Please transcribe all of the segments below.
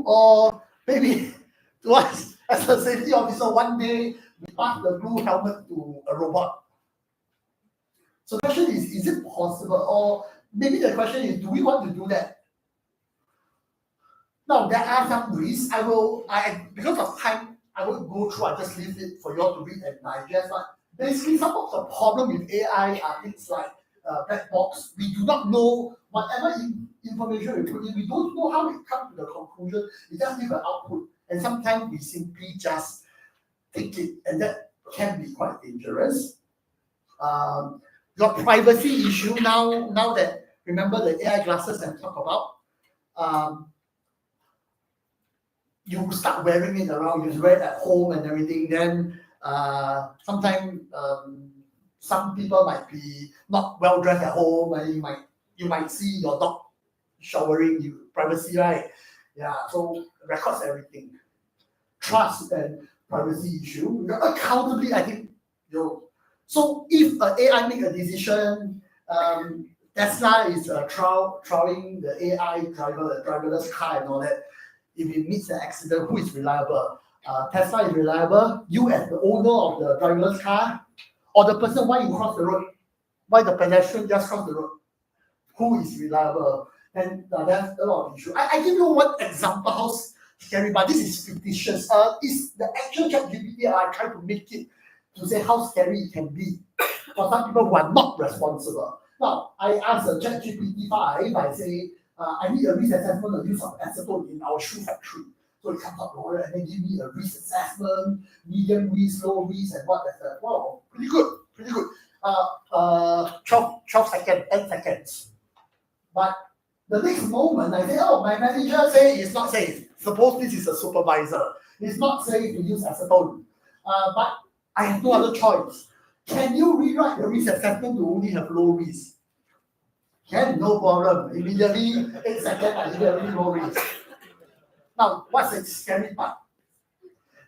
or maybe to us as a safety officer, one day we pass the blue helmet to a robot. So the question is it possible? Or maybe the question is, do we want to do that? Now, there are some risks. Because of time, I won't go through. I just leave it for you all to read and digest. But basically, some of the problem with AI are things like black box. We do not know whatever information we put in. We don't know how we come to the conclusion. We just give an output. And sometimes we simply just take it. And that can be quite dangerous. Your privacy issue now that, remember the AI glasses I talk about, you start wearing it around, you wear it at home and everything, then sometimes some people might be not well dressed at home, and you might see your dog showering, privacy, right? Yeah, so records everything. Trust and privacy issue. Accountability, I think, so if an AI make a decision, Tesla is trialing the AI driver, the driverless car and all that. If it meets an accident, who is reliable? Tesla is reliable. You as the owner of the driverless car, or the person why you cross the road, why the pedestrian just cross the road, who is reliable? And there's a lot of issues. I give you one example how scary, but this is fictitious. It's the actual ChatGPT. I try to make it to say how scary it can be for some people who are not responsible. Now, I asked the ChatGPT 5, I say, I need a risk assessment of use of acetone in our shoe factory. So it comes up over and then give me a risk assessment, medium risk, low risk, and what that's that. Wow, pretty good. 12 seconds, 10 seconds. But the next moment, I say, oh, my manager say it's not safe. Suppose this is a supervisor. It's not safe to use acetone. But I have no other choice. Can you rewrite the risk assessment to only have low risk? Can, no problem. Immediately, 8 seconds, I immediately low risk. Now, what's the scary part?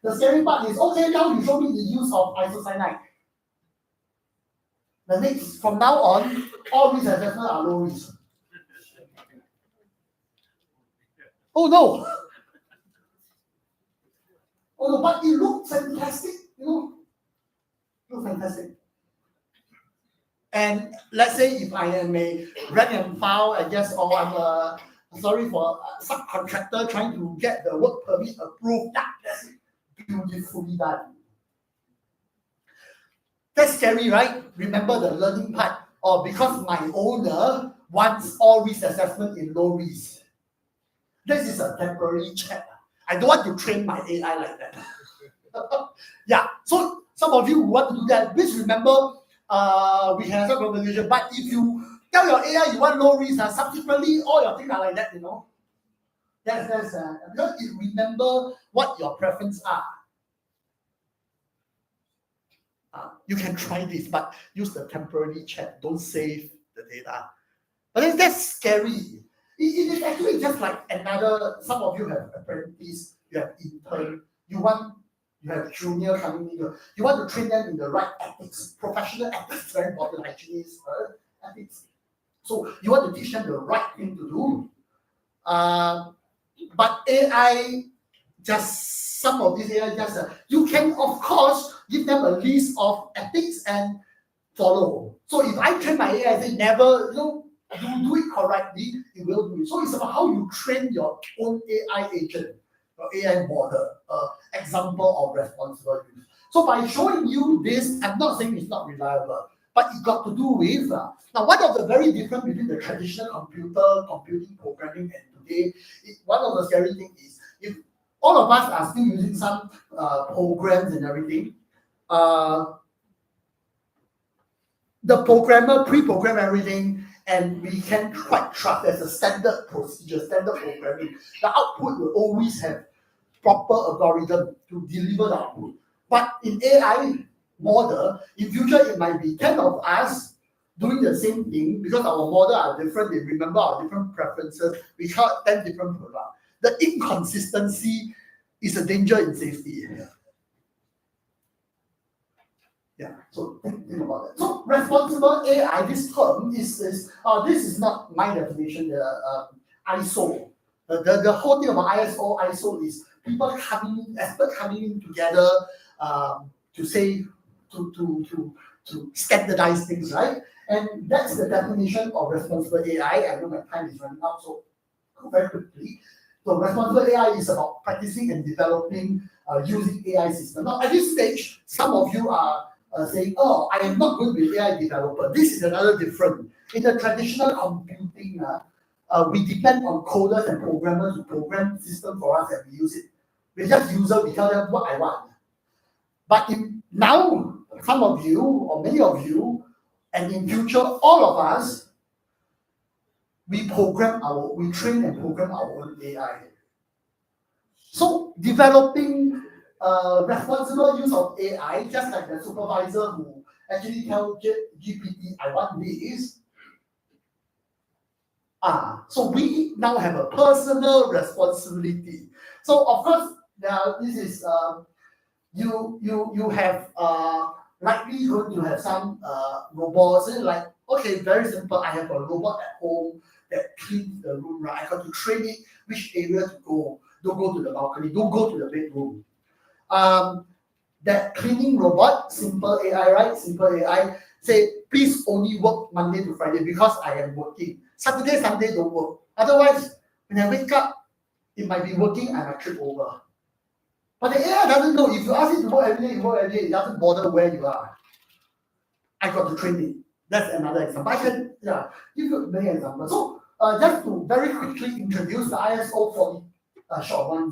The scary part is, okay, now you show me the use of isocyanate. The next, from now on, all risk assessments are low risk. Oh no! Oh no, but it looks fantastic, Look fantastic. And let's say if I am a rank and file, I guess, or I'm a subcontractor trying to get the work permit approved, that's beautifully done. That's scary, right? Remember the learning part. Or because my owner wants all risk assessment in low risk. This is a temporary check. I don't want to train my AI like that. Yeah, so some of you who want to do that, please remember we have some conversation. But if you tell your AI you want low risk, subsequently all your things are like that, That's because it remember what your preference are. You can try this, but use the temporary check. Don't save the data. But then that's scary. It is actually just like another. Some of you have apprentice, you have intern, you have junior coming in. You want to train them in the right ethics. Professional ethics is very important. Hygienist, ethics. So you want to teach them the right thing to do. But AI, just some of these AI, you can of course give them a list of ethics and follow. So if I train my AI, I say never, you do it correctly, it will do it. So it's about how you train your own AI agent, your AI model, example of responsible use. So by showing you this, I'm not saying it's not reliable, but it got to do with, now one of the very different between the traditional computing programming and today, one of the scary things is, if all of us are still using some programs and everything, the programmer pre-program everything, and we can quite trust there's a standard procedure, standard programming. The output will always have proper algorithm to deliver the output. But in AI model, in future it might be 10 of us doing the same thing because our model are different, they remember our different preferences, we have 10 different products. The inconsistency is a danger in safety. Yeah, so think about that. So responsible AI, this term this is not my definition, the ISO, The whole thing about ISO is people experts coming in together to say to standardize things, right? And that's the definition of responsible AI. I know my time is running out, so go very quickly. So responsible AI is about practicing and developing using AI system. Now at this stage, some of you are saying, "Oh, I am not going to be an AI developer." This is another different. In the traditional computing, we depend on coders and programmers to program system for us, and we use it. We just user, we tell them what I want. But now, some of you or many of you, and in future, all of us, we train and program our own AI. So developing responsible use of AI, just like the supervisor who actually tells GPT, I want this. So we now have a personal responsibility. So of course, now this is you have likely going to have some robots, and like, okay, very simple. I have a robot at home that cleans the room, right? I got to train it which area to go. Don't go to the balcony, don't go to the bedroom. That cleaning robot, simple AI, right? Simple AI, say, please only work Monday to Friday because I am working. Saturday, Sunday don't work. Otherwise, when I wake up, it might be working, I might trip over. But the AI doesn't know. If you ask it to work every day, it doesn't bother where you are. I got to train it. That's another example. I can give you many examples. So just to very quickly introduce the ISO for the short one,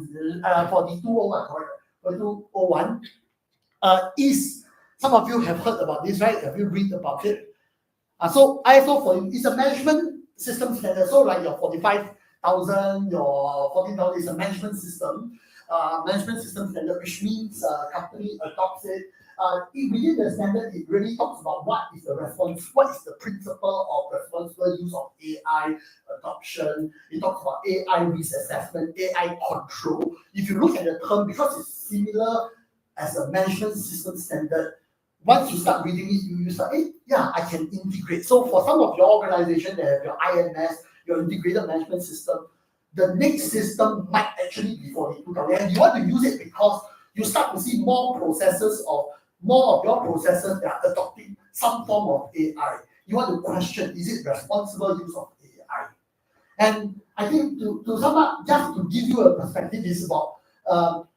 for the 201, correct? For 201, is some of you have heard about this, right? Have you read about it? So ISO for is a management system standard. So like your 45,000, your 14,000 is a management system standard, which means company adopts it. Within the standard, it really talks about what is the principle of responsible use of AI adoption. It talks about AI risk assessment, AI control. If you look at the term, because it's similar as a management system standard, once you start reading it, you start, I can integrate. So for some of your organization that have your IMS, your integrated management system, the next system might actually be 42,000. And you want to use it because you start to see more of your processes that are adopting some form of AI. You want to question, is it responsible use of AI? And I think to sum up, just to give you a perspective, is about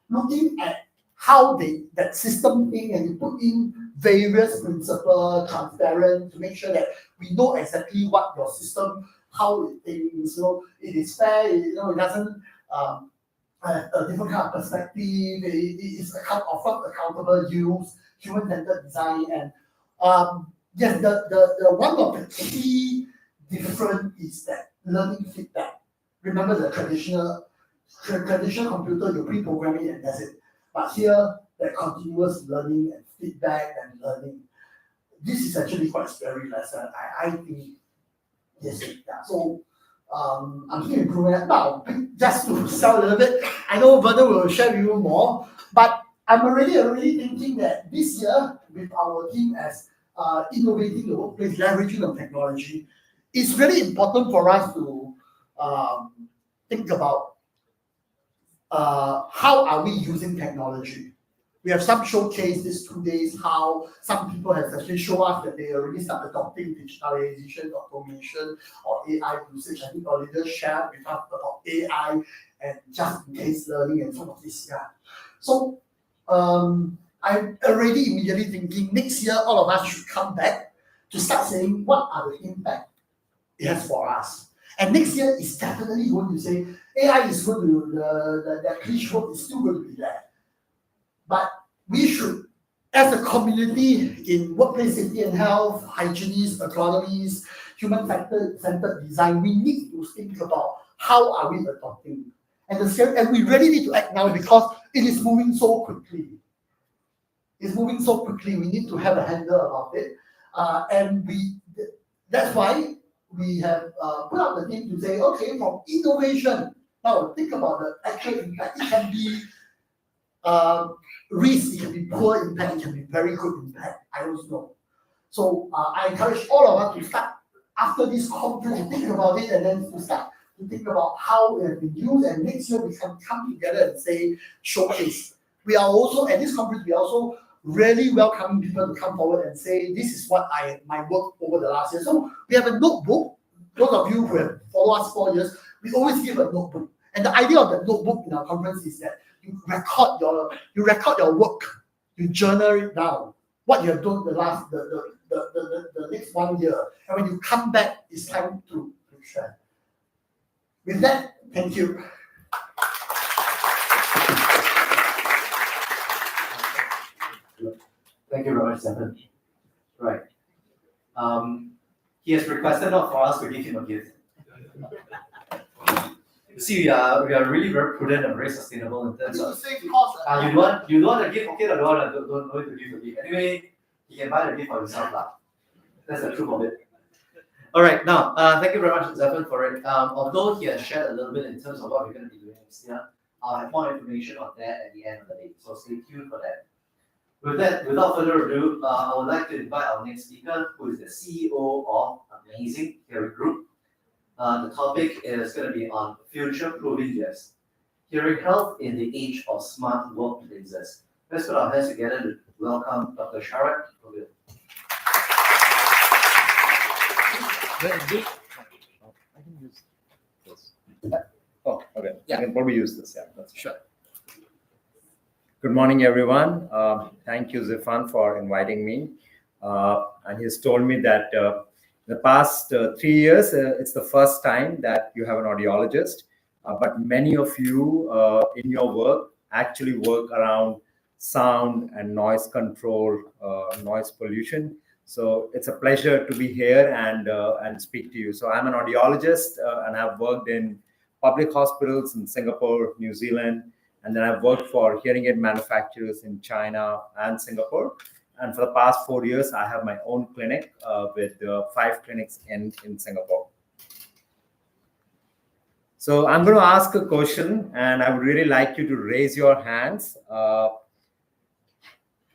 looking at how that system thing, and you put in various principles, transparent, to make sure that we know exactly what your system, how it thinks, it is fair, it doesn't a different kind of perspective, it is accountable use, human-centered design, and yes, the one of the key difference is that learning feedback. Remember the traditional computer, you pre-program it and that's it. But here, that continuous learning and feedback and learning, this is actually quite scary lesson. I think, yes, yeah. So I'm still improving that now. Just to sell a little bit, I know Vernon will share with you more, but I'm already thinking that this year, with our team as innovating the workplace, leveraging of technology, it's really important for us to think about how are we using technology. We have some showcase these 2 days how some people have actually shown us that they already start adopting digitalization, automation, or AI usage. I think our leaders shared with us about AI and just-in-case learning and some of this. Yeah. So I'm already immediately thinking next year all of us should come back to start saying what are the impact it has for us. And next year is definitely going to say AI is going to the cliche word is still going to be there. But we should, as a community in workplace safety and health, hygienists, ergonomists, human-centered design, we need to think about how are we adopting. And we really need to act now because it is moving so quickly. It's moving so quickly, we need to have a handle about it. That's why we have put out the team to say, okay, from innovation, now think about the actual impact. It can be risk, it can be poor impact, it can be very good impact. I don't know. So I encourage all of us to start after this conference, think about it, and then to start to think about how it has been used, and next year we can come together and say showcase. We are also at this conference, we are also really welcoming people to come forward and say this is what my work over the last year. So we have a notebook. Those of you who have followed us 4 years, we always give a notebook. And the idea of the notebook in our conference is that you record your work, you journal it down, what you have done the next 1 year. And when you come back, it's time to share. With that, thank you. Thank you very much, Stephen. Right. He has requested not for us to give him a gift. You see, we are really very prudent and very sustainable in terms of. Save cost. You don't want a gift, okay? Don't need to give a gift. Anyway, he can buy the gift for himself, lah. That's the truth of it. All right, now thank you very much, Stephen, for it. Although he has shared a little bit in terms of what we're going to be doing next year, I'll have more information on that at the end of the day. So stay tuned for that. With that, without further ado, I would like to invite our next speaker, who is the CEO of Amazing Hearing Group. The topic is going to be on future-proofing ears, hearing health in the age of smart workplaces. Let's put our hands together to welcome Dr. Sharat. I can use this. Oh, okay. Yeah. I can probably use this. Yeah, that's sure. Good morning, everyone. Thank you, Zifan, for inviting me. And he's told me that the past 3 years, it's the first time that you have an audiologist. But many of you in your work actually work around sound and noise control, noise pollution. So it's a pleasure to be here and speak to you. So I'm an audiologist and I've worked in public hospitals in Singapore, New Zealand, and then I've worked for hearing aid manufacturers in China and Singapore. And for the past 4 years, I have my own clinic with 5 clinics in Singapore. So I'm going to ask a question, and I would really like you to raise your hands,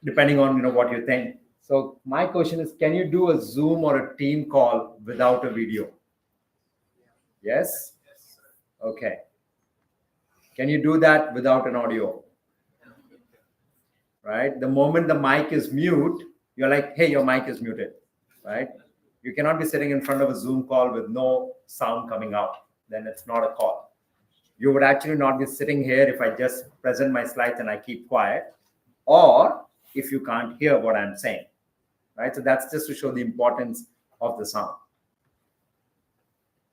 depending on what you think. So my question is, can you do a Zoom or a team call without a video? Yes? Okay. Can you do that without an audio? Right? The moment the mic is mute, you're like, hey, your mic is muted, right? You cannot be sitting in front of a Zoom call with no sound coming out. Then it's not a call. You would actually not be sitting here if I just present my slides and I keep quiet, or if you can't hear what I'm saying, right? So that's just to show the importance of the sound.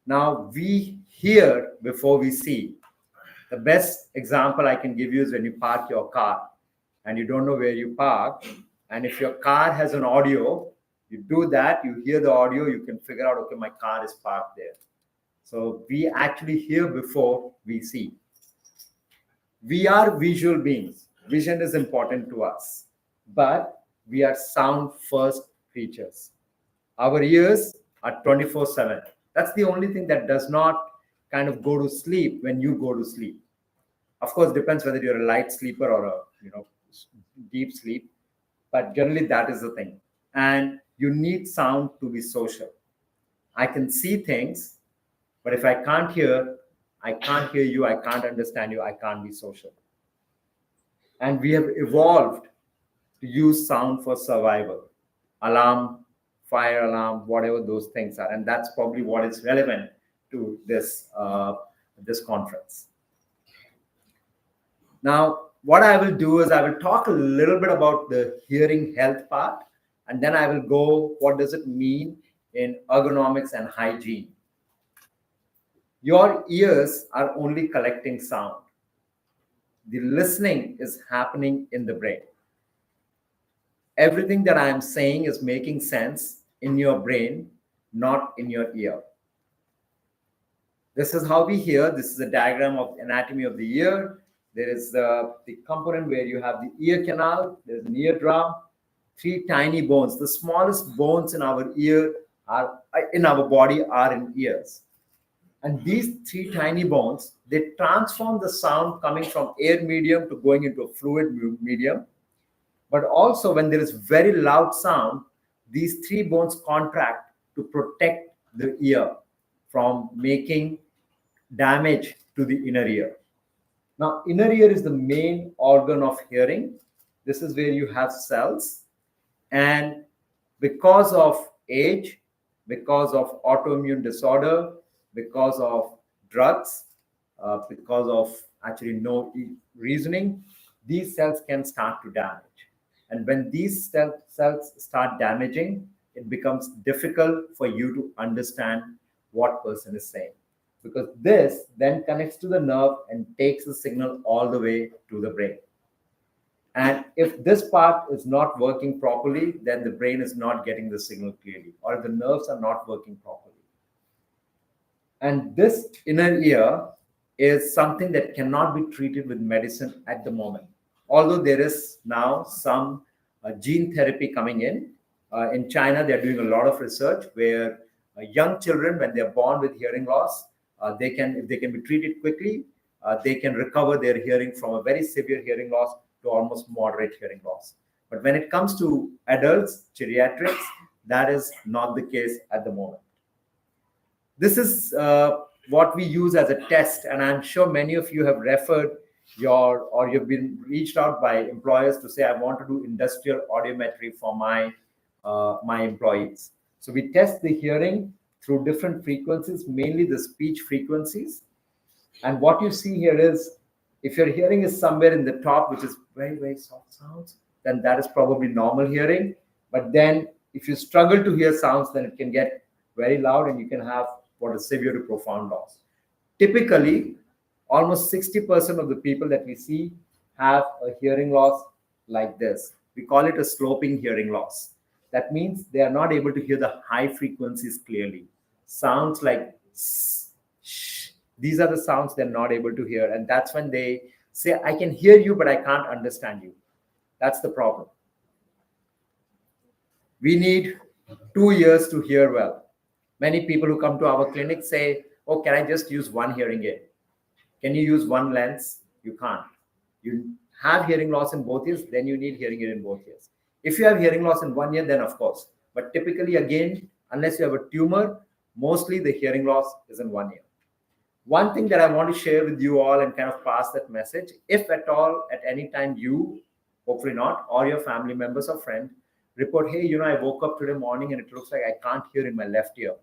Now, we hear before we see. The best example I can give you is when you park your car and you don't know where you park. And if your car has an audio, you do that, you hear the audio, you can figure out, okay, my car is parked there. So we actually hear before we see. We are visual beings. Vision is important to us, but we are sound first creatures. Our ears are 24/7. That's the only thing that does not kind of go to sleep when you go to sleep. Of course, it depends whether you're a light sleeper or a deep sleep, but generally that is the thing. And you need sound to be social. I can see things, but if I can't hear you, I can't understand you, I can't be social. And we have evolved to use sound for survival. Alarm, fire alarm, whatever those things are. And that's probably what is relevant to this conference. Now, what I will do is I will talk a little bit about the hearing health part, and then I will go, what does it mean in ergonomics and hygiene? Your ears are only collecting sound. The listening is happening in the brain. Everything that I am saying is making sense in your brain, not in your ear. This is how we hear. This is a diagram of anatomy of the ear. There is the component where you have the ear canal. There's an eardrum, 3 tiny bones. The smallest bones in our ear are in our body are in ears. And these 3 tiny bones, they transform the sound coming from air medium to going into a fluid medium. But also when there is very loud sound, these 3 bones contract to protect the ear from making damage to the inner ear. Now, inner ear is the main organ of hearing. This is where you have cells. And because of age, because of autoimmune disorder, because of drugs, because of actually no reasoning, these cells can start to damage. And when these cells start damaging, it becomes difficult for you to understand what person is saying, because this then connects to the nerve and takes the signal all the way to the brain. And if this part is not working properly, then the brain is not getting the signal clearly, or the nerves are not working properly. And this inner ear is something that cannot be treated with medicine at the moment. Although there is now some gene therapy coming in China, they're doing a lot of research where young children, when they're born with hearing loss, if they can be treated quickly, they can recover their hearing from a very severe hearing loss to almost moderate hearing loss. But when it comes to adults, geriatrics, that is not the case at the moment. This is what we use as a test, and I'm sure many of you have referred or you've been reached out by employers to say, I want to do industrial audiometry for my employees. So we test the hearing through different frequencies, mainly the speech frequencies. And what you see here is, if your hearing is somewhere in the top, which is very, very soft sounds, then that is probably normal hearing. But then if you struggle to hear sounds, then it can get very loud and you can have what is severe to profound loss. Typically, almost 60% of the people that we see have a hearing loss like this. We call it a sloping hearing loss. That means they are not able to hear the high frequencies clearly. Sounds like sh, these are the sounds they're not able to hear. And that's when they say, I can hear you, but I can't understand you. That's the problem. We need 2 years to hear well. Many people who come to our clinic say, oh, can I just use one hearing aid? Can you use one lens? You can't. You have hearing loss in both ears, then you need hearing aid in both ears. If you have hearing loss in 1 ear, then of course. But typically, again, unless you have a tumor, mostly the hearing loss is in 1 ear. One thing that I want to share with you all and kind of pass that message, if at all, at any time you, hopefully not, or your family members or friend, report, hey, I woke up today morning and it looks like I can't hear in my left ear.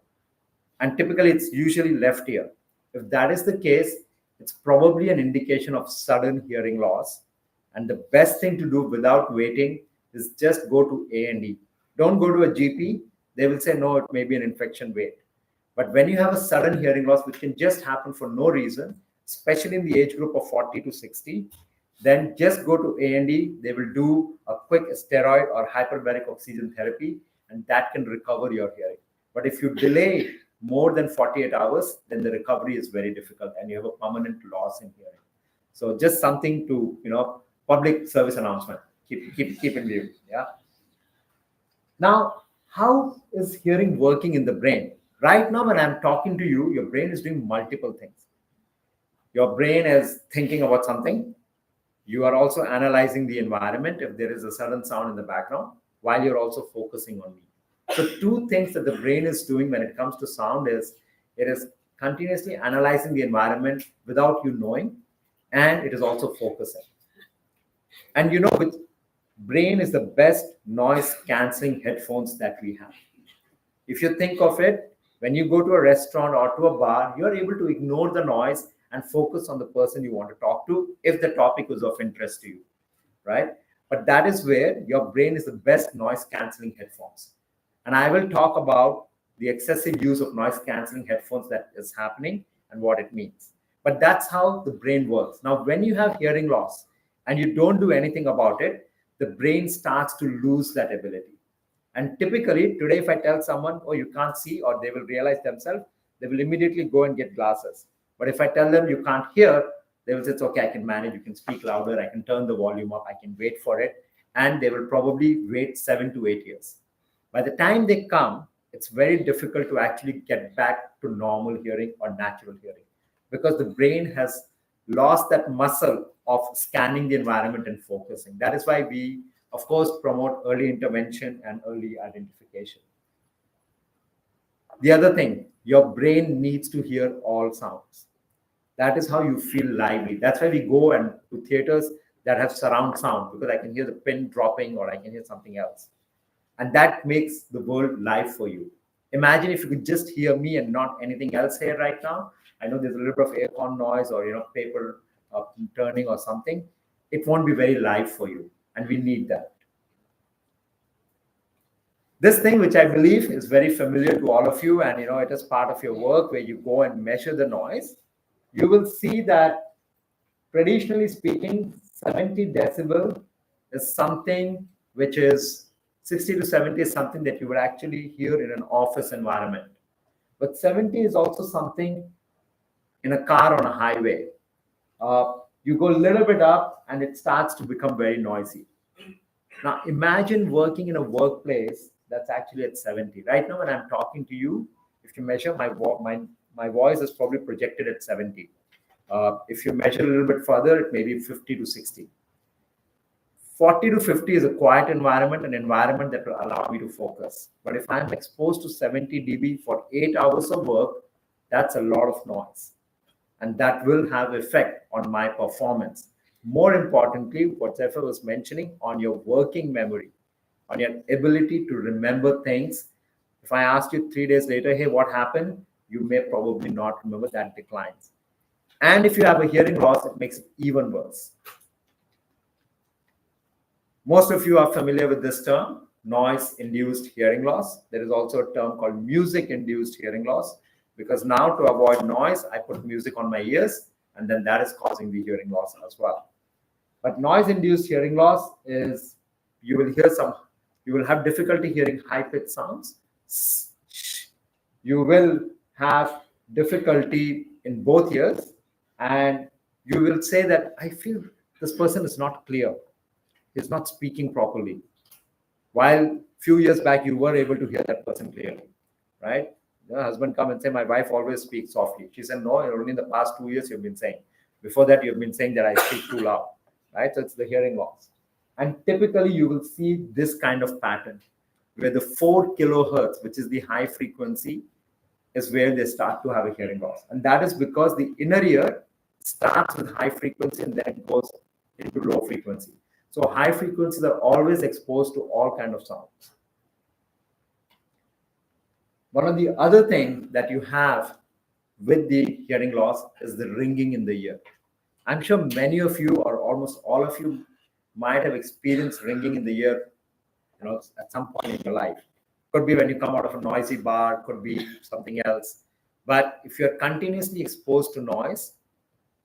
And typically it's usually left ear. If that is the case, it's probably an indication of sudden hearing loss. And the best thing to do without waiting is just go to A&E. Don't go to a GP. They will say, no, it may be an infection, wait. But when you have a sudden hearing loss, which can just happen for no reason, especially in the age group of 40 to 60, then just go to A&E. They will do a quick steroid or hyperbaric oxygen therapy, and that can recover your hearing. But if you delay more than 48 hours, then the recovery is very difficult and you have a permanent loss in hearing. So just something to, public service announcement. Keep in view. Yeah. Now, how is hearing working in the brain? Right now, when I'm talking to you, your brain is doing multiple things. Your brain is thinking about something. You are also analyzing the environment if there is a sudden sound in the background, while you're also focusing on me. So 2 things that the brain is doing when it comes to sound is it is continuously analyzing the environment without you knowing, and it is also focusing. And which brain is the best noise cancelling headphones that we have. If you think of it, when you go to a restaurant or to a bar, you're able to ignore the noise and focus on the person you want to talk to if the topic is of interest to you, right? But that is where your brain is the best noise cancelling headphones. And I will talk about the excessive use of noise cancelling headphones that is happening and what it means. But that's how the brain works. Now, when you have hearing loss and you don't do anything about it, the brain starts to lose that ability. And typically today, if I tell someone, oh, you can't see, or they will realize themselves, they will immediately go and get glasses. But if I tell them you can't hear, they will say, it's okay, I can manage. You can speak louder. I can turn the volume up. I can wait for it. And they will probably wait 7 to 8 years. By the time they come, it's very difficult to actually get back to normal hearing or natural hearing, because the brain has lost that muscle of scanning the environment and focusing. That is why we, of course, promote early intervention and early identification. The other thing, your brain needs to hear all sounds. That is how you feel lively. That's why we go and to theaters that have surround sound, because I can hear the pin dropping or I can hear something else. And that makes the world live for you. Imagine if you could just hear me and not anything else here right now. I know there's a little bit of aircon noise or paper turning or something. It won't be very live for you, and we need that. This thing, which I believe is very familiar to all of you, and it is part of your work where you go and measure the noise, you will see that traditionally speaking, 70 decibel is something which is 60 to 70 is something that you would actually hear in an office environment. But 70 is also something in a car on a highway. You go a little bit up and it starts to become very noisy. Now, imagine working in a workplace that's actually at 70. Right now, when I'm talking to you, if you measure my voice is probably projected at 70. If you measure a little bit further, it may be 50 to 60. 40 to 50 is a quiet environment, an environment that will allow me to focus. But if I'm exposed to 70 dB for 8 hours of work, that's a lot of noise. And that will have effect on my performance. More importantly, what Zephyr was mentioning, on your working memory, on your ability to remember things. If I ask you 3 days later, hey, what happened? You may probably not remember. That declines. And if you have a hearing loss, it makes it even worse. Most of you are familiar with this term, noise-induced hearing loss. There is also a term called music-induced hearing loss, because now to avoid noise, I put music on my ears, and then that is causing the hearing loss as well. But noise-induced hearing loss is you will have difficulty hearing high-pitched sounds. You will have difficulty in both ears, and you will say that I feel this person is not clear. He's not speaking properly. While a few years back, you were able to hear that person clearly, right? Your husband come and say, my wife always speaks softly. She said, no, only in the past 2 years you've been saying. Before that, you've been saying that I speak too loud, right? So it's the hearing loss. And typically you will see this kind of pattern where the 4 kilohertz, which is the high frequency, is where they start to have a hearing loss. And that is because the inner ear starts with high frequency and then it goes into low frequency. So high frequencies are always exposed to all kinds of sounds. One of the other things that you have with the hearing loss is the ringing in the ear. I'm sure many of you, or almost all of you, might have experienced ringing in the ear, at some point in your life. Could be when you come out of a noisy bar, could be something else. But if you're continuously exposed to noise,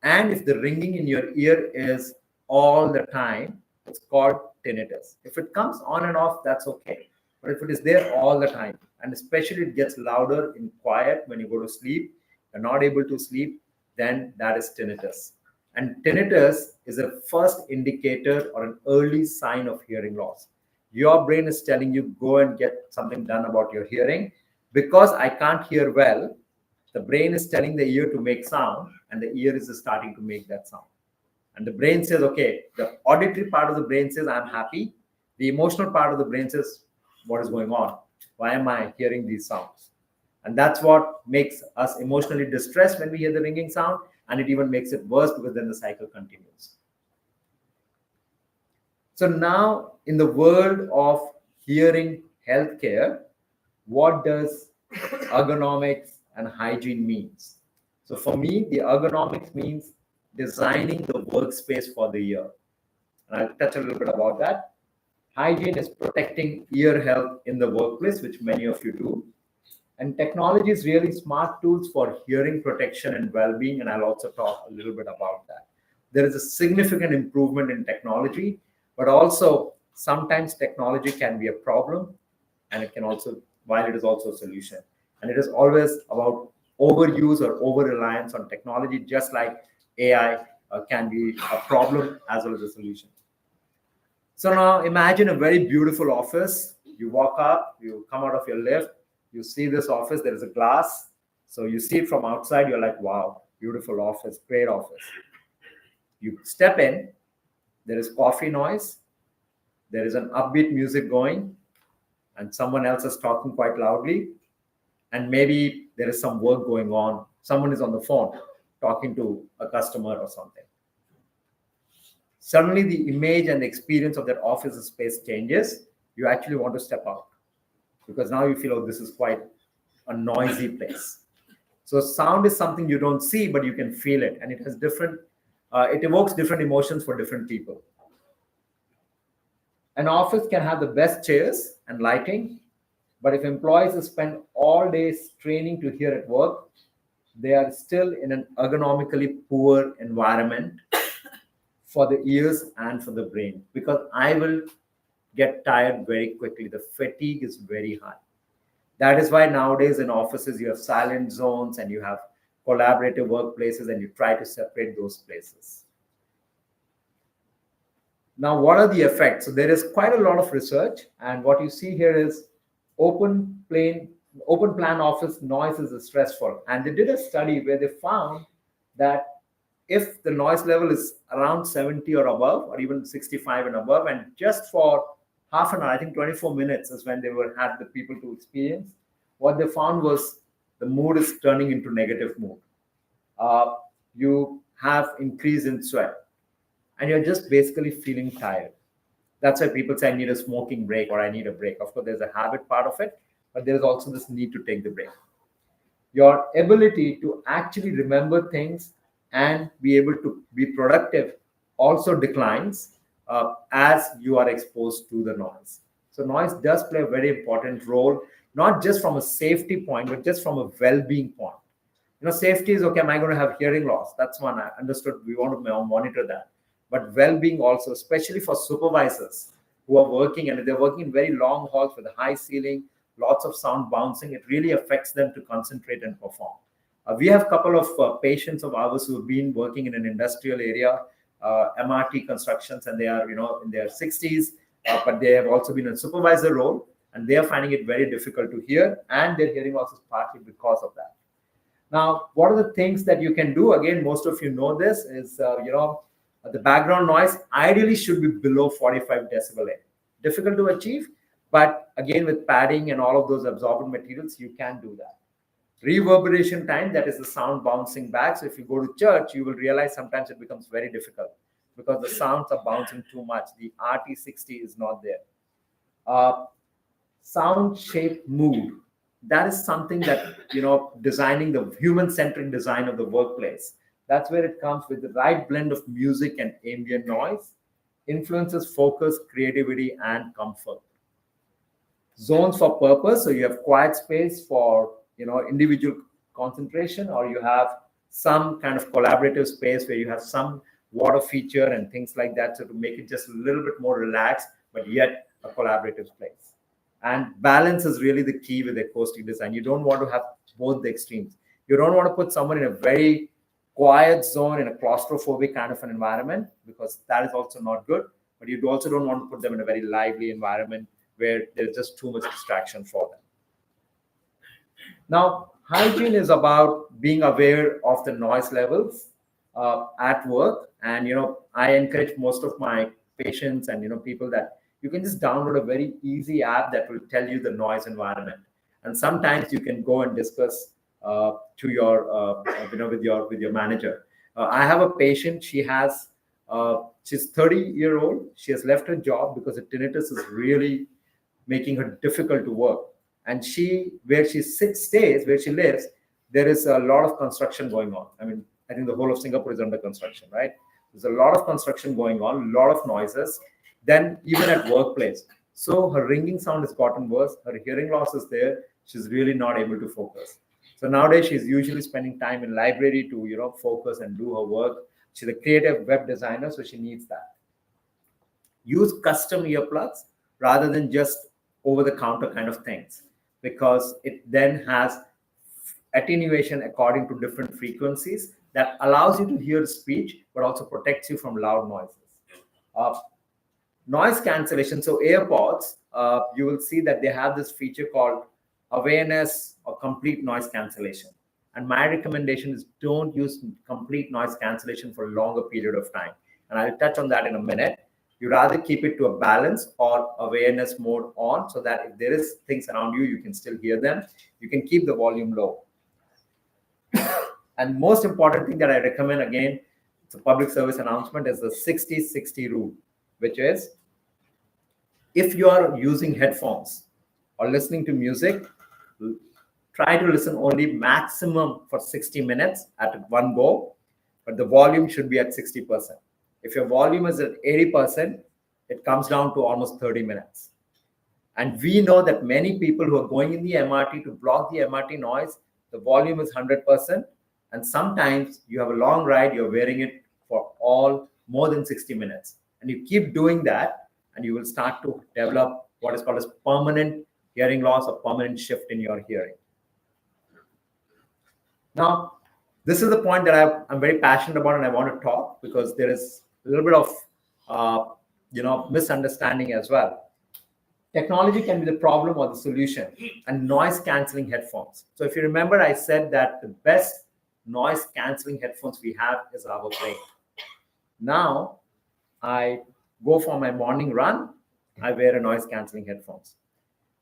and if the ringing in your ear is all the time, it's called tinnitus. If it comes on and off, that's okay. But if it is there all the time, and especially it gets louder in quiet when you go to sleep, you're not able to sleep, then that is tinnitus. And tinnitus is a first indicator or an early sign of hearing loss. Your brain is telling you, go and get something done about your hearing. Because I can't hear well, the brain is telling the ear to make sound, and the ear is starting to make that sound. And the brain says, okay, the auditory part of the brain says, I'm happy. The emotional part of the brain says, what is going on? Why am I hearing these sounds? And that's what makes us emotionally distressed when we hear the ringing sound. And it even makes it worse because then the cycle continues. So now in the world of hearing healthcare, what does ergonomics and hygiene means? So for me, the ergonomics means designing the workspace for the ear. And I'll touch a little bit about that. Hygiene is protecting ear health in the workplace, which many of you do. And technology is really smart tools for hearing protection and well-being, and I'll also talk a little bit about that. There is a significant improvement in technology, but also sometimes technology can be a problem, and it can also, while it is also a solution. And it is always about overuse or over-reliance on technology, just like AI can be a problem as well as a solution. So now imagine a very beautiful office. You walk up, you come out of your lift, you see this office, there is a glass. So you see it from outside, you're like, wow, beautiful office, great office. You step in, there is coffee noise, there is an upbeat music going, and someone else is talking quite loudly, and maybe there is some work going on. Someone is on the phone. talking to a customer or something. Suddenly the image and the experience of that office space changes. You actually want to step out because now you feel, oh, this is quite a noisy place. So sound is something you don't see, but you can feel it, and it has different, it evokes different emotions for different people. An office can have the best chairs and lighting, but if employees spend all day straining to hear at work, they are still in an ergonomically poor environment for the ears and for the brain, because I will get tired very quickly. The fatigue is very high. That is why nowadays in offices you have silent zones and you have collaborative workplaces, and you try to separate those places. Now, what are the effects? So there is quite a lot of research, and what you see here is open plan office noise is stressful. And they did a study where they found that if the noise level is around 70 or above, or even 65 and above, and just for half an hour, I think 24 minutes is when they had the people to experience, what they found was the mood is turning into negative mood. You have increase in sweat, and you're just basically feeling tired. That's why people say, I need a smoking break or I need a break. Of course, there's a habit part of it, but there's also this need to take the break. Your ability to actually remember things and be able to be productive also declines as you are exposed to the noise. So noise does play a very important role, not just from a safety point, but just from a well-being point. Safety is okay. Am I going to have hearing loss? That's one. I understood. We want to monitor that. But well-being also, especially for supervisors who are working, and they're working in very long halls with a high ceiling, lots of sound bouncing, it really affects them to concentrate and perform. We have a couple of patients of ours who have been working in an industrial area, MRT constructions, and they are, in their 60s, but they have also been in a supervisor role, and they are finding it very difficult to hear, and their hearing loss is partly because of that. Now, what are the things that you can do? Again, most of you know this is, the background noise ideally should be below 45 decibel. Difficult to achieve, but again, with padding and all of those absorbent materials, you can do that. Reverberation time, that is the sound bouncing back. So if you go to church, you will realize sometimes it becomes very difficult because the sounds are bouncing too much. The RT60 is not there. Sound shape mood. That is something that, designing the human-centric design of the workplace. That's where it comes with the right blend of music and ambient noise, influences focus, creativity, and comfort. Zones for purpose. So you have quiet space for, individual concentration, or you have some kind of collaborative space where you have some water feature and things like that. So to make it just a little bit more relaxed, but yet a collaborative place. And balance is really the key with acoustic design. You don't want to have both the extremes. You don't want to put someone in a very quiet zone in a claustrophobic kind of an environment, because that is also not good. But you also don't want to put them in a very lively environment where there's just too much distraction for them. Now, hygiene is about being aware of the noise levels at work. And, I encourage most of my patients and, people that you can just download a very easy app that will tell you the noise environment. And sometimes you can go and discuss to your, with your manager. I have a patient. She's 30-year-old. She has left her job because the tinnitus is really making her difficult to work. And where she stays, where she lives, there is a lot of construction going on. I mean, I think the whole of Singapore is under construction, right? There's a lot of construction going on, a lot of noises. Then even at workplace. So her ringing sound has gotten worse. Her hearing loss is there. She's really not able to focus. So nowadays she's usually spending time in library to, focus and do her work. She's a creative web designer, so she needs that. Use custom earplugs rather than just over-the-counter kind of things, because it then has attenuation according to different frequencies that allows you to hear speech, but also protects you from loud noises. Noise cancellation. So AirPods, you will see that they have this feature called awareness or complete noise cancellation. And my recommendation is don't use complete noise cancellation for a longer period of time. And I'll touch on that in a minute. You rather keep it to a balance or awareness mode on, so that if there is things around you, you can still hear them. You can keep the volume low. And most important thing that I recommend, again, it's a public service announcement, is the 60-60 rule, which is if you are using headphones or listening to music, try to listen only maximum for 60 minutes at one go, but the volume should be at 60%. If your volume is at 80%, it comes down to almost 30 minutes. And we know that many people who are going in the MRT to block the MRT noise, the volume is 100%. And sometimes you have a long ride, you're wearing it for all more than 60 minutes. And you keep doing that, and you will start to develop what is called as permanent hearing loss or permanent shift in your hearing. Now, this is the point that I'm very passionate about, and I want to talk because there is a little bit of misunderstanding as well. Technology can be the problem or the solution, and noise cancelling headphones. So if you remember, I said that the best noise cancelling headphones we have is our brain. Now, I go for my morning run, I wear a noise cancelling headphones.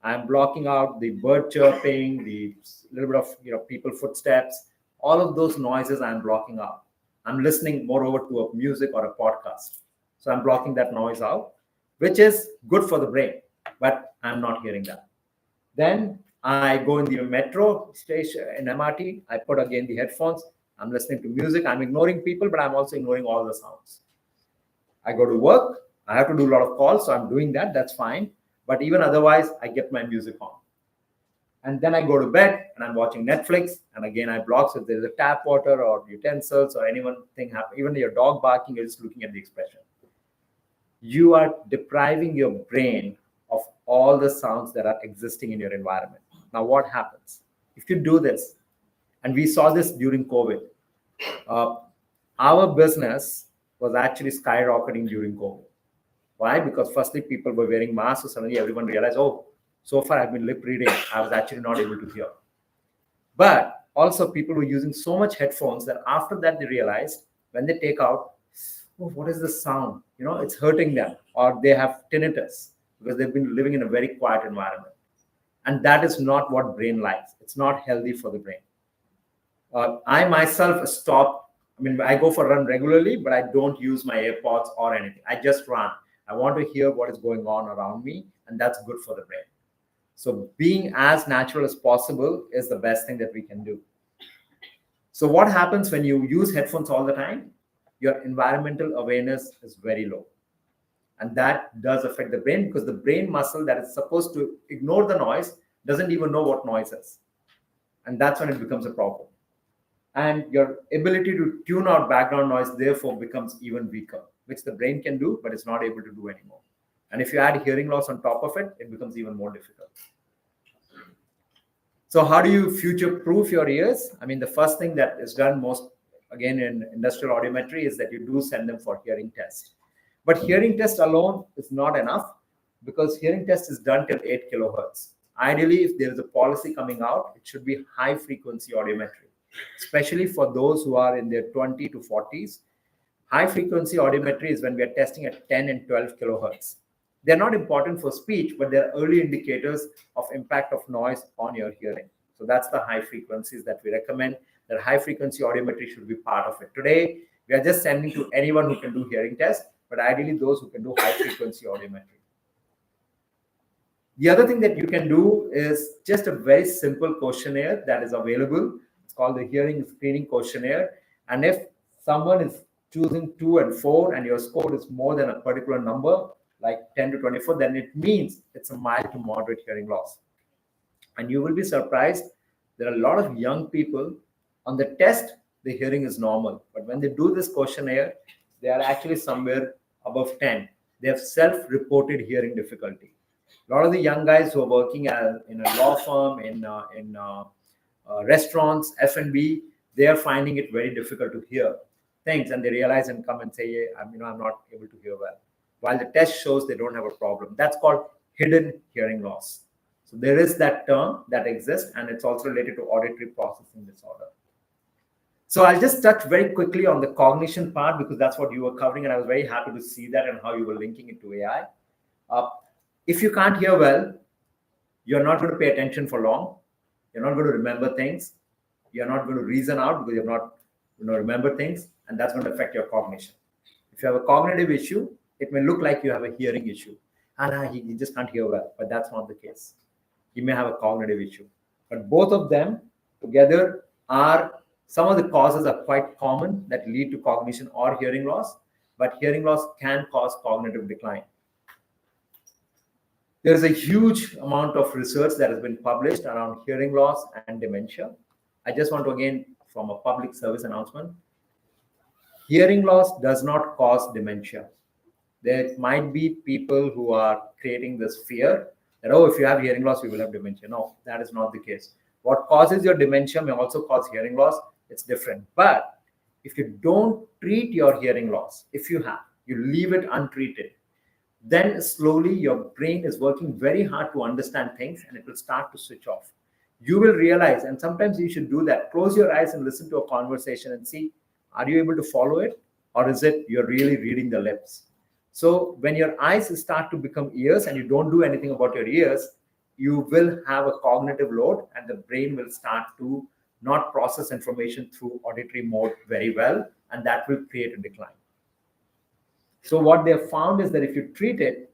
I'm blocking out the bird chirping, the little bit of people footsteps, all of those noises I'm blocking out. I'm listening moreover to a music or a podcast. So I'm blocking that noise out, which is good for the brain, but I'm not hearing that. Then I go in the metro station, in MRT, I put again the headphones, I'm listening to music, I'm ignoring people, but I'm also ignoring all the sounds. I go to work, I have to do a lot of calls, so I'm doing that, that's fine. But even otherwise, I get my music on. And then I go to bed and I'm watching Netflix. And again, I block. So if there's a tap water or utensils or anything happen, even your dog barking, you're just looking at the expression. You are depriving your brain of all the sounds that are existing in your environment. Now, what happens? If you do this, and we saw this during COVID, our business was actually skyrocketing during COVID. Why? Because firstly, people were wearing masks, so suddenly everyone realized, oh, so far I've been lip reading, I was actually not able to hear. But also people were using so much headphones that after that they realized when they take out, oh, what is this sound? It's hurting them, or they have tinnitus because they've been living in a very quiet environment. And that is not what brain likes. It's not healthy for the brain. I myself stop. I go for a run regularly, but I don't use my AirPods or anything. I just run. I want to hear what is going on around me, and that's good for the brain. So being as natural as possible is the best thing that we can do. So what happens when you use headphones all the time? Your environmental awareness is very low. And that does affect the brain because the brain muscle that is supposed to ignore the noise doesn't even know what noise is. And that's when it becomes a problem. And your ability to tune out background noise therefore becomes even weaker, which the brain can do, but it's not able to do anymore. And if you add hearing loss on top of it, it becomes even more difficult. So how do you future-proof your ears? The first thing that is done most, again, in industrial audiometry is that you do send them for hearing test. But hearing test alone is not enough because hearing test is done till 8 kilohertz. Ideally, if there is a policy coming out, it should be high-frequency audiometry, especially for those who are in their 20 to 40s. High-frequency audiometry is when we are testing at 10 and 12 kilohertz. They're not important for speech, but they're early indicators of impact of noise on your hearing. So that's the high frequencies that we recommend. That high frequency audiometry should be part of it. Today, we are just sending to anyone who can do hearing test, but ideally those who can do high frequency audiometry. The other thing that you can do is just a very simple questionnaire that is available. It's called the Hearing Screening Questionnaire. And if someone is choosing 2 and 4 and your score is more than a particular number, like 10 to 24, then it means it's a mild to moderate hearing loss. And you will be surprised, there are a lot of young people, on the test, the hearing is normal. But when they do this questionnaire, they are actually somewhere above 10. They have self-reported hearing difficulty. A lot of the young guys who are working in a law firm, in restaurants, F&B, they are finding it very difficult to hear things. And they realize and come and say, hey, I'm not able to hear well. While the test shows they don't have a problem. That's called hidden hearing loss. So there is that term that exists, and it's also related to auditory processing disorder. So I'll just touch very quickly on the cognition part because that's what you were covering, and I was very happy to see that and how you were linking it to AI. If you can't hear well, you're not going to pay attention for long. You're not going to remember things. You're not going to reason out because you're not remember things, and that's going to affect your cognition. If you have a cognitive issue, it may look like you have a hearing issue. And he just can't hear well, but that's not the case. He may have a cognitive issue. But both of them together are, some of the causes are quite common that lead to cognition or hearing loss, but hearing loss can cause cognitive decline. There's a huge amount of research that has been published around hearing loss and dementia. I just want to, again, from a public service announcement, hearing loss does not cause dementia. There might be people who are creating this fear that, oh, if you have hearing loss, you will have dementia. No, that is not the case. What causes your dementia may also cause hearing loss. It's different. But if you don't treat your hearing loss, if you leave it untreated, then slowly your brain is working very hard to understand things and it will start to switch off. You will realize, and sometimes you should do that, close your eyes and listen to a conversation and see, are you able to follow it? Or is it you're really reading the lips? So when your eyes start to become ears and you don't do anything about your ears, you will have a cognitive load and the brain will start to not process information through auditory mode very well, and that will create a decline. So what they have found is that if you treat it,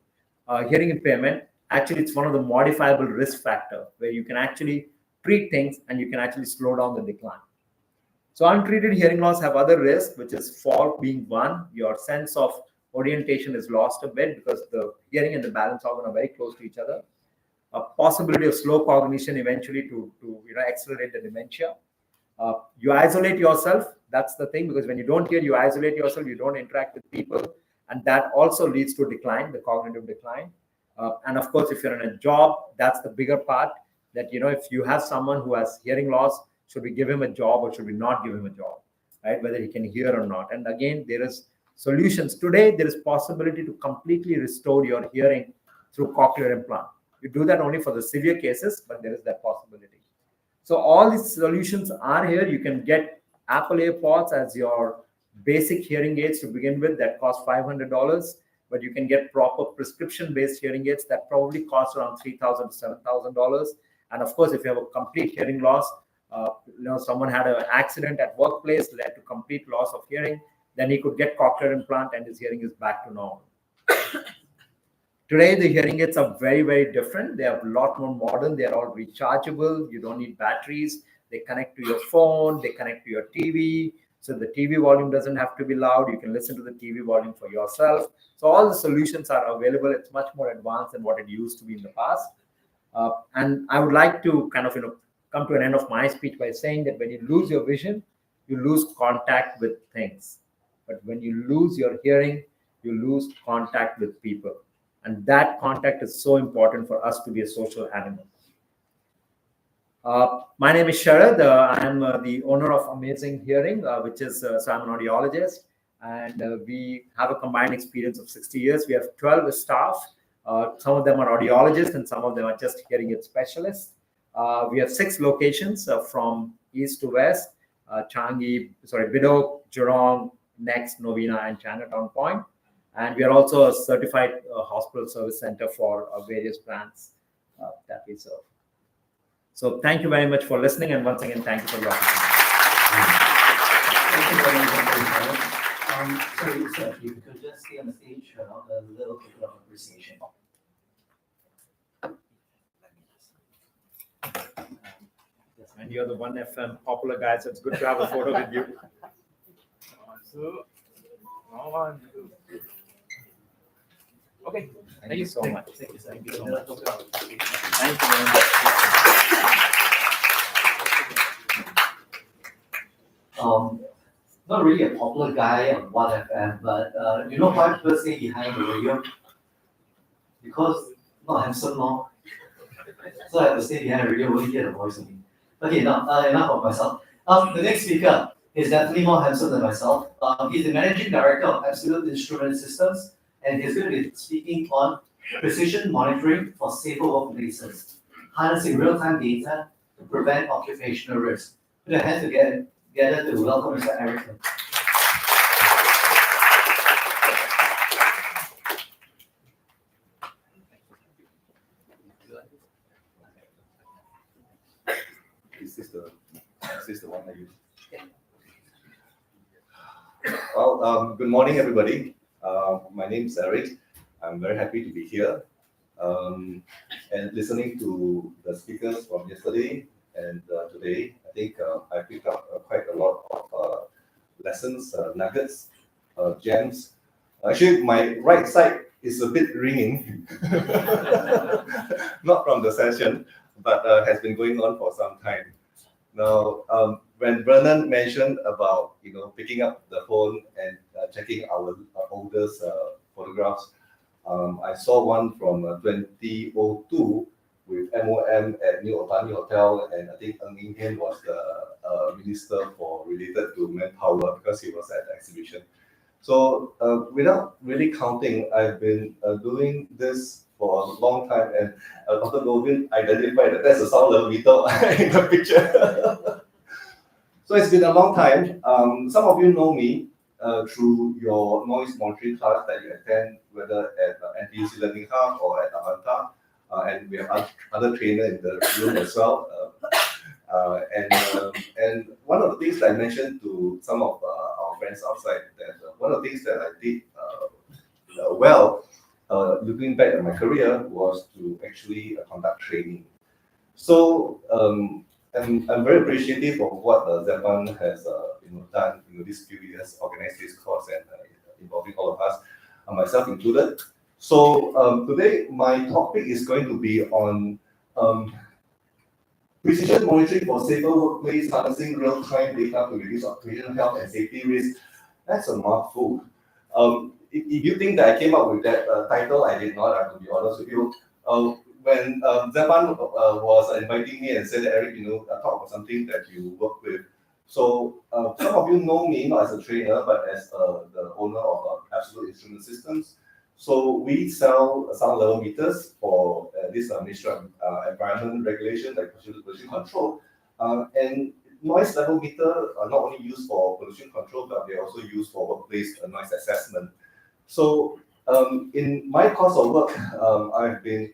hearing impairment, actually it's one of the modifiable risk factor where you can actually treat things and you can actually slow down the decline. So untreated hearing loss have other risks, which is fall being one. Your sense of orientation is lost a bit because the hearing and the balance organ are very close to each other. A possibility of slow cognition eventually to accelerate the dementia. You isolate yourself. That's the thing, because when you don't hear, you isolate yourself. You don't interact with people, and that also leads to decline, the cognitive decline. And of course, if you're in a job, that's the bigger part. That if you have someone who has hearing loss, should we give him a job or should we not give him a job, right? Whether he can hear or not. And again, there is solutions. Today, there is possibility to completely restore your hearing through cochlear implant. You do that only for the severe cases, but there is that possibility. So all these solutions are here. You can get Apple AirPods as your basic hearing aids to begin with that cost $500, but you can get proper prescription-based hearing aids that probably cost around $3,000 to $7,000. And of course, if you have a complete hearing loss, someone had an accident at workplace, led to complete loss of hearing, then he could get cochlear implant and his hearing is back to normal. Today, the hearing aids are very, very different. They are a lot more modern. They are all rechargeable. You don't need batteries. They connect to your phone. They connect to your TV. So the TV volume doesn't have to be loud. You can listen to the TV volume for yourself. So all the solutions are available. It's much more advanced than what it used to be in the past. And I would like to kind of, come to an end of my speech by saying that when you lose your vision, you lose contact with things. But when you lose your hearing, you lose contact with people. And that contact is so important for us to be a social animal. My name is Sharad. I am the owner of Amazing Hearing, which is, so I'm an audiologist. And we have a combined experience of 60 years. We have 12 staff. Some of them are audiologists and some of them are just hearing aid specialists. We have 6 locations from east to west, Bidok, Jurong, Next, Novena, and Chinatown Point. And we are also a certified hospital service center for various brands that we serve. So thank you very much for listening. And once again, thank you for the opportunity. Thank you very much. Sorry, sir, if you could just stay on the stage for a little bit of appreciation. And you're the 1FM popular guy, so it's good to have a photo with you. Okay. Thank you so much. Thank you, sir. Thank you so much. Thank you very much. Not really a popular guy on 1FM, but you know why people stay behind the radio? Because not handsome, no. So I have to stay behind the radio, only hear the voice of me. Okay, now enough of myself. The next speaker is definitely more handsome than myself. He's the managing director of Absolute Instrument Systems, and he's going to be speaking on precision monitoring for safer workplaces, harnessing real-time data to prevent occupational risk. Put your hands together to welcome Mr. Erickson. Is this the one? Well, good morning, everybody. My name is Eric. I'm very happy to be here and listening to the speakers from yesterday and today. I think I picked up quite a lot of lessons, nuggets, gems. Actually, my right side is a bit ringing, not from the session, but has been going on for some time. Now, when Brennan mentioned about picking up the phone and checking our oldest photographs, I saw one from 2002 with MOM at New Otani Hotel, and I think Ng Eng Hen was the minister for related to manpower because he was at the exhibition. So without really counting, I've been doing this for a long time, and Dr. Govin identified that that's a sound level meter in the picture. So it's been a long time. Some of you know me through your noise monitoring class that you attend, whether at NTUC Learning Hub or at Avanta, and we have other trainers in the room as well. And one of the things that I mentioned to some of our friends outside, that one of the things that I did looking back at my career, was to actually conduct training. So I'm very appreciative of what Zepan has done these few years, organized this course and involving all of us, myself included. So today my topic is going to be on precision monitoring for safer workplace, harnessing real-time data to reduce occupational health and safety risks. That's a mouthful. If you think that I came up with that title, I did not, I have to be honest with you. When Zepan was inviting me and said, Eric, talk about something that you work with. So some of you know me not as a trainer, but as the owner of Absolute Instrument Systems. So we sell sound level meters for this Ministry of Environment Regulation, like pollution control. And noise level meters are not only used for pollution control, but they're also used for workplace noise assessment. So in my course of work, I've been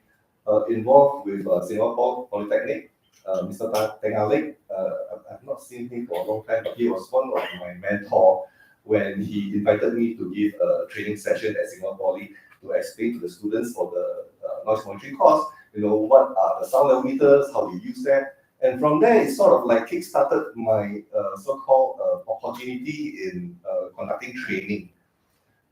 involved with Singapore Polytechnic, Mr. Teng Alik. I've not seen him for a long time, but he was one of my mentor when he invited me to give a training session at Singapore Poly to explain to the students for the noise monitoring course, what are the sound level meters, how we use them. And from there, it sort of like kick-started my so-called opportunity in conducting training.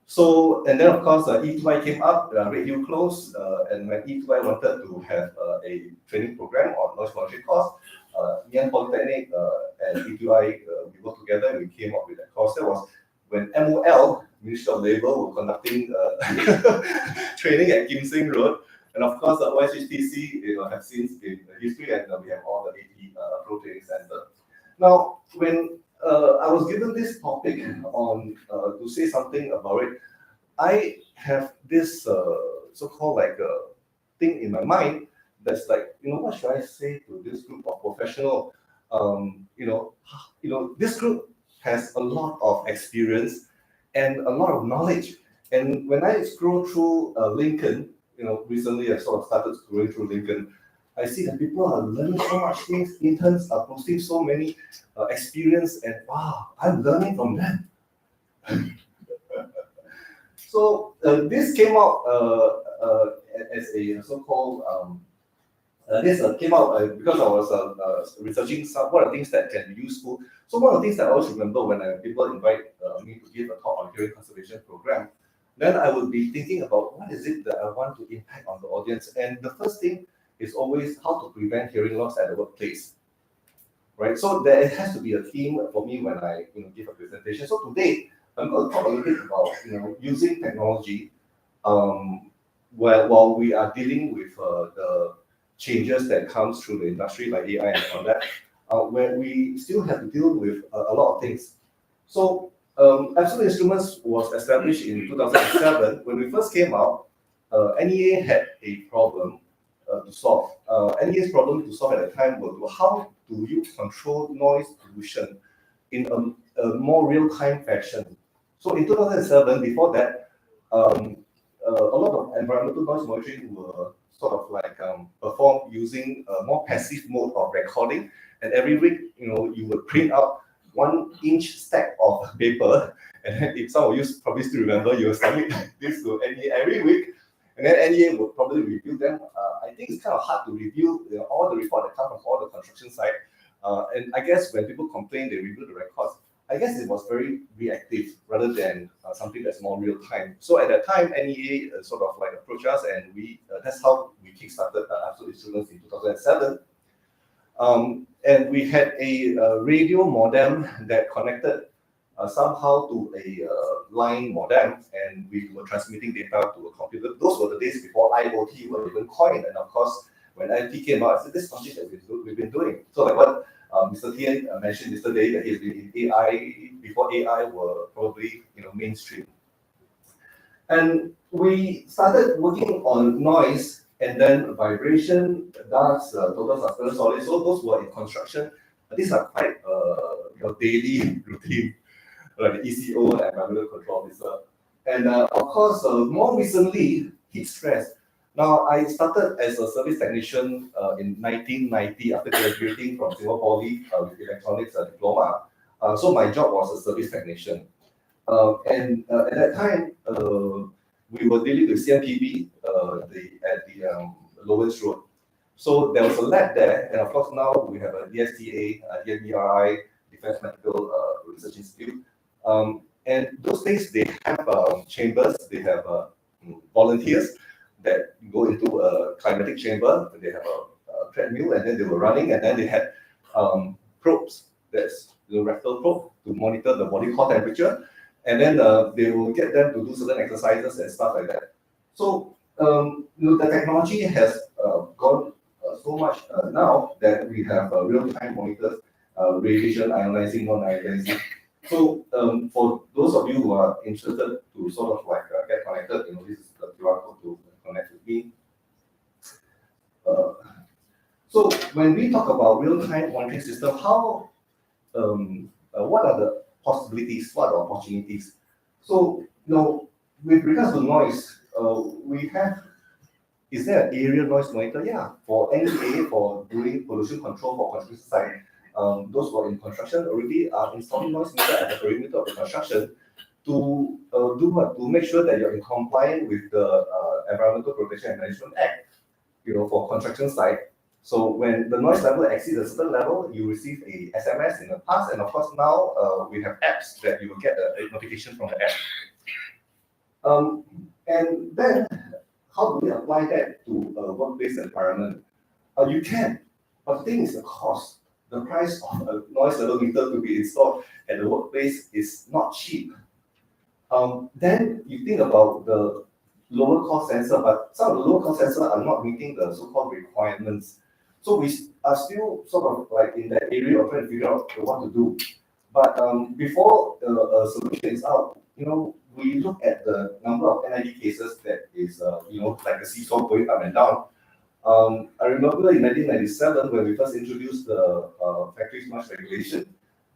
So, and then of course, E2I came up, Radio closed, and when E2I wanted to have a training program on noise monitoring course, Ngee Ann Polytechnic and E2I, we worked together and we came up with that course. That was when MOL, Ministry of Labour, were conducting training at Kim Seng Road. And of course, the OSHTC have since been history, and we have all the AT Pro Training Center. Now, when I was given this topic on to say something about it, I have this so-called like thing in my mind that's like, what should I say to this group of professional? This group has a lot of experience and a lot of knowledge. And when I scroll through LinkedIn, recently I sort of started scrolling through LinkedIn, I see that people are learning so much things. Interns are posting so many experience, and wow, I'm learning from them. So this came out as a so-called. This came out because I was researching what are things that can be useful. So one of the things that I always remember when people invite me to give a talk on hearing conservation program, then I would be thinking about what is it that I want to impact on the audience. And the first thing is always how to prevent hearing loss at the workplace, right? So there has to be a theme for me when I give a presentation. So today I'm going to talk a little bit about using technology while we are dealing with the changes that comes through the industry like AI and all that, where we still have to deal with a lot of things. So Absolute Instruments was established in 2007. When we first came out, NEA had a problem to solve. NEA's problem to solve at the time was how do you control noise pollution in a more real-time fashion. So in 2007, before that, a lot of environmental noise monitoring were sort of like performed using a more passive mode of recording. And every week, you would print out 1-inch stack of paper And then if some of you probably still remember, you will submit this to NEA every week, and then NEA would probably review them. I think it's kind of hard to review all the reports that come from all the construction site. And I guess when people complain, they review the records. I guess it was very reactive rather than something that's more real time. So at that time, NEA sort of like approached us, and that's how we kickstarted Absolute Instruments in 2007. And we had a radio modem that connected somehow to a line modem, and we were transmitting data to a computer. Those were the days before IoT were even coined, and of course, when IoT came out, I said, this is something that we've been doing. So like what Mr. Tian mentioned yesterday, that he's been in AI before AI were probably mainstream. And we started working on noise and then vibration, dust, total suspension solid. So those were in construction. These are quite your daily routine, like the ECO, the environmental control officer. And of course, more recently, heat stress. Now, I started as a service technician in 1990 after graduating from Singapore Poly with electronics diploma. So my job was a service technician. And at that time, we were dealing with CMPB at the Lowlands Road. So there was a lab there, and of course now we have a DSTA, DNBRI, Defense Medical Research Institute. And those days they have chambers, they have volunteers that go into a climatic chamber, they have a treadmill, and then they were running, and then they had probes, that's the rectal probe to monitor the body core temperature, and then they will get them to do certain exercises and stuff like that. So the technology has gone so much now that we have real-time monitors, radiation, ionizing, non-ionizing. So for those of you who are interested to sort of like get connected, this is the QR code to connect with me. So when we talk about real-time monitoring system, what are the possibilities? What are the opportunities? So with regards to noise, is there an area noise monitor? Yeah, for NEA, for doing pollution control for construction site, those who are in construction already are installing noise meter at the perimeter of the construction to do what? To make sure that you're in compliance with the Environmental Protection and Management Act, for construction site. So when the noise level exceeds a certain level, you receive a SMS in the past, and of course now we have apps that you will get a notification from the app. And then how do we apply that to a workplace environment? You can, but the thing is the cost. The price of a noise level meter to be installed at the workplace is not cheap. Then you think about the lower cost sensor, but some of the lower cost sensors are not meeting the so-called requirements. So we are still sort of like in that area of trying to figure out what to do. But before a solution is out, we look at the number of NID cases that is, like a seesaw going up and down. I remember in 1997 when we first introduced the factory noise regulation,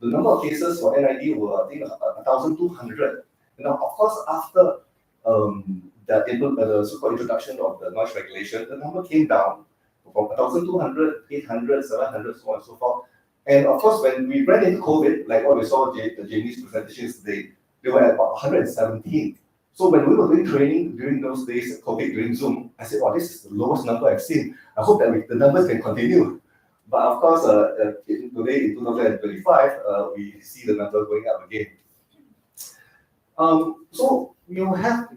the number of cases for NID were, I think, 1,200. Now, of course, after the so-called introduction of the noise regulation, the number came down from 1,200, 800, 700, so on and so forth. And of course, when we ran into COVID, like what we saw Jamie's presentations today, they were at about 117. So when we were doing training during those days, COVID during Zoom, I said, this is the lowest number I've seen. I hope that the numbers can continue. But of course, today in 2025, we see the number going up again. So you have,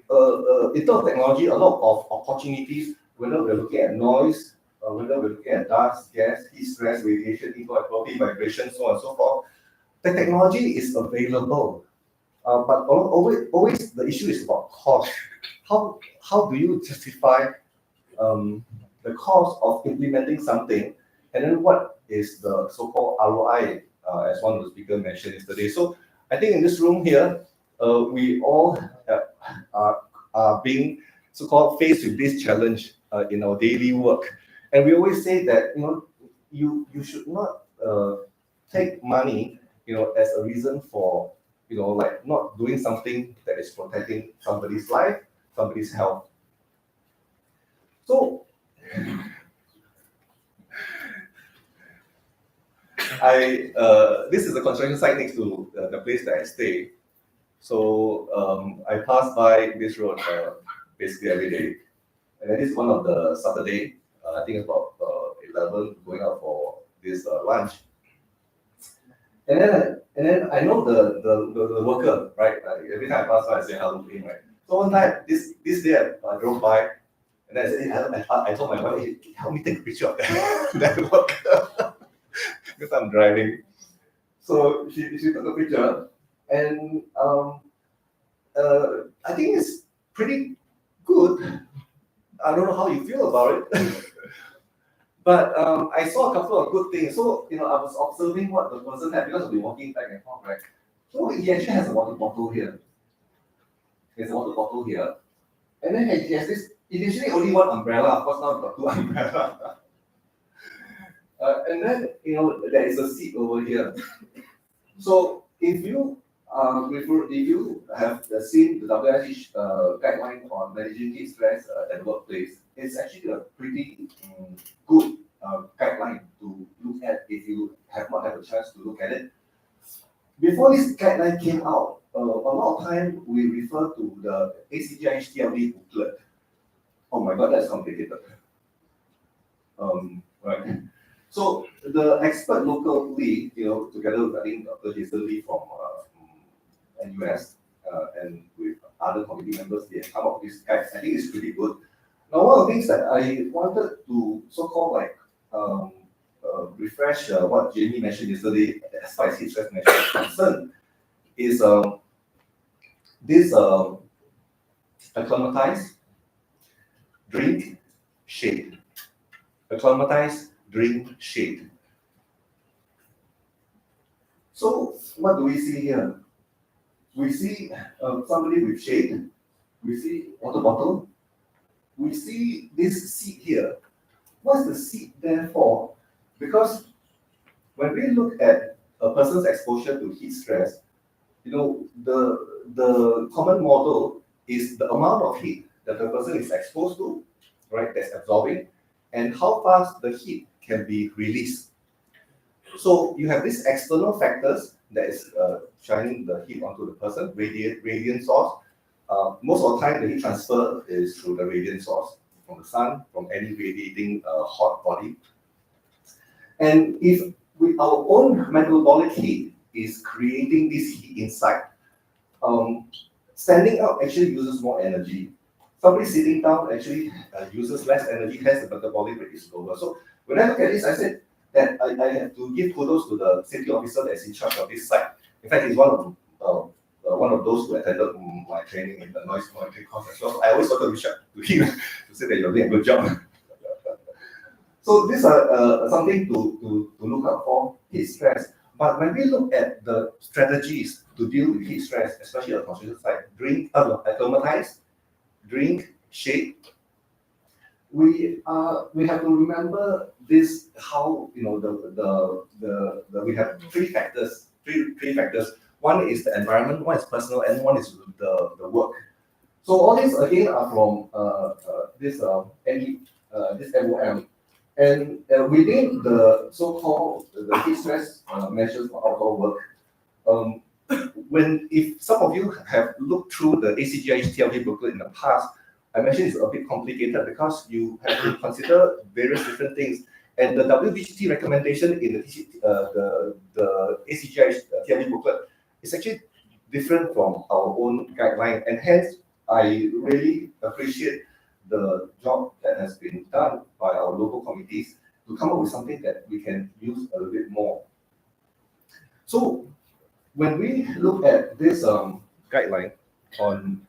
in terms of technology, a lot of opportunities, whether we're looking at noise, whether we're looking at dust, gas, heat stress, radiation, inequality, vibration, so on and so forth. The technology is available. But always the issue is about cost. How do you justify the cost of implementing something, and then what is the so-called ROI, as one of the speakers mentioned yesterday. So I think in this room here, we all are being so-called faced with this challenge in our daily work, and we always say that you should not take money as a reason for like not doing something that is protecting somebody's life, somebody's health. So this is the construction site next to the place that I stay. So I pass by this road basically every day. And then this is one of the Saturday, I think about 11, going out for this lunch. And then I know the worker, right? Every time I pass by, I say hello to him, right? So one time, this day I drove by, and then I said, hey, I told my wife, hey, help me take a picture of that, that worker, because I'm driving. So she took a picture, and I think it's pretty good. I don't know how you feel about it. But I saw a couple of good things. So, I was observing what the person had because we've been walking back and forth, right? So he actually has a water bottle here. He has a water bottle here. And then he has this, initially only one umbrella. Of course, now we've got two umbrellas. And then, there is a seat over here. So if you have seen the WIH guideline on managing heat stress at the workplace, it's actually a pretty good guideline to look at if you have not had a chance to look at it. Before this guideline came out, a lot of time we refer to the ACGI HTLV booklet. Oh my God, that's complicated. Right. So the expert locally, together with I think Dr. Jason Lee from NUS and with other committee members, they have come up with this guide. I think it's pretty good. Now, one of the things that I wanted to so-called refresh what Jamie mentioned yesterday as far as heat stress management is concerned is this acclimatize, drink, shade. Acclimatize, drink, shade. So what do we see here? We see somebody with shade. We see water bottle. We see this seat here. What's the seat there for? Because when we look at a person's exposure to heat stress, the common model is the amount of heat that the person is exposed to, right? That's absorbing, and how fast the heat can be released. So you have these external factors that is shining the heat onto the person, radiant source. Most of the time, the heat transfer is through the radiant source, from the sun, from any radiating hot body. And if our own metabolic heat is creating this heat inside, standing up actually uses more energy. Somebody sitting down actually uses less energy, hence the metabolic rate is lower. So when I look at this, I said that I have to give kudos to the safety officer that's in charge of this site. In fact, he's one of those who attended my training in the noise monitoring course as well. So I always want to reach out to him to say that you're doing a good job. So these are something to look out for, heat stress. But when we look at the strategies to deal with heat stress, especially on the construction side, acclimatize, drink, shade. We have to remember this, how we have three factors. One is the environment, one is personal, and one is the work. So all these again are from this MOM. And within the so-called the heat stress measures for outdoor work, if some of you have looked through the ACGI HTLV booklet in the past, I mentioned it's a bit complicated because you have to consider various different things. And the WBGT recommendation in the ACGI HTLV booklet is actually different from our own guideline. And hence, I really appreciate the job that has been done by our local committees to come up with something that we can use a little bit more. So when we look at this guideline on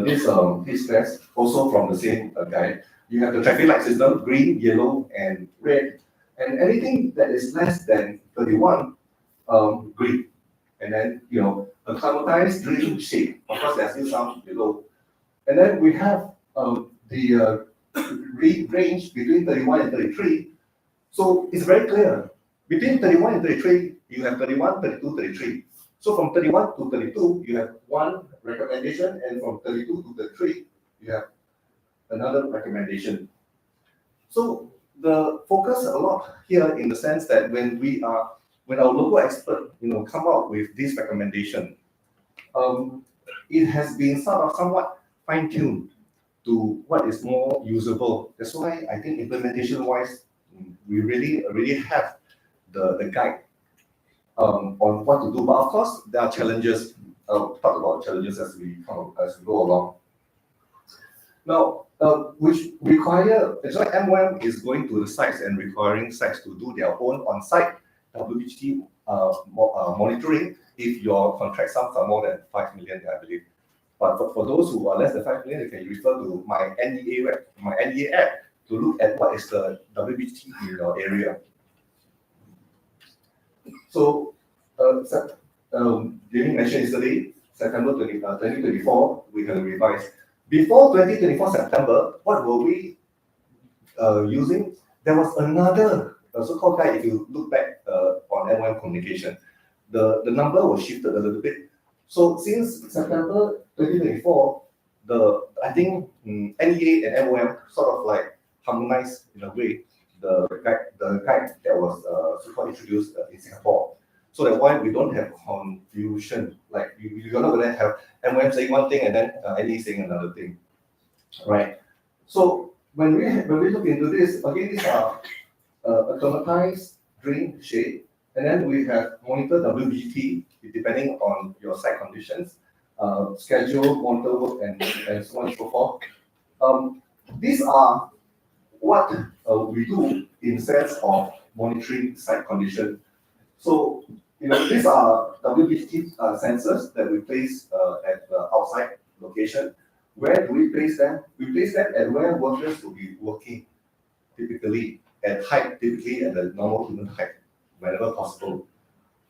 this heat stress, also from the same guide, you have the traffic light system, green, yellow, and red. And anything that is less than 31, green. And then, acclimatized, green, shade. Of course, there's still some below. And then we have the range between 31 and 33. So it's very clear. Between 31 and 33, you have 31, 32, 33. So from 31 to 32, you have one recommendation, and from 32 to 33, you have another recommendation. So the focus a lot here in the sense that when our local expert, come out with this recommendation, it has been somewhat fine-tuned to what is more usable. That's why I think implementation-wise, we really have the guide on what to do. But of course, there are challenges. I'll talk about challenges as we go along. Now, which require, that's why MOM is going to the sites and requiring sites to do their own on-site WBT monitoring if your contract sums are more than 5 million, I believe. But for those who are less than 5 million, you can refer to my NEA app to look at what is the WBT in your area. So, Jamie mentioned yesterday, September 2024, we can revise. Before 2024 September, what were we using? There was another so-called guide. If you look back on MOM communication, the number was shifted a little bit. So since September 2024, I think NEA and MOM sort of like harmonized in a way the guide that was so-called introduced in Singapore. So that's why we don't have confusion. Like you're not going to have MOM saying one thing and then NEA saying another thing, right? So when we look into this, again, these are automatized drain shade, and then we have monitor WBT depending on your site conditions, schedule, monitor work, and so on and so forth. These are what we do in sense of monitoring site condition. So, these are WBT sensors that we place at the outside location. Where do we place them? We place them at where workers will be working, typically at height, typically at the normal human height, whenever possible.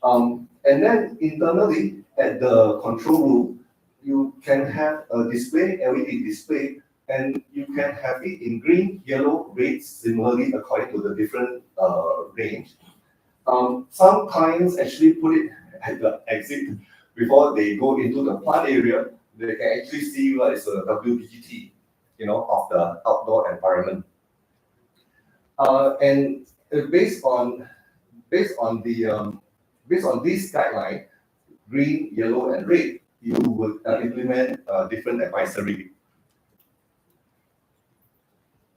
And then internally at the control room, you can have a display, LED display, and you can have it in green, yellow, red, similarly according to the different range. Some clients actually put it at the exit before they go into the plant area. They can actually see what is a WBGT, of the outdoor environment. And based on this guideline, green, yellow, and red, you would implement different advisory.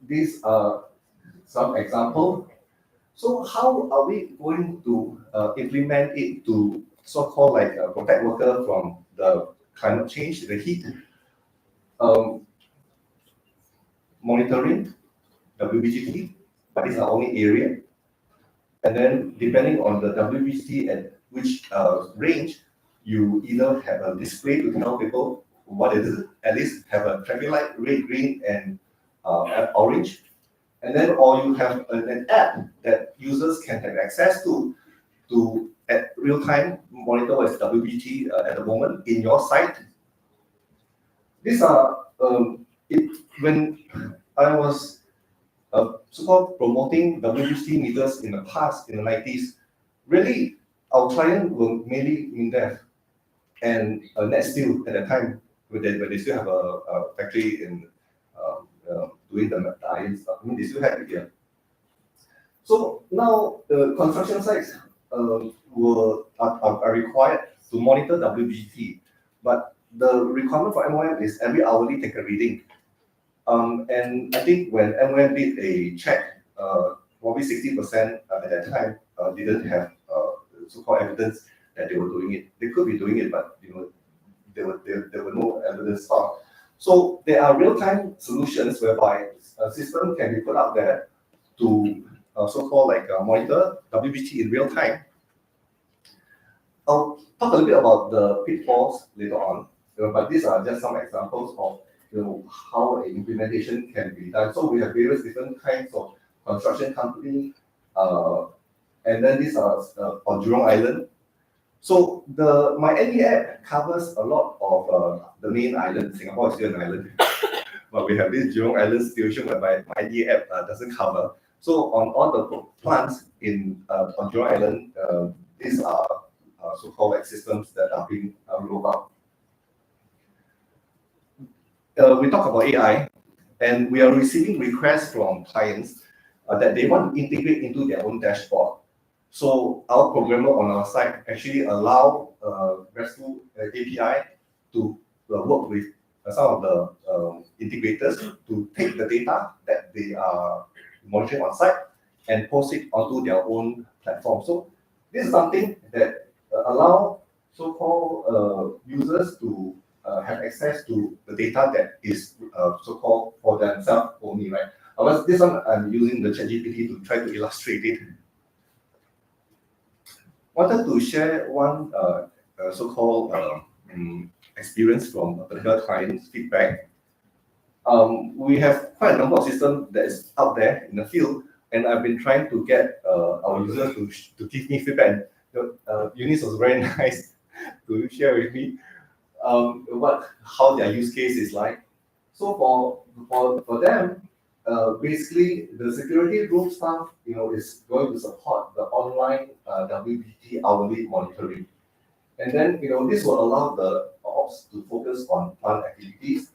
These are some examples. So how are we going to implement it to so-called like protect worker from the climate change, the heat? Monitoring, WBGT, but it's our only area. And then depending on the WBGT at which range, you either have a display to tell people what it is, at least have a traffic light, red, green, and orange. And then, or you have an app that users can have access to at real time monitor what is WBT at the moment in your site. These are when I was so-called promoting WBT meters in the past, in the 90s, really our client were mainly MINDEF and Net Steel at the time, when they still have a factory in doing the iron stuff. I mean, they still have it here. So now the construction sites are required to monitor WBT, but the requirement for MOM is every hourly take a reading. And I think when MOM did a check, probably 60% at that time didn't have so-called evidence that they were doing it. They could be doing it, but there were no evidence found. So there are real-time solutions whereby a system can be put out there to so-called like monitor WBT in real time. I'll talk a little bit about the pitfalls later on, but these are just some examples of how an implementation can be done. So we have various different kinds of construction company, and then these are on Jurong Island. So my NE app covers a lot of the main island. Singapore is still an island, but we have this Jurong Island situation whereby my NE app doesn't cover. So on all the plants on Jurong Island, these are so-called like systems that are being rolled out. We talk about AI, and we are receiving requests from clients that they want to integrate into their own dashboard. So our programmer on our site actually allow RESTful API to work with some of the integrators to take the data that they are monitoring on site and post it onto their own platform. So this is something that allow so-called users to have access to the data that is so-called for themselves only, right? This one I'm using the ChatGPT to try to illustrate it. Wanted to share one so-called experience from a particular client's feedback. We have quite a number of systems that is out there in the field, and I've been trying to get our users to give me feedback. Eunice was very nice to share with me how their use case is like. So for them, basically the security group staff, is going to support the online WBT hourly monitoring. And then, this will allow the ops to focus on plant activities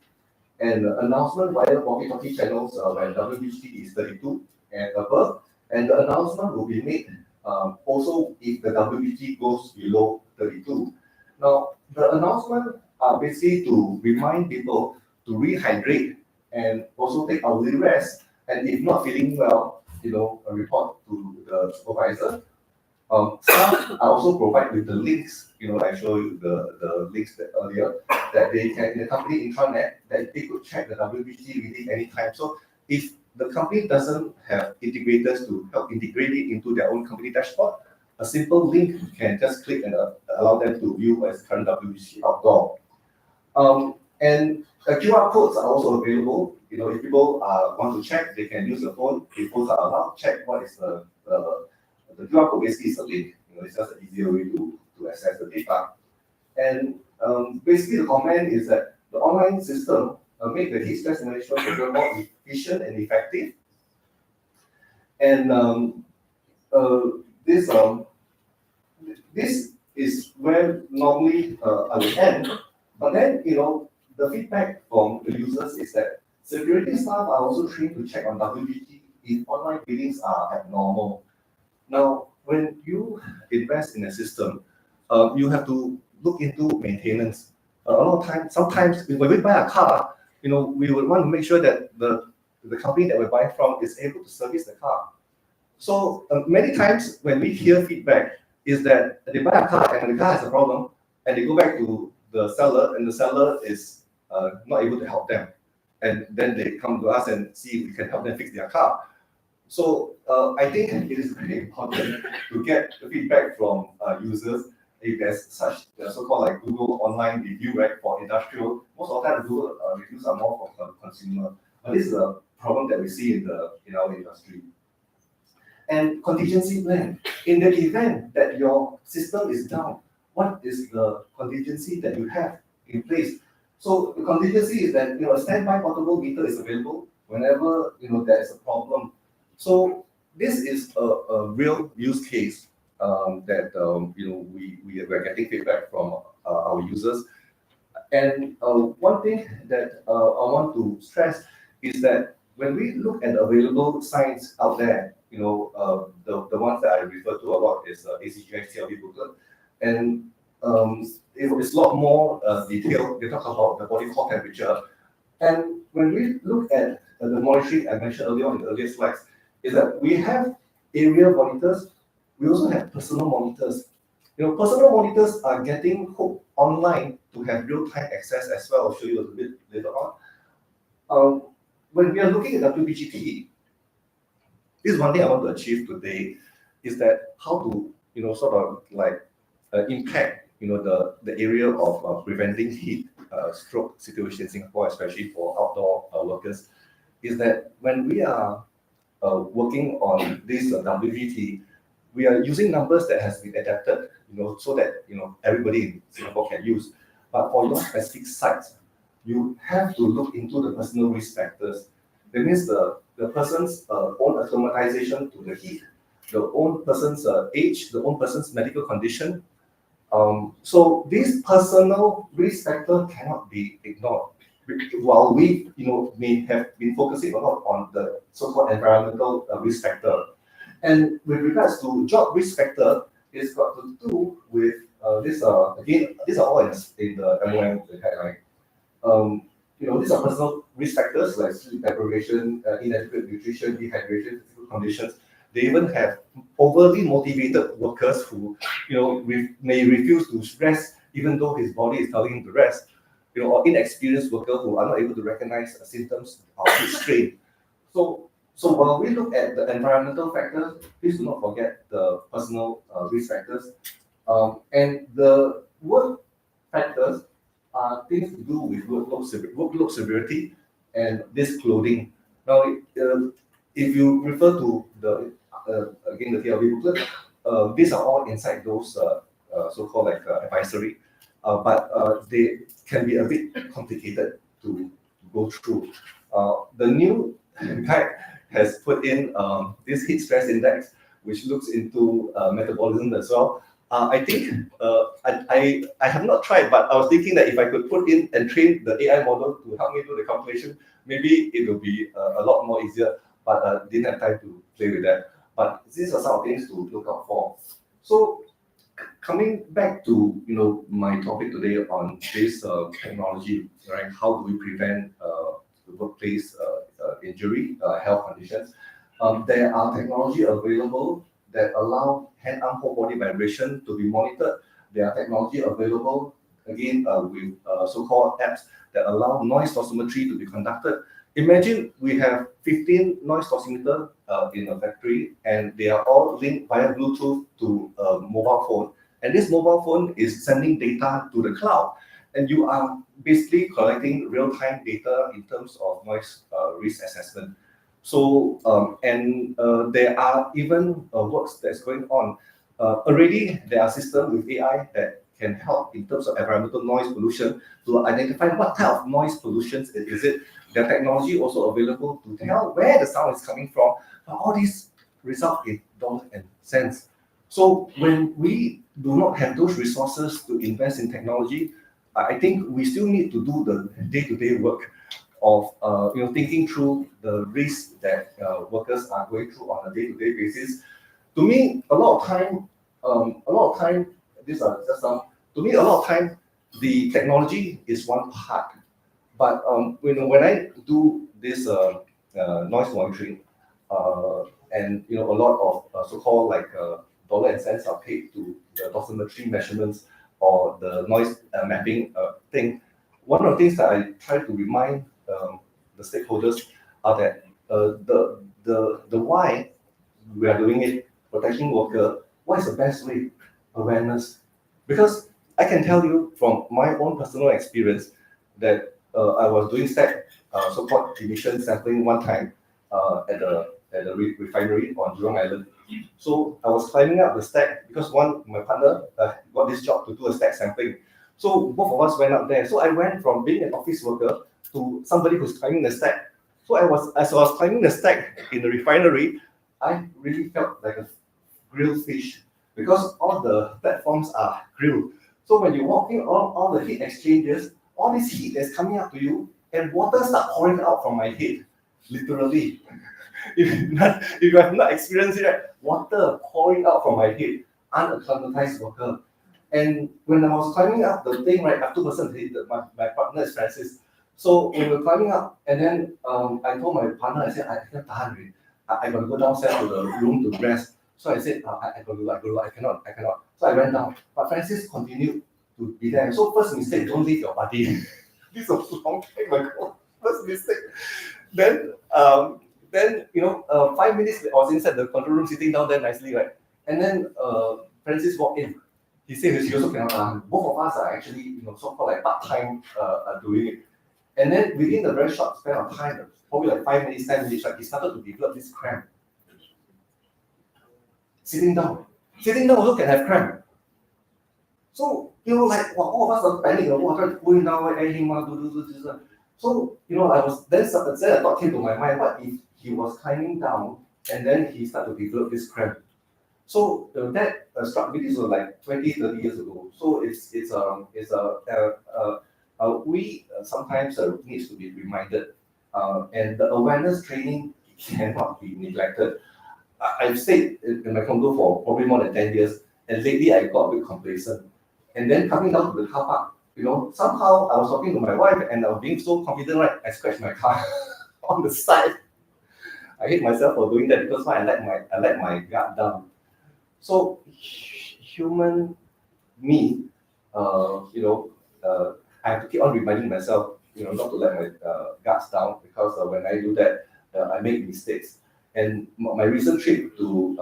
and announcement via walkie-talkie channels when WBT is 32 and above. And the announcement will be made also if the WBT goes below 32. Now, the announcement are basically to remind people to rehydrate and also take hourly rest. And if not feeling well, a report to the supervisor. Staff are also provide with the links, I showed you the links earlier, that they can, in the company intranet, that they could check the WBT within any time. So if the company doesn't have integrators to help integrate it into their own company dashboard, a simple link can just click and allow them to view what is current WBT outdoor. And QR codes are also available. If people want to check, they can use the phone. If phones are allowed, check what is the QR code. Basically is a link. It's just an easier way to access the data. And basically the comment is that the online system make the heat stress management program more efficient and effective. And this is where normally I would end. But then, the feedback from the users is that security staff are also trained to check on WBT if online readings are abnormal. Now, when you invest in a system, you have to look into maintenance. A lot of times, sometimes when we buy a car, we would want to make sure that the company that we buy from is able to service the car. So many times when we hear feedback is that they buy a car and the car has a problem and they go back to the seller and the seller is not able to help them. And then they come to us and see if we can help them fix their car. So I think it is very important to get the feedback from users. If there's such so-called like Google online review, right, for industrial, most of the time Google reviews are more for consumer. But this is a problem that we see in our industry. And contingency plan. In the event that your system is down, what is the contingency that you have in place? So the contingency is that a standby portable meter is available whenever there is a problem. So this is a real use case that we are getting feedback from our users. And one thing that I want to stress is that when we look at available science out there, the ones that I refer to a lot is ACGI CLV booklet, and it's a lot more detailed. They talk about the body core temperature, and when we look at the monitoring I mentioned earlier on in the earlier slides, is that we have area monitors. We also have personal monitors. Personal monitors are getting hooked online to have real-time access as well. I'll show you a little bit later on. When we are looking at WBGT, this is one thing I want to achieve today, is that how to sort of like impact the area of preventing heat stroke situation in Singapore, especially for outdoor workers, is that when we are working on this WBT, we are using numbers that has been adapted, so that everybody in Singapore can use. But for your specific sites, you have to look into the personal risk factors. That means the person's own acclimatization to the heat, the own person's age, the own person's medical condition. So this personal risk factor cannot be ignored. While we may have been focusing a lot on the so-called environmental risk factor. And with regards to job risk factor, it's got to do with Again, these are all in the MOM headline. These are personal risk factors like sleep deprivation, inadequate nutrition, dehydration, physical conditions. They even have overly motivated workers who, may refuse to rest even though his body is telling him to rest. Or inexperienced workers who are not able to recognize symptoms of heat strain. So while we look at the environmental factors, please do not forget the personal risk factors. And the work factors are things to do with workload severity and this clothing. Now, if you refer to again the TLB booklet, these are all inside those so-called advisory, but they can be a bit complicated to go through. The new guide has put in this heat stress index, which looks into metabolism as well. I think I have not tried, but I was thinking that if I could put in and train the AI model to help me do the calculation, maybe it will be a lot more easier. But didn't have time to play with that. But these are some things to look out for. So coming back to my topic today on this technology, right? How do we prevent the workplace injury, health conditions? There are technology available that allow hand-arm whole body vibration to be monitored. There are technology available again with so-called apps that allow noise dosimetry to be conducted. Imagine we have 15 noise dosimeters in a factory, and they are all linked via Bluetooth to a mobile phone. And this mobile phone is sending data to the cloud. And you are basically collecting real-time data in terms of noise risk assessment. So, there are even works that's going on. Already, there are systems with AI that can help in terms of environmental noise pollution to identify what type of noise pollution is it. There are technology also available to tell where the sound is coming from. But all these result in dollars and cents. So when we do not have those resources to invest in technology, I think we still need to do the day-to-day work of thinking through the risks that workers are going through on a day-to-day basis. To me, a lot of time, these are just some. To me, a lot of time, the technology is one part, but when I do this noise monitoring, and a lot of so-called dollar and cents are paid to the dosimetry measurements or the noise mapping thing. One of the things that I try to remind the stakeholders are that the why we are doing it, protecting worker, what is the best way? Awareness. Because I can tell you from my own personal experience that I was doing so-called emission sampling one time at the refinery on Jurong Island. So I was climbing up the stack because my partner got this job to do a stack sampling. So both of us went up there. So I went from being an office worker to somebody who's climbing the stack. So as I was climbing the stack in the refinery, I really felt like a grilled fish because all the platforms are grilled. So when you're walking on all the heat exchanges, all this heat is coming up to you, and water starts pouring out from my head, literally. If you have not experienced it, water pouring out from my head, unacclimatized water. And when I was climbing up the thing, right, I have 2% heat. My partner is Francis. So when we were climbing up, and then I told my partner, I said, I can't tahan really. I got to go downstairs to the room to rest. So I said, I cannot. So I went down. But Francis continued to be there. So first mistake, don't leave your buddy. This was long time ago. First mistake. Then 5 minutes I was inside the control room sitting down there nicely, right? And then Francis walked in. He said he also cannot tahan. Both of us are actually so-called part-time doing it. And then within the very short span of time, probably 5 minutes, 10 minutes, right, he started to develop this cramp. Sitting down also can have cramp. So all of us are panicking. Going down, anything do this. So I was then a thought came to my mind: what if he was climbing down and then he started to develop this cramp? So that struck me. This was 20, 30 years ago. So we sometimes needs to be reminded, and the awareness training cannot be neglected. I've stayed in my condo for probably more than 10 years, and lately I got a bit complacent. and then coming down to the car park, somehow I was talking to my wife and I was being so confident, right? I scratched my car on the side. I hate myself for doing that because I let my guard down. So human me, I have to keep on reminding myself, not to let my guards down because when I do that, I make mistakes. And my recent trip to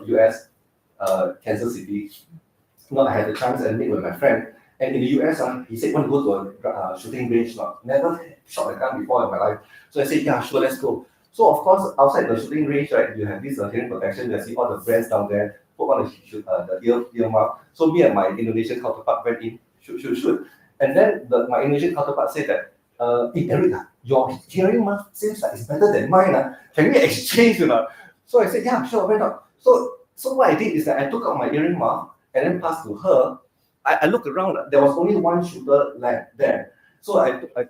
US, Kansas City, I had the chance and meet with my friend. And in the US, he said, want to go to a shooting range. Never shot a gun before in my life. So I said, yeah, sure, let's go. So of course, outside the shooting range, right, you have this hearing protection. You see all the brands down there, put on the ear muff. So me and my Indonesian counterpart went in, shoot. And then my Indonesian counterpart said that, hey, Eric, your hearing muff seems like it's better than mine. Can we exchange? So I said, yeah, sure, why not? So what I did is that I took out my earring muff and then passed to her. I looked around, there was only one shooter left there. So I took I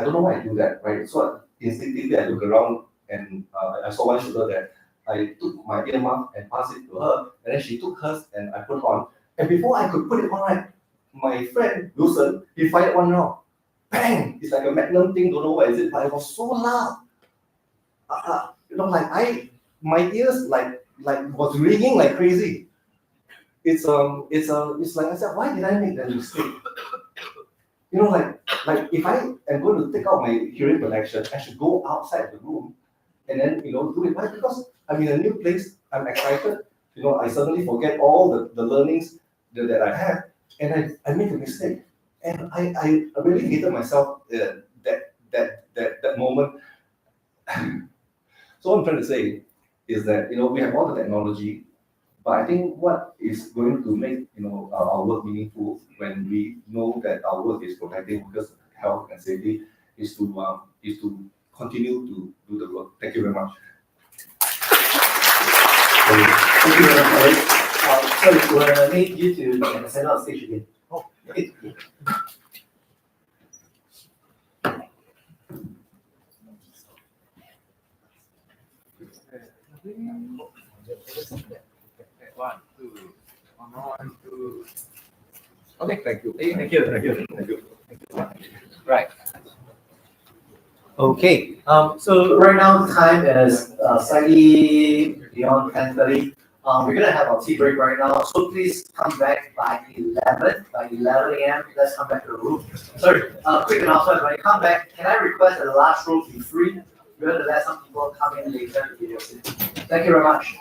don't know why I do that, right? So instinctively I looked around and I saw one shooter there. I took my ear muff and passed it to her, and then she took hers and I put it on. And before I could put it on, right, my friend Wilson, he fired one round. Bang! It's like a magnum thing, don't know what is it, but it was so loud. My ears like was ringing like crazy. It's like I said, why did I make that mistake? Like if I am going to take out my hearing protection, I should go outside the room and then do it. Why? Because I'm in a new place, I'm excited. I suddenly forget all the learnings that I have, and I make a mistake. And I really hated myself that moment. So what I'm trying to say is that we have all the technology, but I think what is going to make our work meaningful when we know that our work is protecting workers' health and safety is to continue to do the work. Thank you very much. Thank you very much, Eric. Sorry, we need you to stand on stage again. Oh, okay. One, two. Okay, Thank you. Thank you. Right. Okay. So right now the time is slightly beyond 10:30. We're gonna have our tea break right now. So please come back by 11 a.m. Let's come back to the room. Sorry. Quick announcement. When you come back, can I request that the last row be free? We're gonna let some people come in later to video. Thank you very much.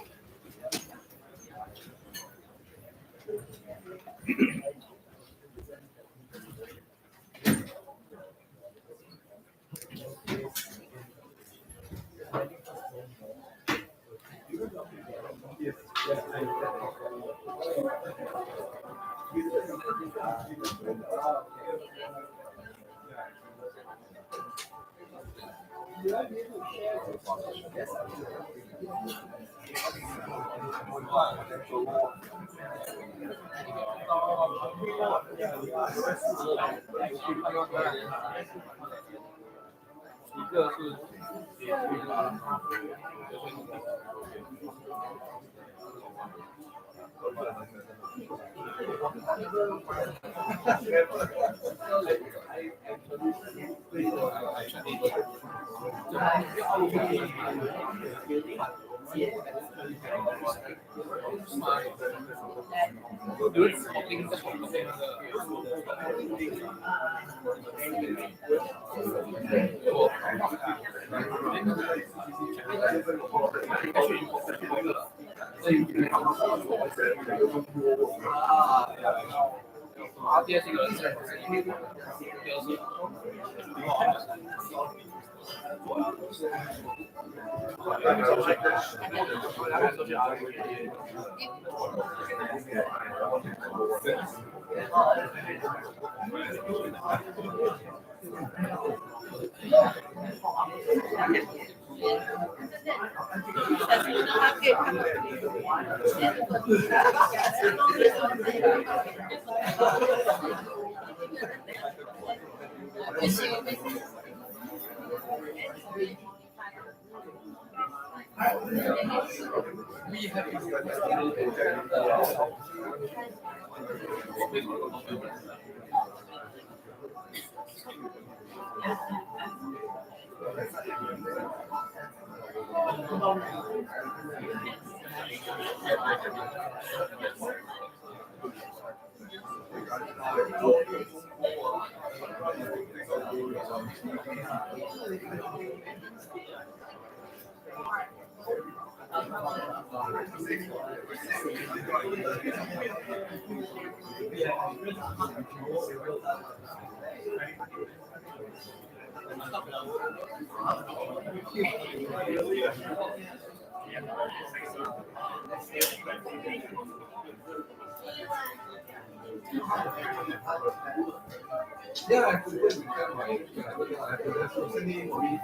Yeah, I could just become my, I could just recently movie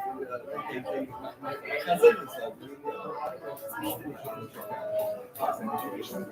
my cousin is doing arts and education.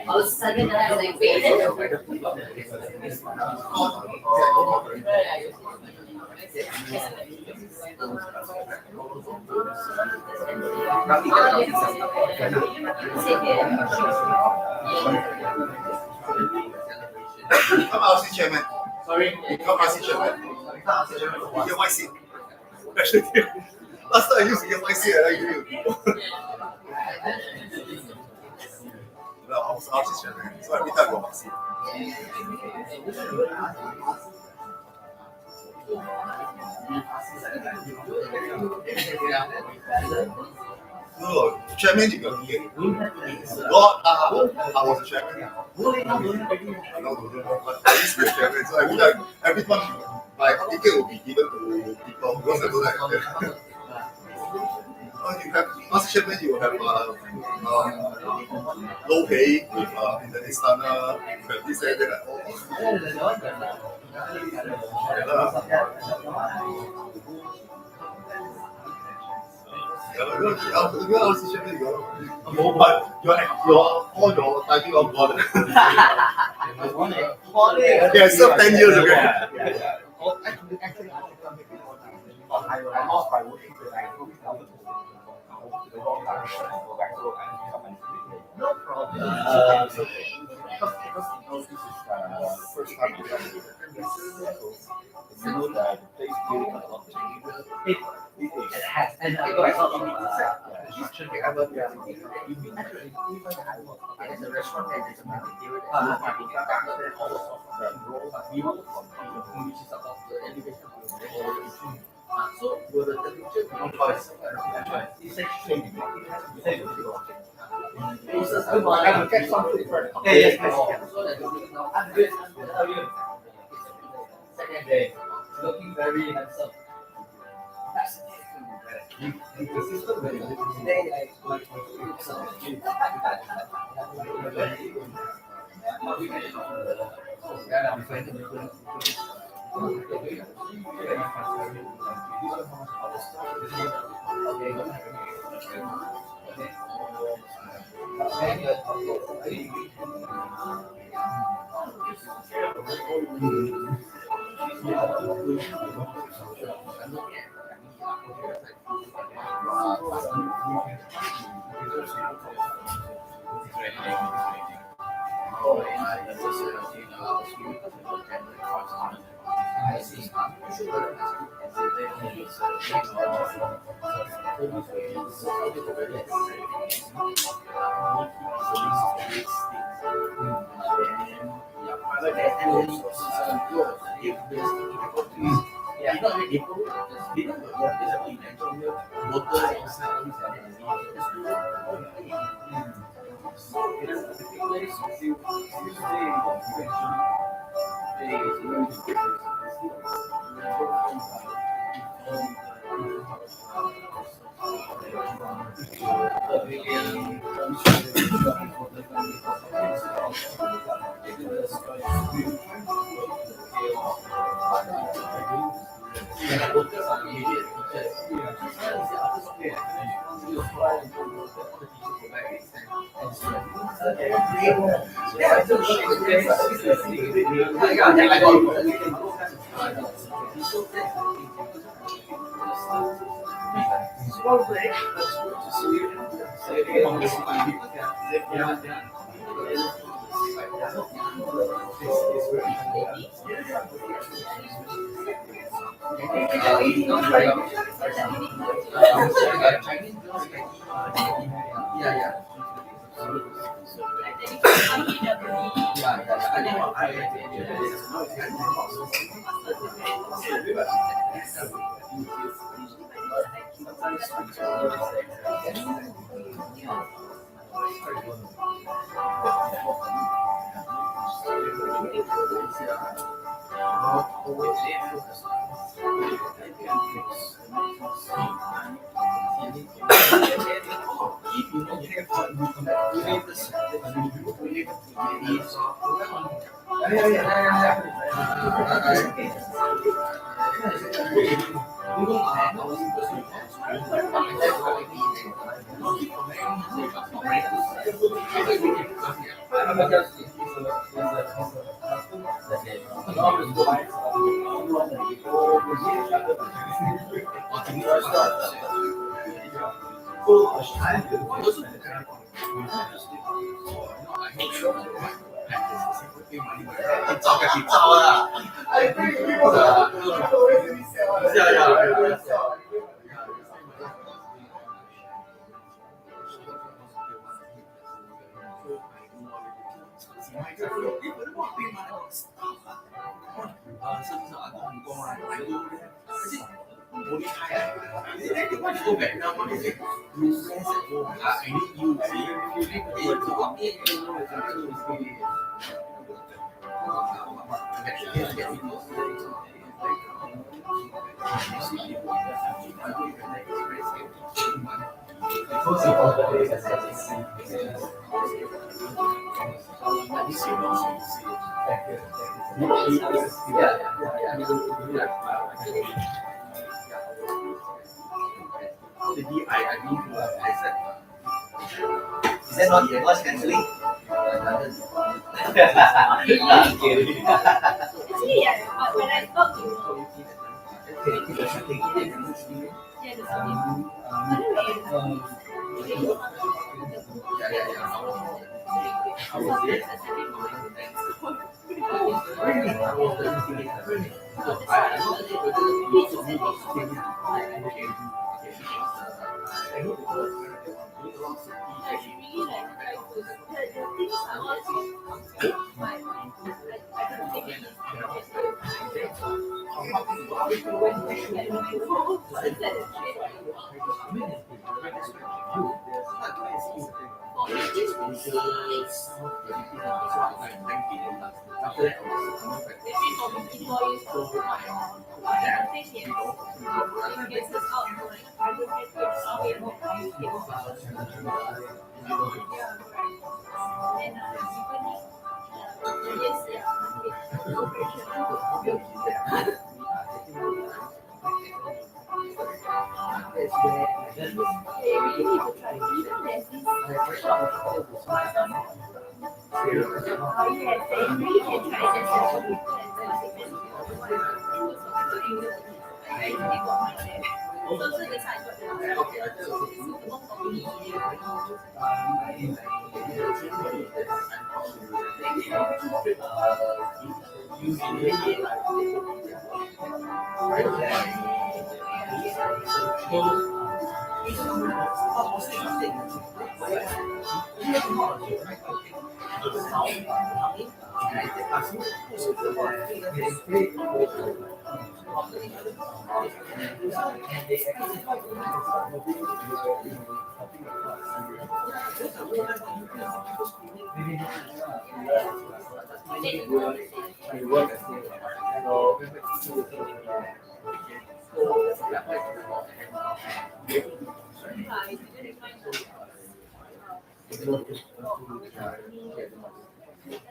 All of a sudden, I was like, wait. Come RC chairman. Sorry? Come RC chairman. You get my seat. Actually, last time I used to get my seat, I like you. No, I was RC chairman. So every time I got my seat. No, chairman you got here. God, I was a chairman. No, but I used to be a chairman. So every time my ticket will be given to people because I don't like it. You have as chairman, you have low pay with internet stunner, you have this and that. You're also chairman, but all your timing on board. Okay, I served 10 years ago. No problem. First time It has, and I got a lot of construction. As a restaurant, there's a material so, will the temperature No choice. is actually Good morning. I will get some food first. Okay, yes, please. I'm good. How are you? Second day. Looking very handsome. It's not really people, just people, there's a intentional workers outside all these other Is that not your voice cancelling? Actually, yeah, but when I talk to yeah, the same.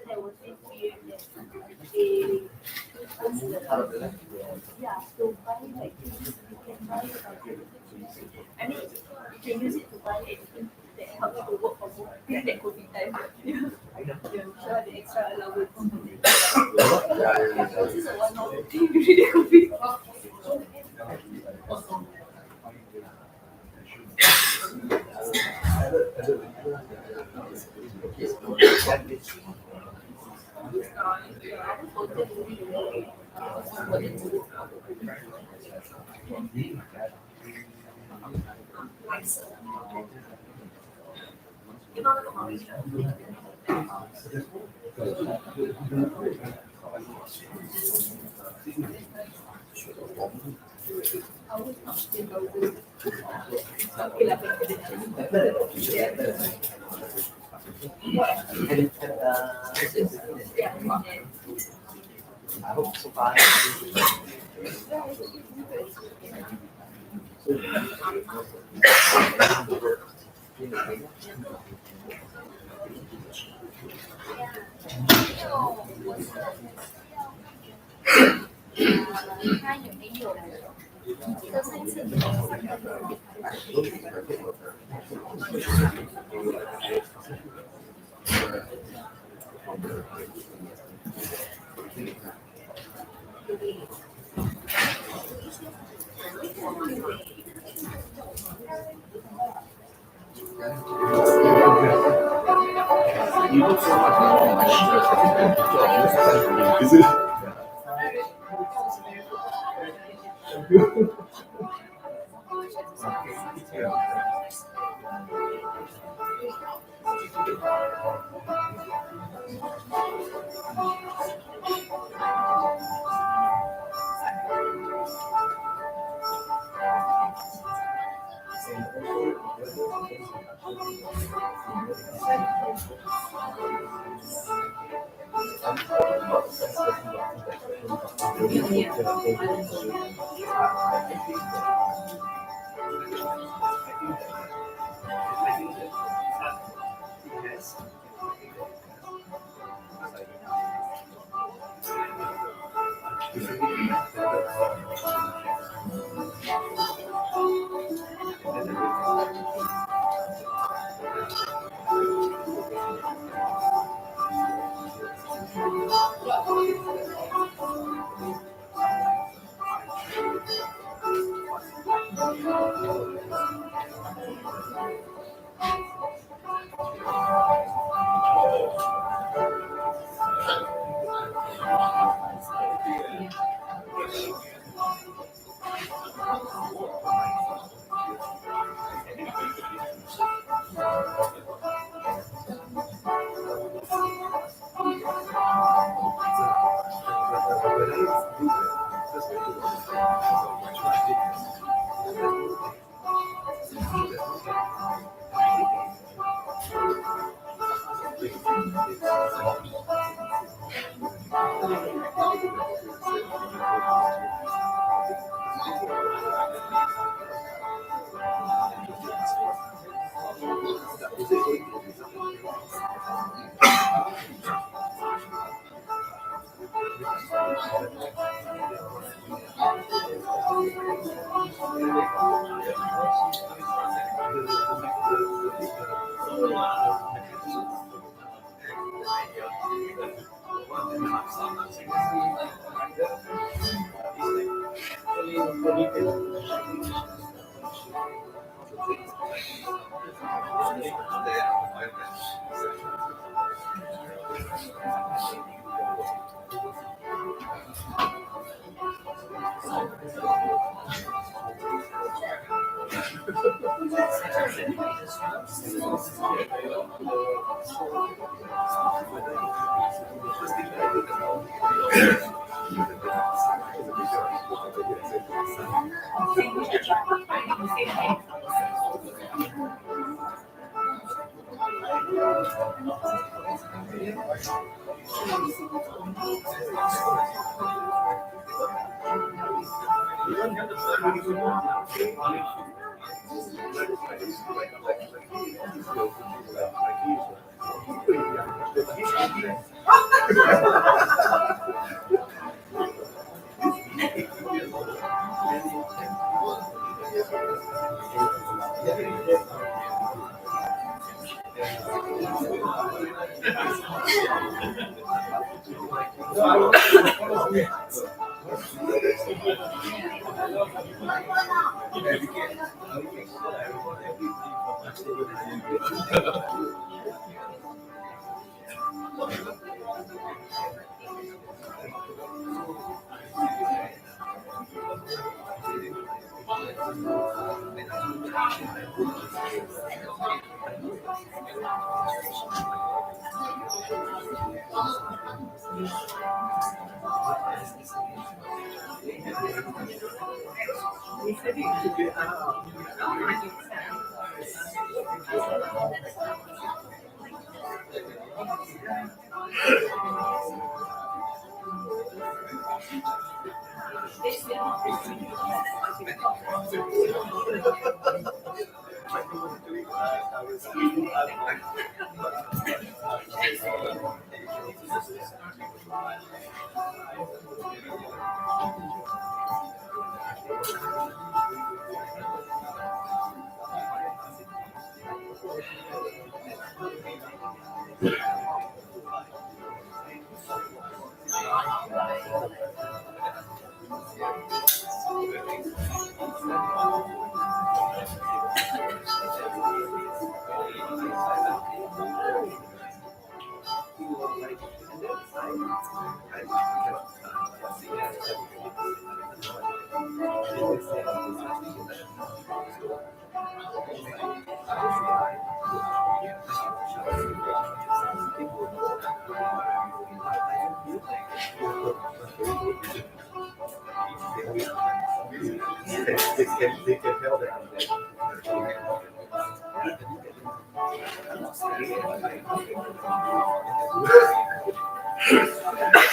There was this period that they yeah, so buy like things you can buy I mean you can use it to buy anything that helps you to work from home during that COVID time. Yeah. Yeah, so the extra allowance. This is a one-off thing during the COVID. I hope so far. You look so much more on my interest. I think the picture of you. Is it? They can tell that I'm there. Honestly,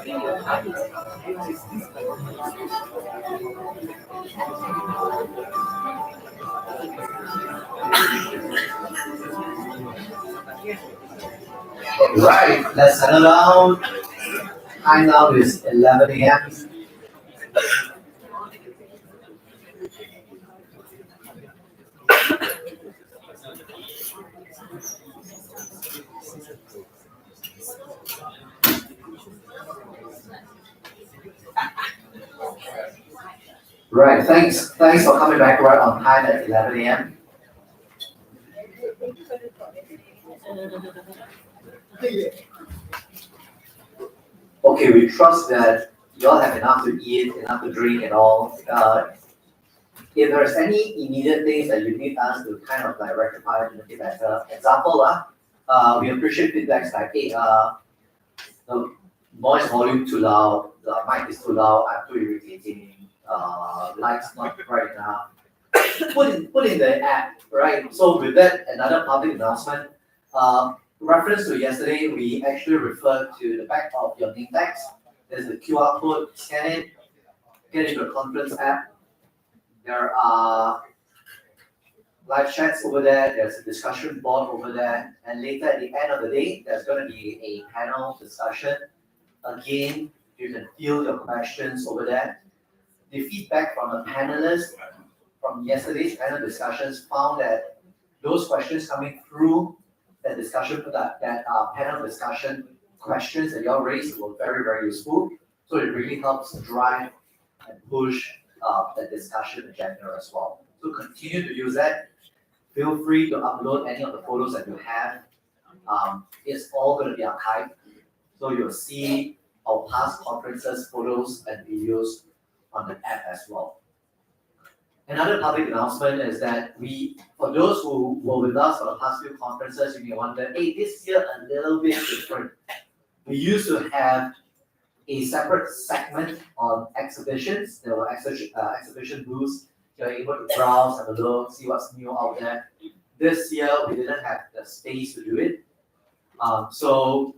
think your mind is Right, let's settle down. Time now is 11 a.m. Right, thanks for coming back right on time at 11 a.m. Okay, we trust that you all have enough to eat, enough to drink and all. If there's any immediate things that you need us to kind of like rectify to make it better, example, we appreciate feedbacks like, hey, the voice volume too loud, the mic is too loud, I'm too irritating, lights not bright enough. Put in the app, right? So with that, another public announcement. Reference to yesterday, we actually referred to the back of your name tags. There's the QR code, scan it, get into the conference app. There are live chats over there, there's a discussion board over there, and later at the end of the day, there's going to be a panel discussion. Again, you can field your questions over there. The feedback from the panelists from yesterday's panel discussions found that those questions coming through that discussion, that panel discussion questions that y'all raised were very, very useful. So it really helps drive and push the discussion agenda as well. So continue to use that. Feel free to upload any of the photos that you have. It's all going to be archived. So you'll see our past conferences, photos, and videos on the app as well. Another public announcement is that for those who were with us for the past few conferences, you may wonder, hey, this year a little bit different. We used to have a separate segment on exhibitions. There were exhibition booths. You're able to browse, have a look, see what's new out there. This year, we didn't have the space to do it. So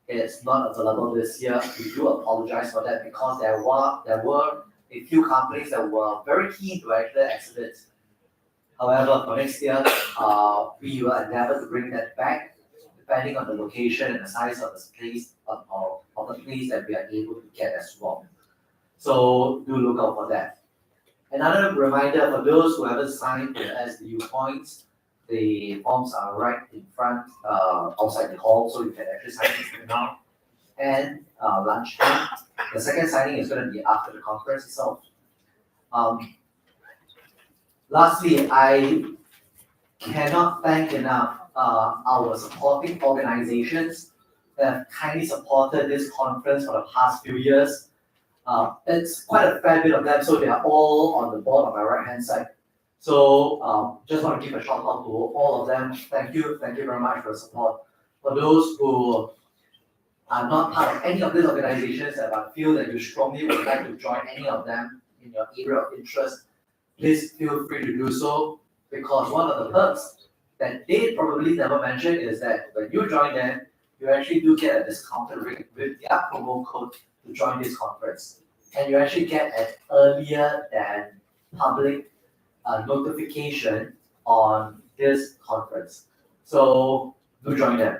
it's not available this year. We do apologize for that because there were a few companies that were very keen to actually exhibit. However, for next year, we will endeavor to bring that back, depending on the location and the size of the place of the place that we are able to get as well. So do look out for that. Another reminder for those who haven't signed the SDU points, the forms are right in front, outside the hall, so you can actually sign it now. And lunchtime. The second signing is going to be after the conference itself. Lastly, I cannot thank enough our supporting organizations that have kindly supported this conference for the past few years. It's quite a fair bit of them, so they are all on the board on my right hand side. So just want to give a shout out to all of them. Thank you very much for the support. For those who are not part of any of these organizations but feel that you strongly would like to join any of them in your area of interest, please feel free to do so, because one of the perks that they probably never mentioned is that when you join them, you actually do get a discounted rate with their promo code to join this conference. And you actually get an earlier than public notification on this conference. So do join them.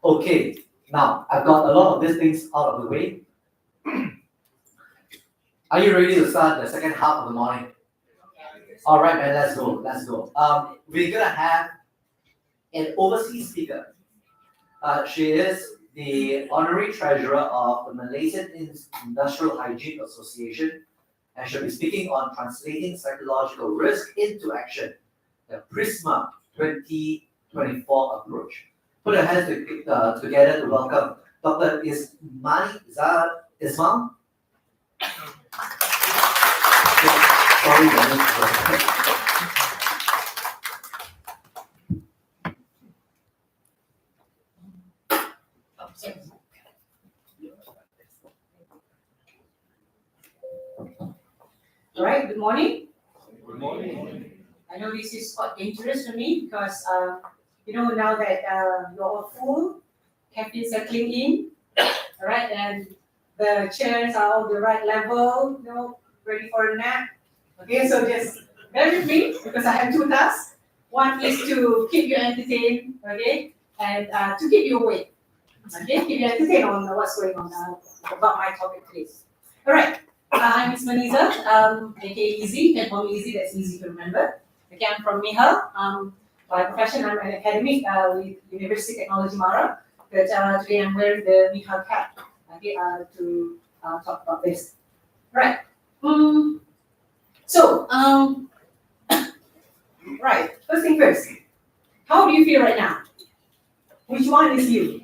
Okay, now I've got a lot of these things out of the way. Are you ready to start the second half of the morning? All right, man, let's go. We're gonna have an overseas speaker. She is the honorary treasurer of the Malaysian Industrial Hygiene Association, and she'll be speaking on translating psychological risk into action, the PRISMA 2024 approach. Put your hands together to welcome Dr. Ismani Ismail. All right, good morning. Good morning. I know this is quite dangerous for me because, now that you're all full, caffeine settling in, all right, and the chairs are all the right level, ready for a nap. Okay, so just bear with me because I have two tasks. One is to keep you entertained, okay, and to keep you awake. Okay, keep you entertained on what's going on about my topic today. All right, I'm Miss Maniza, aka Easy. You can call me Easy. That's easy to remember. Okay, I'm from MIHA. By profession, I'm an academic with University Technology Mara. But today I'm wearing the MIHA cap. Okay, to talk about this. Right. So, right. First thing first. How do you feel right now? Which one is you?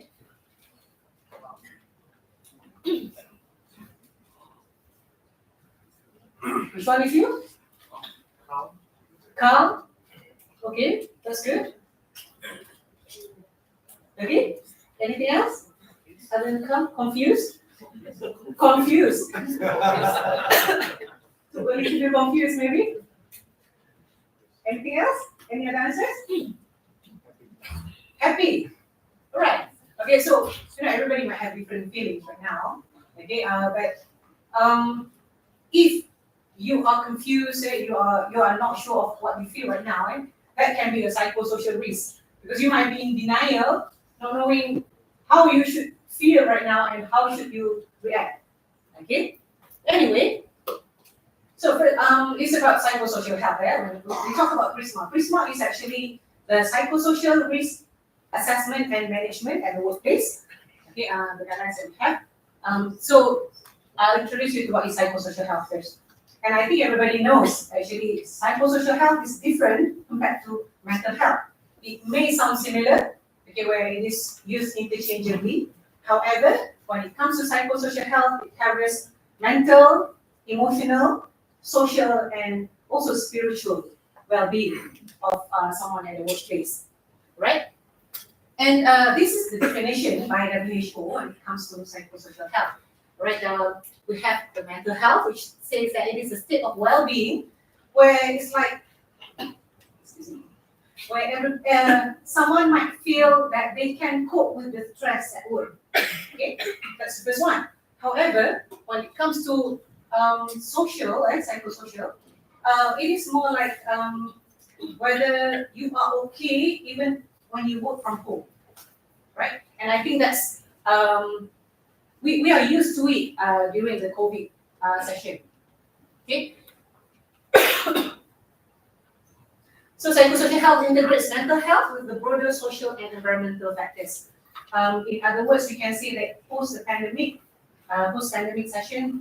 Which one is you? Calm. Okay, that's good. Okay. Anything else? Other than calm? Confused? Confused. So a little bit confused, maybe? Anything else? Any other answers? Happy. All right. Okay, so everybody might have different feelings right now. Okay, but if you are confused, you are not sure of what you feel right now, that can be a psychosocial risk because you might be in denial, not knowing how you should feel right now and how should you react. Okay. Anyway, so it's about psychosocial health. When we talk about PRISMA. PRISMA is actually the psychosocial risk assessment and management at the workplace. Okay, the guidelines that we have. So I'll introduce you to what is psychosocial health first. And I think everybody knows actually psychosocial health is different compared to mental health. It may sound similar, okay, where it is used interchangeably. However, when it comes to psychosocial health, it covers mental, emotional, social, and also spiritual well-being of someone at the workplace, right? And this is the definition by WHO when it comes to psychosocial health. Right, we have the mental health, which says that it is a state of well-being where it's like, where someone might feel that they can cope with the stress at work. Okay, that's the first one. However, when it comes to social and psychosocial, it is more like whether you are okay even when you work from home, right? And I think that's we are used to it during the COVID session. Okay. So psychosocial health integrates mental health with the broader social and environmental factors. In other words, we can say that post-pandemic session,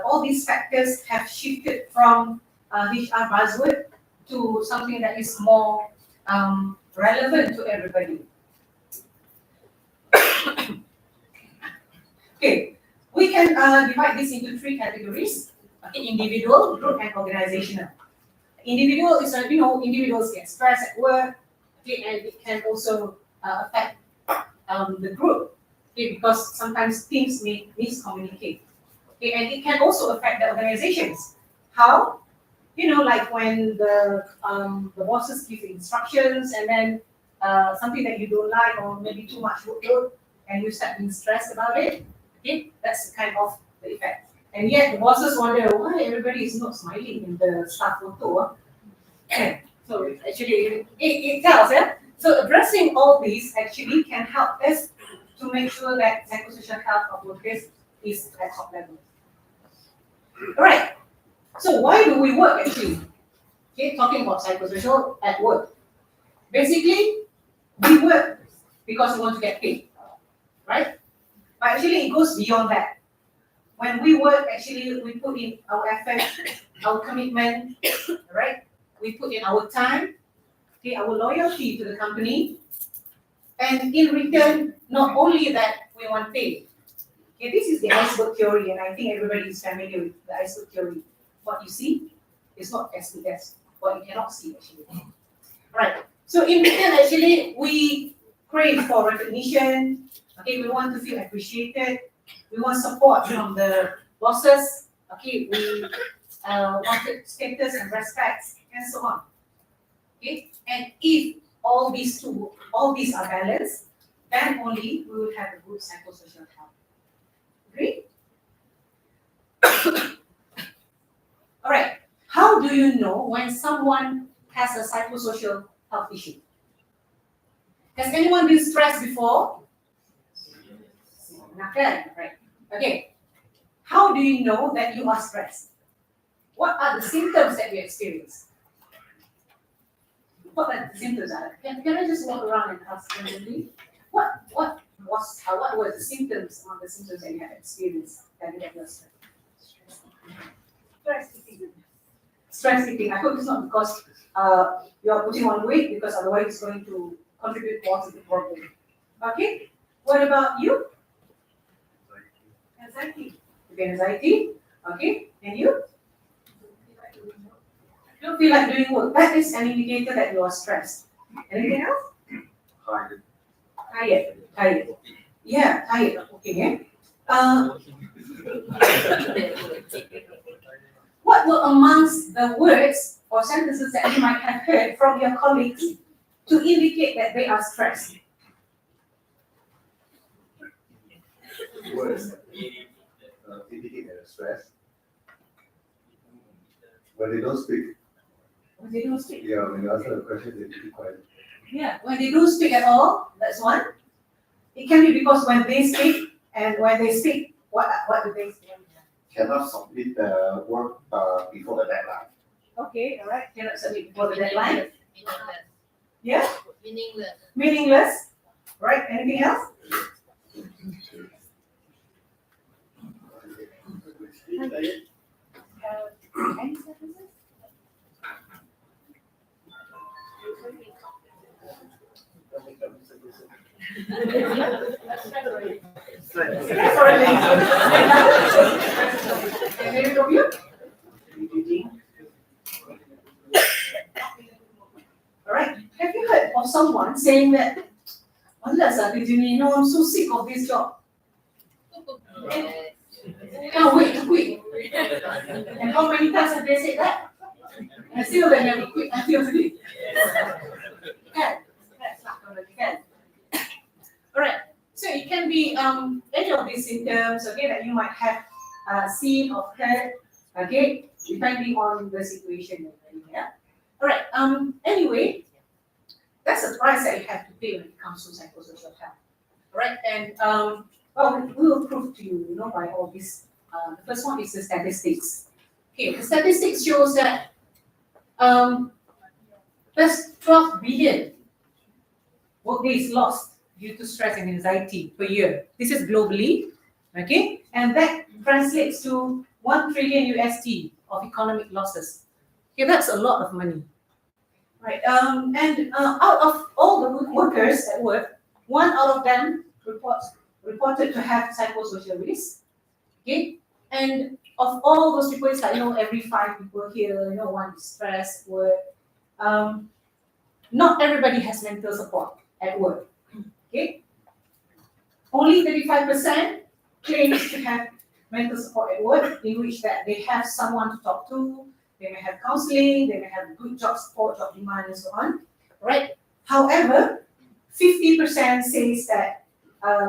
all these factors have shifted from HR buzzword to something that is more relevant to everybody. Okay, we can divide this into three categories: individual, group, and organizational. Individual is individuals get stressed at work, okay, and it can also affect the group, okay, because sometimes teams may miscommunicate. Okay, and it can also affect the organizations. How? Like when the bosses give instructions and then something that you don't like or maybe too much workload and you start being stressed about it. Okay, that's kind of the effect. And yet the bosses wonder why everybody is not smiling in the staff photo. So actually it tells, yeah. So addressing all these actually can help us to make sure that psychosocial health of workers is at top level. All right. So why do we work actually? Okay, talking about psychosocial at work. Basically, we work because we want to get paid, right? But actually, it goes beyond that. When we work, actually, we put in our effort, our commitment, right? We put in our time, okay, our loyalty to the company, and in return, not only that, we want pay. Okay, this is the iceberg theory, and I think everybody is familiar with the iceberg theory. What you see is not as good as what you cannot see, actually. Right. So in return, actually, we crave for recognition. Okay, we want to feel appreciated. We want support from the bosses. Okay, we wanted status and respect, and so on. Okay, and if all these are balanced, then only we will have a good psychosocial health. Agree? All right. How do you know when someone has a psychosocial health issue? Has anyone been stressed before? Right. Okay. How do you know that you are stressed? What are the symptoms that you experience? What are the symptoms are? Can I just walk around and ask randomly? What were the symptoms on the symptoms that you have experienced that you have stressed? Stress eating. Stress eating. I hope it's not because you are putting on weight, because otherwise it's going to contribute more to the problem. Okay. What about you? Anxiety. Okay, anxiety. Okay. And you? Don't feel like doing work. That is an indicator that you are stressed. Anything else? Tired. Yeah, tired. Okay. What were amongst the words or sentences that you might have heard from your colleagues to indicate that they are stressed? Words indicate they're stressed. When they don't speak. When they don't speak. Yeah, when you answer a question, they keep quiet. Yeah, when they don't speak at all, that's one. It can be because when they speak, and when they speak, what do they say? Cannot submit the work before the deadline. Okay, all right. Cannot submit before the deadline. Meaningless. Yeah, Meaningless. meaningless. Right. Anything else? Any sentences? Any of you? All right. Have you heard of someone saying that, "Unless I'm so sick of this job. I can't wait to quit." And how many times have they said that? And still they never quit until today. Can. That's not gonna be can. All right. So it can be any of these symptoms, okay, that you might have seen or heard, okay, depending on the situation. Yeah. All right. Anyway, that's a price that you have to pay when it comes to psychosocial health. All right. And well, we will prove to you, by all this. The first one is the statistics. Okay, the statistics shows that there's 12 billion workdays lost due to stress and anxiety per year. This is globally, okay, and that translates to 1 trillion USD of economic losses. Okay, that's a lot of money, right? And out of all the workers at work, 1 out of them reported to have psychosocial risk. Okay, and of all those people, it's like every 5 people here, 1 is stressed, work. Not everybody has mental support at work. Okay, only 35% claims to have mental support at work, in which that they have someone to talk to, they may have counseling, they may have good job support, job demand, and so on. Right? However, 50% says that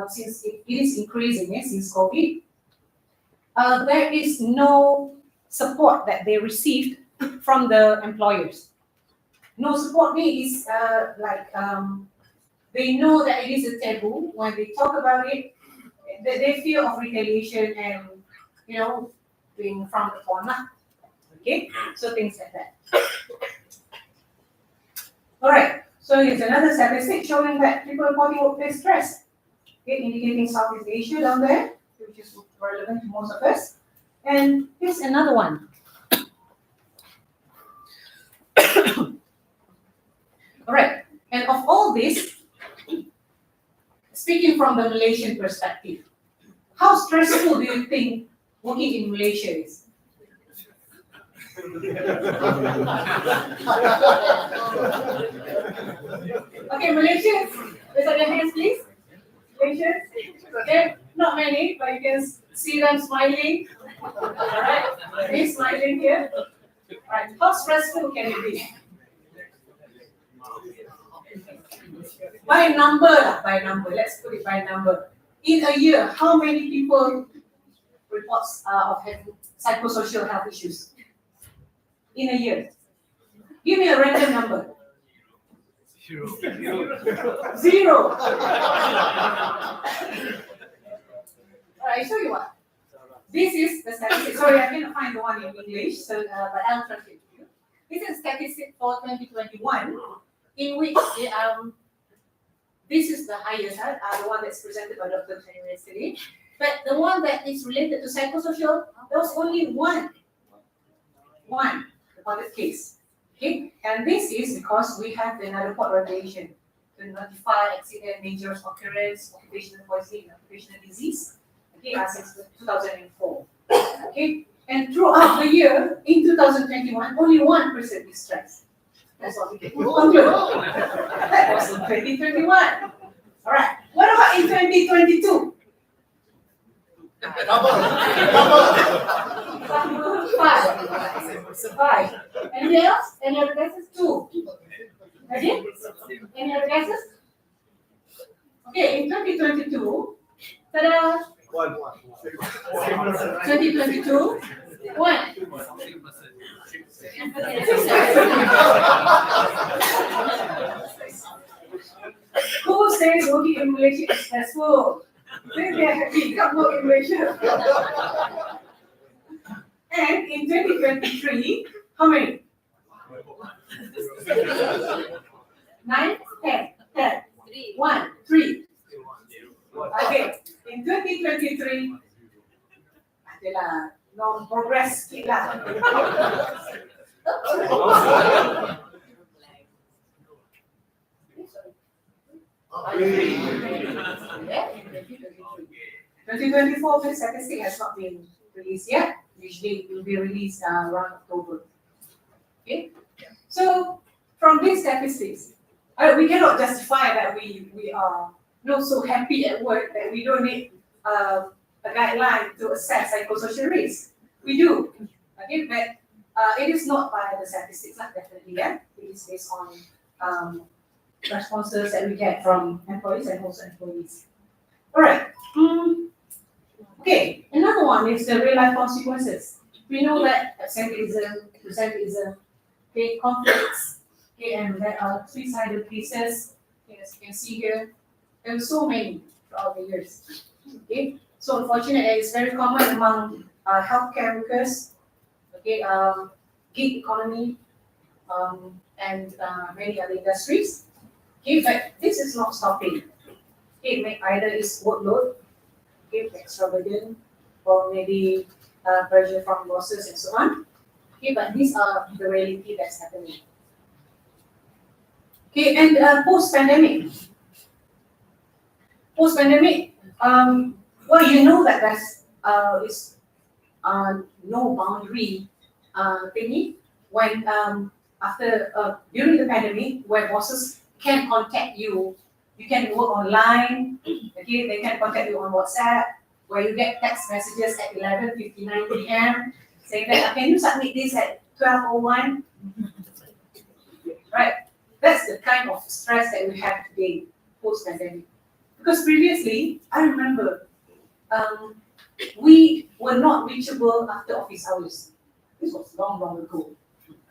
since it is increasing since COVID, there is no support that they received from the employers. No support is they know that it is a taboo. When they talk about it, they fear of retaliation and being frowned upon. Okay, so things like that. All right. So here's another statistic showing that people reporting workplace stress. Okay, indicating Southeast Asia down there, which is relevant to most of us. And here's another one. All right. And of all this, speaking from the Malaysian perspective, how stressful do you think working in Malaysia is? Okay, Malaysians, raise up your hands, please. Malaysians, okay, not many, but you can see them smiling. All right, he's smiling here. All right, how stressful can it be? by number, let's put it by number. In a year, how many people reports of having psychosocial health issues? In a year. Give me a random number. Zero. Alright, show you what. This is the statistic. Sorry, I cannot find the one in English, so but I'll translate to you. This is statistic for 2021, in which this is the highest, the one that's presented by Dr. Chen yesterday. But the one that is related to psychosocial, there was only one reported case. Okay, and this is because we have another report regulation to notify accident, dangerous occurrence, occupational poisoning, and occupational disease. Okay, since 2004. Okay, and throughout the year in 2021, only 1% is stressed. That's what we can conclude. That was in 2021. All right. What about in 2022? Five. Anything else? Any other guesses? 2. Ready? Any other guesses? Okay, in 2022, ta-da! 2022, 1. Who says working in Malaysia is stressful? Say they are happy, come work in Malaysia. And in 2023, how many? 9, 10, 10. 1, 3. Okay, in 2023, adalah no progress sikit lah. Yeah, 2024 the statistic has not been released yet. Usually it will be released around October. Okay, so from these statistics, we cannot justify that we are not so happy at work that we don't need a guideline to assess psychosocial risk. We do, okay, but it is not by the statistics, definitely. Yeah, it is based on responses that we get from employees and also employees. All right. Okay, another one is the real life consequences. We know that absenteeism, okay, conflicts, okay, and there are suicidal cases, okay, as you can see here. There are so many throughout the years. Okay, so unfortunately, it's very common among healthcare workers, okay, gig economy, and many other industries. Okay, but this is not stopping. Okay, either is workload, okay, extra burden, or maybe pressure from bosses and so on. Okay, but these are the reality that's happening. Okay, and post-pandemic. Post-pandemic, well, you know that there's is no boundary thingy when after during the pandemic where bosses can contact you. You can work online. Okay, they can contact you on WhatsApp, where you get text messages at 11:59 p.m. saying that can you submit this at 12:01? Right. That's the kind of stress that we have today post-pandemic. Because previously, I remember we were not reachable after office hours. This was long, long ago.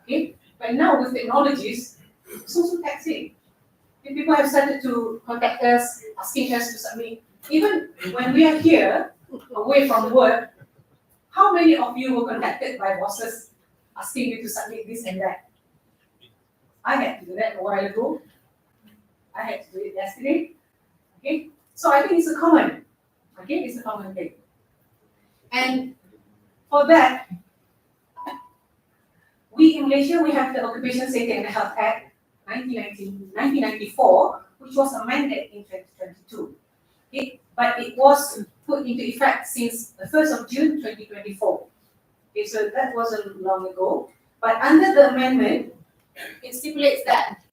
Okay, but now with technologies, it's also taxing. And people have started to contact us, asking us to submit. Even when we are here, away from work, how many of you were contacted by bosses asking you to submit this and that? I had to do that a while ago. I had to do it yesterday. Okay, so I think it's a common. Okay, it's a common thing. And for that, we in Malaysia, we have the Occupational Safety and Health Act 1994, which was amended in 2022. Okay, but it was put into effect since the 1st of June 2024. Okay, so that wasn't long ago. But under the amendment, it stipulates that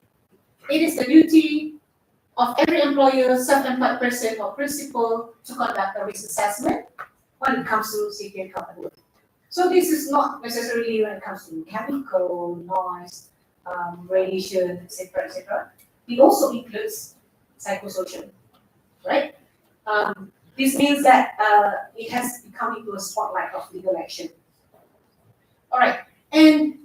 it is the duty of every employer, self-employed person, or principal to conduct a risk assessment when it comes to safety and health at work. So this is not necessarily when it comes to chemical, noise, radiation, etc., etc. It also includes psychosocial, right? This means that it has become into a spotlight of legal action. All right, and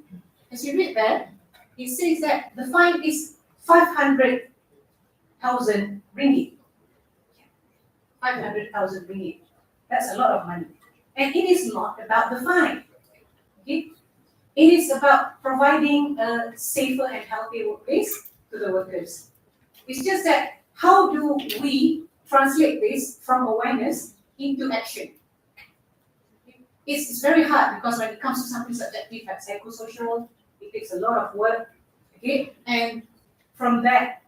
as you read that, it says that the fine is 500,000 ringgit. 500,000 ringgit. That's a lot of money. And it is not about the fine. Okay? It is about providing a safer and healthier workplace to the workers. It's just that how do we translate this from awareness into action? It's very hard because when it comes to something subjective like psychosocial, it takes a lot of work. Okay, and from that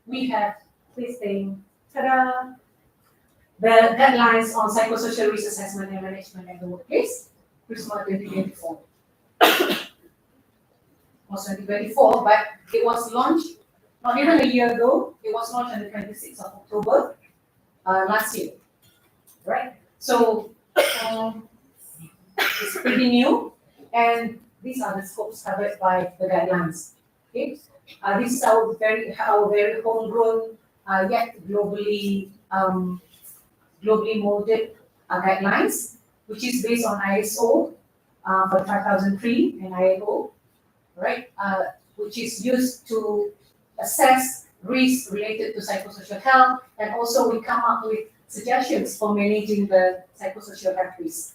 we have this thing, ta-da, the guidelines on psychosocial risk assessment and management in the workplace, Prisma 2024. Was 2024, but it was launched not even a year ago. It was launched on the 26th of October last year, right? So it's pretty new, and these are the scopes covered by the guidelines. Okay, this is our very homegrown, yet globally molded guidelines, which is based on ISO for 5003 and ILO, right? Which is used to assess risks related to psychosocial health, and also we come up with suggestions for managing the psychosocial health risks.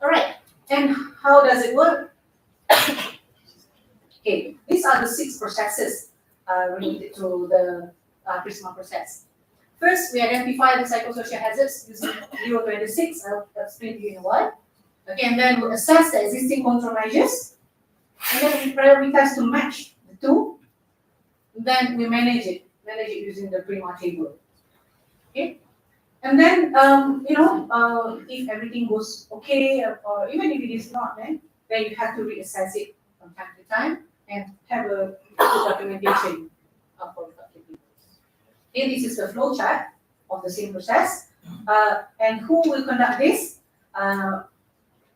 All right, and how does it work? Okay, these are the 6 processes related to the Prisma process. First, we identify the psychosocial hazards using Euro 26. I'll explain to you in a while. Okay, and then we assess the existing control measures, and then we prioritize to match the two. Then we manage it using the Prisma table. Okay, and then if everything goes okay, or even if it is not, then you have to reassess it from time to time and have a good documentation for the people. Okay, this is the flow chart of the same process. And who will conduct this?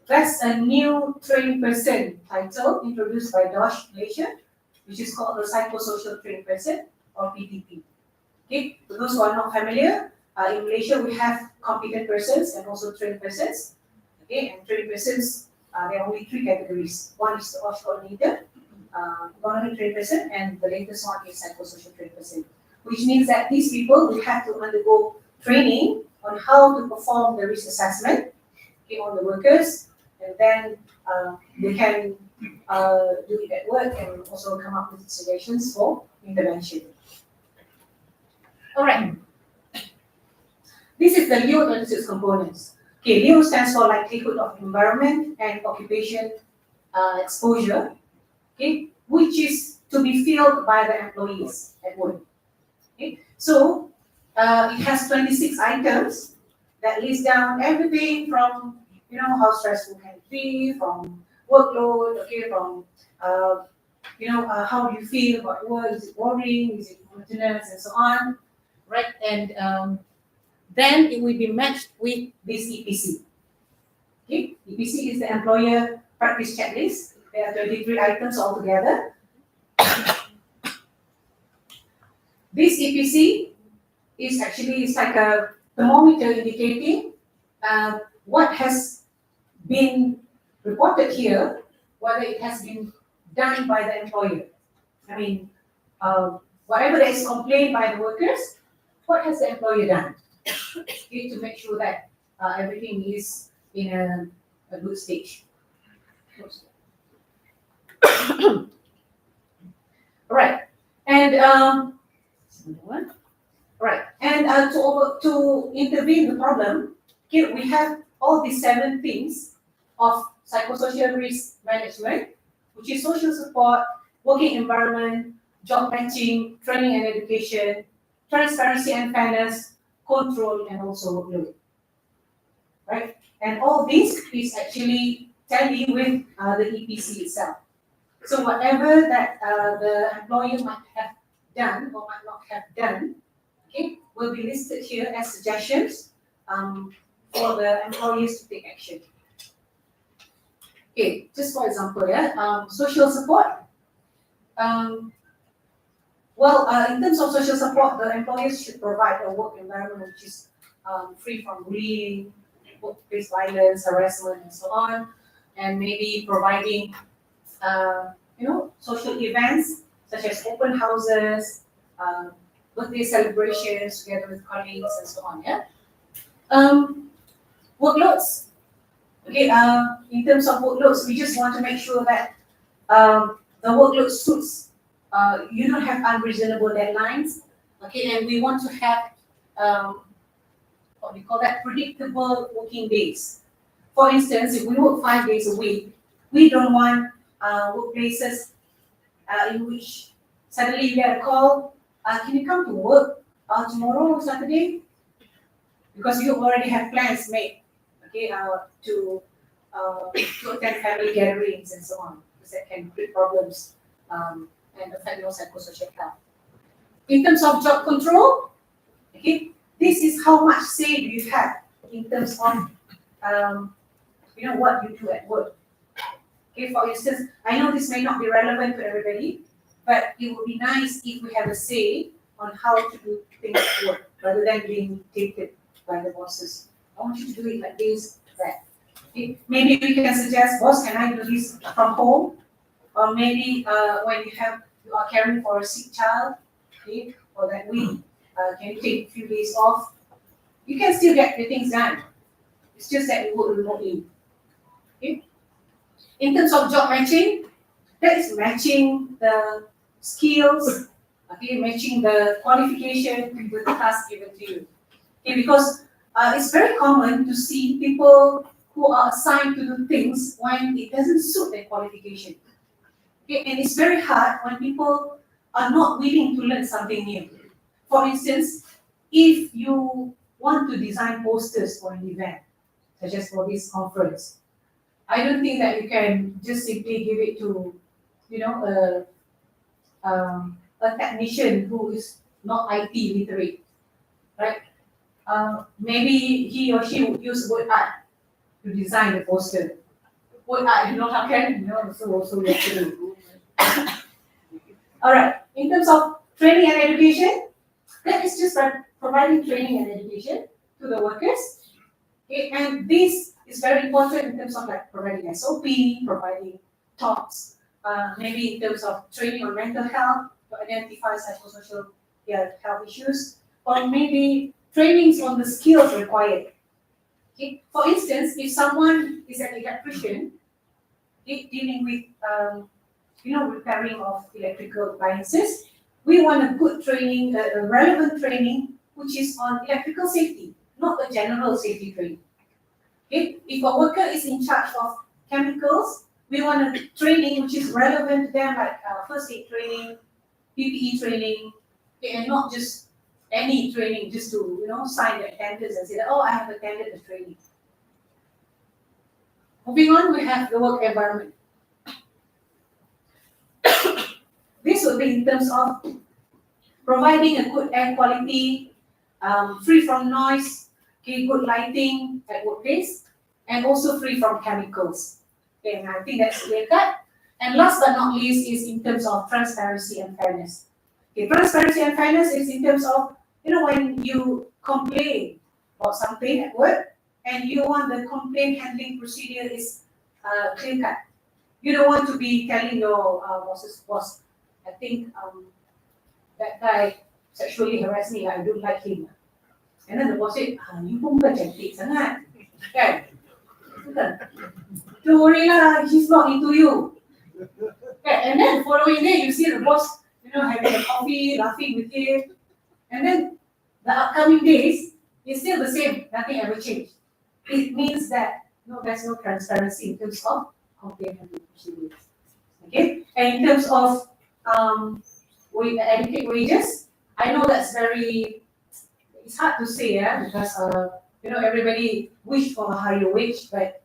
That's a new trained person title introduced by DOSH Malaysia, which is called the Psychosocial Trained Person, or PTP. Okay, for those who are not familiar, in Malaysia we have competent persons and also trained persons. Okay, and trained persons, there are only 3 categories. One is the OSH coordinator, economic trained person, and the latest one is psychosocial trained person, which means that these people will have to undergo training on how to perform the risk assessment, okay, on the workers, and then they can do it at work and also come up with suggestions for intervention. All right. This is the LEO 26 components. Okay, LEO stands for likelihood of environment and occupation exposure, okay, which is to be filled by the employees at work. Okay, so it has 26 items that lists down everything from how stressful can it be, from workload, okay, from how do you feel about work? Is it boring? Is it monotonous, and so on, right? And then it will be matched with this EPC. Okay, EPC is the employer practice checklist. There are 23 items altogether. This EPC is actually like a thermometer indicating what has been reported here, whether it has been done by the employer. I mean, whatever that is complained by the workers, what has the employer done? Okay, to make sure that everything is in a good stage. Right, and right, and to intervene the problem, okay, we have all these 7 things of psychosocial risk management, which is social support, working environment, job matching, training and education, transparency and fairness, control, and also workload. Right, and all this is actually tallied with the EPC itself. So whatever that the employer might have done or might not have done, okay, will be listed here as suggestions for the employees to take action. Okay, just for example, social support. Well, in terms of social support, the employers should provide a work environment which is free from bullying, workplace violence, harassment, and so on, and maybe providing, social events such as open houses, birthday celebrations together with colleagues, and so on. Yeah. Workloads. Okay. In terms of workloads, we just want to make sure that the workload suits. You don't have unreasonable deadlines. Okay, and we want to have what we call that predictable working days. For instance, if we work 5 days a week, we don't want workplaces in which suddenly you get a call, can you come to work tomorrow, Saturday? Because you already have plans made, okay, to attend family gatherings and so on, because that can create problems and affect your psychosocial health. In terms of job control, okay, this is how much say do you have in terms of what you do at work. Okay, for instance, I know this may not be relevant to everybody, but it would be nice if we have a say on how to do things at work rather than being dictated by the bosses. I want you to do it like this, that. Okay? Maybe we can suggest, boss, can I do this from home? Or maybe when you are caring for a sick child, okay, for that week, can you take a few days off? You can still get the things done. It's just that you work remotely. Okay? In terms of job matching, that is matching the skills, okay, matching the qualification with the task given to you. Okay, because it's very common to see people who are assigned to do things when it doesn't suit their qualification. Okay, and it's very hard when people are not willing to learn something new. For instance, if you want to design posters for an event, such as for this conference, I don't think that you can just simply give it to, a technician who is not IT literate, right? Maybe he or she would use word art to design the poster. Word art, how can so we have to do. All right. In terms of training and education, that is just providing training and education to the workers. Okay, and this is very important in terms of like providing SOP, providing talks, maybe in terms of training on mental health to identify psychosocial health issues, or maybe trainings on the skills required. Okay? For instance, if someone is an electrician dealing with repairing of electrical appliances, we want a good training, a relevant training, which is on electrical safety, not a general safety training. Okay? If a worker is in charge of chemicals, we want a training which is relevant to them, like first aid training, PPE training, okay, and not just any training just to sign the attendance and say that, oh, I have attended the training. Moving on, we have the work environment. This will be in terms of providing a good air quality, free from noise, okay, good lighting at workplace, and also free from chemicals. Okay, and I think that's clear cut. And last but not least is in terms of transparency and fairness. Okay, transparency and fairness is in terms of when you complain about something at work and you want the complaint handling procedure is clear cut. You don't want to be telling your boss's boss, I think that guy sexually harassed me, I don't like him. And then the boss said, you pun bukan cantik sangat. Kan? Don't worry lah, he's not into you. Okay, and then the following day, you see the boss, having a coffee, laughing with him. And then the upcoming days, it's still the same, nothing ever changed. It means that there's no transparency in terms of complaint handling procedures. Okay, and in terms of adequate wages, I know that's it's hard to say, because everybody wish for a higher wage, but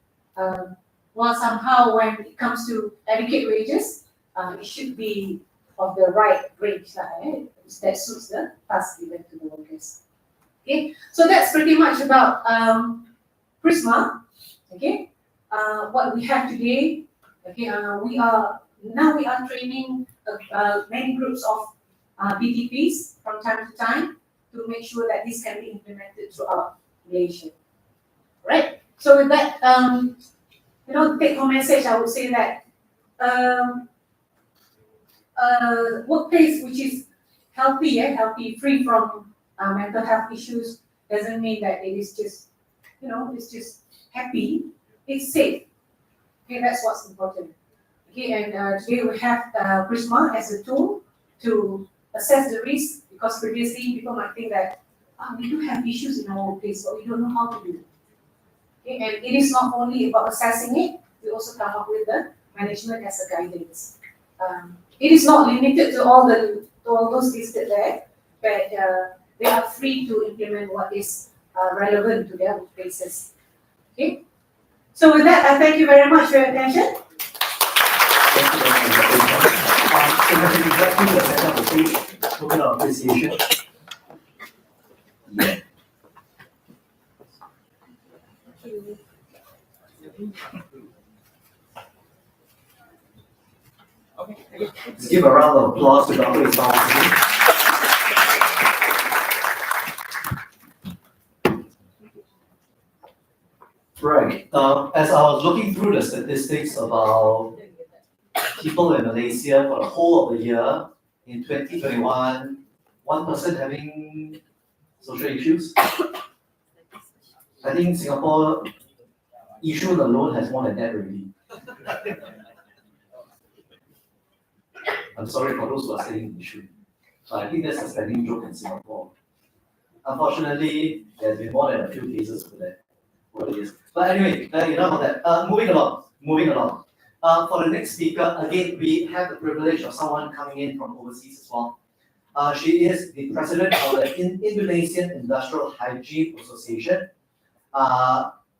somehow when it comes to adequate wages, it should be of the right range that suits the task given to the workers. Okay, so that's pretty much about Prisma. Okay, what we have today. Okay, we are training many groups of PTPs from time to time to make sure that this can be implemented throughout Malaysia. Right? So with that, take home message, I would say that workplace which is healthy, free from mental health issues, doesn't mean that it is just, it's just happy. It's safe. Okay, that's what's important. Okay, and today we have Prisma as a tool to assess the risk, because previously people might think that we do have issues in our workplace, but we don't know how to do it. Okay, and it is not only about assessing it, we also come up with the management as a guidance. It is not limited to all those listed there, but they are free to implement what is relevant to their workplaces. Okay, so with that, I thank you very much for your attention. Token of appreciation. Let's give a round of applause to Dr. Ismail. Right. As I was looking through the statistics about people in Malaysia for the whole of the year in 2021, one person having social issues. I think Singapore issue alone has more than that already. I'm sorry for those who are saying issue, but I think that's a standing joke in Singapore. Unfortunately, there's been more than a few cases for that over the years. But anyway, enough of that. Moving along. For the next speaker, again, we have the privilege of someone coming in from overseas as well. She is the president of the Indonesian Industrial Hygiene Association,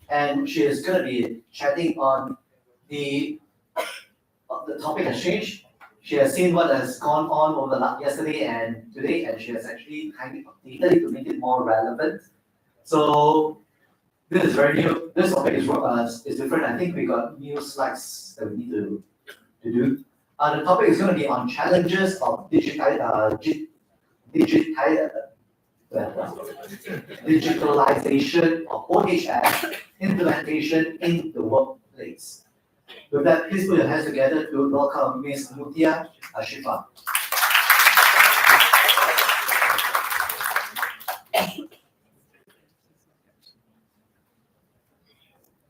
and she is going to be chatting on the topic has changed. She has seen what has gone on over yesterday and today, and she has actually kindly updated it to make it more relevant. So this is very new. This topic is different. I think we got new slides that we need to do. The topic is going to be on challenges of digitalization of OHS implementation in the workplace. With that, please put your hands together to welcome Ms. Mutia Ashifa.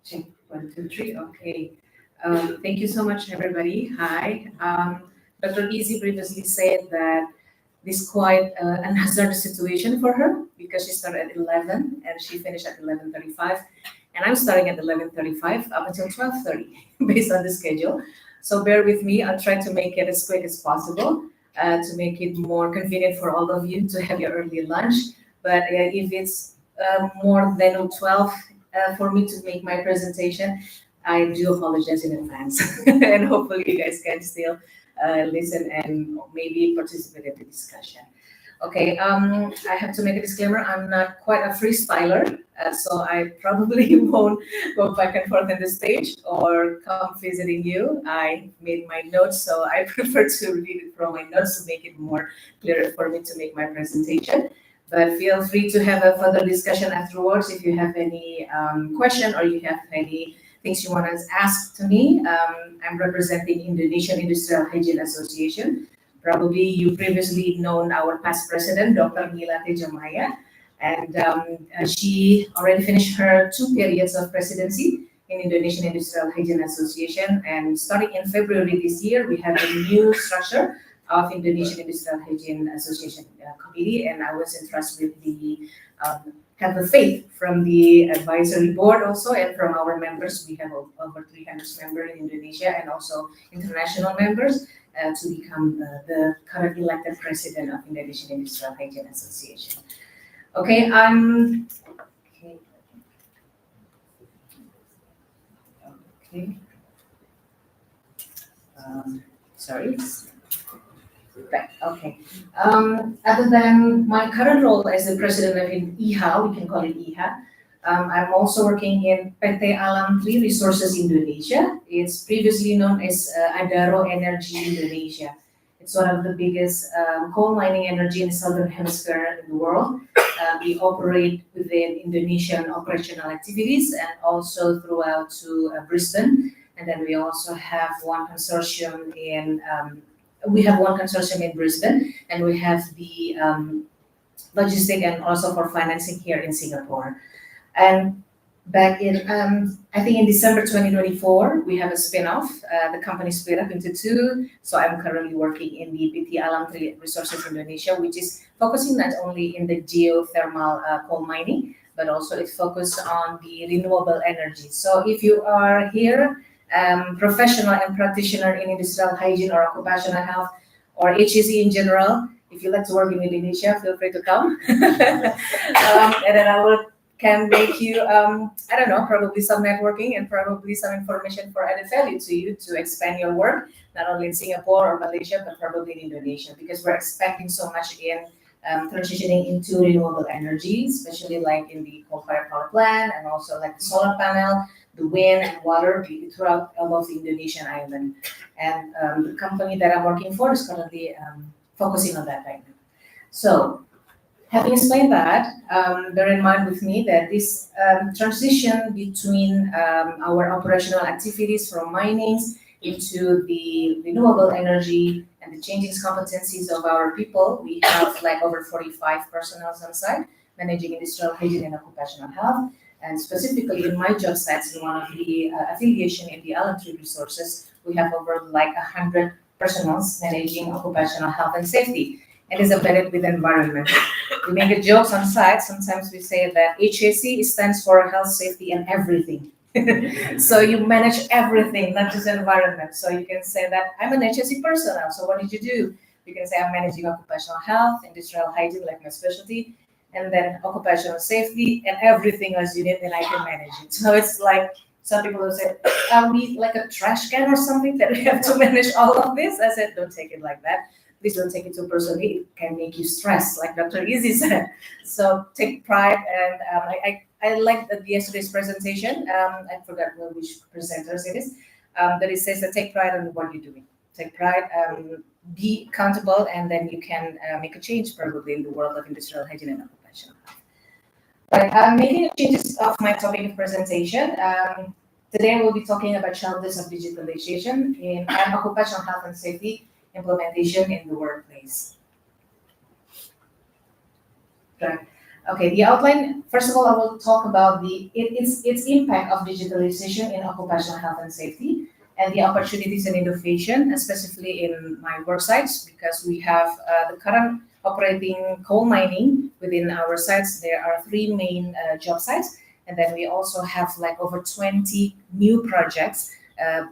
Check, 1, 2, 3. Okay. Thank you so much, everybody. Hi. Dr. Easy previously said that this is quite an hazardous situation for her because she started at 11 and she finished at 11:35. And I'm starting at 11:35 up until 12:30 based on the schedule. So bear with me. I'll try to make it as quick as possible to make it more convenient for all of you to have your early lunch. But if it's more than 12 for me to make my presentation, I do apologize in advance. And hopefully you guys can still listen and maybe participate in the discussion. Okay, I have to make a disclaimer. I'm not quite a freestyler, so I probably won't go back and forth on the stage or come visiting you. I made my notes, so I prefer to read it from my notes to make it more clear for me to make my presentation. But feel free to have a further discussion afterwards if you have any question or you have any things you want to ask to me. I'm representing Indonesian Industrial Hygiene Association. Probably you previously known our past president, Dr. Mila Tejamaya, and she already finished her 2 periods of presidency in Indonesian Industrial Hygiene Association. And starting in February this year, we have a new structure of Indonesian Industrial Hygiene Association Committee, and I was entrusted with the have the faith from the advisory board also, and from our members. We have over 300 members in Indonesia and also international members to become the current elected president of Indonesian Industrial Hygiene Association. Okay, sorry. Right, okay. Other than my current role as the president of IHA, we can call it IHA, I'm also working in PT Alam Tri Resources Indonesia. It's previously known as Adaro Energy Indonesia. It's one of the biggest coal mining energy in the southern hemisphere in the world. We operate within Indonesian operational activities and also throughout to Brisbane. And then we also have one consortium in Brisbane, and we have the logistic and also for financing here in Singapore. And back in, I think in December 2024, we have a spin-off. The company split up into two. So I'm currently working in the PT Alam Tri Resources Indonesia, which is focusing not only in the geothermal coal mining, but also it's focused on the renewable energy. So if you are here, professional and practitioner in industrial hygiene or occupational health or HSE in general, if you like to work in Indonesia, feel free to come. And then I can make you, I don't know, probably some networking and probably some information for added value to you to expand your work, not only in Singapore or Malaysia, but probably in Indonesia, because we're expecting so much in transitioning into renewable energy, especially like in the coal-fired power plant and also like the solar panel, the wind and water throughout all of the Indonesian island. And the company that I'm working for is currently focusing on that right now. So, having explained that, bear in mind with me that this transition between our operational activities from mining into the renewable energy and the changing competencies of our people, we have like over 45 personnel on site managing industrial hygiene and occupational health. And specifically in my job sites, in one of the affiliation in the Alam Tri Resources, we have over like 100 personnel managing occupational health and safety. And it's embedded with environment. We make a jokes on site. Sometimes we say that HSE stands for health, safety, and everything. So you manage everything, not just environment. So you can say that I'm an HSE personnel. So what did you do? You can say I'm managing occupational health, industrial hygiene, like my specialty, and then occupational safety and everything else you need, and I can manage it. So it's like some people will say, are we like a trash can or something that we have to manage all of this? I said, don't take it like that. Please don't take it too personally. It can make you stressed, like Dr. Izzy said. So take pride, and I liked yesterday's presentation. I forgot which presenters it is, but it says that take pride in what you're doing. Take pride, be accountable, and then you can make a change probably in the world of industrial hygiene and occupational health. Right, I'm making changes of my topic of presentation. Today we'll be talking about challenges of digitalization in occupational health and safety implementation in the workplace. Right. Okay, the outline, first of all, I will talk about its impact of digitalization in occupational health and safety and the opportunities and innovation, especially in my work sites, because we have the current operating coal mining within our sites. There are 3 main job sites, and then we also have like over 20 new projects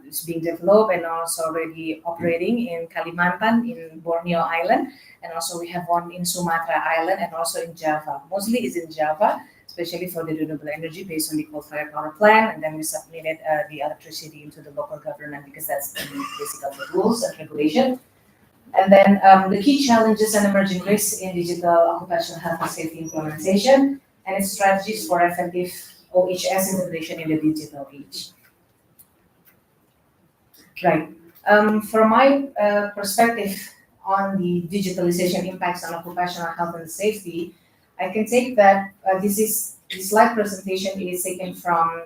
is being developed and also already operating in Kalimantan, in Borneo Island, and also we have one in Sumatra Island and also in Java. Mostly is in Java, especially for the renewable energy based on the coal-fired power plant, and then we submitted the electricity into the local government because that's the basic of the rules and regulation. And then the key challenges and emerging risks in digital occupational health and safety implementation and its strategies for effective OHS integration in the digital age. Right. From my perspective on the digitalization impacts on occupational health and safety, I can take that this slide presentation is taken from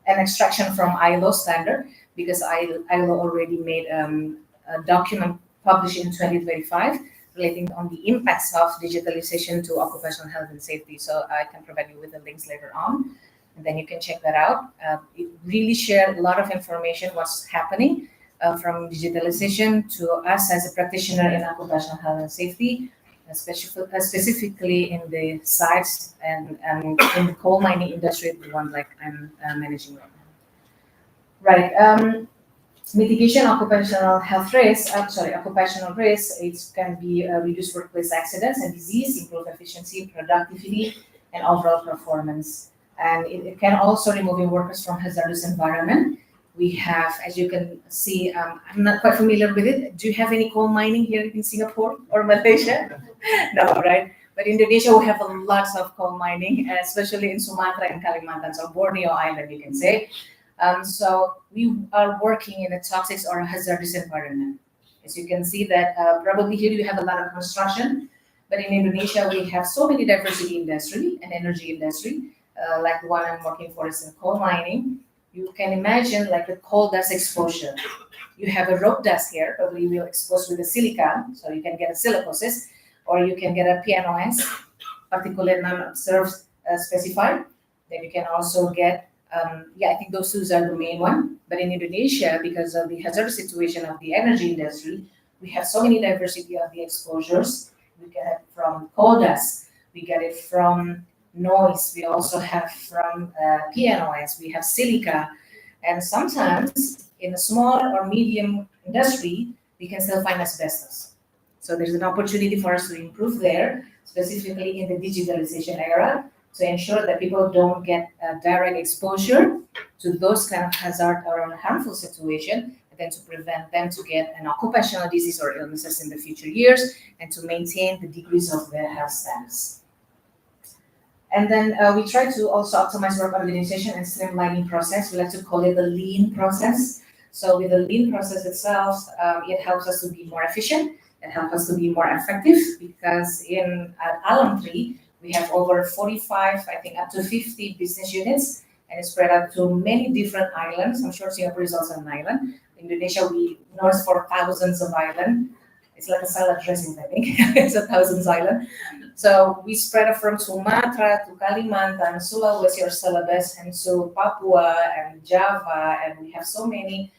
an extraction from ILO standard, because ILO already made a document published in 2025 relating on the impacts of digitalization to occupational health and safety. So I can provide you with the links later on, and then you can check that out. It really shared a lot of information what's happening from digitalization to us as a practitioner in occupational health and safety, specifically in the sites and in the coal mining industry, the one like I'm managing right now. Right. Mitigation occupational health risks, occupational risks, it can be reduce workplace accidents and disease, improve efficiency, productivity, and overall performance. And it can also remove workers from hazardous environment. We have, as you can see, I'm not quite familiar with it. Do you have any coal mining here in Singapore or Malaysia? No, right? But in Indonesia, we have lots of coal mining, especially in Sumatra and Kalimantan, so Borneo Island, you can say. So we are working in a toxic or hazardous environment. As you can see that probably here you have a lot of construction, but in Indonesia we have so many diversity industry and energy industry, like the one I'm working for is in coal mining. You can imagine like the coal dust exposure. You have a rock dust here, probably will expose with the silica, so you can get a silicosis, or you can get a PNOS, particulate non-observed specified. Then you can also get, I think those two are the main one. But in Indonesia, because of the hazardous situation of the energy industry, we have so many diversity of the exposures. We get it from coal dust, we get it from noise, we also have from PNOS, we have silica, and sometimes in a small or medium industry, we can still find asbestos. So there's an opportunity for us to improve there, specifically in the digitalization era, to ensure that people don't get direct exposure to those kind of hazard or harmful situation, and then to prevent them to get an occupational disease or illnesses in the future years, and to maintain the degrees of their health status. And then we try to also optimize work organization and streamlining process. We like to call it the lean process. So with the lean process itself, it helps us to be more efficient. It helps us to be more effective, because at Alam 3, we have over 45, I think up to 50 business units, and it's spread out to many different islands. I'm sure Singapore is also an island. Indonesia, we know it's for thousands of islands. It's like a salad dressing, I think. It's a thousands island. So we spread it from Sumatra to Kalimantan, Sulawesi or Celebes, and so Papua and Java, and we have so many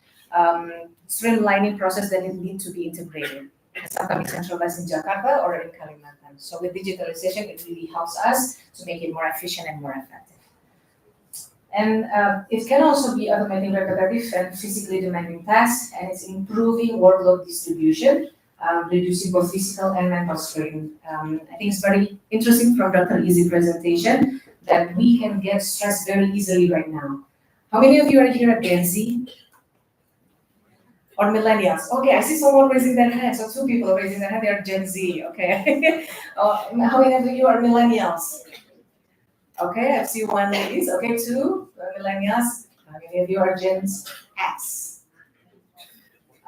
streamlining process that need to be integrated. Sometimes centralized in Jakarta or in Kalimantan. So with digitalization, it really helps us to make it more efficient and more effective. And it can also be automating repetitive and physically demanding tasks, and it's improving workload distribution, reducing both physical and mental strain. I think it's very interesting from Dr. Izzy's presentation that we can get stressed very easily right now. How many of you are here at Gen Z? Or millennials? Okay, I see someone raising their hand. So 2 people raising their hand, they are Gen Z, okay. How many of you are millennials? Okay, I see 1 ladies. Okay, 2 millennials. How many of you are Gen X?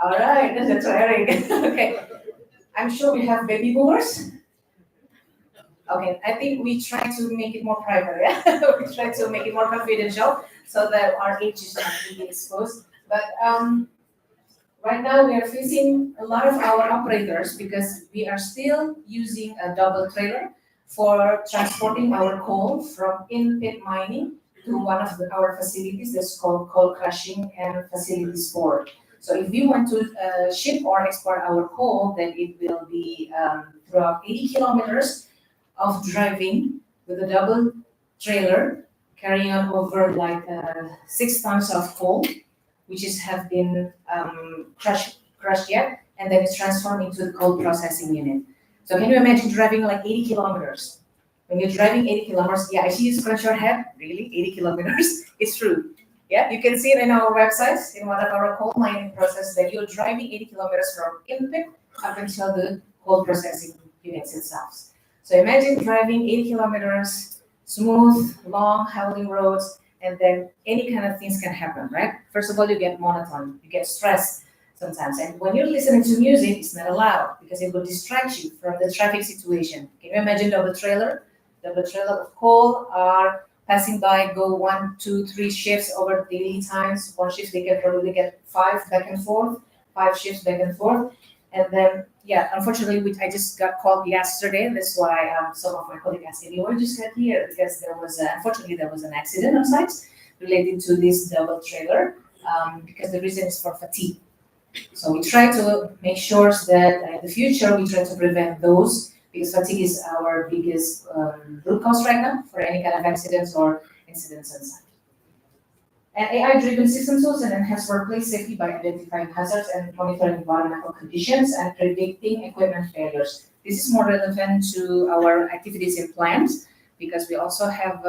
All right, that's tiring. Okay, I'm sure we have baby boomers. Okay, I think we try to make it more private, yeah? We try to make it more confidential so that our age is not really exposed. But right now we are facing a lot of our operators, because we are still using a double trailer for transporting our coal from in-pit mining to one of our facilities that's called coal crushing and facilities 4. So if we want to ship or export our coal, then it will be throughout 80 kilometers of driving with a double trailer, carrying on over like 6 tons of coal, which have been crushed yet, and then it's transformed into the coal processing unit. So can you imagine driving like 80 kilometers? When you're driving 80 kilometers, yeah, I see you scratch your head, really, 80 kilometers, it's true. Yeah, you can see it in our websites, in one of our coal mining process, that you're driving 80 kilometers from in-pit up until the coal processing units itself. So imagine driving 80 kilometers, smooth, long, howling roads, and then any kind of things can happen, right? First of all, you get monotone, you get stressed sometimes. And when you're listening to music, it's not allowed, because it will distract you from the traffic situation. Can you imagine double trailer? Double trailer of coal are passing by, go 1, 2, 3 shifts over daily times. 1 shift, they can probably get 5 back and forth, 5 shifts back and forth. And then, yeah, unfortunately, I just got called yesterday. That's why some of my colleagues asked me, "Why just got here?" Because unfortunately, there was an accident on site related to this double trailer, because the reason is for fatigue. So we try to make sure that in the future, we try to prevent those, because fatigue is our biggest root cause right now for any kind of accidents or incidents on site. And AI-driven system tools and enhance workplace safety by identifying hazards and monitoring environmental conditions and predicting equipment failures. This is more relevant to our activities in plants, because we also have,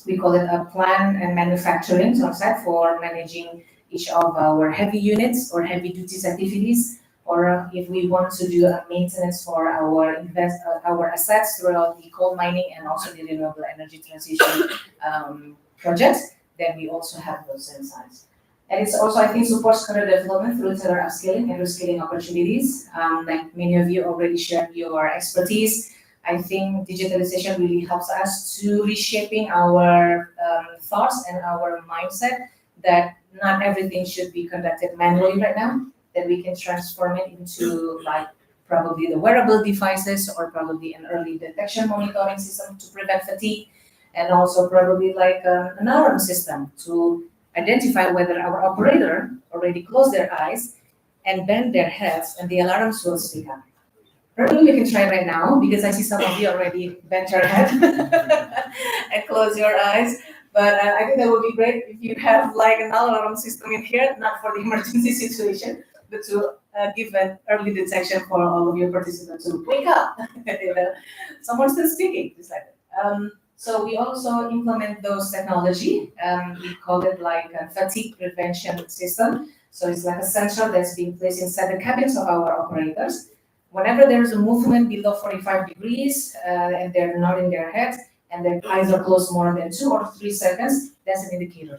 we call it a plan and manufacturing on site for managing each of our heavy units or heavy duties activities, or if we want to do a maintenance for our assets throughout the coal mining and also the renewable energy transition projects, then we also have those insights. And it's also, I think, supports career development through tailored upskilling and reskilling opportunities. Like many of you already shared your expertise. I think digitalization really helps us to reshaping our thoughts and our mindset that not everything should be conducted manually right now, that we can transform it into like probably the wearable devices or probably an early detection monitoring system to prevent fatigue, and also probably like an alarm system to identify whether our operator already closed their eyes and bend their heads and the alarms will speak up. Probably we can try right now because I see some of you already bent your head and close your eyes. But I think that would be great if you have like an alarm system in here, not for the emergency situation, but to give an early detection for all of your participants to wake up. You know, someone's still speaking, just like that. So we also implement those technology. We call it like a fatigue prevention system. So it's like a sensor that's being placed inside the cabins of our operators. Whenever there is a movement below 45 degrees and they're nodding their heads and their eyes are closed more than 2 or 3 seconds, that's an indicator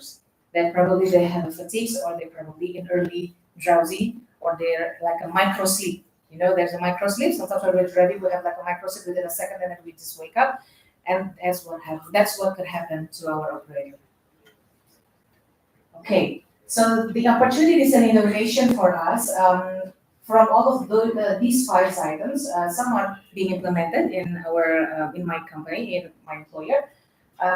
that probably they have a fatigue or they're probably in early drowsy or they're like a micro sleep. You know, there's a micro sleep. Sometimes when we're ready, we have like a micro sleep within a second and then we just wake up. And that's what happens. That's what could happen to our operator. Okay, so the opportunities and innovation for us, from all of these 5 items, some are being implemented in our in my company, in my employer.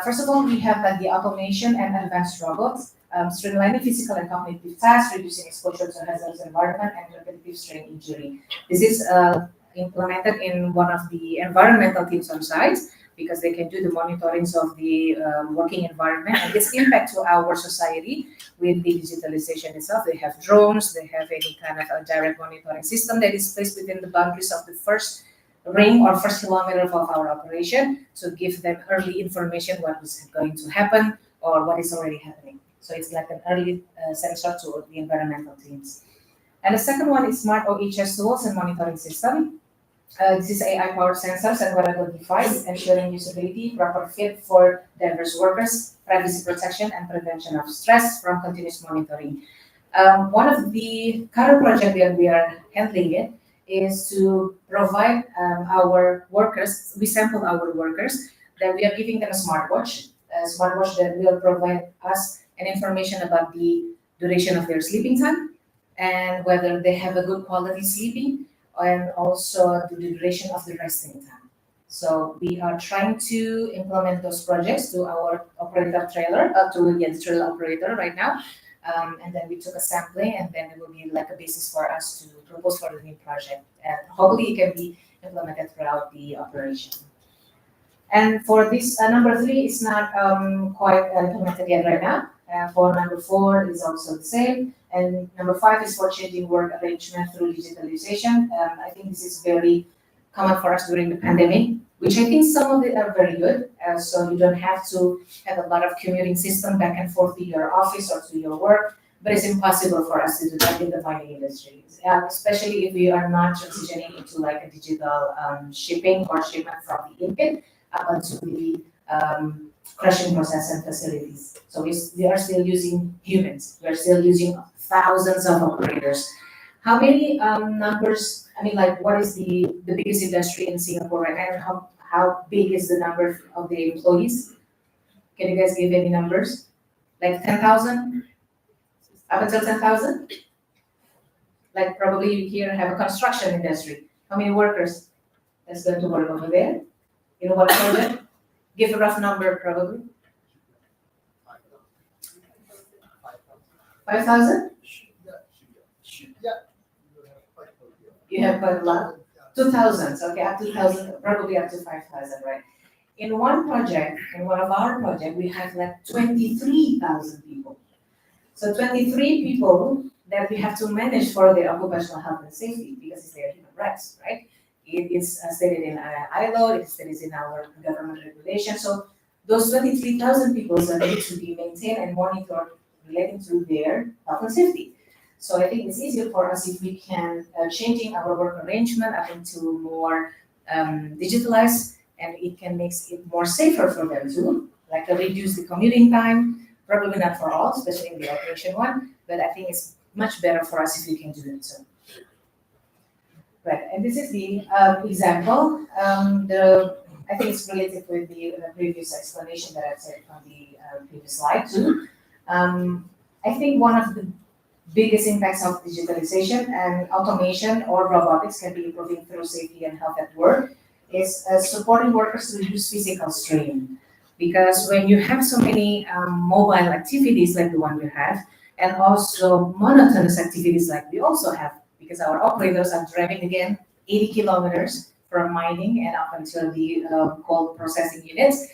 First of all, we have the automation and advanced robots, streamlining physical and cognitive tasks, reducing exposure to hazardous environment and repetitive strain injury. This is implemented in one of the environmental teams on site because they can do the monitorings of the working environment and its impact to our society with the digitalization itself. They have drones, they have any kind of a direct monitoring system that is placed within the boundaries of the first ring or first kilometer of our operation to give them early information what is going to happen or what is already happening. So it's like an early sensor to the environmental teams. And the second one is smart OHS tools and monitoring system. This is AI-powered sensors and wearable device ensuring usability, proper fit for diverse workers, privacy protection, and prevention of stress from continuous monitoring. One of the current projects that we are handling it is to provide our workers, we sample our workers, that we are giving them a smartwatch that will provide us an information about the duration of their sleeping time and whether they have a good quality sleeping and also the duration of the resting time. So we are trying to implement those projects to our operator trailer, to the trailer operator right now. And then we took a sampling and then it will be like a basis for us to propose for the new project. And hopefully it can be implemented throughout the operation. And for this, number 3 is not quite implemented yet right now. For number 4 is also the same. And number 5 is for changing work arrangement through digitalization. I think this is very common for us during the pandemic, which I think some of it are very good. So you don't have to have a lot of commuting system back and forth to your office or to your work, but it's impossible for us to do that in the mining industry, especially if we are not transitioning into like a digital shipping or shipment from the input up until the crushing process and facilities. So we are still using humans. We're still using thousands of operators. How many numbers, I mean, like what is the biggest industry in Singapore right now? And how big is the number of the employees? Can you guys give any numbers? Like 10,000? Up until 10,000? Like probably you here have a construction industry. How many workers that's going to work over there? In one project? Give a rough number probably. 5,000? You have quite a lot. 2,000, okay, up to 2,000, probably up to 5,000, right? In one project, in one of our projects, we have like 23,000 people. So 23 people that we have to manage for their occupational health and safety because it's their human rights, right? It is stated in ILO, it is stated in our government regulation. So those 23,000 people need to be maintained and monitored relating to their health and safety. So I think it's easier for us if we can changing our work arrangement up into more digitalized, and it can make it more safer for them too, like reduce the commuting time, Probably not for all, especially in the operation one, but I think it's much better for us if we can do it so. Right, and this is the example. I think it's related with the previous explanation that I've said from the previous slide too. I think one of the biggest impacts of digitalization and automation or robotics can be improving through safety and health at work is supporting workers to reduce physical strain. Because when you have so many mobile activities like the one we have, and also monotonous activities like we also have, because our operators are driving again 80 kilometers from mining and up until the coal processing units.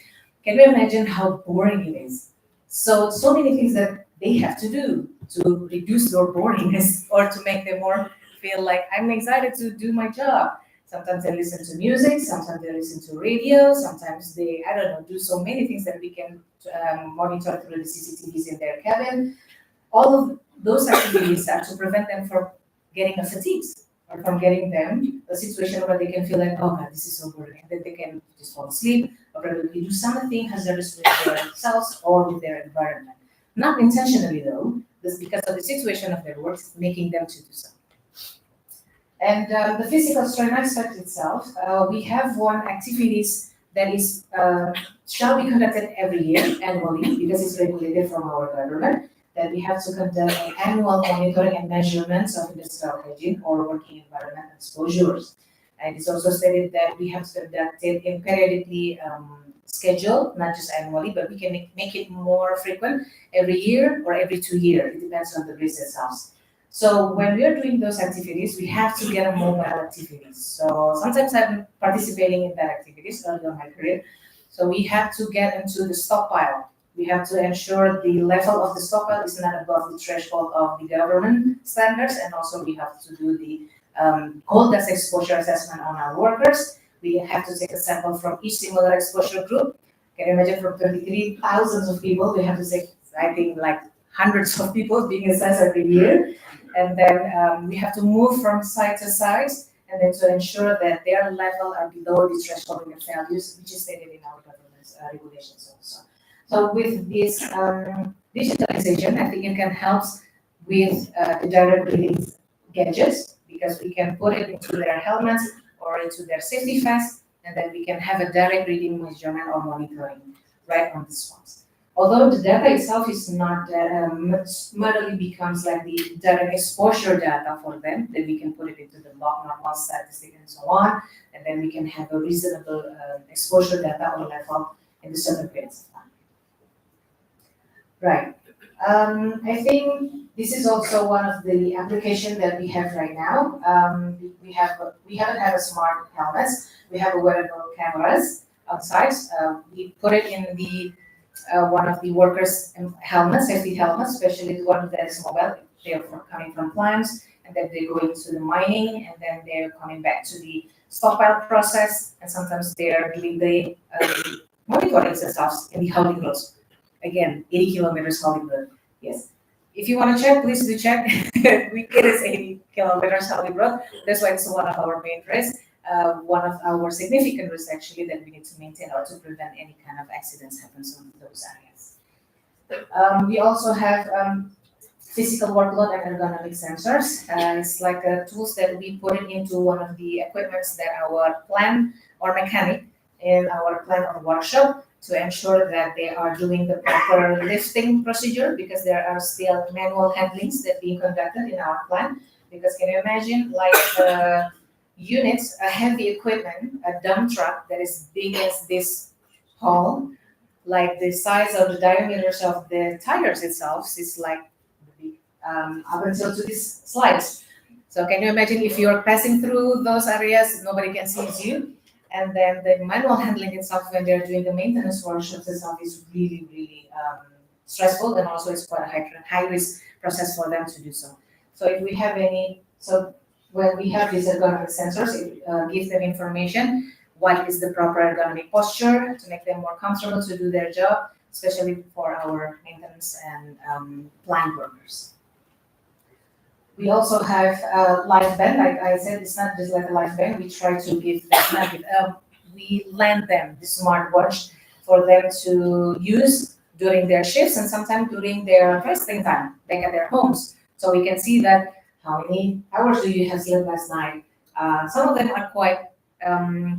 Can you imagine how boring it is? So many things that they have to do to reduce their boringness or to make them more feel like I'm excited to do my job. Sometimes they listen to music, sometimes they listen to radio, sometimes they, I don't know, do so many things that we can monitor through the CCTVs in their cabin. All of those activities are to prevent them from getting a fatigue or from getting them a situation where they can feel like, oh God, this is so boring, and then they can just fall asleep or probably do something hazardous with themselves or with their environment. Not intentionally though, just because of the situation of their work, making them to do so. And the physical strain aspect itself, we have one activities that is shall be conducted every year annually because it's regulated from our government, that we have to conduct an annual monitoring and measurements of industrial hygiene or working environment exposures. And it's also stated that we have to conduct it in periodically scheduled, not just annually, but we can make it more frequent every year or every 2 years. It depends on the risk itself. So when we are doing those activities, we have to get a mobile activities. So sometimes I'm participating in that activities early on my career. So we have to get into the stockpile. We have to ensure the level of the stockpile is not above the threshold of the government standards, and also we have to do the coal dust exposure assessment on our workers. We have to take a sample from each similar exposure group. Can you imagine from 33,000 of people, we have to take, I think, like hundreds of people being assessed every year. And then we have to move from site to site, and then to ensure that their level are below the threshold of values, which is stated in our government's regulations also. So with this digitalization, I think it can help with the direct reading gadgets, because we can put it into their helmets or into their safety vests, and then we can have a direct reading measurement or monitoring right on the spot. Although the data itself is not merely becomes like the direct exposure data for them, then we can put it into the log normal statistic and so on, and then we can have a reasonable exposure data or level in the certain periods of time. Right. I think this is also one of the applications that we have right now. We haven't had a smart helmets. We have a wearable cameras outside. We put it in the one of the workers' helmets, safety helmets, especially the one that is mobile. They're coming from plants, and then they go into the mining, and then they're coming back to the stockpile process, and sometimes they are doing the monitoring stuff in the hauling roads. Again, 80 kilometers hauling road. Yes. If you want to check, please do check. It is 80 kilometers hauling road. That's why it's one of our main risks. One of our significant risks actually that we need to maintain or to prevent any kind of accidents happens in those areas. We also have physical workload and ergonomic sensors. It's like tools that we put it into one of the equipments that our plant or mechanic in our plant or workshop to ensure that they are doing the proper lifting procedure, because there are still manual handlings that being conducted in our plant. Because can you imagine like units, a heavy equipment, a dump truck that is big as this hall, like the size of the diameters of the tires itself is like up until to these slides. So can you imagine if you're passing through those areas, nobody can see you, and then the manual handling itself when they're doing the maintenance workshops itself is really, really stressful, and also it's quite a high risk process for them to do so. So if we have when we have these ergonomic sensors, it gives them information, what is the proper ergonomic posture to make them more comfortable to do their job, especially for our maintenance and plant workers. We also have a live band. Like I said, it's not just like a live band. We try to give them, we lend them the smartwatch for them to use during their shifts and sometimes during their resting time, like at their homes. So we can see that how many hours do you have slept last night? Some of them are quite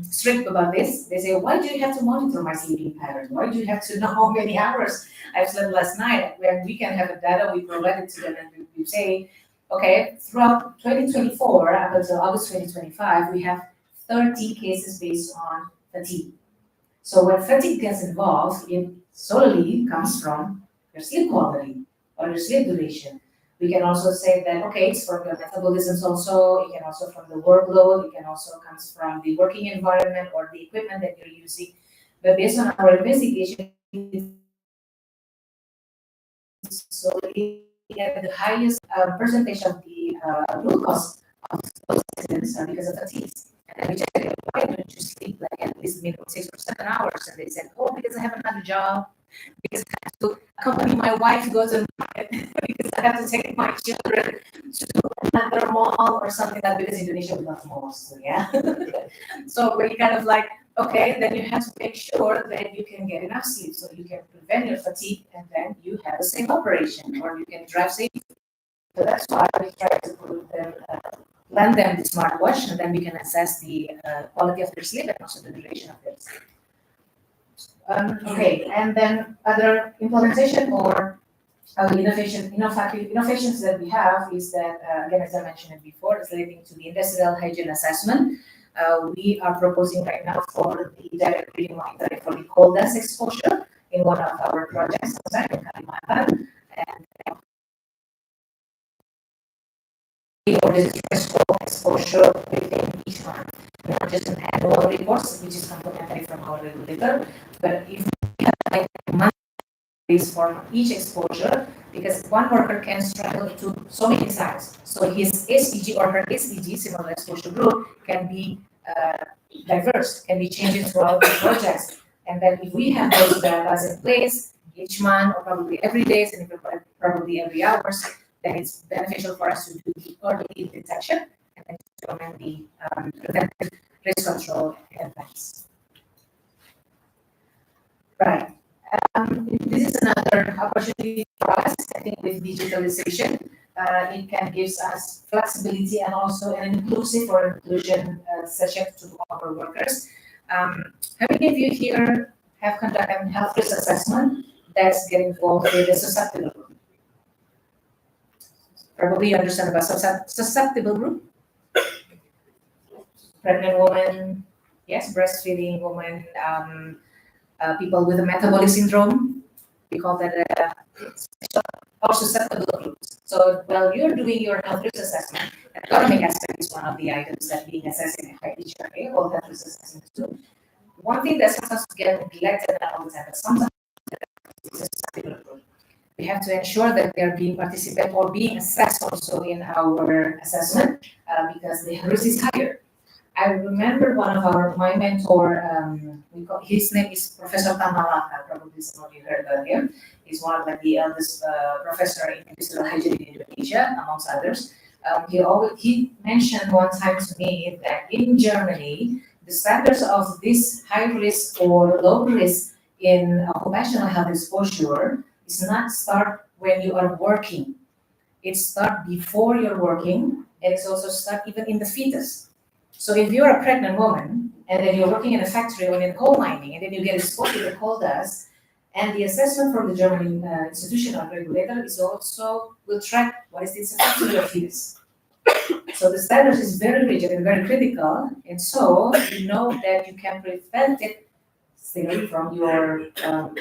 strict about this. They say, why do you have to monitor my sleeping pattern? Why do you have to know how many hours I've slept last night? When we can have a data, we provide it to them and we say, okay, throughout 2024 up until August 2025, we have 30 cases based on fatigue. So when fatigue gets involved, it solely comes from your sleep quality or your sleep duration. We can also say that, okay, it's from your metabolisms also, it can also from the workload, it can also comes from the working environment or the equipment that you're using. But based on our investigation, solely at the highest percentage of the root cause of those accidents are because of fatigue. And we checked, why don't you sleep like at least minimum 6 or 7 hours? And they said, oh, because I have another job, because I have to accompany my wife to go to the market, because I have to take my children to another mall or something like that, because Indonesia loves malls, so yeah. So we kind of like, okay, then you have to make sure that you can get enough sleep so you can prevent your fatigue and then you have the same operation or you can drive safely. So that's why we try to put them, lend them the smartwatch, and then we can assess the quality of their sleep and also the duration of their sleep. Okay, and then other implementation or innovations that we have is that, again, as I mentioned it before, it's relating to the industrial hygiene assessment. We are proposing right now for the direct reading monitoring for the cold dust exposure in one of our projects outside in Kalimantan. And or this stressful exposure within each month, not just an annual report, which is complementary from our regulator, but if we have like monthly for each exposure, because one worker can struggle into so many sites. So his SEG or her SEG, similar exposure group, can be diverse, can be changing throughout the projects. And then if we have those data in place each month or probably every day, and probably every hours, then it's beneficial for us to do the early detection and then to implement the preventive risk control in advance. Right. This is another opportunity for us. I think with digitalization, it can give us flexibility and also an inclusive or inclusion session to our workers. How many of you here have conducted a health risk assessment that's getting involved with a susceptible group? Probably you understand about susceptible group. Pregnant woman, yes, breastfeeding woman, people with a metabolic syndrome. We call that or susceptible groups. So while you're doing your health risk assessment, economic aspect is one of the items that being assessed in HRA or health risk assessment too. One thing that sometimes gets neglected all the time, but sometimes is a susceptible group. We have to ensure that they're being participated or being assessed also in our assessment because the risk is higher. I remember one of my mentor, his name is Professor Tamalaka, probably some of you heard about him. He's one of the eldest professor in industrial hygiene in Indonesia, amongst others. He mentioned one time to me that in Germany, the standards of this high risk or low risk in occupational health exposure is not start when you are working. It start before you're working, and it's also start even in the fetus. So if you're a pregnant woman and then you're working in a factory or in coal mining and then you get exposed to the coal dust, and the assessment from the German institutional regulator is also will track what is the effect of your fetus. So the standard is very rigid and very critical, and so you know that you can prevent it still from your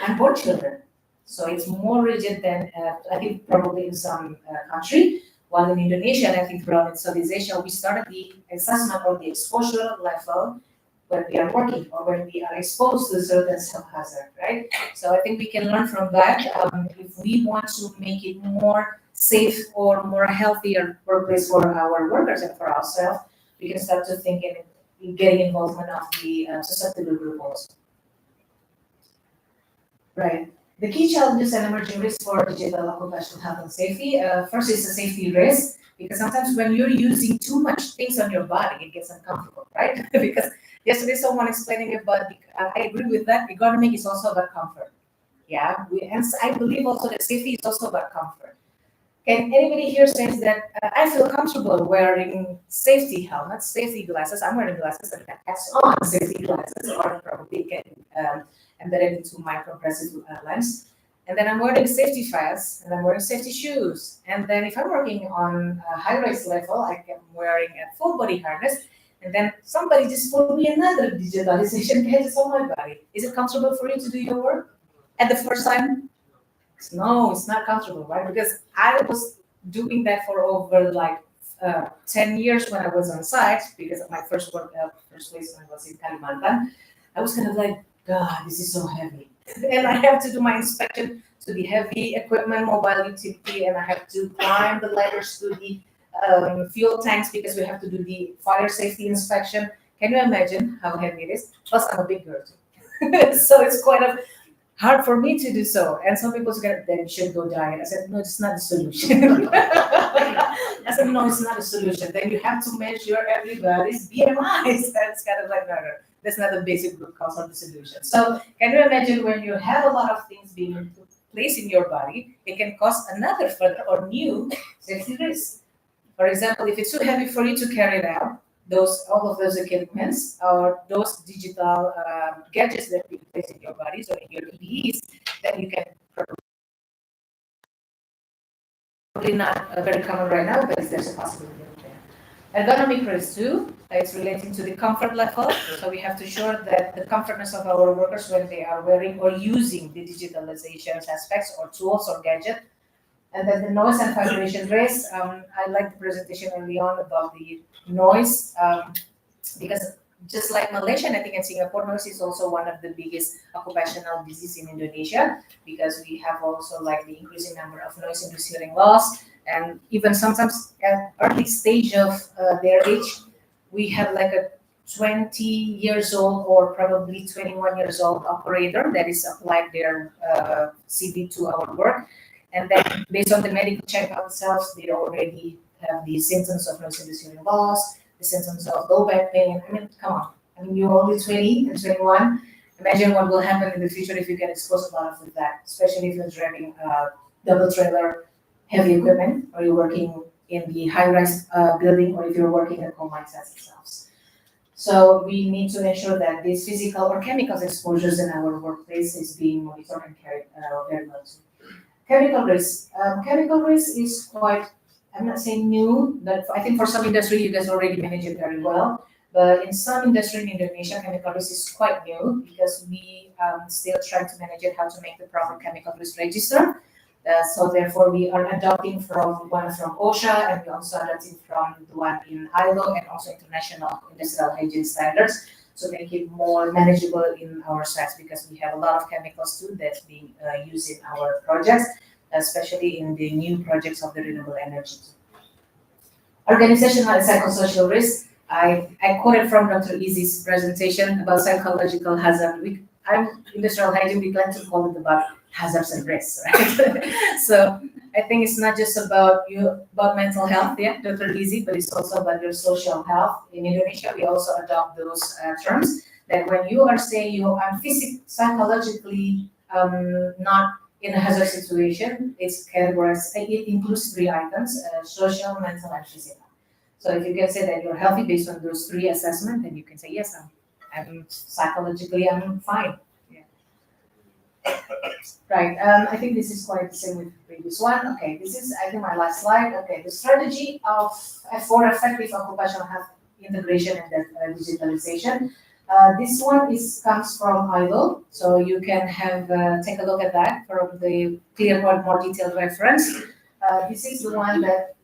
unborn children. So it's more rigid than I think probably in some country. While in Indonesia, and I think throughout in Southeast Asia, we started the assessment or the exposure level when we are working or when we are exposed to certain health hazard, right? So I think we can learn from that. If we want to make it more safe or more healthier workplace for our workers and for ourselves, we can start to think in getting involvement of the susceptible group also. Right. The key challenges and emerging risks for digital occupational health and safety. First is the safety risk, because sometimes when you're using too much things on your body, it gets uncomfortable, right? Because yesterday someone explaining about, I agree with that, ergonomics is also about comfort. Yeah, and I believe also that safety is also about comfort. Can anybody here says that I feel comfortable wearing safety helmets, safety glasses? I'm wearing glasses and has on safety glasses, or probably get embedded into my compressive lens. And then I'm wearing safety vests, and I'm wearing safety shoes. And then if I'm working on a high-rise level, I am wearing a full body harness. And then somebody just put me another digitalization gadget on my body. Is it comfortable for you to do your work at the first time? No, it's not comfortable, right? Because I was doing that for over like 10 years when I was on site, because of my first work, first place when I was in Kalimantan. I was kind of like, God, this is so heavy. And I have to do my inspection to the heavy equipment, mobile utility, and I have to climb the ladders to the fuel tanks because we have to do the fire safety inspection. Can you imagine how heavy it is? Plus, I'm a big girl too. So it's quite a hard for me to do so. And some people say, then you should go diet. I said, no, it's not the solution. I said, no, it's not a solution. Then you have to measure everybody's BMIs. That's kind of like, no, that's not the basic root cause of the solution. So can you imagine when you have a lot of things being placed in your body, it can cause another further or new safety risk. For example, if it's too heavy for you to carry it out, all of those equipments or those digital gadgets that you place in your body, so in your PPEs, that you can probably not very common right now, but there's a possibility of that. Ergonomic risk too, it's relating to the comfort level. So we have to ensure that the comfortness of our workers when they are wearing or using the digitalization aspects or tools or gadgets. And then the noise and vibration risk. I like the presentation early on about the noise because just like Malaysia, and I think in Singapore, noise is also one of the biggest occupational disease in Indonesia because we have also like the increasing number of noise-induced hearing loss, and even sometimes at early stage of their age, we have like a 20 years old or probably 21 years old operator that is applied their CV to our work. And then based on the medical checkup themselves, they already have the symptoms of noise-induced hearing loss, the symptoms of low back pain. I mean, come on. I mean, you're only 20 and 21. Imagine what will happen in the future if you get exposed a lot of that, especially if you're driving a double trailer, heavy equipment, or you're working in the high-rise building, or if you're working at coal mine sites themselves. So we need to ensure that these physical or chemical exposures in our workplace is being monitored and carried very well too. Chemical risk. Chemical risk is quite, I'm not saying new, but I think for some industry, you guys already manage it very well. But in some industry in Indonesia, chemical risk is quite new because we still trying to manage it, how to make the proper chemical risk register. So therefore, we are adopting from one from OSHA, and we also adopting from the one in ILO and also international industrial hygiene standards. So make it more manageable in our sites because we have a lot of chemicals too that's being used in our projects, especially in the new projects of the renewable energy. Organizational and psychosocial risk. I quoted from Dr. Easy's presentation about psychological hazard. I'm industrial hygiene, we like to call it about hazards and risks, right? So I think it's not just about mental health, yeah, Dr. Easy, but it's also about your social health. In Indonesia, we also adopt those terms that when you are saying I'm psychologically not in a hazard situation, it's categorized. It includes 3 items: social, mental, and physical. So if you can say that you're healthy based on those 3 assessments, then you can say yes, I'm psychologically I'm fine. Right, I think this is quite the same with the previous one. Okay, this is, I think, my last slide. Okay, the strategy for effective occupational health integration and digitalization. This one comes from ILO, so you can have take a look at that for the clear, more detailed reference. This is the one that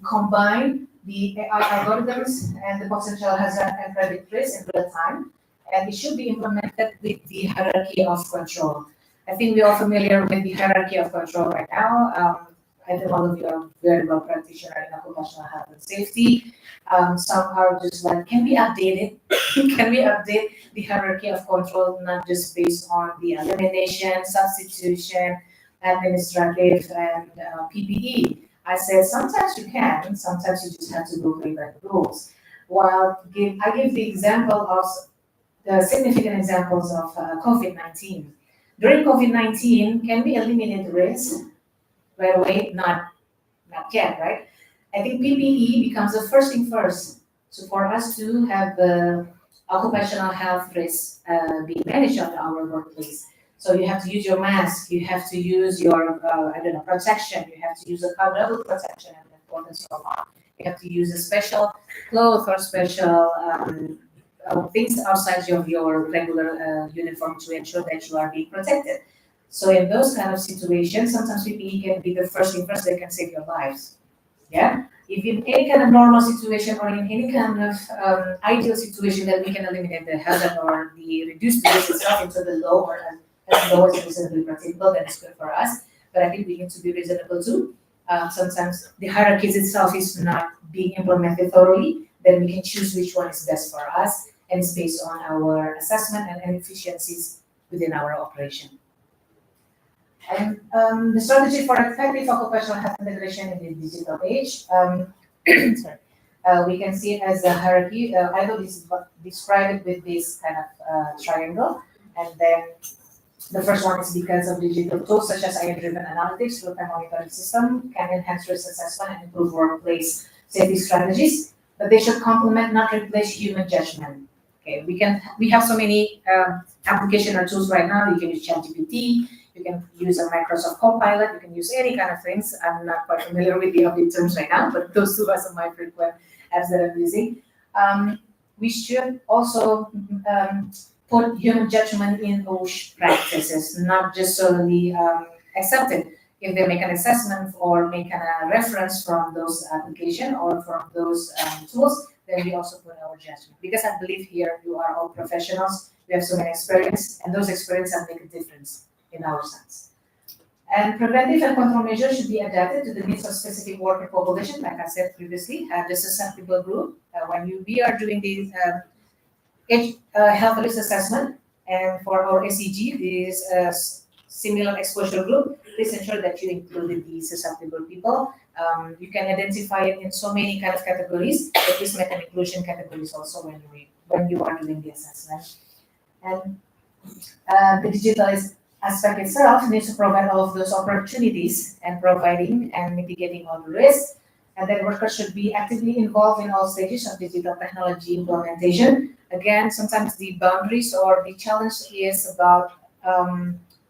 combine the AI algorithms and the potential hazard and predict risk in real time, and it should be implemented with the hierarchy of control. I think we are familiar with the hierarchy of control right now. I think all of you are very well practitioner in occupational health and safety. Some are just like, can we update it? Can we update the hierarchy of control, not just based on the elimination, substitution, administrative, and PPE? I said, sometimes you can, sometimes you just have to go play by the rules. While I give the example of the significant examples of COVID-19. during COVID-19, can we eliminate the risk right away? Not yet, right? I think PPE becomes the first thing first. So for us to have the occupational health risks being managed on our workplace. So you have to use your mask, you have to use your, protection, you have to use a double protection and importance of all. You have to use a special clothes or special things outside of your regular uniform to ensure that you are being protected. So in those kind of situations, sometimes PPE can be the first thing first that can save your lives. Yeah. If in any kind of normal situation or in any kind of ideal situation that we can eliminate the hazard or the reduce the risk itself into the low or as low as reasonably practicable, then it's good for us. But I think we need to be reasonable too. Sometimes the hierarchies itself is not being implemented thoroughly, then we can choose which one is best for us, and it's based on our assessment and efficiencies within our operation. And the strategy for effective occupational health integration in the digital age, we can see it as a hierarchy. I will describe it with this kind of triangle, and then the first one is because of digital tools such as AI-driven analytics, real-time monitoring system can enhance risk assessment and improve workplace safety strategies, but they should complement, not replace human judgment. Okay, we have so many application or tools right now. You can use ChatGPT, you can use a Microsoft Copilot, you can use any kind of things. I'm not quite familiar with the update terms right now, but those two are some of my frequent apps that I'm using. We should also put human judgment in those practices, not just solely accept it. If they make an assessment or make a reference from those application or from those tools, then we also put our judgment. Because I believe here you are all professionals, we have so many experience, and those experiences make a difference in our sense. And preventive and control measures should be adapted to the needs of specific worker population, like I said previously, the susceptible group. We are doing these health risk assessment, and for our SEG, this similar exposure group, please ensure that you included the susceptible people. You can identify it in so many kind of categories, but please make an inclusion categories also when you are doing the assessment. And the digital aspect itself needs to provide all of those opportunities and providing and mitigating all the risks. And then workers should be actively involved in all stages of digital technology implementation. Again, sometimes the boundaries or the challenge is about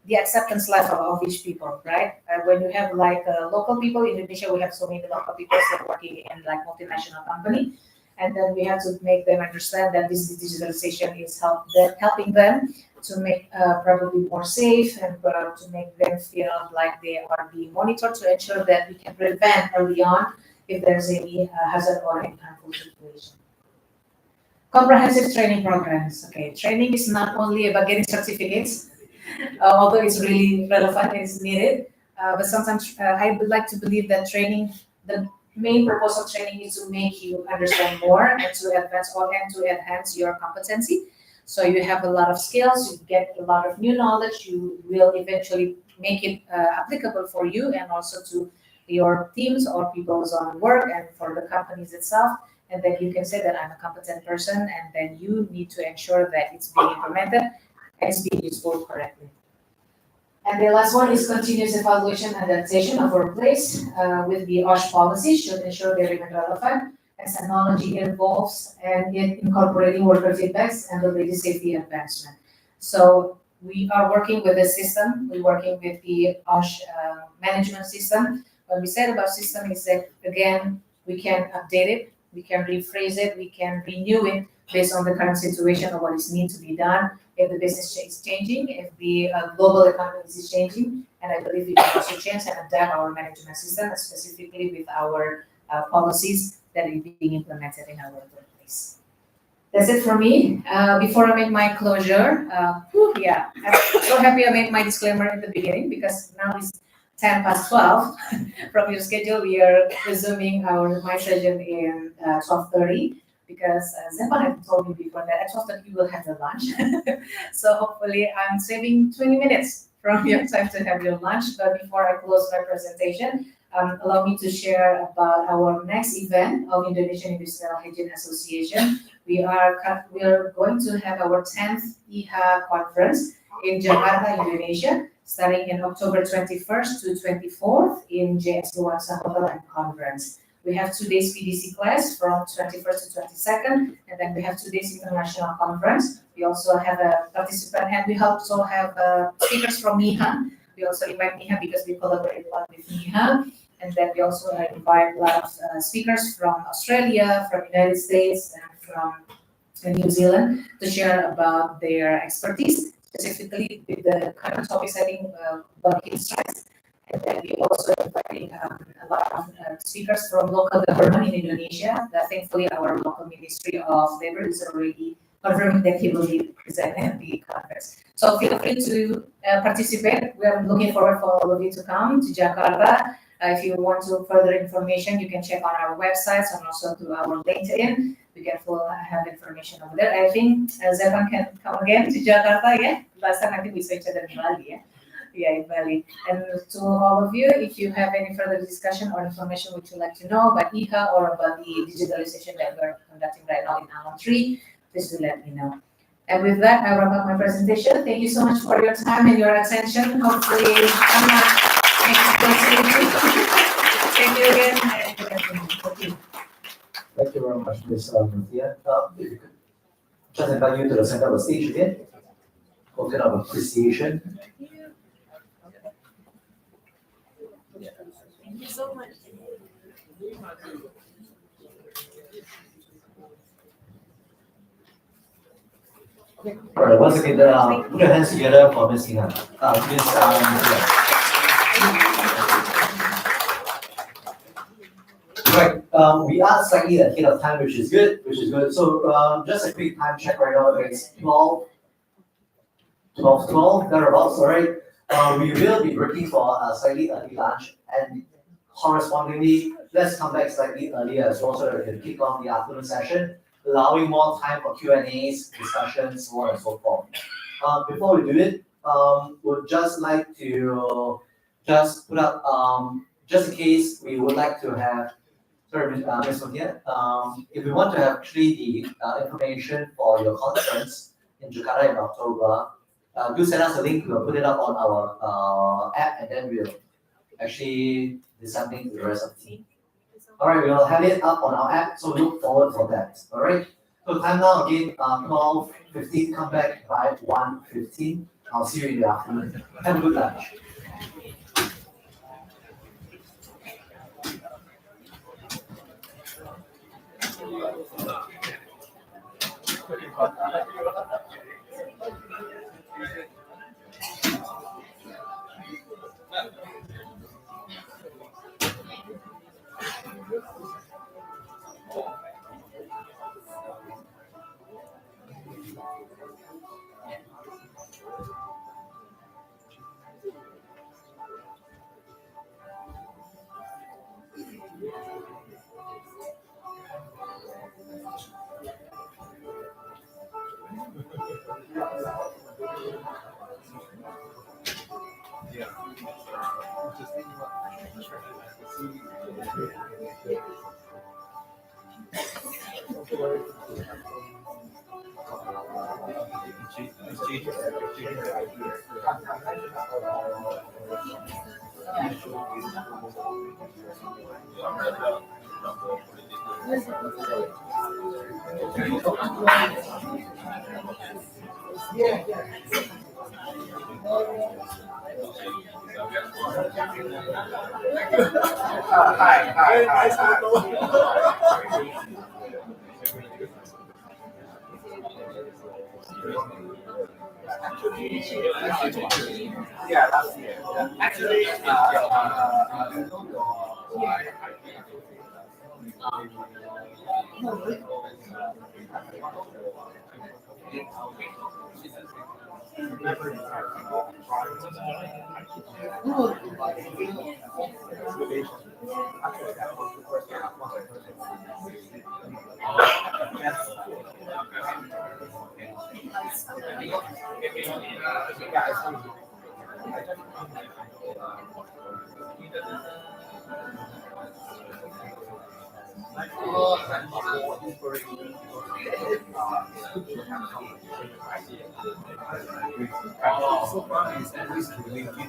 the acceptance level of each people, right? When you have like local people in Indonesia, we have so many local people still working in like multinational company, and then we have to make them understand that this digitalization is helping them to make probably more safe and to make them feel like they are being monitored to ensure that we can prevent early on if there's any hazard or any harmful situation. Comprehensive training programs. Okay, training is not only about getting certificates, although it's really relevant and it's needed. But sometimes I would like to believe that training, the main purpose of training is to make you understand more and to advance and to enhance your competency. So you have a lot of skills, you get a lot of new knowledge, you will eventually make it applicable for you and also to your teams or people's on work and for the companies itself. And then you can say that I'm a competent person, and then you need to ensure that it's being implemented and it's being used correctly. And the last one is continuous evaluation and adaptation of workplace with the OSH policy should ensure they remain relevant as technology evolves and in incorporating worker feedbacks and the safety advancement. So we are working with a system, we're working with the OSH management system. What we said about system is that, again, we can update it, we can rephrase it, we can renew it based on the current situation of what is needs to be done. If the business is changing, if the global economy is changing, and I believe we can also change and adapt our management system, specifically with our policies that are being implemented in our workplace. That's it for me. Before I make my closure, yeah, I'm so happy I made my disclaimer in the beginning because now it's 12 from your schedule. We are resuming my session in 12:30 because Zepan had told me before that at 12:30 you will have the lunch. So hopefully I'm saving 20 minutes from your time to have your lunch. But before I close my presentation, allow me to share about our next event of Indonesian Industrial Hygiene Association. We are going to have our 10th IHA conference in Jakarta, Indonesia, starting in October 21st to 24th in JS Luansa Hotel and Conference. We have 2 days PDC class from 21st to 22nd, and then we have 2 days international conference. We also have a participant, and we also have speakers from MIHA. We also invite MIHA because we collaborate a lot with MIHA. And then we also invite a lot of speakers from Australia, from United States, and from New Zealand to share about their expertise, specifically with the current topics, I think, about heat stress. And then we also inviting a lot of speakers from local government in Indonesia. That thankfully our local Ministry of Labor is already confirming that he will be present at the conference. So feel free to participate. We are looking forward for all of you to come to Jakarta. If you want to further information, you can check on our websites and also to our LinkedIn. We can have information over there. I think Zevan can come again to Jakarta, yeah? Last time I think we saw each other in Bali, yeah? Yeah, in Bali. And to all of you, if you have any further discussion or information which you'd like to know about IHA or about the digitalization that we're conducting right now in Alum 3, please do let me know. And with that, I wrap up my presentation. Thank you so much for your time and your attention. Hopefully, I'm not Thank you again. Thank you very much, Ms. Muthia. If you could just invite you to the center of the stage again. Token of appreciation. Thank you so much. All right, once again, put your hands together for Ms. Ina. Muthia. Right, we are slightly ahead of time, which is good, So just a quick time check right now, it's 12, thereabouts, all right? We will be breaking for a slightly early lunch, and correspondingly, let's come back slightly earlier as well so that we can kick off the afternoon session, allowing more time for Q&As, discussions, so on and so forth. Before we do it, would just like to just put up, just in case we would like to have, sorry, Ms. Muthia, if we want to have actually the information for your conference in Jakarta in October, do send us a link. We'll put it up on our app, and then we'll actually disseminate to the rest of the team. All right, we'll have it up on our app, so look forward for that. All right. So time now again, 12:15. Come back by 1:15. I'll see you in the afternoon. Have a good lunch. Yeah, last year. Actually, My name is Veronica.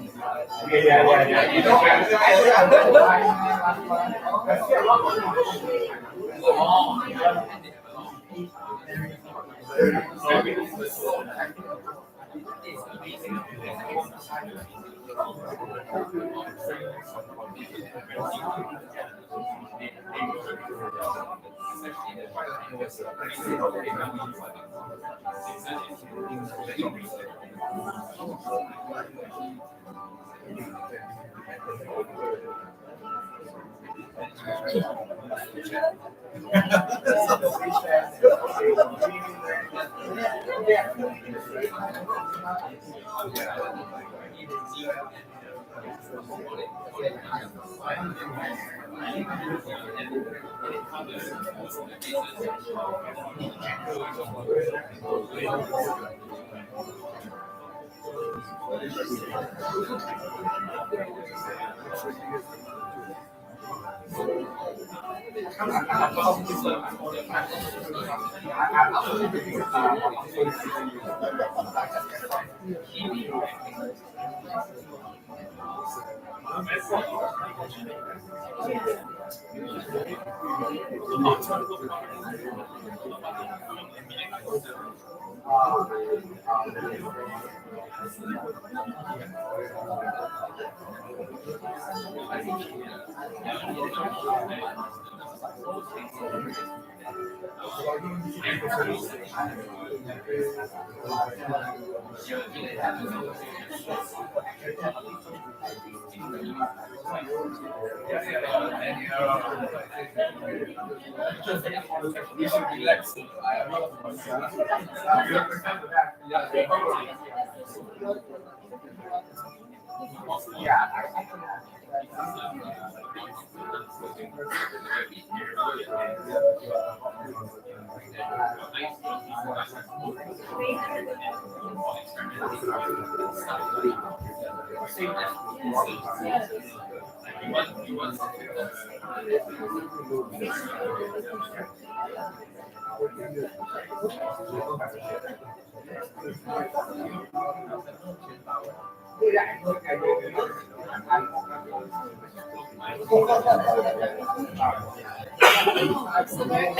Nice to meet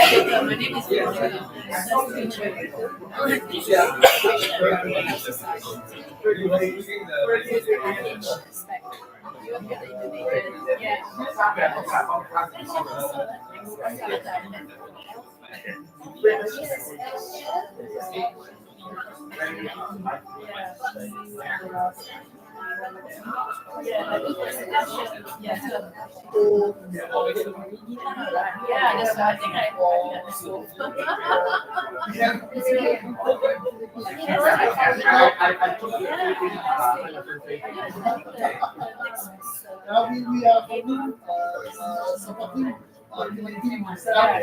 Yeah, that's why I think I understood. We are supporting community myself.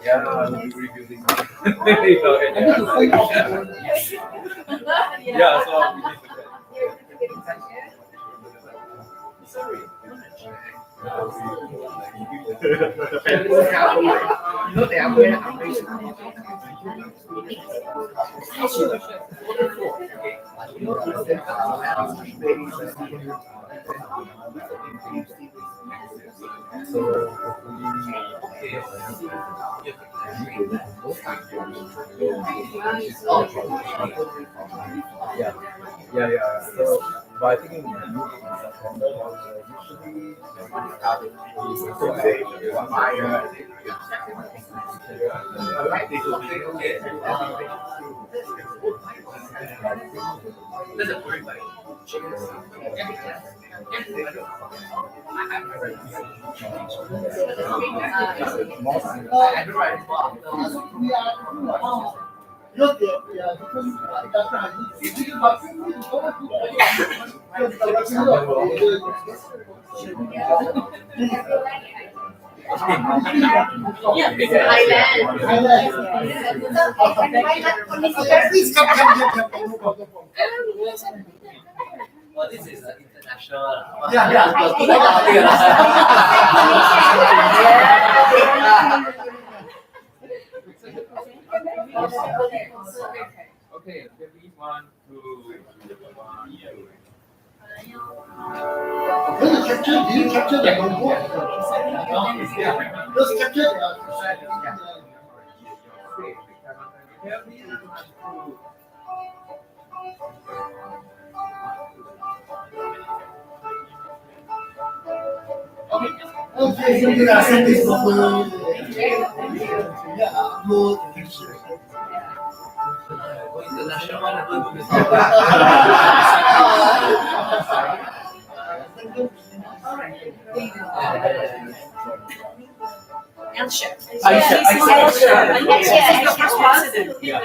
Yeah, I'll be reviewing. Yeah, so I'll be So, but I think Because they are different Please come, no problem. Well, this is international. Okay, maybe 1, 2, 1, 2. When you capture, do you capture the logo? Just capture okay, so you are send this logo. Upload. Elsha. Aisha. She was the first president. She was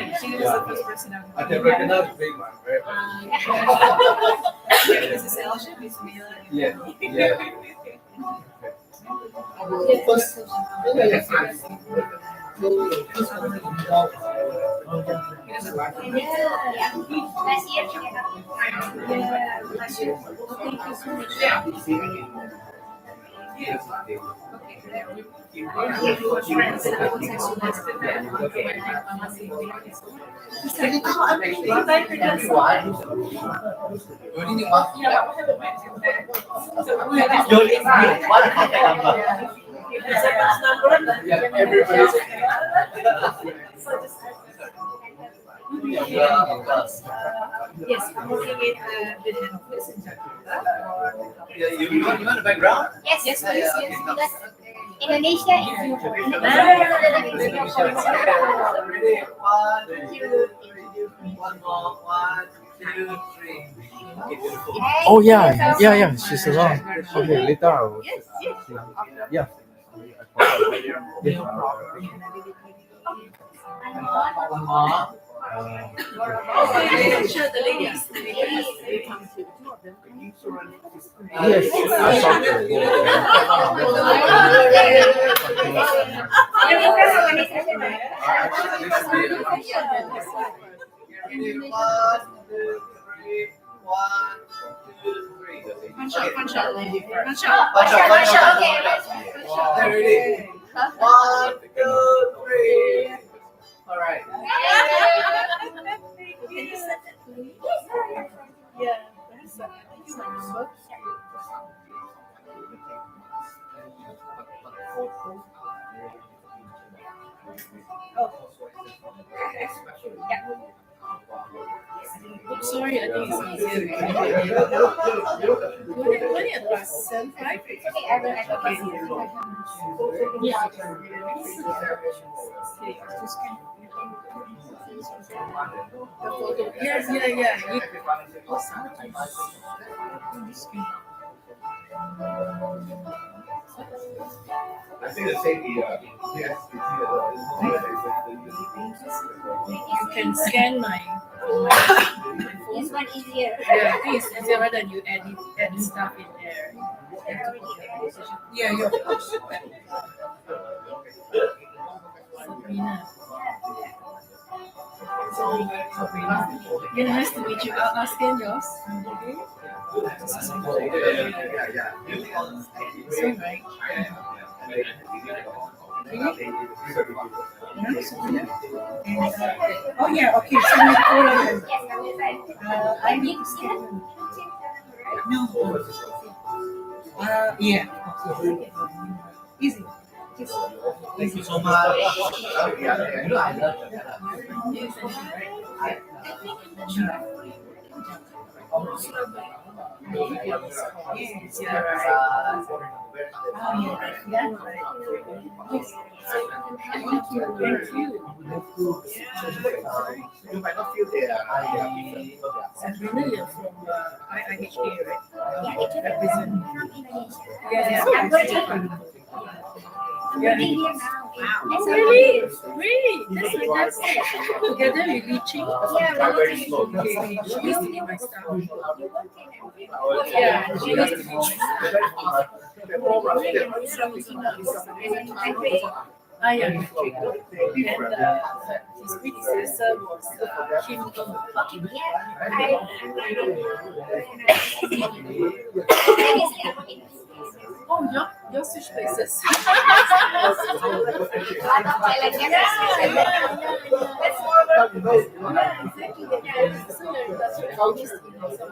the first president. I can recognize the big one, very This is Elsha, Miss Mila. Yeah. First, Yes, I'm working in the head office in Jakarta. You want the background? Yes, Yes, yes, please, yes. yes. Because Indonesia is Indonesia. Ready? 1, 2, 3. One more. 1, 2, 3. Okay, beautiful. Oh yeah. She's around. Okay, later I will. Yes, yes. Yeah. One more. Sure, the ladies. Yes, I saw her. Ready? 1, 2, 3. 1, 2, 3. One shot. One shot. Okay, ready? 1, 2, 3. All right. Oops, sorry, I think it's easier. What at last? 7, 5? Yes, yeah. I think the same here. Yes, You can scan my This one easier. yeah, I think it's easier rather than you add stuff in there. Yeah. Sabrina. Yeah, nice to meet you. I'll scan yours. Okay. Oh yeah, okay. So we follow them. I You need you to have skip. two checks, right? No. Yeah. Easy. Thank you so much. You know, I love that. Yes, yeah, right. Oh, yeah. Yeah, right. Yes. Thank you. Thank you. You might not feel they are Sabrina, you're from IIHK, right? Yeah, actually, I'm from Indonesia. Yeah, I'm working. I'm working here now. Wow. Really? Really? That's fantastic. Together we're reaching. Yeah, we're working. Okay, she used to be my staff. You work in Yeah, she used to be my staff. I am electric. And his predecessor was Kim Ng. Oh, you're switch places. That's more Yeah, exactly. Yeah. So you're industrial chemist in also.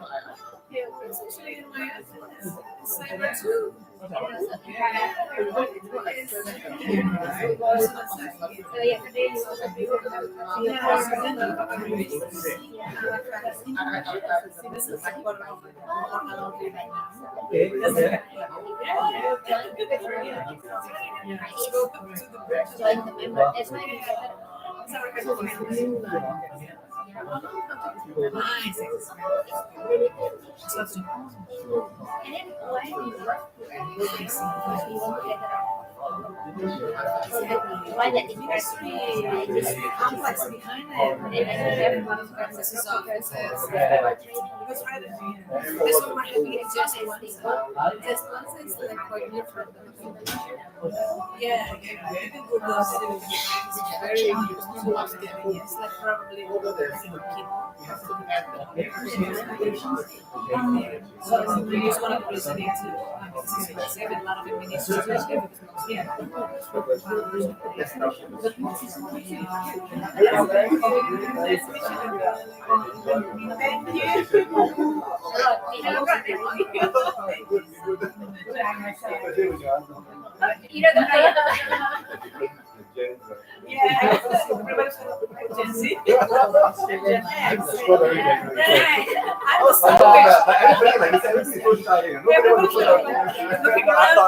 Yeah, it's actually in my assignment too. So yesterday you also join the member. That's why we got and then why we work because we want to get why that industry is complex behind it and I think everyone processes offices That's what we're having just one is like quite different. Yeah, Google is very it's like probably so we just want to present it to save a lot of administration. Yeah. you know the Yeah, Gen Z. Gen X. I'm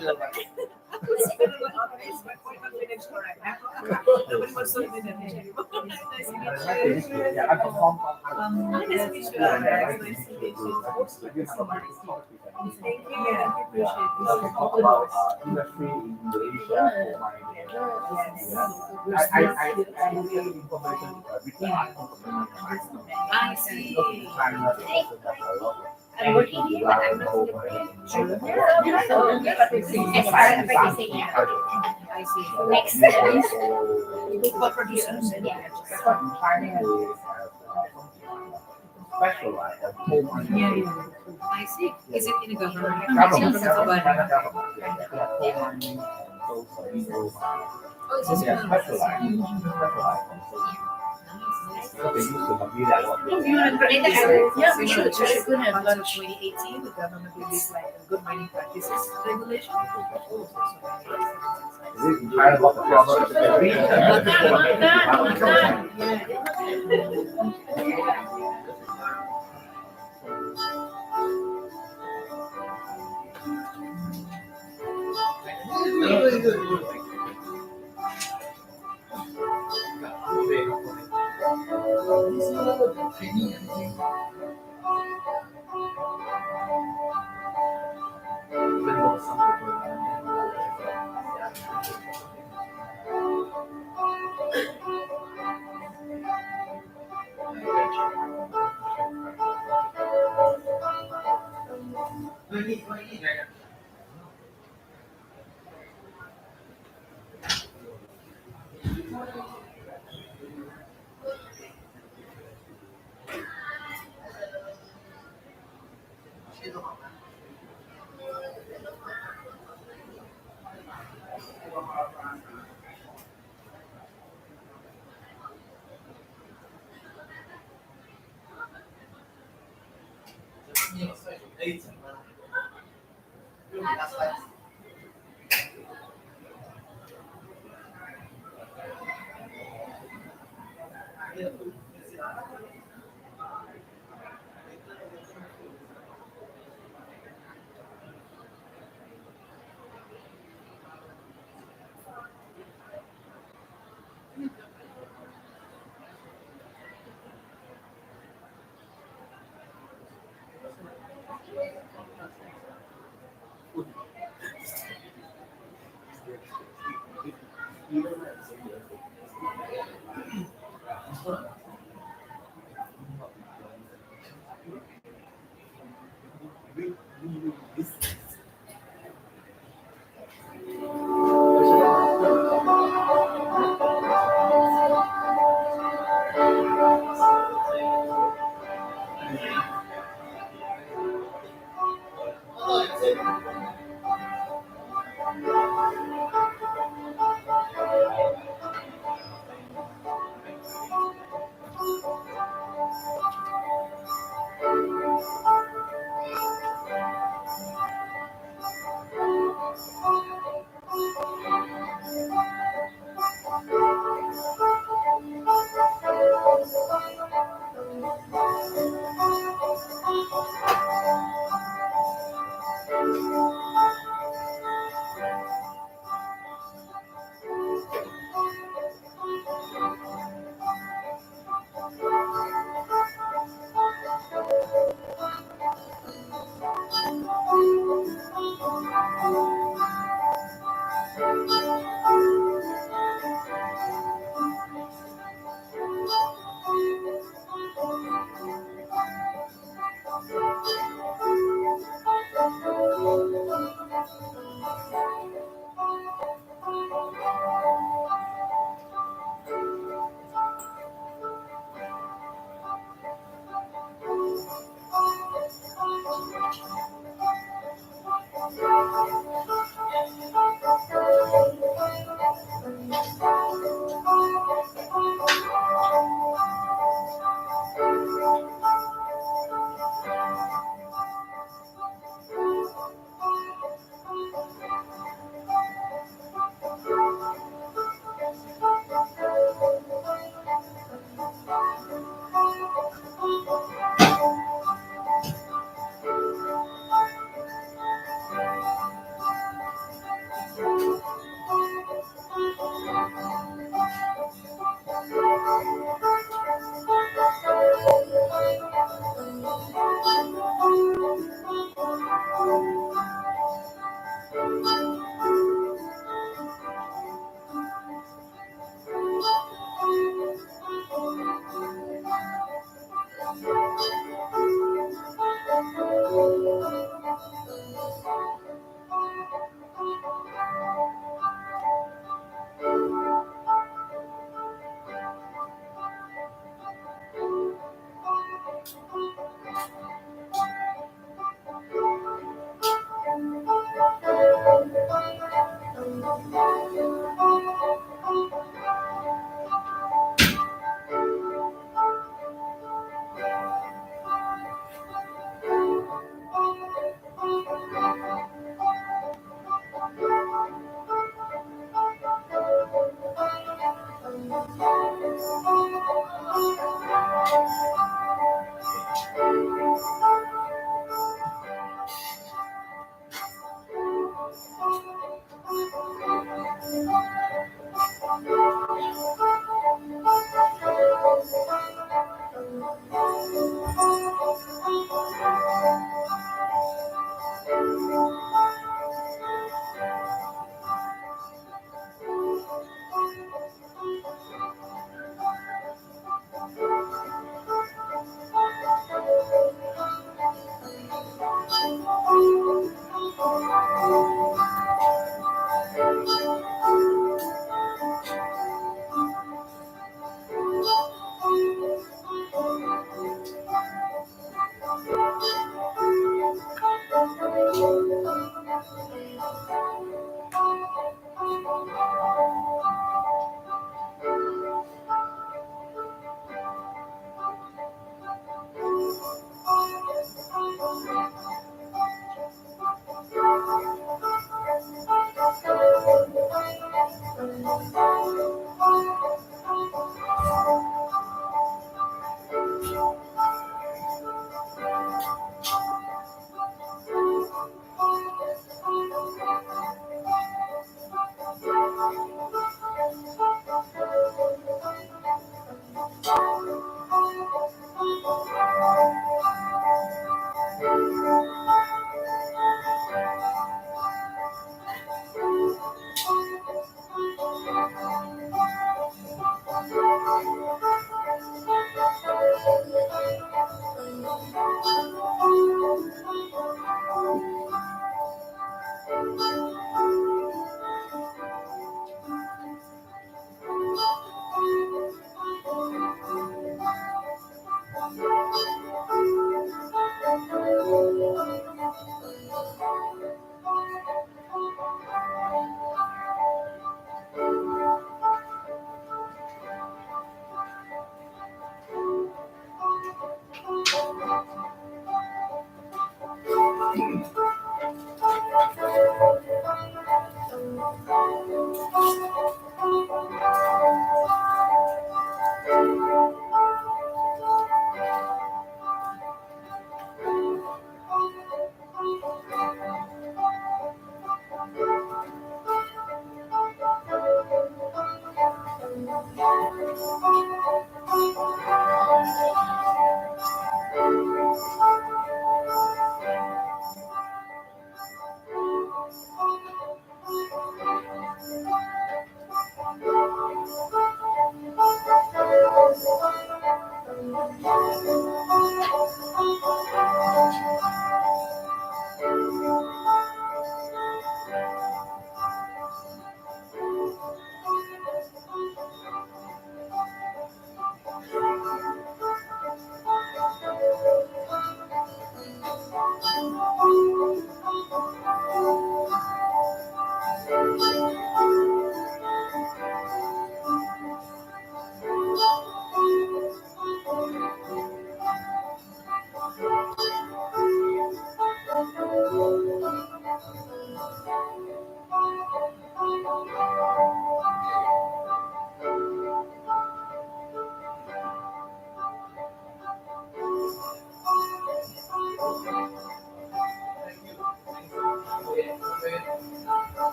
the I see. I'm working here, but I'm not as far as practicing, yeah. I see. Next, For producers. yeah. Yeah. I see. Is it in the government? Oh, it's Yeah, we should. We should have lunch. 2018, the government released like a good mining practices regulation.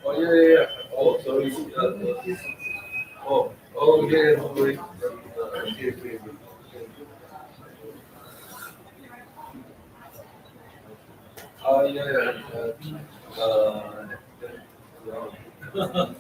Oh, yeah, yeah, yeah. Oh, sorry. Oh, yeah, yeah, sorry. Okay, okay, okay. Yeah, yeah.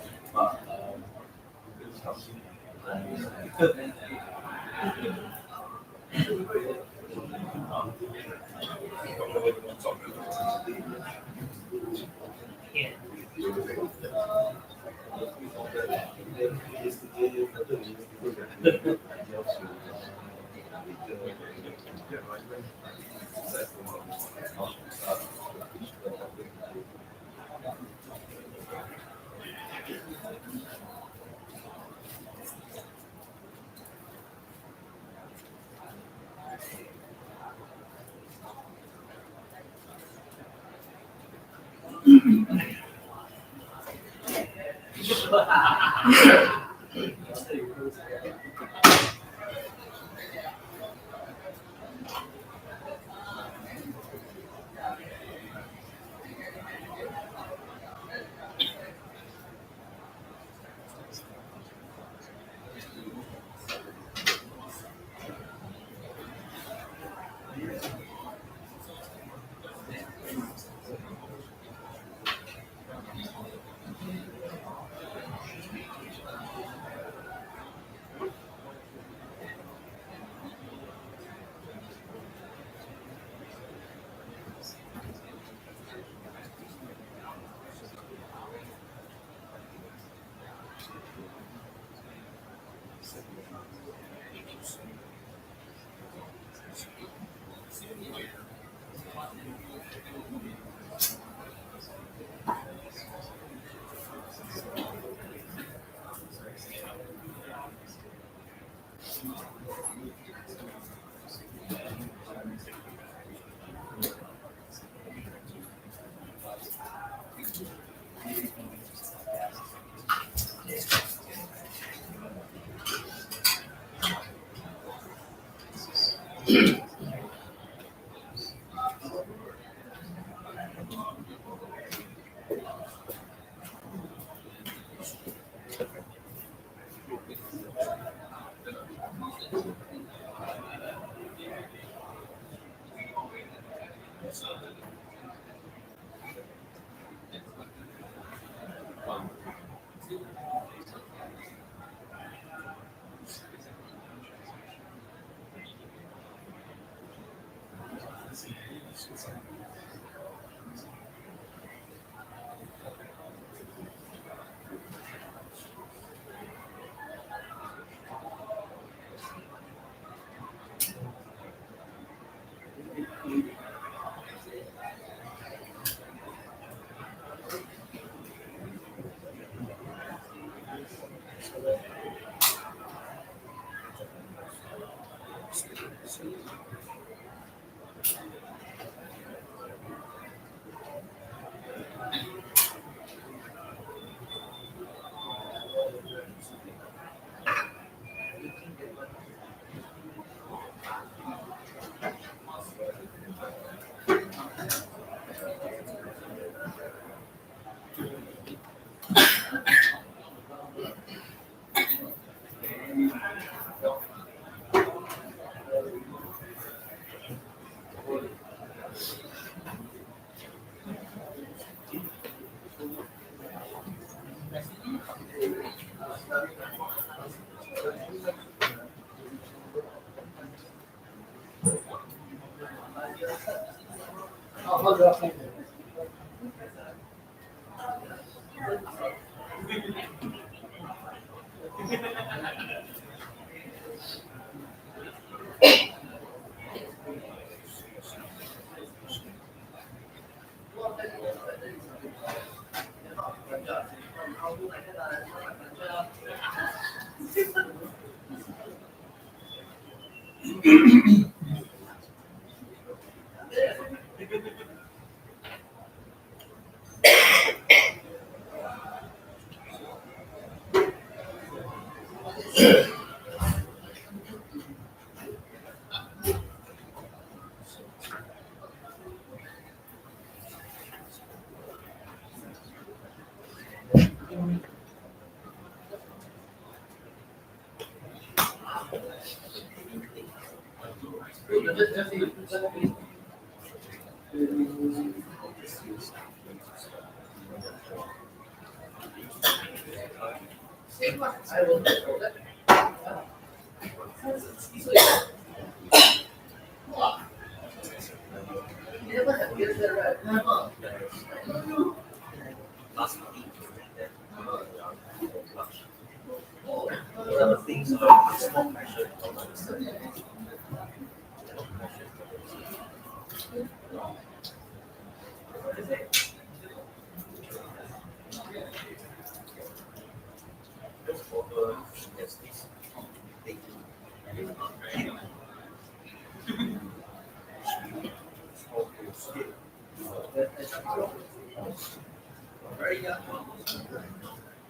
Very young,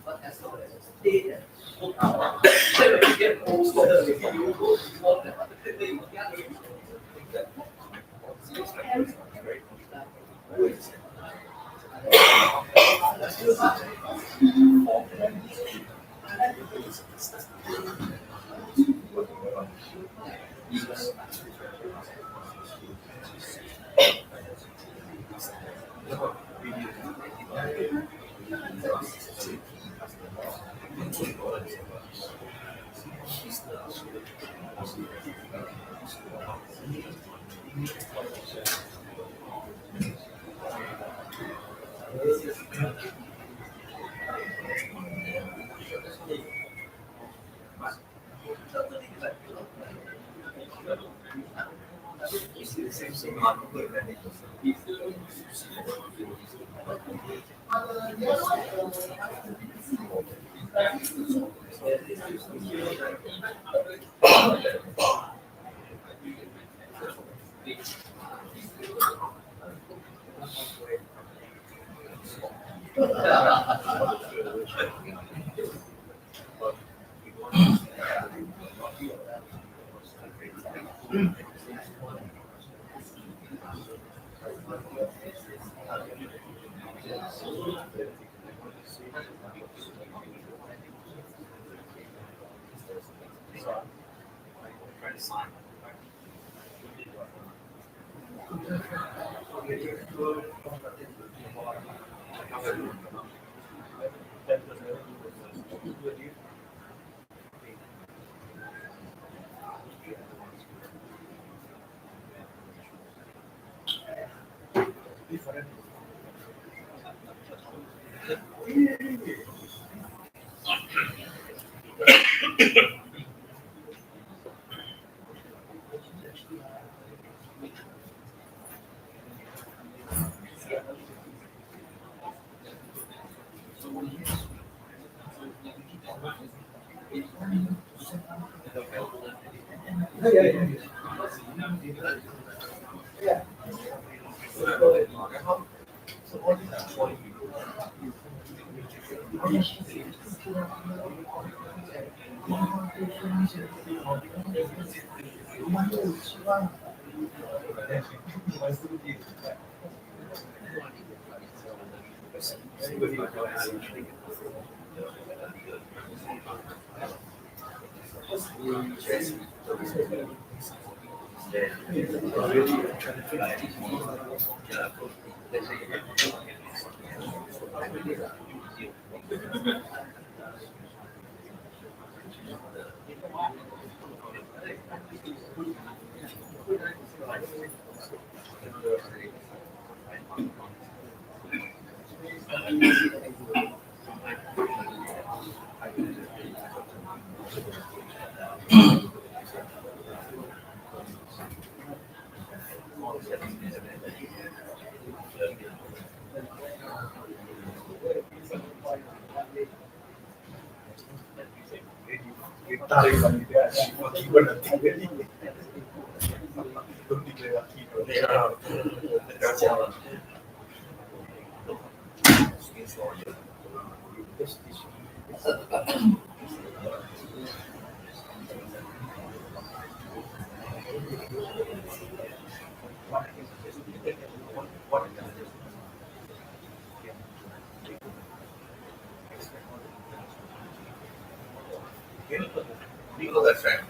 but as long as they That's right.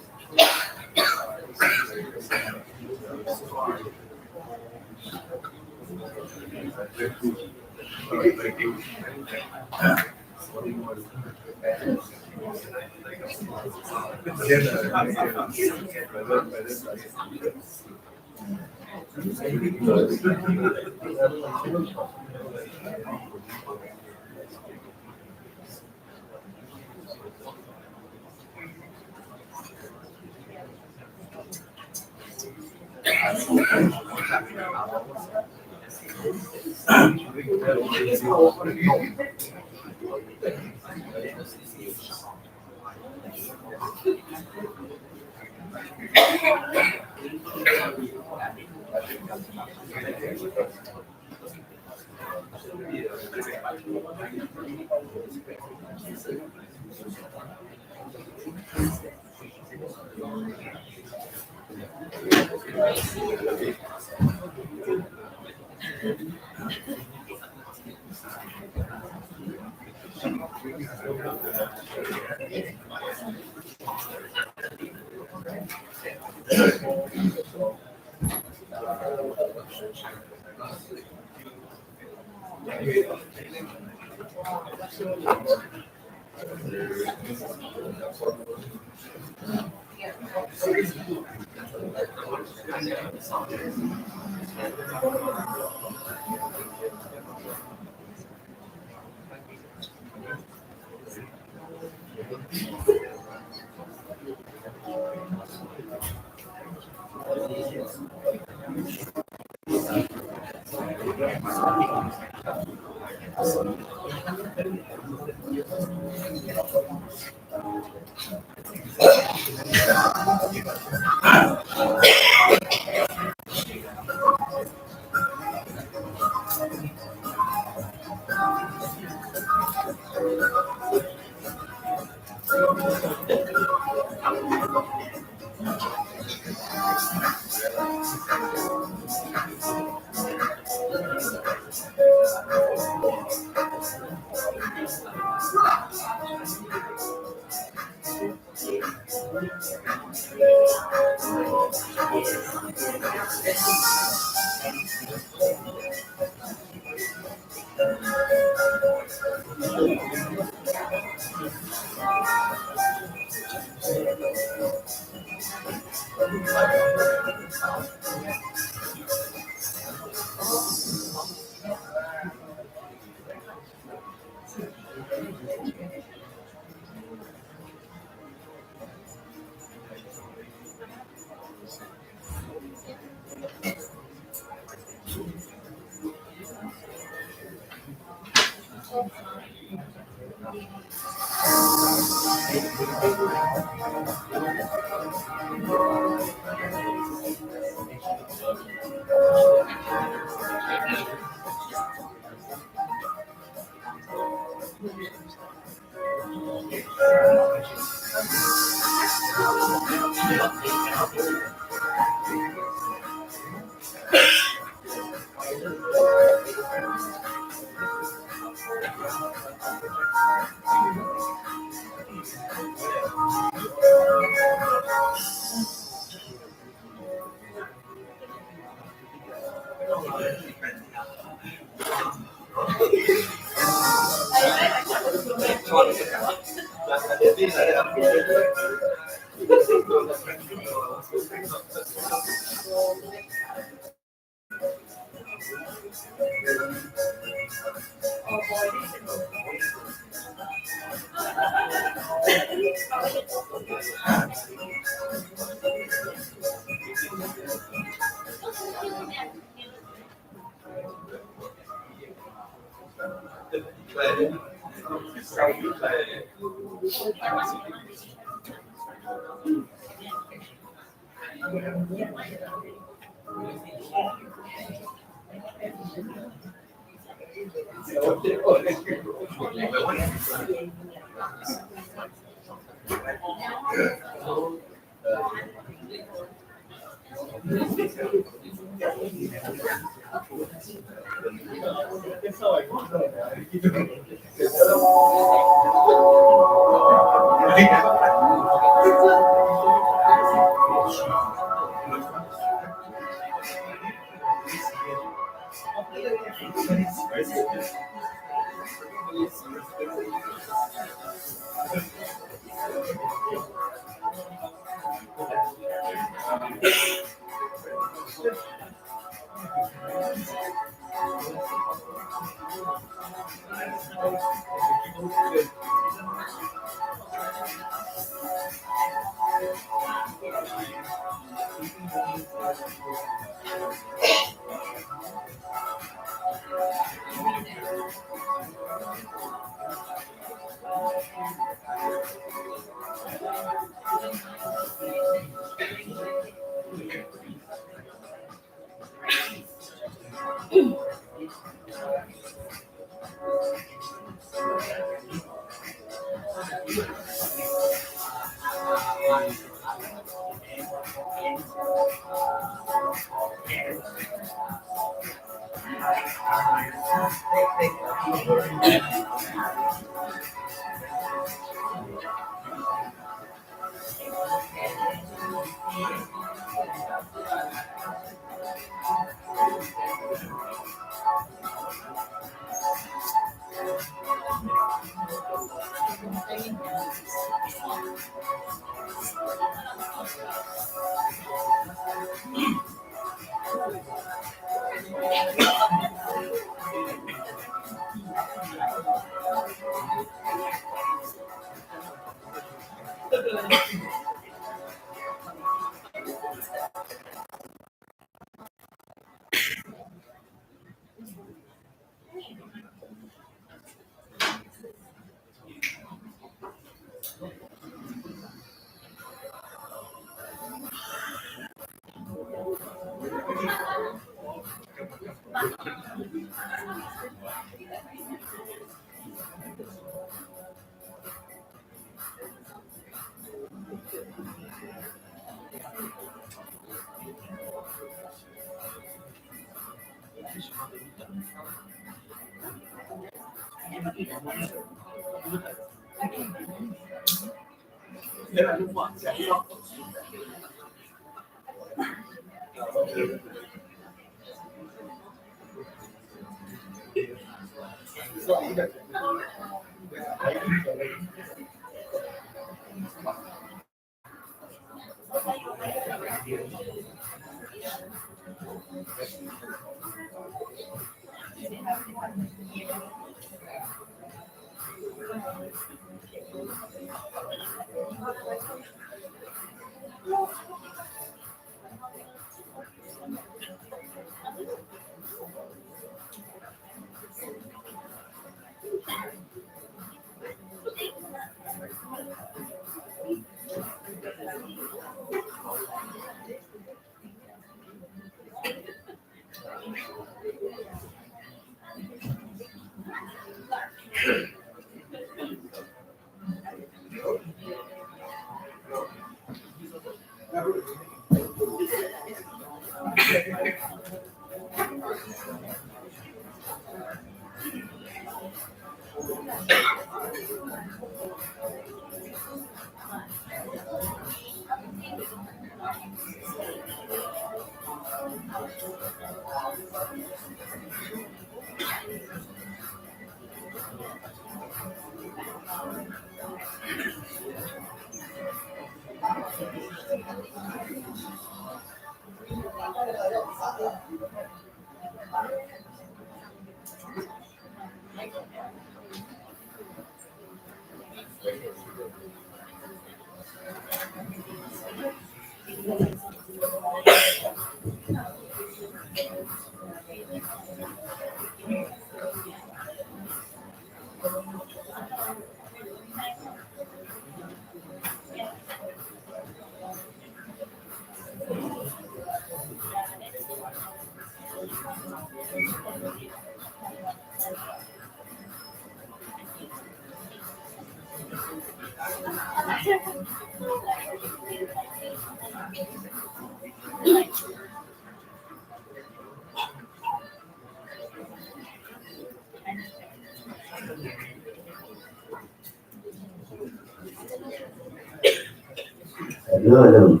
Hello.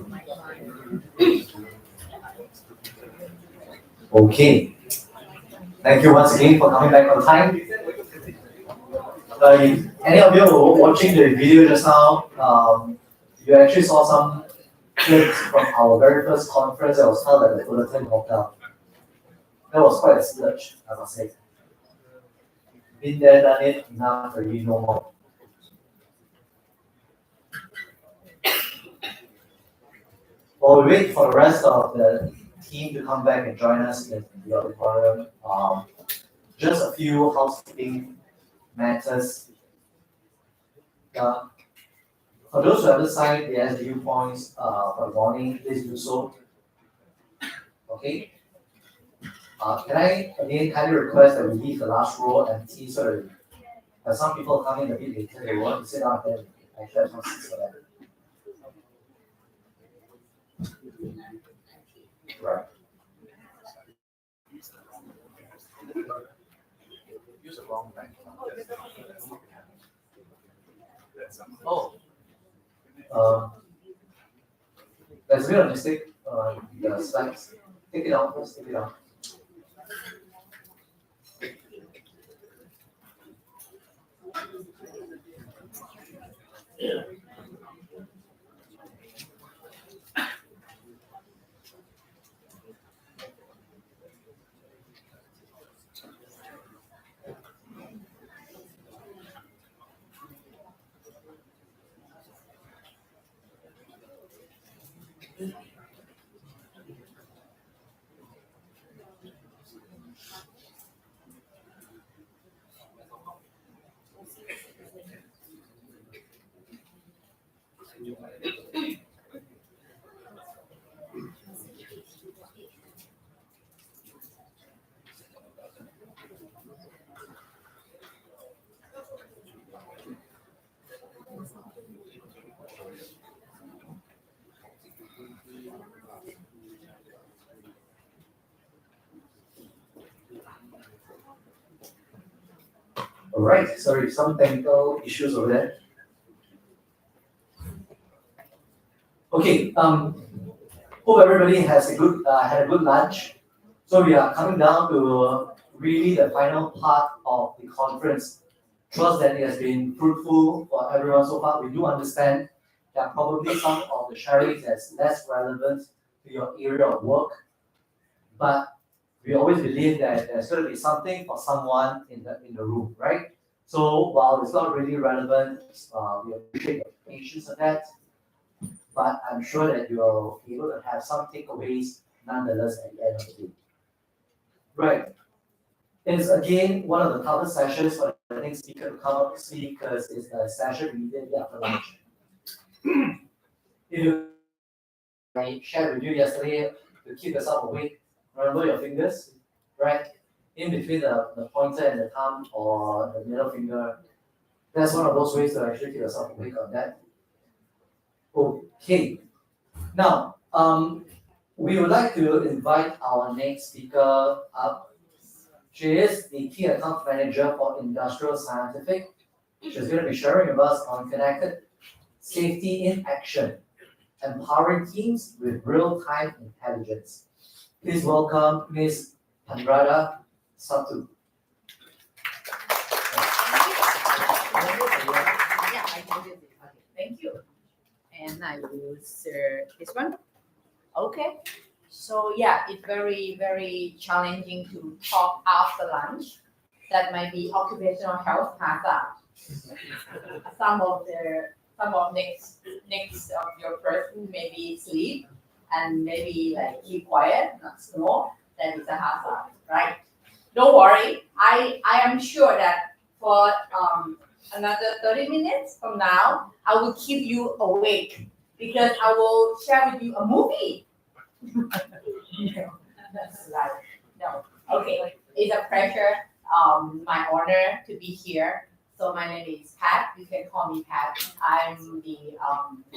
Okay. Thank you once again for coming back on time. If any of you were watching the video just now, you actually saw some clips from our very first conference that was held at the Fullerton Hotel. That was quite a splurge, I must say. Been there, done it, enough already, no more. While we wait for the rest of the team to come back and join us in the auditorium, just a few housekeeping matters. For those who haven't signed the SDU points for the morning, please do so. Okay. Can I again kindly request that we leave the last row empty so that some people come in a bit later, they want to sit down there. I should have some seats for them. Right. Use the wrong bank. Oh. There's a bit of mistake on the slides. Take it out, let's take it out. Alright, sorry, some technical issues over there. Okay, hope everybody has had a good lunch. So we are coming down to really the final part of the conference. Trust that it has been fruitful for everyone so far. We do understand there are probably some of the sharings that's less relevant to your area of work, but we always believe that there's going to be something for someone in the room, right? So while it's not really relevant, we appreciate your patience on that, but I'm sure that you'll be able to have some takeaways nonetheless at the end of the day. Right. It's again one of the toughest sessions for the next speaker to come up to speak because it's a session immediately after lunch. I shared with you yesterday to keep yourself awake. Remember your fingers, right? In between the pointer and the thumb or the middle finger. That's one of those ways to actually keep yourself awake on that. Okay. Now, we would like to invite our next speaker up. She is the Key Account Manager for Industrial Scientific. She's going to be sharing with us on connected safety in action, empowering teams with real-time intelligence. Please welcome Ms. Panrada Satu. Yeah, I can do it. Okay, thank you. And I will share this one. Okay. So yeah, it's very, very challenging to talk after lunch. That might be occupational health hazard. Some of next of your person maybe sleep and maybe like keep quiet, not snore. That is a hazard, right? Don't worry. I am sure that for another 30 minutes from now, I will keep you awake because I will share with you a movie. No, that's right. No. Okay. It's a pleasure, my honor to be here. So my name is Pat. You can call me Pat. I'm the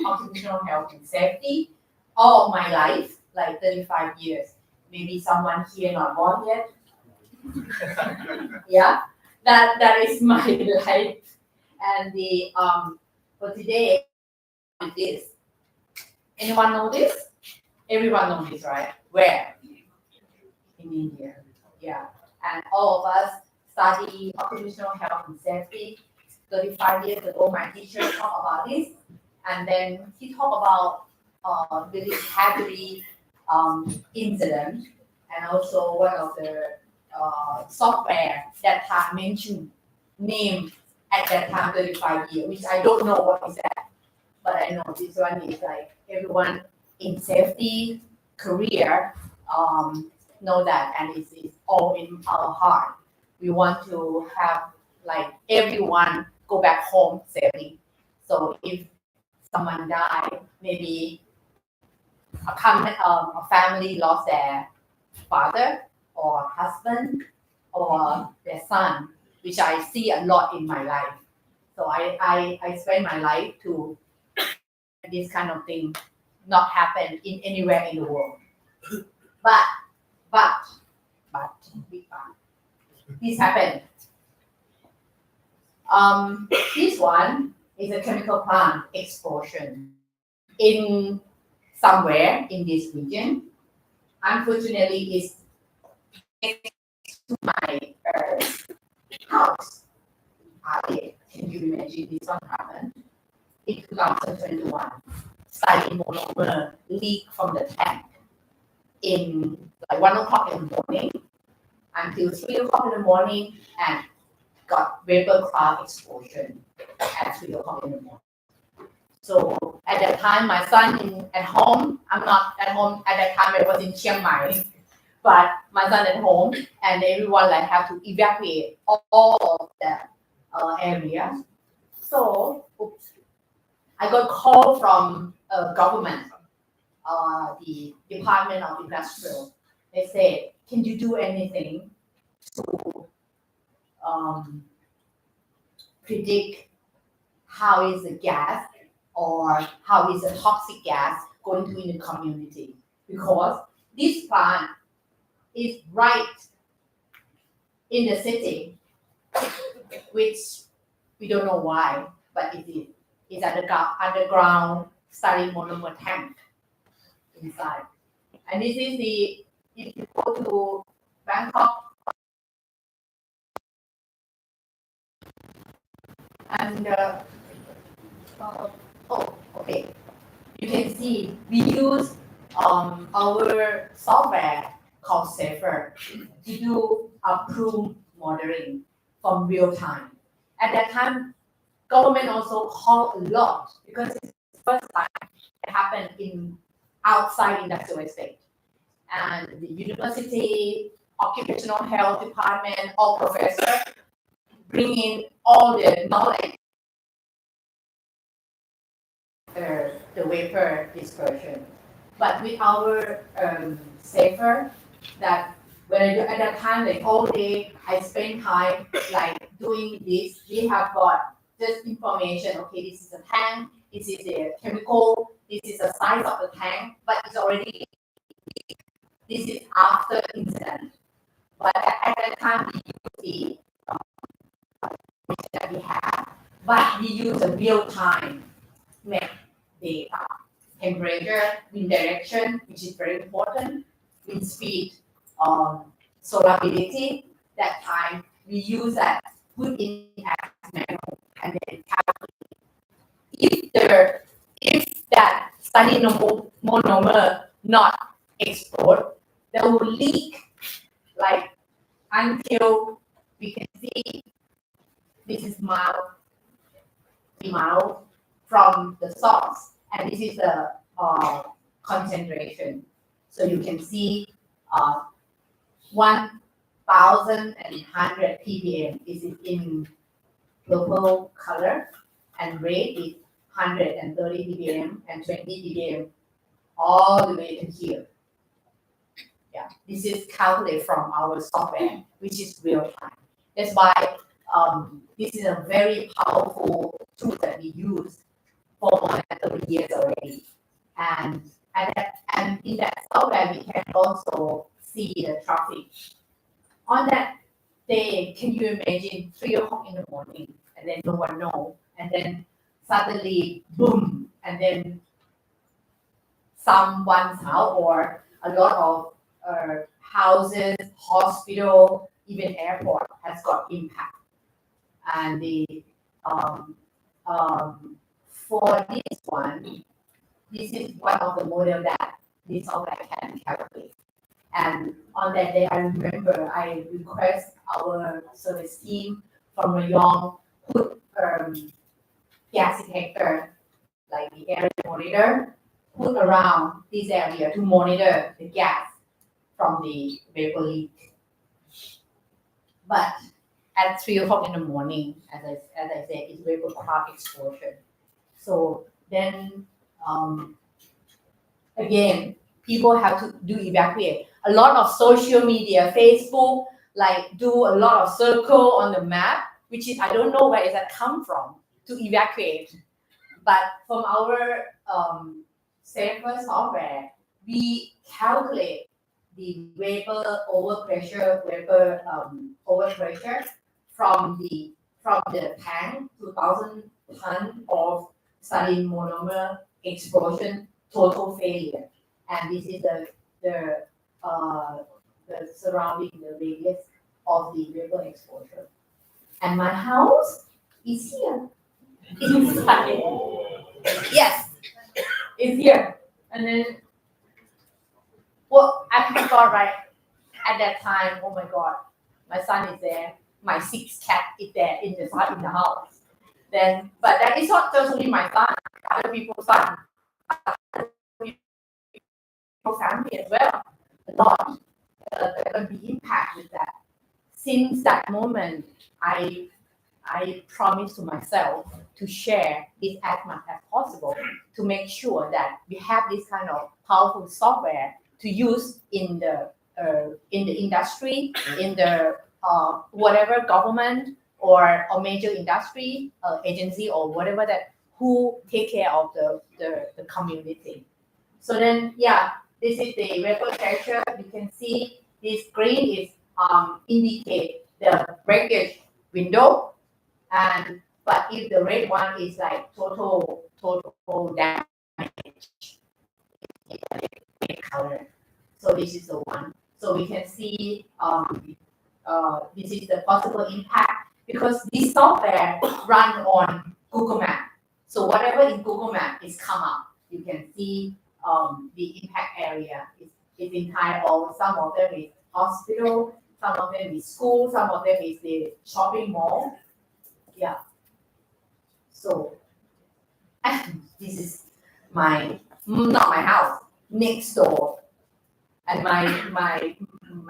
occupational health and safety all of my life, like 35 years. Maybe someone here not born yet. Yeah, that is my life. And the for today is this. Anyone know this? Everyone knows this, right? Where? In India. Yeah. And all of us study occupational health and safety. 35 years ago, my teacher talked about this. And then he talked about really tragedy incident and also one of the software that had mentioned name at that time 35 years, which I don't know what is that. But I know this one is like everyone in safety career know that, and it's all in our heart. We want to have like everyone go back home safely. So if someone died, maybe a family lost their father or husband or their son, which I see a lot in my life. So I spend my life to this kind of thing not happen in anywhere in the world. But this happened. This one is a chemical plant explosion in somewhere in this region. Unfortunately, it's next to my house. Can you imagine this one happened in 2021? Styrene monomer leak from the tank in like 1 o'clock in the morning until 3 o'clock in the morning and got vapor cloud explosion at 3 o'clock in the morning. So at that time, my son at home, I'm not at home at that time, I was in Chiang Mai, but my son at home and everyone like have to evacuate all of that area. So I got call from government, the Department of Industrial. They said, can you do anything to predict how is the gas or how is the toxic gas going to in the community? Because this plant is right in the city which we don't know why, but it is. It's underground study monomer tank inside. And this is the, if you go to Bangkok, and okay, you can see we use our software called Safer to do a plume monitoring from real time. At that time, government also called a lot because it's the first time it happened in outside industrial estate. And the university, occupational health department, all professors bring in all the knowledge, the vapor dispersion. But with our Safer, that when I do at that time, like all day, I spend time like doing this. We have got just information. Okay, this is a tank. This is a chemical. This is the size of the tank. But it's already. This is after incident. But at that time, we use the that we have, but we use a real time map data, temperature, wind direction, which is very important, wind speed, solability. That time we use that, put in as manual, and then calculate. If that study monomer not explode, they will leak like until we can see this is mild from the source, and this is the concentration. So you can see 1,100 ppm is in purple color, and red is 130 ppm and 20 ppm all the way to here. Yeah, this is calculated from our software, which is real time. That's why this is a very powerful tool that we use for more than 30 years already. And in that software, we can also see the traffic. On that day, can you imagine 3 o'clock in the morning, and then no one knows, and then suddenly, boom, and then someone's house or a lot of houses, hospital, even airport has got impact. And for this one, this is one of the model that this software can calculate. And on that day, I remember I request our service team from Rayong put gas detector, like the area monitor, put around this area to monitor the gas from the vapor leak. But at 3 o'clock in the morning, as I said, it's vapor cloud explosion. So then, again, people have to do evacuate. A lot of social media, Facebook, like do a lot of circle on the map, which is, I don't know where is that come from to evacuate. But from our Safer software, we calculate the vapor overpressure, from the tank, 2,000 tons of saline monomer explosion, total failure, and this is the surrounding the radius of the vapor exposure. And my house is here, inside. Yes, it's here. And then, well, I forgot right at that time. Oh my God, my son is there. My 6 cat is there in the house. Then, but that is not totally my son. Other people's son, other people's family as well. A lot. There will be impact with that. Since that moment, I promised to myself to share this as much as possible to make sure that we have this kind of powerful software to use in the industry, in the whatever government or major industry agency or whatever that who take care of the community. So then, yeah, this is the vapor pressure. You can see this green is indicate the breakage window. And but if the red one is like total damage, it's a red color. So this is the one. So we can see this is the possible impact because this software run on Google Map. So whatever in Google Map is come up, you can see the impact area is entire. Or some of them is hospital, some of them is school, some of them is the shopping mall. Yeah. So this is not my house, next door. And my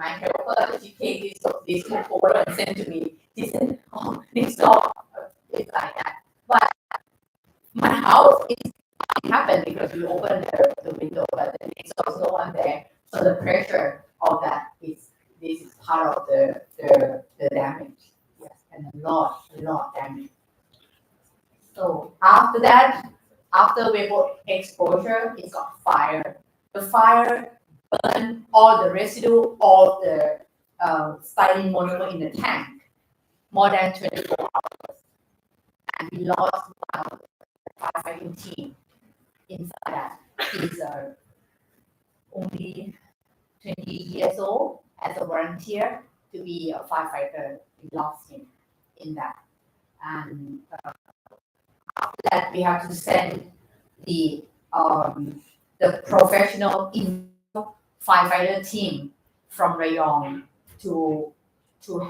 helper, she came this photo and sent to me. She said, "Oh, next door, it's like that." But my house it happened because we opened the window, but the next door was no one there. So the pressure of that this is part of the damage. Yes, and a lot damage. So after that, after vapor exposure, it got fire. The fire burned all the residue of the styrene monomer in the tank more than 24 hours. And we lost one of the firefighting team inside that. He's only 20 years old as a volunteer to be a firefighter. We lost him in that. And after that, we have to send the professional firefighter team from Rayong to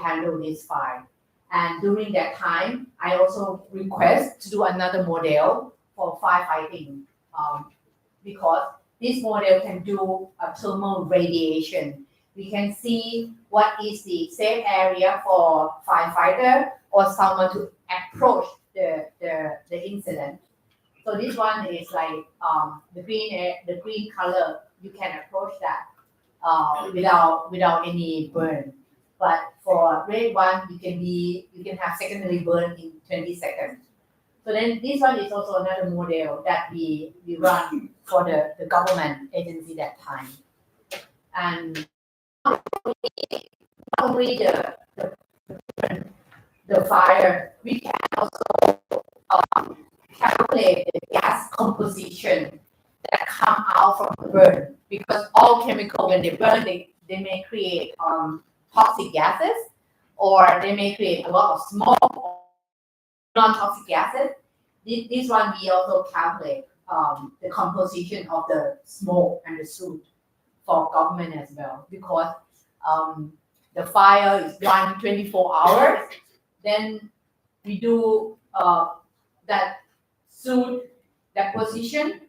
handle this fire. And during that time, I also request to do another model for firefighting because this model can do a thermal radiation. We can see what is the safe area for firefighter or someone to approach the incident. So this one is like the green color. You can approach that without any burn. But for red one, you can have secondary burn in 20 seconds. So then this one is also another model that we run for the government agency that time. And not only the fire, we can also calculate the gas composition that come out from the burn, because all chemical when they burn they may create toxic gases, or they may create a lot of smoke or non-toxic gases. This one we also calculate the composition of the smoke and the soot for government as well, because the fire is run 24 hours. Then we do that soot deposition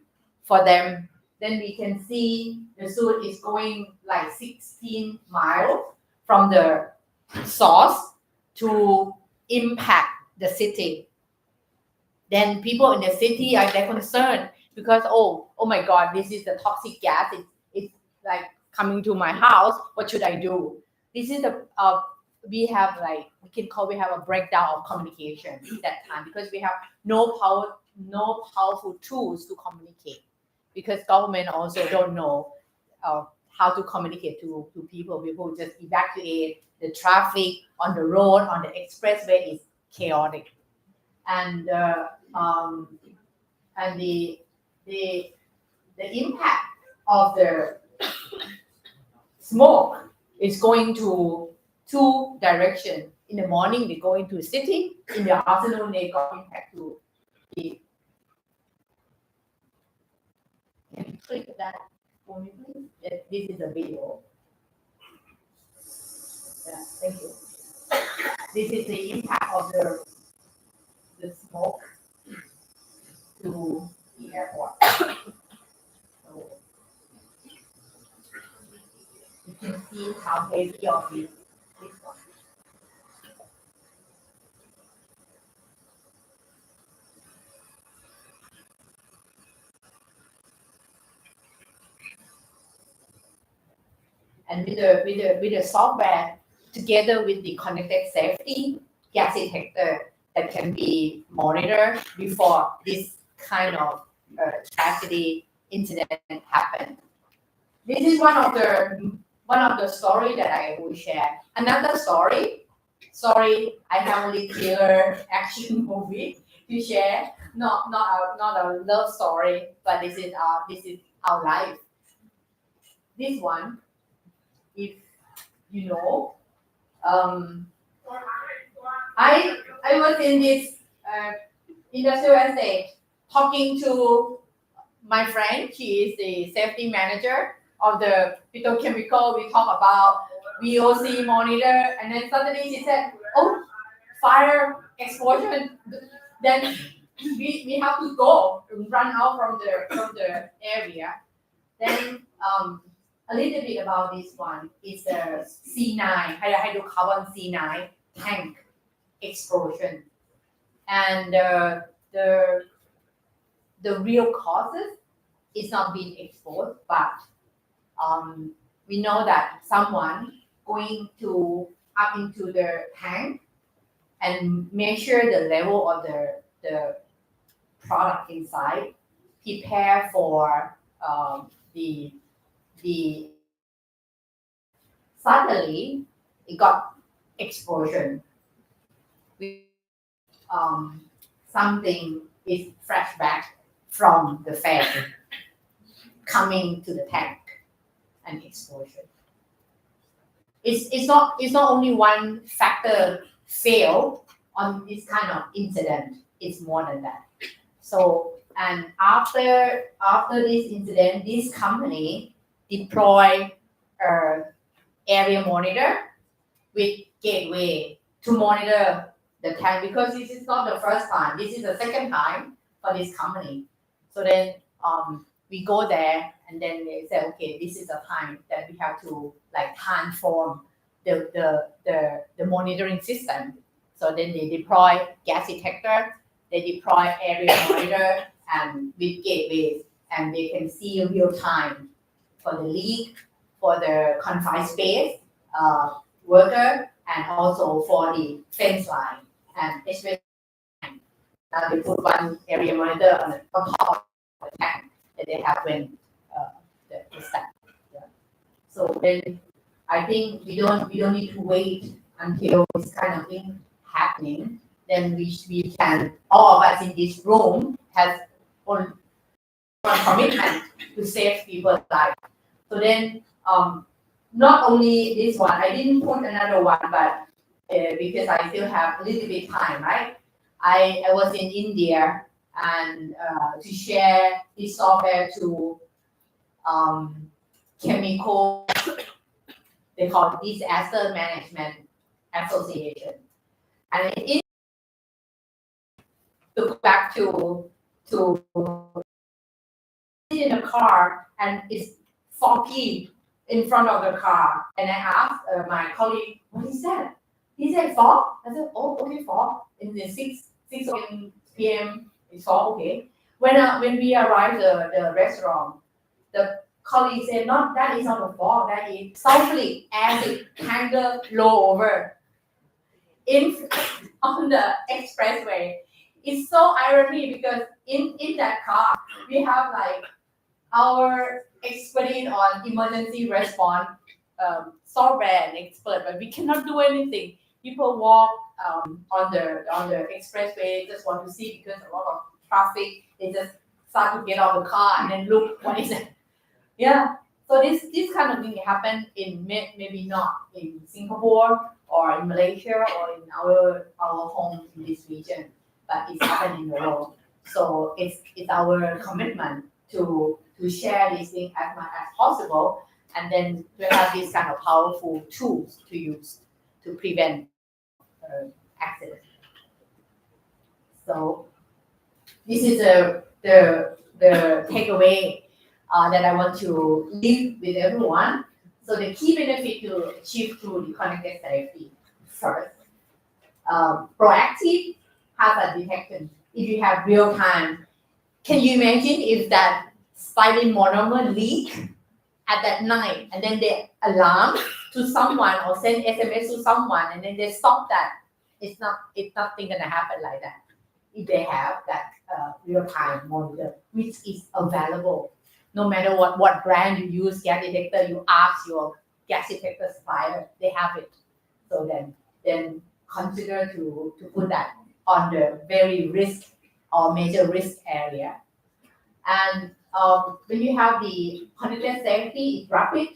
for them. Then we can see the soot is going like 16 miles from the source to impact the city. Then people in the city are concerned because oh my God, this is the toxic gas. It's like coming to my house. What should I do? This is the we have a breakdown of communication that time, because we have no powerful tools to communicate, because government also don't know how to communicate to people. People just evacuate. The traffic on the road, on the expressway is chaotic, and the impact of the smoke is going to two directions. In the morning, they go into the city. In the afternoon, they go back to the. Can you click that for me, please? This is a video. Yeah, thank you. This is the impact of the smoke to the airport. So you can see how heavy of this one. And with the software, together with the connected safety gas detector that can be monitored before this kind of tragedy incident happened. This is one of the story that I will share. Another story Sorry, I have only killer action movie to share. Not a love story, but this is our life. This one, if you know, I was in this industrial estate talking to my friend. She is the safety manager of the petrochemical. We talk about VOC monitor, and then suddenly she said, "Oh, fire explosion." Then we have to go run out from the area. Then a little bit about this one is the C9 hydrocarbon C9 tank explosion, and the real causes is not being exposed, but we know that someone going to up into the tank and measure the level of the product inside, prepare for the suddenly it got explosion. Something is flashback from the fan coming to the tank and explosion. It's not only one factor fail on this kind of incident. It's more than that. So and after this incident, this company deploy area monitor with gateway to monitor the tank, because this is not the first time. This is the second time for this company. So then we go there and then they say, okay, this is the time that we have to like transform the monitoring system. So then they deploy gas detector, they deploy area monitor and with gateways, and they can see real time for the leak, for the confined space worker, and also for the fence line. And especially they put one area monitor on top of the tank that they have when the stack. Yeah. So then I think we don't need to wait until this kind of thing happening. Then we can, all of us in this room has one commitment to save people's lives. So then not only this one, I didn't put another one, but because I still have a little bit time, right? I was in India and to share this software to chemical, they call it Disaster Management Association. And it look back to in a car and it's foggy in front of the car. And I asked my colleague, what is that? He said fog. I said, oh, okay, fog. In the 6 p.m. it's fog, okay. When we arrived at the restaurant, the colleague said, not that is not a fog, that is sulfuric acid kind of blow over on the expressway. It's so irony because in that car we have like our expert on emergency response software and expert, but we cannot do anything. People walk on the expressway, just want to see because a lot of traffic. They just start to get out of the car and then look what is it. Yeah. So this kind of thing happen in maybe not in Singapore or in Malaysia or in our home in this region, but it's happening in the world. So it's our commitment to share these things as much as possible, and then to have these kind of powerful tools to use to prevent accidents. So this is the takeaway that I want to leave with everyone. So the key benefit to achieve through the connected safety. First, proactive hazard detection. If you have real time, can you imagine if that styrene monomer leak at that night and then they alarm to someone or send SMS to someone and then they stop that? It's nothing gonna happen like that if they have that real time monitor, which is available. No matter what brand you use gas detector, you ask your gas detector supplier, they have it. So then consider to put that on the very risk or major risk area. And when you have the content safety, rapid,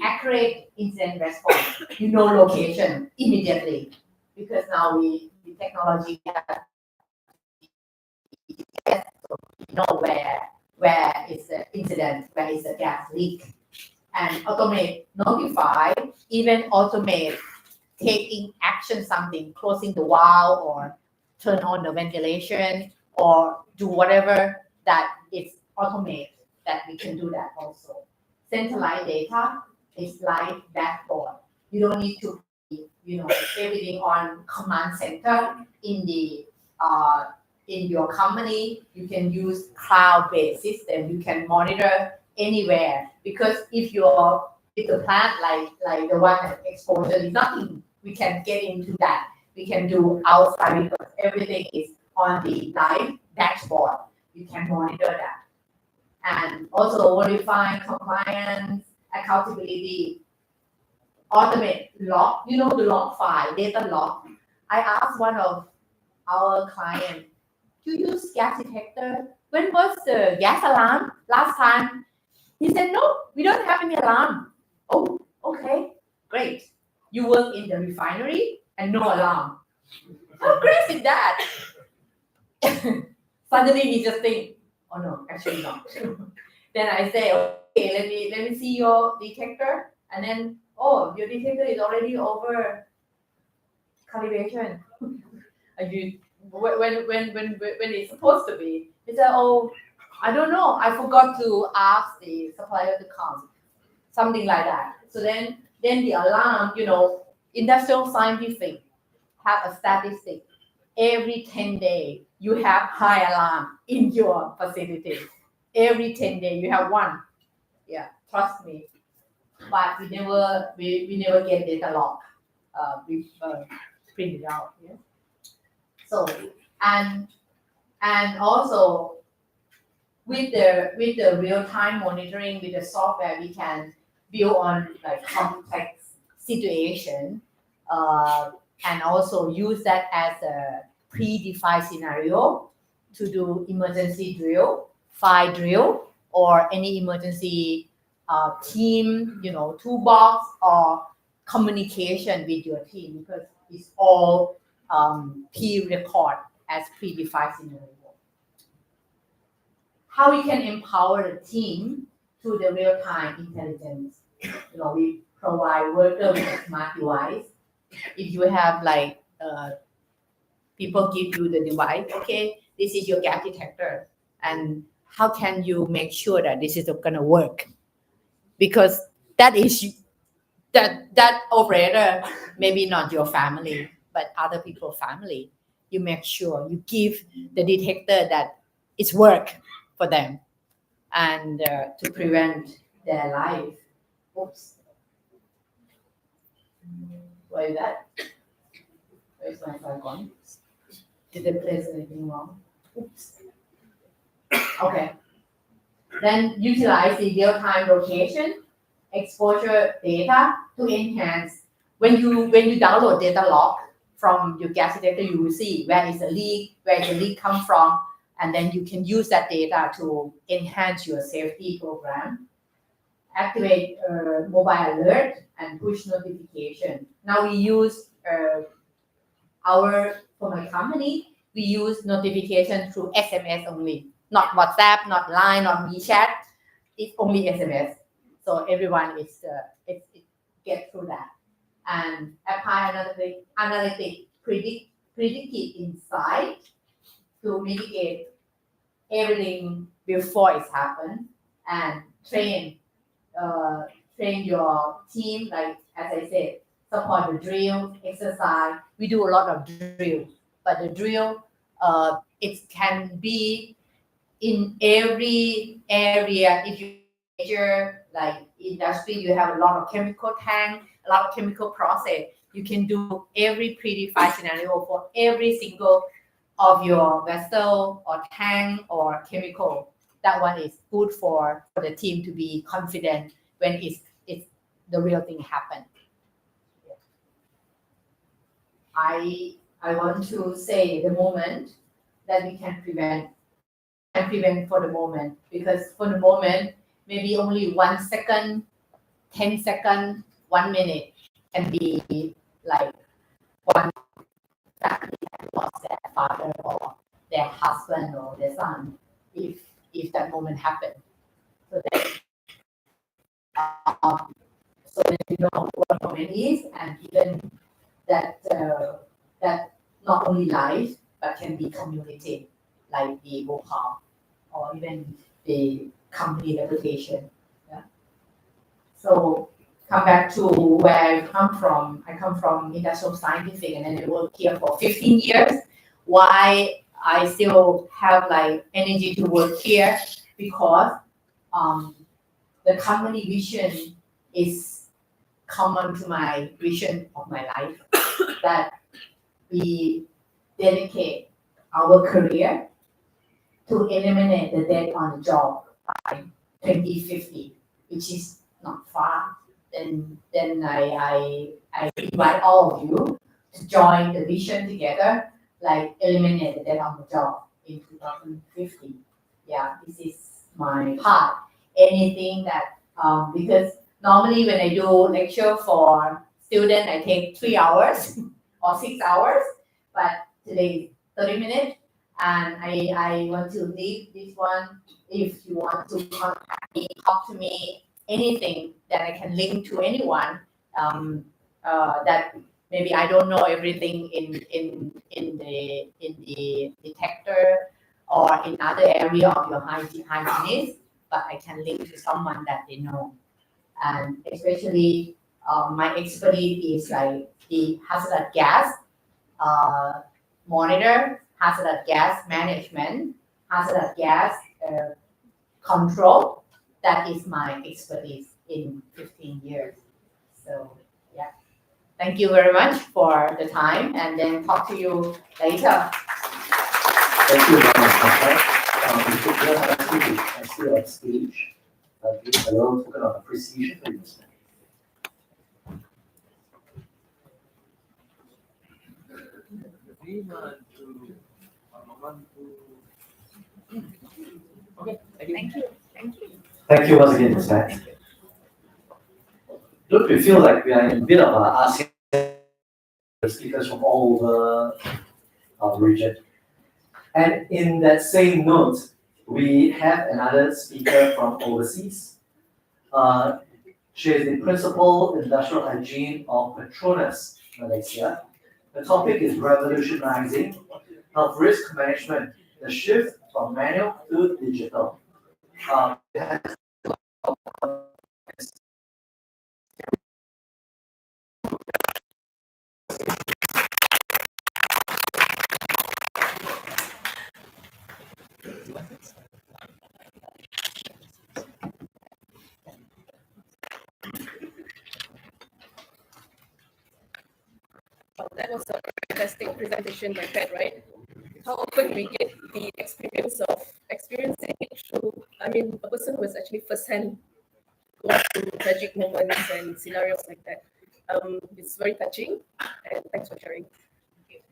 accurate incident response, you know location immediately, because now the technology has know where is the incident, where is the gas leak, and automate notify, even automate taking action, something, closing the valve or turn on the ventilation or do whatever that is automate, that we can do that also. Centralized data is like dashboard. You don't need to be, everything on command center in the in your company. You can use cloud-based system. You can monitor anywhere, because if the plant like the one that exposure is nothing, we can get into that. We can do outside, because everything is on the live dashboard. You can monitor that. And also verify compliance, accountability, automate log, the log file, data log. I asked one of our clients, do you use gas detector? When was the gas alarm last time? He said, no, we don't have any alarm. Oh, okay, great. You work in the refinery and no alarm. How great is that? Suddenly he just think, oh no, actually not. Then I say, okay, let me see your detector. And then, oh, your detector is already over calibration. When it's supposed to be, they say, oh, I don't know, I forgot to ask the supplier to come, something like that. So then the alarm, industrial scientific have a statistic. Every 10 days, you have high alarm in your facility. Every 10 days, you have one. Yeah, trust me. But we never get data log. We print it out. Yeah. So and also with the real time monitoring, with the software, we can build on like complex situation, and also use that as a predefined scenario to do emergency drill, fire drill, or any emergency team, toolbox or communication with your team, because it's all pre-record as predefined scenario. How we can empower the team through the real-time intelligence. We provide worker with a smart device. If you have people give you the device, okay, this is your gas detector, and how can you make sure that this is gonna work? Because that is that operator, maybe not your family, but other people's family. You make sure you give the detector that it's work for them, and to prevent their life. Oops. Where is that? Where's my file gone? Did I place anything wrong? Oops. Okay. Then utilize the real-time location, exposure data to enhance. When you download data log from your gas detector, you will see where is the leak, where the leak come from, and then you can use that data to enhance your safety program. Activate mobile alert and push notification. Now we use for my company, we use notification through SMS only, not WhatsApp, not Line, not WeChat. It's only SMS. So everyone it get through that. And apply analytic predictive insight to mitigate everything before it's happened, and train your team, like as I said, support the drill, exercise. We do a lot of drill, but the drill, it can be in every area. If you measure like industry, you have a lot of chemical tank, a lot of chemical process. You can do every predefined scenario for every single of your vessel or tank or chemical. That one is good for the team to be confident when it's the real thing happen. I want to say the moment that we can prevent for the moment, because for the moment, maybe only 1 second, 10 seconds, 1 minute can be like one family that lost their father or their husband or their son, if that moment happened. So that so that you know what moment is, and even that that not only life but can be community, like the vocal or even the company reputation. Yeah. So come back to where I come from. I come from industrial scientific, and then I worked here for 15 years. Why I still have like energy to work here? Because the company vision is common to my vision of my life, that we dedicate our career to eliminate the death on the job by 2050, which is not far. Then I invite all of you to join the vision together, like eliminate the death on the job in 2050. Yeah, this is my part. Anything that because normally when I do lecture for student, I take 3 hours or 6 hours, but today 30 minutes. And I want to leave this one. If you want to contact me, talk to me, anything that I can link to anyone, that maybe I don't know everything in the detector or in other area of your hygienist, but I can link to someone that they know. And especially my expertise is like the hazardous gas monitor, hazardous gas management, hazardous gas control. That is my expertise in 15 years. So yeah, thank you very much for the time, and then talk to you later. Thank you very much. Mr. Chair, I see you on stage. Please allow a token of appreciation for you, Mr. Okay, Thank you. Thank you. Thank you once again, Mr. Don't we feel like we are in a bit of a ASEAN speakers from all over our region? And in that same note, we have another speaker from overseas. She is the Principal Industrial Hygiene of Petronas, Malaysia. The topic is revolutionizing health risk management, the shift from manual to digital. Oh, that was a fantastic presentation by Pat, right? How often we get the experience of experiencing it through, I mean, a person who has actually firsthand gone through tragic moments and scenarios like that. It's very touching, and thanks for sharing. Okay.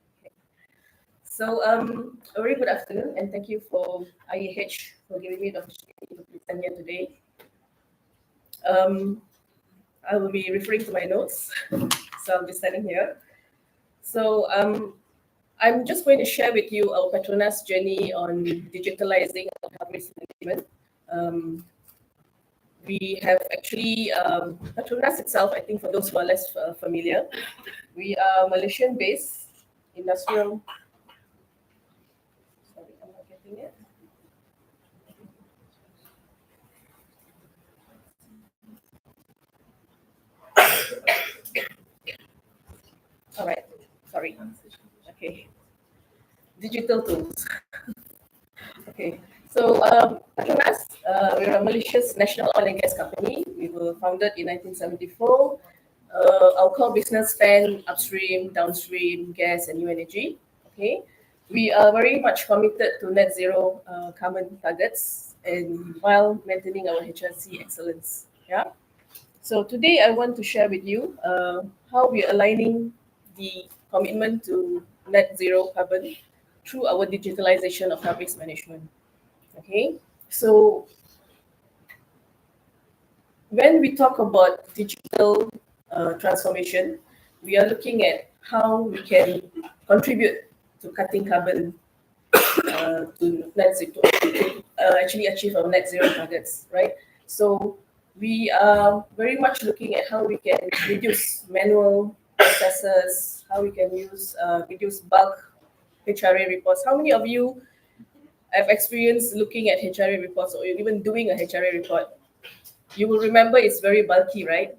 So, a very good afternoon, and thank you for IEH for giving me the opportunity to present here today. I will be referring to my notes, so I'll be standing here. So I'm just going to share with you our Petronas journey on digitalizing our health risk management. We have actually, Petronas itself, I think for those who are less familiar, we are Malaysian-based industrial. Sorry, I'm not getting it. All right, sorry. Okay. Digital tools. Okay. So, Petronas, we're a Malaysia's national oil and gas company. We were founded in 1974. Our core business span upstream, downstream, gas, and new energy. Okay. We are very much committed to net zero carbon targets, and while maintaining our HRC excellence. Yeah. So today I want to share with you how we are aligning the commitment to net zero carbon through our digitalization of health risk management. Okay, so when we talk about digital transformation, we are looking at how we can contribute to cutting carbon to net zero, actually achieve our net zero targets, right? So we are very much looking at how we can reduce manual processes, how we can reduce bulk HRA reports. How many of you have experienced looking at HRA reports or even doing a HRA report? You will remember it's very bulky, right?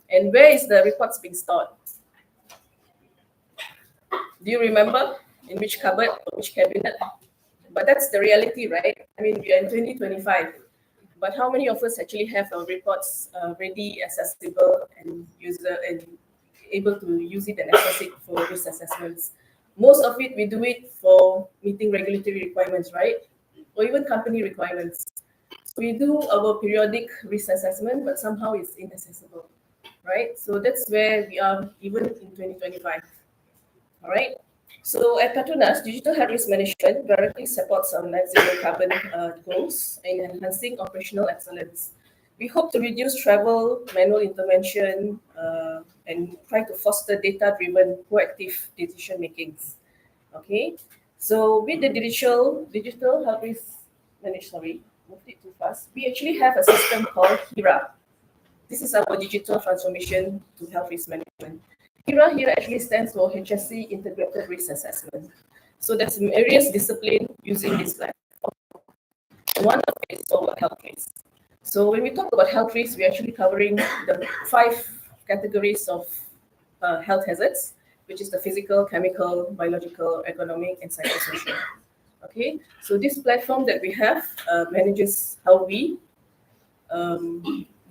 And where is the reports being stored? Do you remember in which cupboard or which cabinet? But that's the reality, right? I mean, we are in 2025, but how many of us actually have our reports ready, accessible, and able to use it and access it for risk assessments? Most of it, we do it for meeting regulatory requirements, right? Or even company requirements. So we do our periodic risk assessment, but somehow it's inaccessible, right? So that's where we are even in 2025. All right. So at Petronas, digital health risk management directly supports our net zero carbon goals in enhancing operational excellence. We hope to reduce travel, manual intervention, and try to foster data-driven, proactive decision makings. Okay. So with the digital health risk management, sorry, moved it too fast. We actually have a system called HIRA. This is our digital transformation to health risk management. HIRA here actually stands for HSC Integrated Risk Assessment. So there's various disciplines using this platform. One of it is called health risk. So when we talk about health risk, we're actually covering the 5 categories of health hazards, which is the physical, chemical, biological, ergonomic, and psychosocial. Okay, so this platform that we have manages how we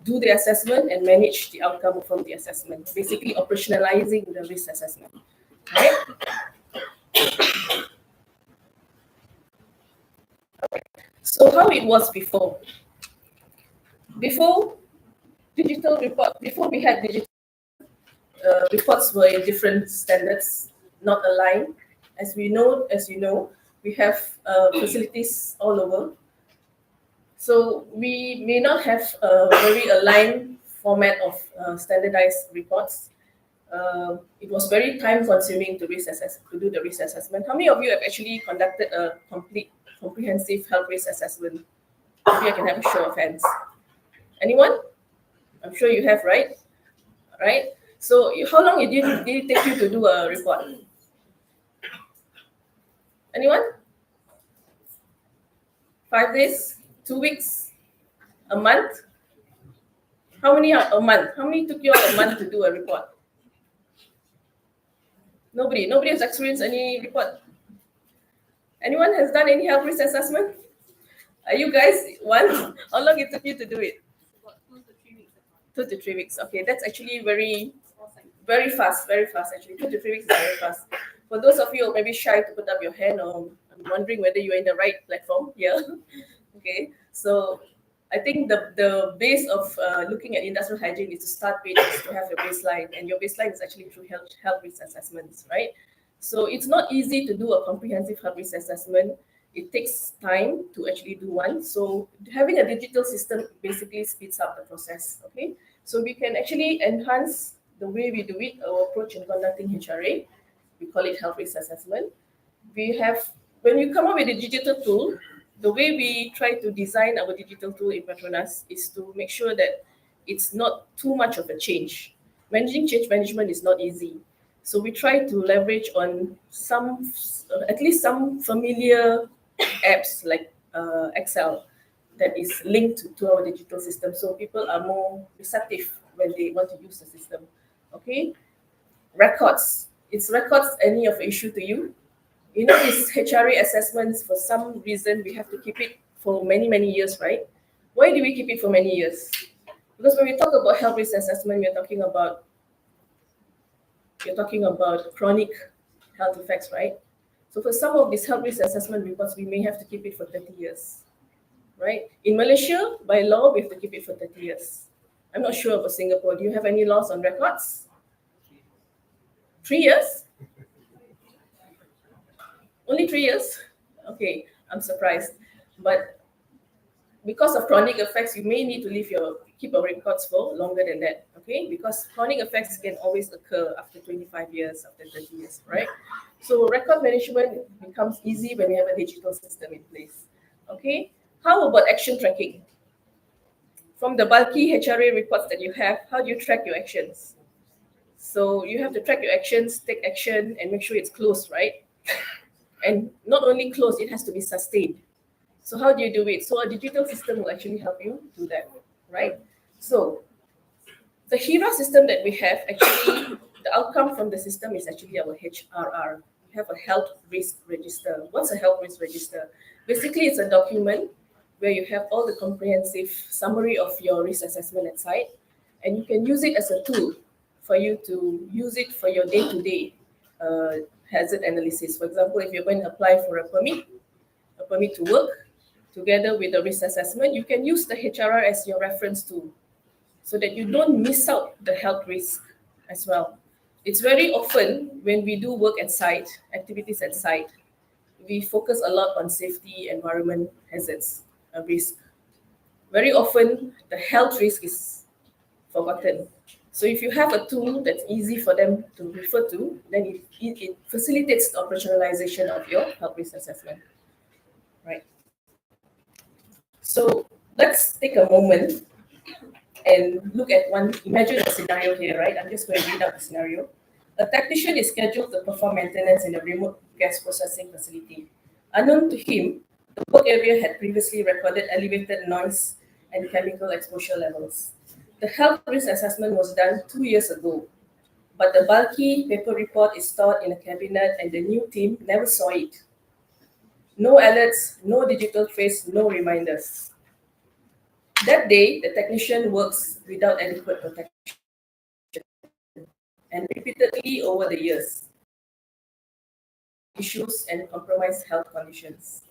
do the assessment and manage the outcome from the assessment, basically operationalizing the risk assessment. Right? So how it was before? Before we had digital reports were in different standards, not aligned. As you know, we have facilities all over. So we may not have a very aligned format of standardized reports. It was very time consuming to do the risk assessment. How many of you have actually conducted a comprehensive health risk assessment? Maybe I can have a show of hands. Anyone? I'm sure you have, right? Right? So how long did it take you to do a report? Anyone? 5 days? 2 weeks? A month? How many a month? How many took you a month to do a report? Nobody. Nobody has experienced any report. Anyone has done any health risk assessment? Are you guys one? How long it took you to do it? 2 to 3 weeks. Okay, that's actually very fast. Very fast actually. 2 to 3 weeks is very fast. For those of you who may be shy to put up your hand or wondering whether you're in the right platform here. Okay, so I think the base of looking at industrial hygiene is to start with is to have your baseline, and your baseline is actually through health risk assessments, right? So it's not easy to do a comprehensive health risk assessment. It takes time to actually do one. So having a digital system basically speeds up the process. Okay, so we can actually enhance the way we do it, our approach in conducting HRA. We call it health risk assessment. When you come up with a digital tool, the way we try to design our digital tool in Petronas is to make sure that it's not too much of a change. Managing change management is not easy. So we try to leverage on at least some familiar apps like Excel that is linked to our digital system. So people are more receptive when they want to use the system. Okay. Records. Is records any of issue to you? You know, these HRA assessments, for some reason, we have to keep it for many, many years, right? Why do we keep it for many years? Because when we talk about health risk assessment, you're talking about chronic health effects, right? So for some of these health risk assessment reports, we may have to keep it for 30 years, right? In Malaysia, by law, we have to keep it for 30 years. I'm not sure about Singapore. Do you have any laws on records? 3 years? Only 3 years? Okay, I'm surprised. But because of chronic effects, you may need to keep your records for longer than that, okay? Because chronic effects can always occur after 25 years, after 30 years, right? So record management becomes easy when you have a digital system in place, okay? How about action tracking? From the bulky HRA reports that you have, how do you track your actions? So you have to track your actions, take action, and make sure it's close, right? And not only close, it has to be sustained. So how do you do it? So a digital system will actually help you do that, right? So the HERA system that we have, actually, the outcome from the system is actually our HRR. We have a health risk register. What's a health risk register? Basically, it's a document where you have all the comprehensive summary of your risk assessment at site, and you can use it as a tool for you to use it for your day-to-day hazard analysis. For example, if you're going to apply for a permit to work, together with the risk assessment, you can use the HRR as your reference tool so that you don't miss out the health risk as well. It's very often when we do work at site, activities at site, we focus a lot on safety, environment hazards, risk. Very often, the health risk is forgotten. So if you have a tool that's easy for them to refer to, then it facilitates the operationalization of your health risk assessment, right? So let's take a moment and look at imagine a scenario here, right? I'm just going to read out the scenario. A technician is scheduled to perform maintenance in a remote gas processing facility. Unknown to him, the work area had previously recorded elevated noise and chemical exposure levels. The health risk assessment was done 2 years ago, but the bulky paper report is stored in a cabinet and the new team never saw it. No alerts, no digital trace, no reminders. That day, the technician works without adequate protection and repeatedly over the years, issues and compromised health conditions.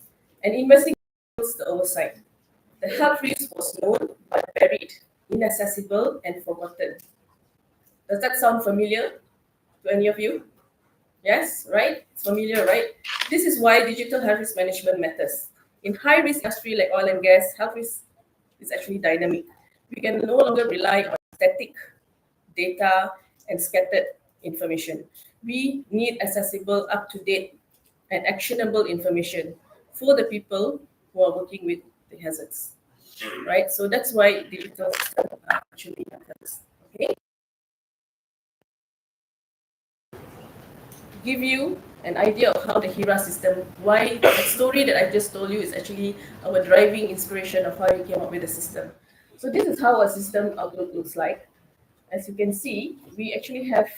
An investigation the oversight. The health risk was known but buried, inaccessible, and forgotten. Does that sound familiar to any of you? Yes, right? It's familiar, right? This is why digital health risk management matters. In high-risk industry like oil and gas, health risk is actually dynamic. We can no longer rely on static data and scattered information. We need accessible, up-to-date, and actionable information for the people who are working with the hazards, right? So that's why digital systems actually matters, okay? Give you an idea of how the HERA system, why the story that I just told you is actually our driving inspiration of how you came up with the system. So this is how our system outlook looks like. As you can see, we actually have,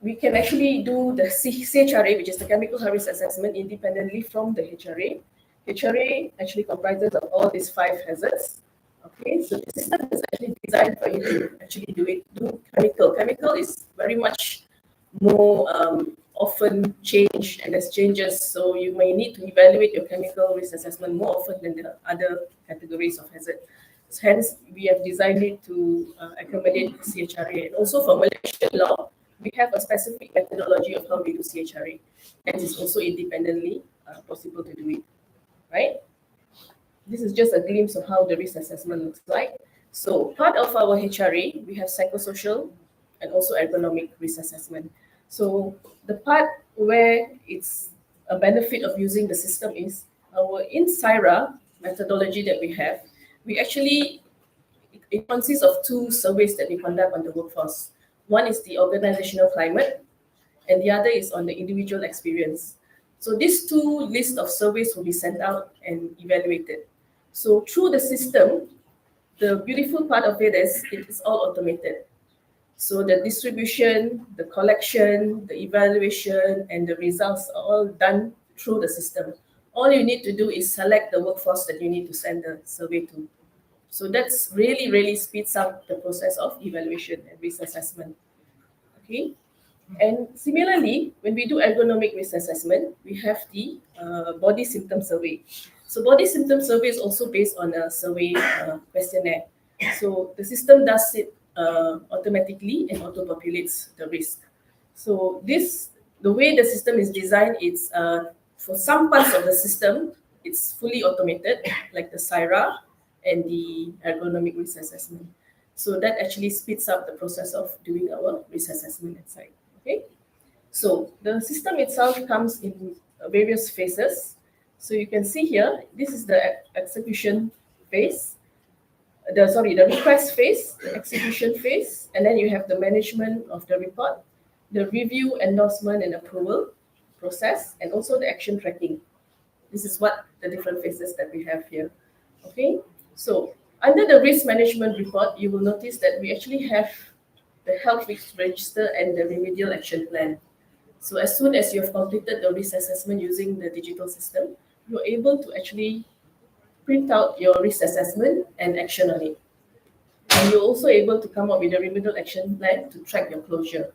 we can actually do the CHRA, which is the chemical health risk assessment, independently from the HRA. HRA actually comprises of all these 5 hazards. Okay, so the system is actually designed for you to actually do chemical. Chemical is very much more often changed, and there's changes, so you may need to evaluate your chemical risk assessment more often than the other categories of hazard. So hence, we have designed it to accommodate CHRA. And also for Malaysian law, we have a specific methodology of how we do CHRA, and it's also independently possible to do it, right? This is just a glimpse of how the risk assessment looks like. So part of our HRA, we have psychosocial and also ergonomic risk assessment. So the part where it's a benefit of using the system is our INSIRA methodology that we have. We actually, it consists of 2 surveys that we conduct on the workforce. One is the organizational climate, and the other is on the individual experience. So these 2 lists of surveys will be sent out and evaluated. So through the system, the beautiful part of it is it's all automated. So the distribution, the collection, the evaluation, and the results are all done through the system. All you need to do is select the workforce that you need to send the survey to. So that's really, really speeds up the process of evaluation and risk assessment. Okay. And similarly, when we do ergonomic risk assessment, we have the body symptom survey. So body symptom survey is also based on a survey questionnaire. So the system does it automatically and auto-populates the risk. So the way the system is designed, it's for some parts of the system, it's fully automated, like the SIRA and the ergonomic risk assessment. So that actually speeds up the process of doing our risk assessment at site. Okay, so the system itself comes in various phases. So you can see here, this is the execution phase, the request phase, the execution phase, and then you have the management of the report, the review, endorsement, and approval process, and also the action tracking. This is what the different phases that we have here. Okay, so under the risk management report, you will notice that we actually have the health risk register and the remedial action plan. So as soon as you have completed the risk assessment using the digital system, you're able to actually print out your risk assessment and action on it. And you're also able to come up with a remedial action plan to track your closure.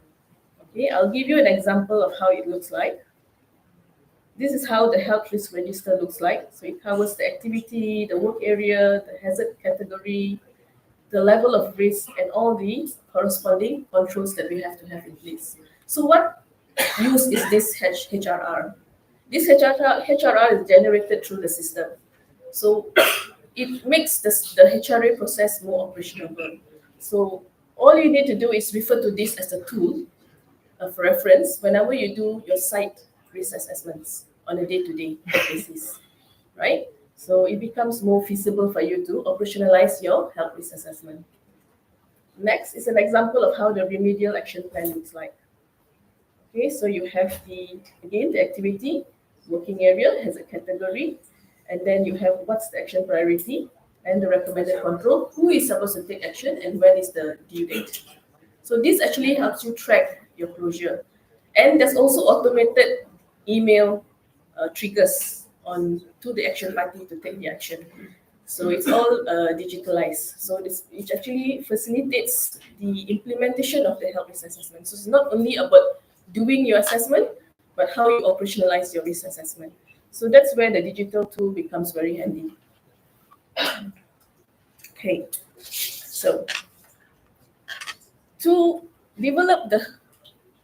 Okay, I'll give you an example of how it looks like. This is how the health risk register looks like. So it covers the activity, the work area, the hazard category, the level of risk, and all the corresponding controls that we have to have in place. So what use is this HRR? This HRR is generated through the system. So it makes the HRA process more operational. So all you need to do is refer to this as a tool of reference whenever you do your site risk assessments on a day-to-day basis, right? So it becomes more feasible for you to operationalize your health risk assessment. Next is an example of how the remedial action plan looks like. Okay, so you have the activity, working area has a category, and then you have what's the action priority and the recommended control, who is supposed to take action, and when is the due date. So this actually helps you track your closure. And there's also automated email triggers to the action party to take the action. So it's all digitalized. So it actually facilitates the implementation of the health risk assessment. So it's not only about doing your assessment, but how you operationalize your risk assessment. So that's where the digital tool becomes very handy. Okay, so to develop the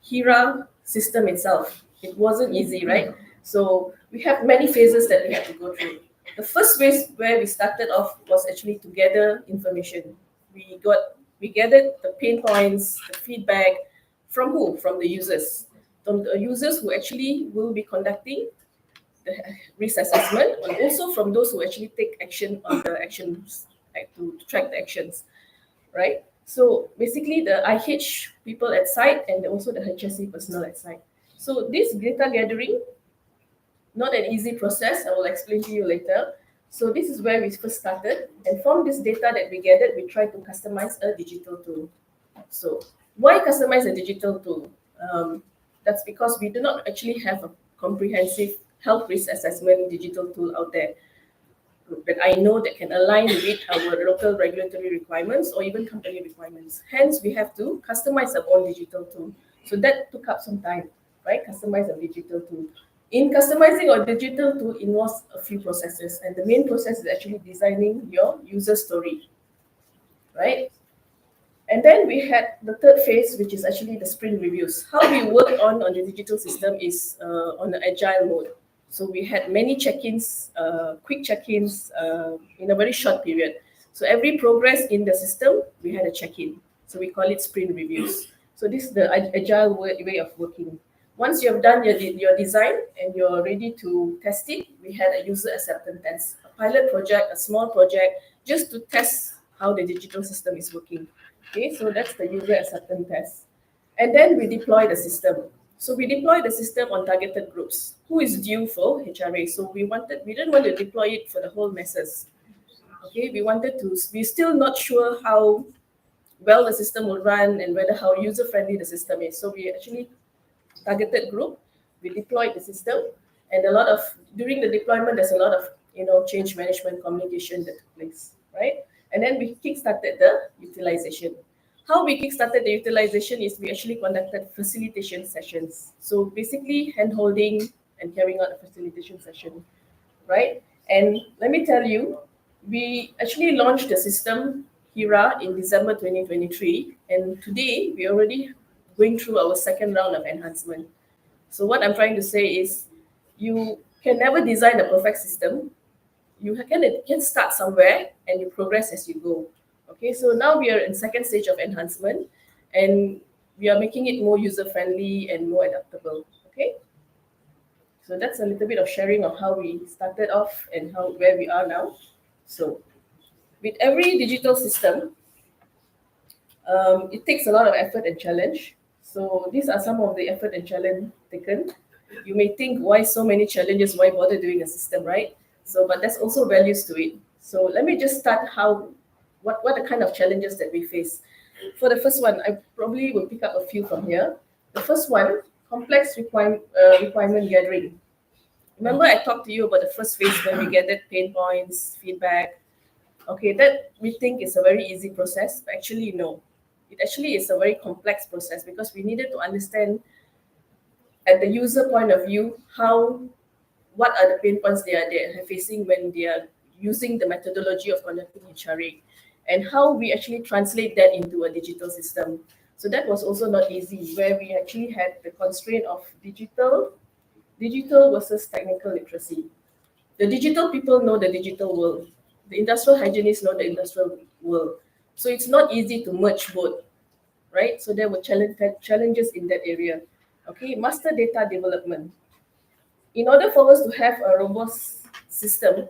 HIRA system itself, it wasn't easy, right? So we have many phases that we have to go through. The first phase where we started off was actually to gather information. We gathered the pain points, the feedback from who? From the users. From the users who actually will be conducting the risk assessment, and also from those who actually take action on the actions, like to track the actions, right? So basically the IH people at site and also the HSE personnel at site. So this data gathering, not an easy process, I will explain to you later. So this is where we first started, and from this data that we gathered, we tried to customize a digital tool. So why customize a digital tool? That's because we do not actually have a comprehensive health risk assessment digital tool out there that I know that can align with our local regulatory requirements or even company requirements. Hence, we have to customize our own digital tool. So that took up some time, right? Customize a digital tool. In customizing our digital tool involves a few processes, and the main process is actually designing your user story, right? And then we had the third phase, which is actually the sprint reviews. How we work on the digital system is on the agile mode. So we had many check-ins, quick check-ins in a very short period. So every progress in the system, we had a check-in. So we call it sprint reviews. So this is the agile way of working. Once you have done your design and you're ready to test it, we had a user acceptance test, a pilot project, a small project, just to test how the digital system is working. Okay, so that's the user acceptance test. And then we deploy the system. So we deploy the system on targeted groups. Who is due for HRA? So we didn't want to deploy it for the whole masses. Okay, we're still not sure how well the system will run and how user-friendly the system is. So we actually targeted group, we deployed the system, and during the deployment, there's a lot of change management communication that took place, right? And then we kickstarted the utilization. How we kickstarted the utilization is we actually conducted facilitation sessions. So basically hand-holding and carrying out a facilitation session, right? And let me tell you, we actually launched the system HIRA in December 2023, and today we're already going through our second round of enhancement. So what I'm trying to say is, you can never design a perfect system. You can start somewhere and you progress as you go. Okay, so now we are in second stage of enhancement, and we are making it more user-friendly and more adaptable. Okay, so that's a little bit of sharing of how we started off and where we are now. So with every digital system, it takes a lot of effort and challenge. So these are some of the effort and challenge taken. You may think, why so many challenges? Why bother doing a system, right? So, but there's also values to it. So let me just start what the kind of challenges that we face. For the first one, I probably will pick up a few from here. The first one, complex requirement gathering. Remember, I talked to you about the first phase where we gathered pain points, feedback. Okay, that we think is a very easy process, but actually no. It actually is a very complex process because we needed to understand at the user point of view what are the pain points they are facing when they are using the methodology of conducting HRA, and how we actually translate that into a digital system. So that was also not easy, where we actually had the constraint of digital versus technical literacy. The digital people know the digital world. The industrial hygienists know the industrial world. So it's not easy to merge both, right? So there were challenges in that area. Okay, master data development. In order for us to have a robust system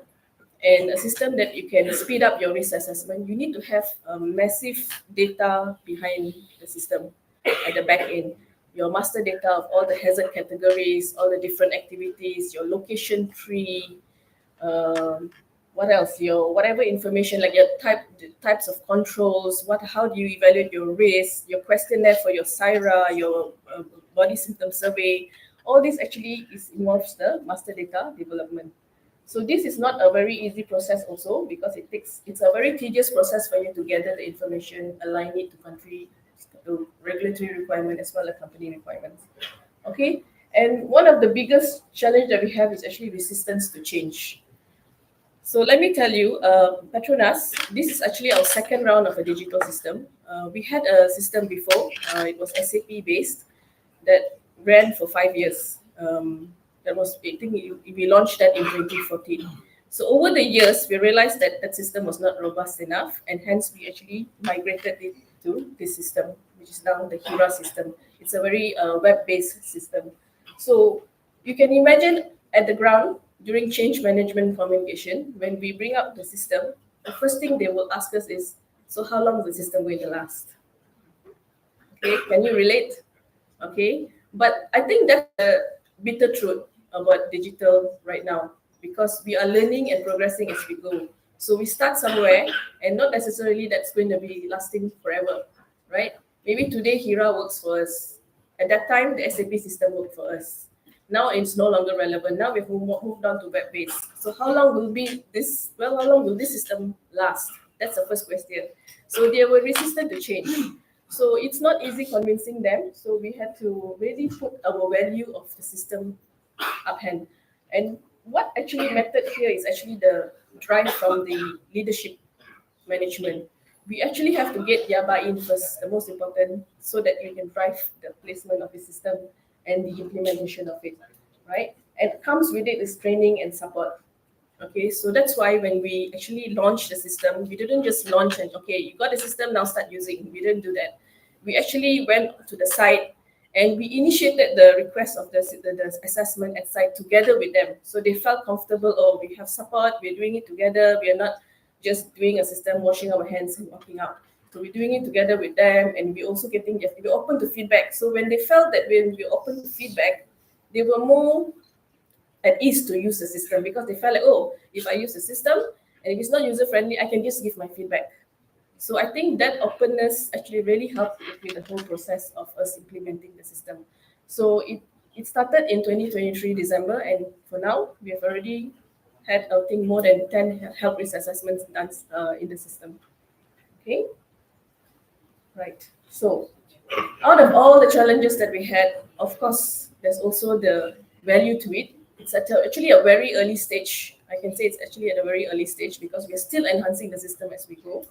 and a system that you can speed up your risk assessment, you need to have a massive data behind the system at the back end. Your master data of all the hazard categories, all the different activities, your location tree, what else? Your whatever information, like your types of controls, how do you evaluate your risk, your questionnaire for your SIRA, your body symptom survey. All this actually involves the master data development. So this is not a very easy process also, because it's a very tedious process for you to gather the information, align it to regulatory requirement as well as company requirements. Okay, and one of the biggest challenge that we have is actually resistance to change. So let me tell you, Petronas, this is actually our second round of a digital system. We had a system before, it was SAP based, that ran for 5 years. I think we launched that in 2014. So over the years, we realized that that system was not robust enough, and hence we actually migrated it to this system, which is now the HIRA system. It's a very web-based system. So you can imagine at the ground, during change management communication, when we bring up the system, the first thing they will ask us is, so how long is the system going to last? Okay, can you relate? Okay, but I think that's the bitter truth about digital right now, because we are learning and progressing as we go. So we start somewhere, and not necessarily that's going to be lasting forever, right? Maybe today HIRA works for us. At that time, the SAP system worked for us. Now it's no longer relevant. Now we've moved on to web-based. So how long will this system last? That's the first question. So they were resistant to change. So it's not easy convincing them. So we had to really put our value of the system uphand. And what actually mattered here is actually the drive from the leadership management. We actually have to get their buy-in first, the most important, so that we can drive the placement of the system and the implementation of it, right? And comes with it is training and support. Okay, so that's why when we actually launched the system, we didn't just launch and, okay, you got the system, now start using. We didn't do that. We actually went to the site and we initiated the request of the assessment at site together with them. So they felt comfortable, oh, we have support, we're doing it together, we are not just doing a system, washing our hands and walking out. So we're doing it together with them, and we're also we're open to feedback. So when they felt that when we're open to feedback, they were more at ease to use the system, because they felt like, oh, if I use the system and if it's not user friendly, I can just give my feedback. So I think that openness actually really helped with the whole process of us implementing the system. So it started in 2023 December, and for now we have already had, I think, more than 10 health risk assessments done in the system. Okay, right. So out of all the challenges that we had, of course, there's also the value to it. It's actually a very early stage. I can say it's actually at a very early stage, because we're still enhancing the system as we go.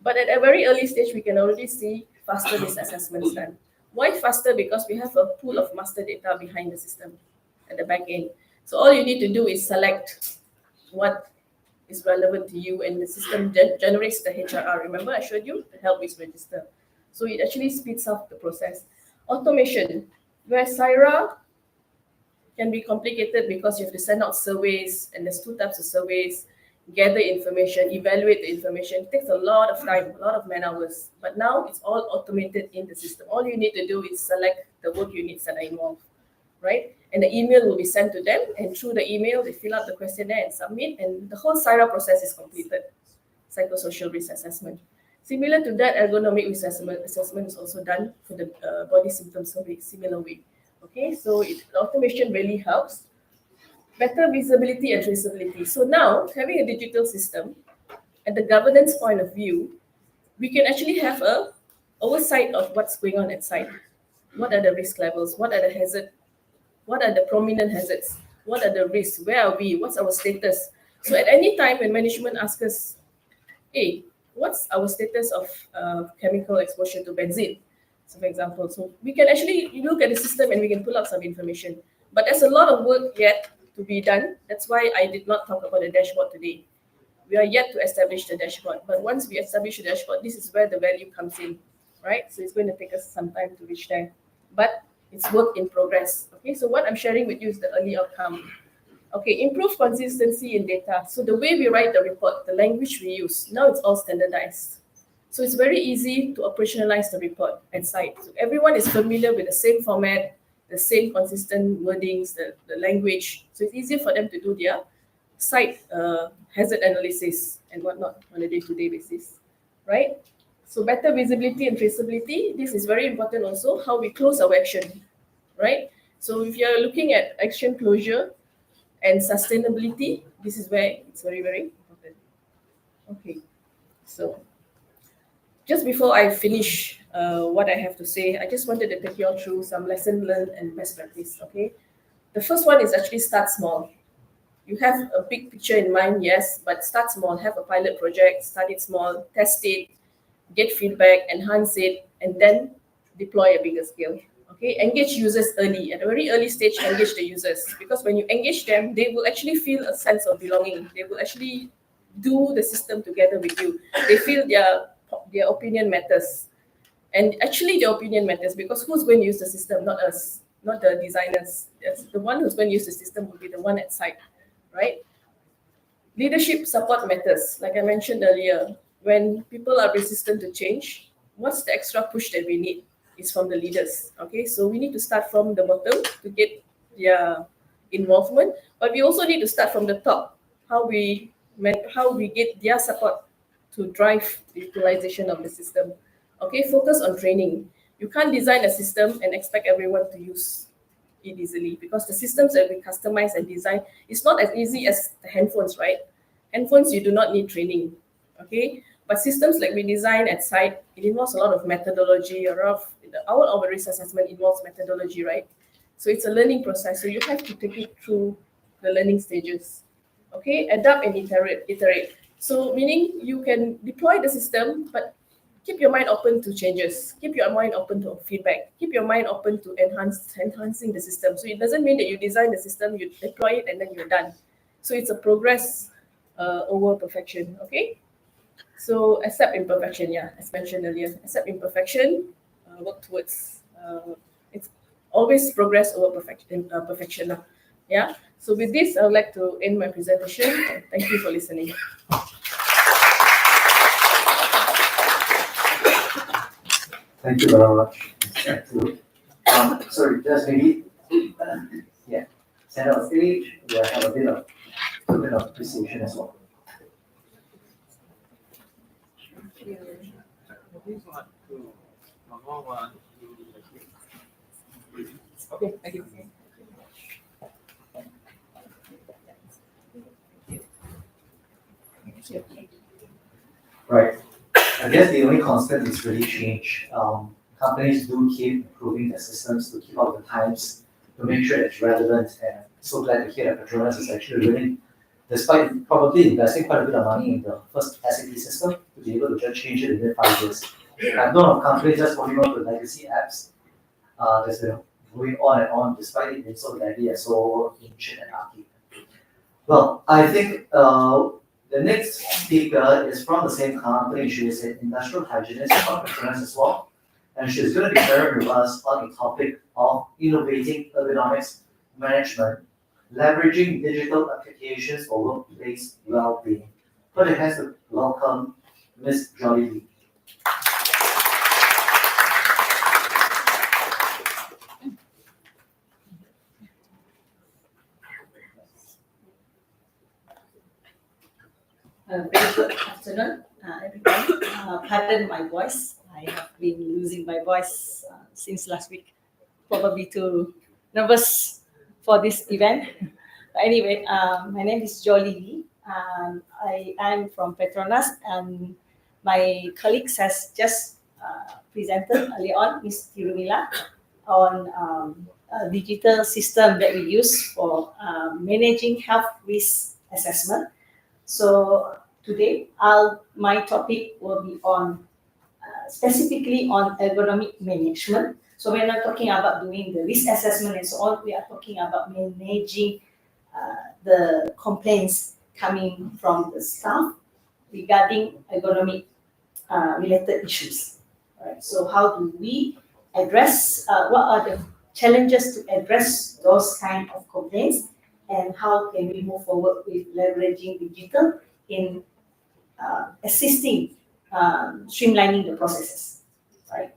But at a very early stage, we can already see faster risk assessments done. Why faster? Because we have a pool of master data behind the system at the back end. So all you need to do is select what is relevant to you, and the system generates the HRR. Remember, I showed you the help is register. So it actually speeds up the process. Automation, where SIRA can be complicated because you have to send out surveys, and there's two types of surveys, gather information, evaluate the information. It takes a lot of time, a lot of man hours. But now it's all automated in the system. All you need to do is select the work units that are involved, right? And the email will be sent to them, and through the email, they fill out the questionnaire and submit, and the whole SIRA process is completed. Psychosocial risk assessment. Similar to that, ergonomic risk assessment is also done for the body symptom survey, similar way. Okay, so automation really helps. Better visibility and traceability. So now, having a digital system, at the governance point of view, we can actually have a oversight of what's going on at site. What are the risk levels? What are the hazards? What are the prominent hazards? What are the risks? Where are we? What's our status? So at any time when management asks us, hey, what's our status of chemical exposure to benzene? So for example, so we can actually look at the system and we can pull out some information. But there's a lot of work yet to be done. That's why I did not talk about the dashboard today. We are yet to establish the dashboard. But once we establish the dashboard, this is where the value comes in, right? So it's going to take us some time to reach there. But it's work in progress. Okay, so what I'm sharing with you is the early outcome. Okay, improve consistency in data. So the way we write the report, the language we use, now it's all standardized. So it's very easy to operationalize the report at site. So everyone is familiar with the same format, the same consistent wordings, the language. So it's easier for them to do their site hazard analysis and whatnot on a day-to-day basis, right? So better visibility and traceability. This is very important also, how we close our action, right? So if you're looking at action closure and sustainability, this is where it's very, very important. Okay, so just before I finish what I have to say, I just wanted to take you all through some lesson learned and best practice, okay? The first one is actually start small. You have a big picture in mind, yes, but start small, have a pilot project, start it small, test it, get feedback, enhance it, and then deploy a bigger scale. Okay, engage users early. At a very early stage, engage the users, because when you engage them, they will actually feel a sense of belonging. They will actually do the system together with you. They feel their opinion matters. And actually their opinion matters, because who's going to use the system? Not us, not the designers. It's the one who's going to use the system will be the one at site, right? Leadership support matters. Like I mentioned earlier, when people are resistant to change, what's the extra push that we need is from the leaders. Okay, so we need to start from the bottom to get their involvement, but we also need to start from the top. How we get their support to drive the utilization of the system. Okay, focus on training. You can't design a system and expect everyone to use it easily, because the systems that we customize and design is not as easy as the handphones, right? Handphones, you do not need training, okay? But systems like we design at site, it involves a lot of methodology, our risk assessment involves methodology, right? So it's a learning process. So you have to take it through the learning stages, okay? Adapt and iterate. So meaning you can deploy the system, but keep your mind open to changes. Keep your mind open to feedback. Keep your mind open to enhancing the system. So it doesn't mean that you design the system, you deploy it, and then you're done. So it's a progress over perfection, okay? So accept imperfection, yeah, as mentioned earlier. Accept imperfection, work towards, it's always progress over perfection. Yeah. So with this, I would like to end my presentation. Thank you for listening. Thank you very much. Sorry, just maybe, stand on stage. We'll have a bit of appreciation as well. Okay, thank you. Right. I guess the only constant is really change. Companies do keep improving their systems to keep up with the times, to make sure it's relevant. And so glad to hear that Petronas is actually winning despite probably investing quite a bit of money in the first SAP system, to be able to just change it within 5 years. I've known of companies just holding on to legacy apps that's been going on and on despite it being so laggy and so ancient and archaic. Well, I think the next speaker is from the same company. She is an industrial hygienist from Petronas as well. And she's going to be sharing with us on the topic of innovating ergonomics management, leveraging digital applications for workplace well-being. Put your hands to welcome Ms. Jolie Lee. Very good afternoon, everybody. Pardon my voice. I have been losing my voice since last week. Probably too nervous for this event. But anyway, my name is Jolie Lee. I am from Petronas, and my colleagues has just presented earlier on, Ms. Tirumila, on a digital system that we use for managing health risk assessment. So today, my topic will be on specifically on ergonomic management. So we're not talking about doing the risk assessment and so on. We are talking about managing the complaints coming from the staff regarding ergonomic related issues. Right. So how do we address? What are the challenges to address those kind of complaints? And how can we move forward with leveraging digital in assisting, streamlining the processes, right?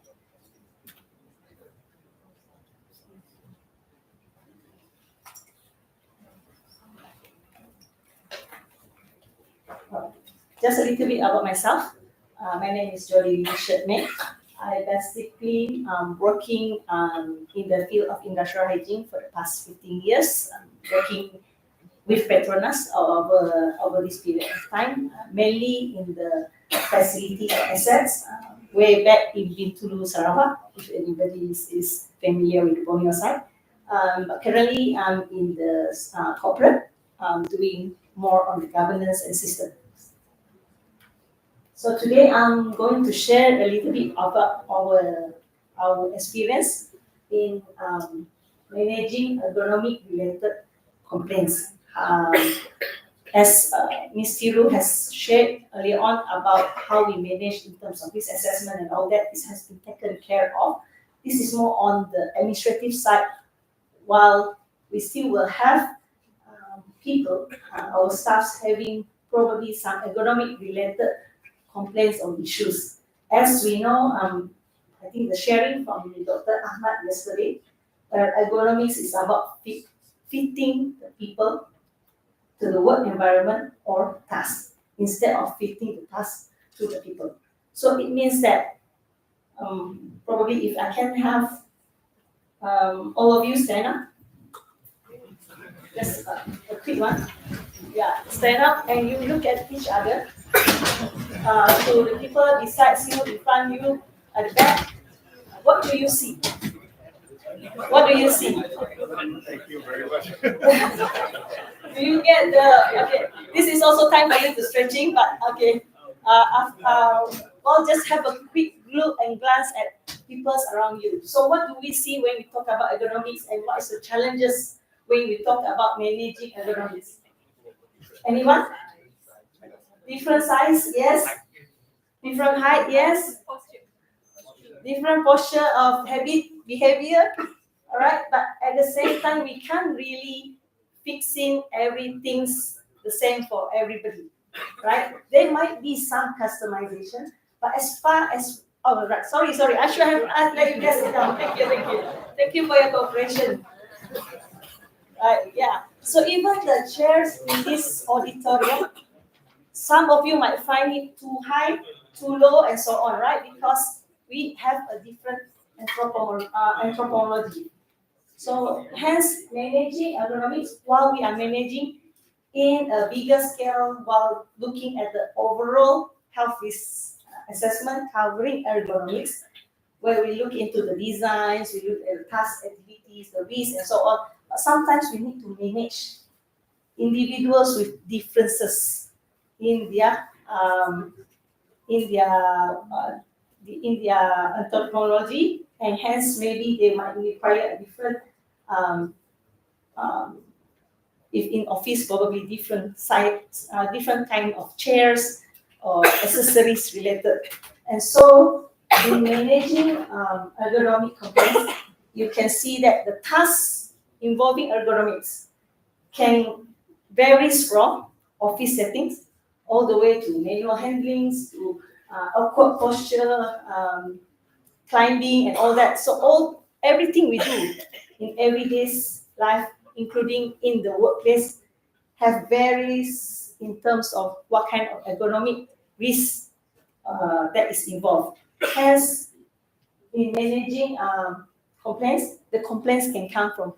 Just a little bit about myself. My name is Jolie Lee. I basically working in the field of industrial hygiene for the past 15 years, working with Petronas over this period of time, mainly in the facility and assets, way back in Bintulu, Sarawak, if anybody is familiar with the Borneo side. But currently, I'm in the corporate, doing more on the governance and system. So today I'm going to share a little bit about our experience in managing ergonomic related complaints. As Ms. Tiru has shared earlier on about how we manage in terms of risk assessment and all that, this has been taken care of. This is more on the administrative side, while we still will have people, our staffs having probably some ergonomic related complaints or issues. As we know, I think the sharing from Dr. Ahmad yesterday, ergonomics is about fitting the people to the work environment or task instead of fitting the task to the people. So it means that probably if I can have all of you stand up, just a quick one. Yeah, stand up and you look at each other. So the people besides you, in front of you, at the back, what do you see? What do you see? Thank you very much. Do you get okay, this is also time for you to stretching, but okay. Well, just have a quick look and glance at people around you. So what do we see when we talk about ergonomics, and what is the challenges when we talk about managing ergonomics? Anyone? Different size, yes. Different height, yes. Different posture of behavior. All right, but at the same time, we can't really fixing everything's the same for everybody, right? There might be some customization, but as far as sorry, I should have let you guys sit down. Thank you for your cooperation. Yeah. So even the chairs in this auditorium, some of you might find it too high, too low, and so on, right? Because we have a different anthropology. So hence, managing ergonomics while we are managing in a bigger scale, while looking at the overall health risk assessment covering ergonomics, where we look into the designs, we look at the task activities, the risk, and so on. But sometimes we need to manage individuals with differences in their technology, and hence maybe they might require a different if in office, probably different sites, different kind of chairs or accessories related. And so in managing ergonomic complaints, you can see that the tasks involving ergonomics can vary from office settings all the way to manual handlings, to awkward posture, climbing and all that. So everything we do in everyday life, including in the workplace, have varies in terms of what kind of ergonomic risk that is involved. Hence, in managing complaints, the complaints can come from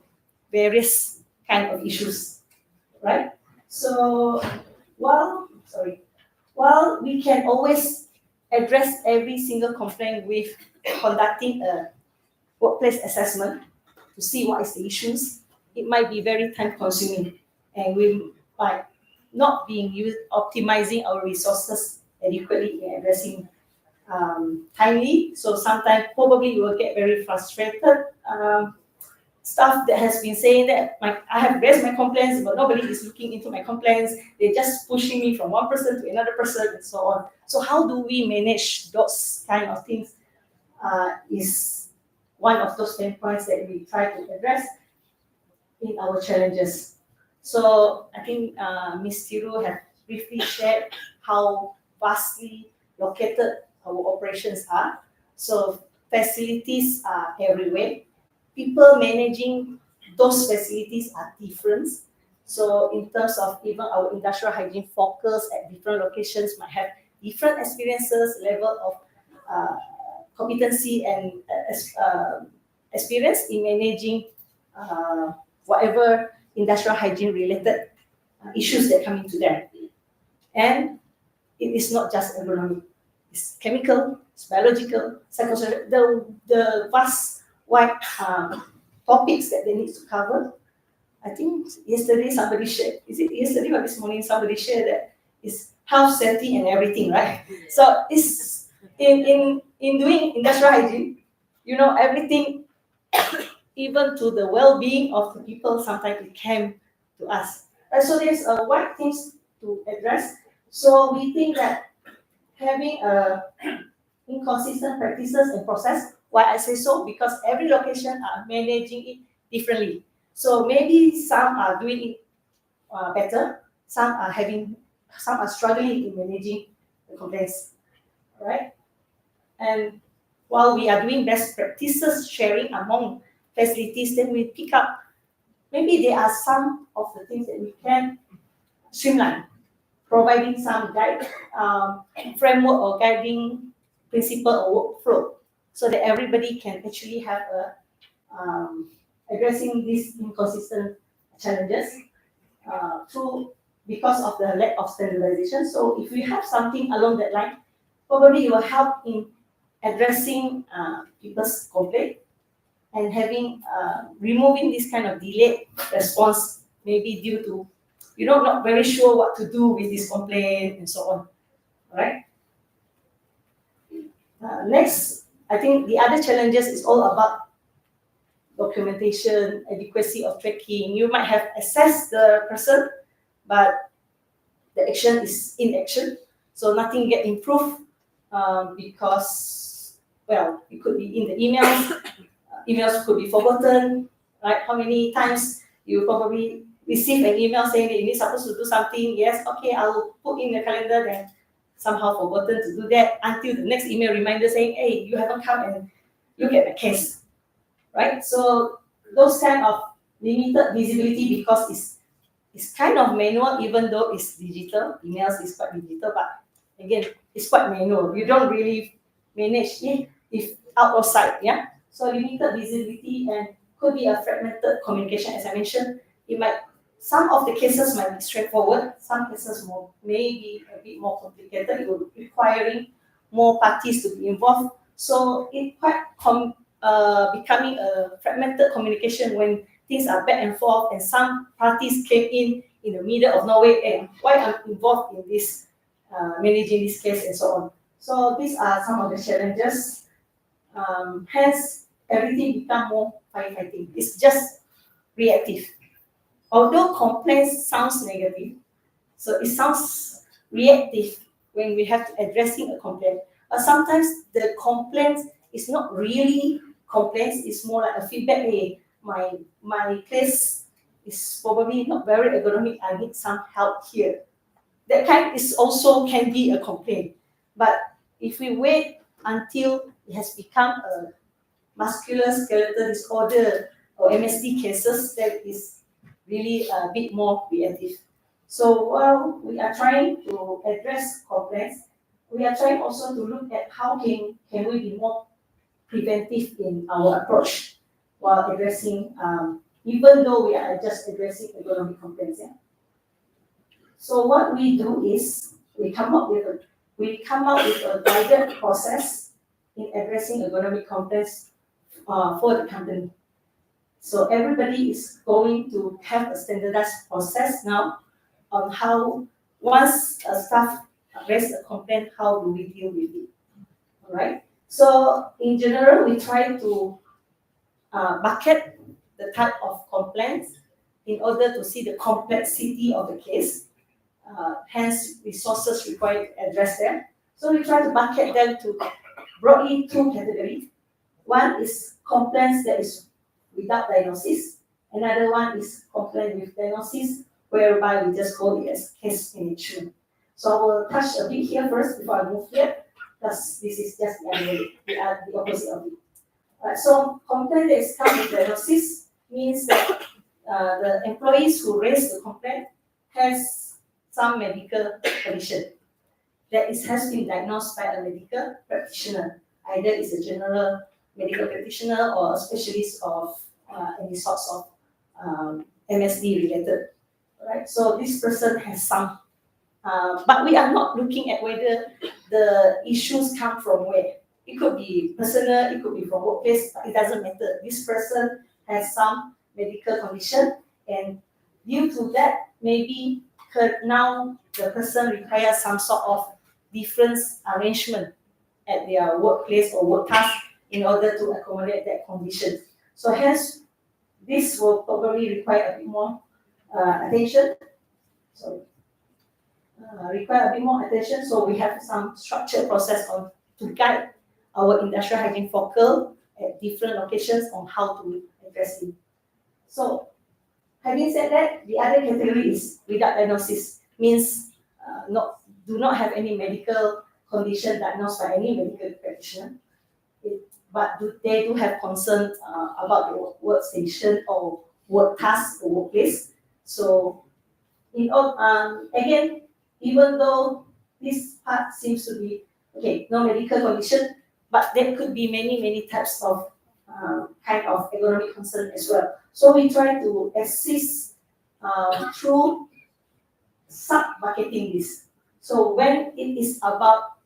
various kind of issues, right? So while we can always address every single complaint with conducting a workplace assessment to see what is the issues, it might be very time consuming, and we might not be optimizing our resources adequately in addressing timely. So sometimes probably you will get very frustrated. Staff that has been saying that I have raised my complaints, but nobody is looking into my complaints. They're just pushing me from one person to another person and so on. So how do we manage those kind of things is one of those pain points that we try to address in our challenges. So I think Ms. Tiru have briefly shared how vastly located our operations are. So facilities are everywhere. People managing those facilities are different. So in terms of even our industrial hygiene focus at different locations might have different experiences, level of competency and experience in managing whatever industrial hygiene related issues that come into them. And it is not just ergonomic, it's chemical, it's biological, psychosocial, the vast wide topics that they need to cover. I think yesterday somebody shared, is it yesterday or this morning somebody shared that it's health, safety and everything, right? So it's in doing industrial hygiene, everything, even to the well-being of the people, sometimes it came to us. And so there's a wide things to address. So we think that having inconsistent practices and process, why I say so, because every location are managing it differently. So maybe some are doing it better, some are struggling in managing the complaints, right? And while we are doing best practices sharing among facilities, then we pick up, maybe there are some of the things that we can streamline, providing some guide, framework or guiding principle or workflow, so that everybody can actually have addressing these inconsistent challenges because of the lack of standardization. So if we have something along that line, probably it will help in addressing people's complaint and having removing this kind of delayed response, maybe due to not very sure what to do with this complaint and so on. All right. Next, I think the other challenges is all about documentation, adequacy of tracking. You might have assessed the person, but the action is inaction, so nothing get improved because, well, it could be in the emails. Emails could be forgotten, right? How many times you probably receive an email saying that you're supposed to do something? Yes, okay, I'll put in the calendar, then somehow forgotten to do that until the next email reminder saying, hey, you haven't come and look at the case, right? So those kind of limited visibility, because it's kind of manual, even though it's digital. Emails is quite digital, but again, it's quite manual. You don't really manage it if out of sight, yeah? So limited visibility and could be a fragmented communication, as I mentioned. Some of the cases might be straightforward, some cases may be a bit more complicated. It will be requiring more parties to be involved. So it quite becoming a fragmented communication when things are back and forth, and some parties came in in the middle of nowhere and why I'm involved in this managing this case and so on. So these are some of the challenges. Hence, everything become more firefighting. It's just reactive. Although complaints sounds negative, so it sounds reactive when we have to addressing a complaint. But sometimes the complaint is not really complaints, it's more like a feedback. Hey, my place is probably not very ergonomic, I need some help here. That kind is also can be a complaint. But if we wait until it has become a musculoskeletal disorder or MSD cases, that is really a bit more reactive. So while we are trying to address complaints, we are trying also to look at how can we be more preventive in our approach while addressing, even though we are just addressing ergonomic complaints. Yeah? So what we do is we come up with a guided process in addressing ergonomic complaints for the company. So everybody is going to have a standardized process now on how, once a staff raises a complaint, how do we deal with it? All right. So in general, we try to bucket the type of complaints in order to see the complexity of the case. Hence, resources required to address them. So we try to bucket them to broadly 2 categories. One is complaints that is without diagnosis. Another one is complaint with diagnosis, whereby we just call it as case management. So I will touch a bit here first before I move here, because this is just the opposite of it. So complaint that is come with diagnosis means that the employees who raise the complaint has some medical condition that has been diagnosed by a medical practitioner. Either it's a general medical practitioner or a specialist of any sorts of MSD related. Right? So this person has some, but we are not looking at whether the issues come from where. It could be personal, it could be from workplace, but it doesn't matter. This person has some medical condition, and due to that, maybe now the person requires some sort of different arrangement at their workplace or work task in order to accommodate that condition. So hence, this will probably require a bit more attention. Require a bit more attention. So we have some structured process to guide our industrial hygiene focal at different locations on how to address it. So having said that, the other category is without diagnosis, means do not have any medical condition diagnosed by any medical practitioner, but they do have concern about the workstation or work task or workplace. So again, even though this part seems to be okay, no medical condition, but there could be many types of kind of ergonomic concern as well. So we try to assist through sub-bucketing this. So when it is about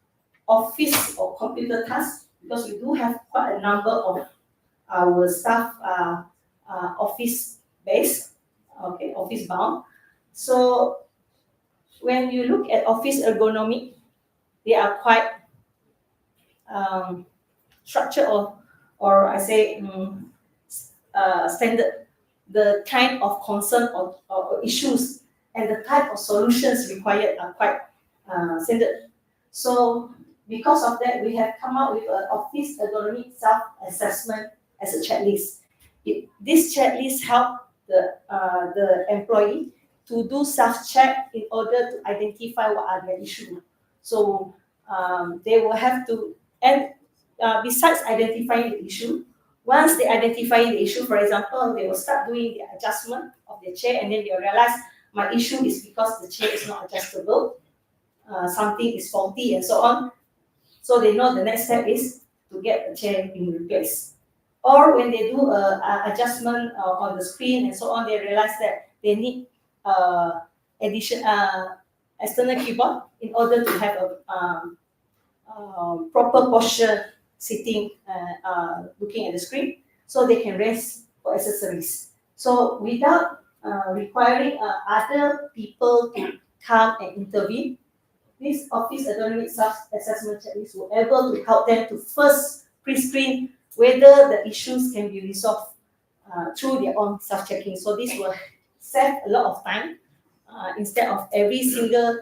office or computer tasks, because we do have quite a number of our staff office-based, okay, office-bound. So when you look at office ergonomic, they are quite structured or I say standard. The kind of concern or issues and the type of solutions required are quite standard. So because of that, we have come out with an office ergonomic self-assessment as a checklist. This checklist helps the employee to do self-check in order to identify what are their issues. So they will have to, and besides identifying the issue, once they identify the issue, for example, they will start doing the adjustment of the chair, and then they will realize my issue is because the chair is not adjustable, something is faulty, and so on. So they know the next step is to get the chair being replaced. Or when they do an adjustment on the screen and so on, they realize that they need external keyboard in order to have a proper posture sitting, looking at the screen, so they can rest for accessories. So without requiring other people to come and intervene, this office ergonomic self-assessment checklist will able to help them to first pre-screen whether the issues can be resolved through their own self-checking. So this will save a lot of time instead of every single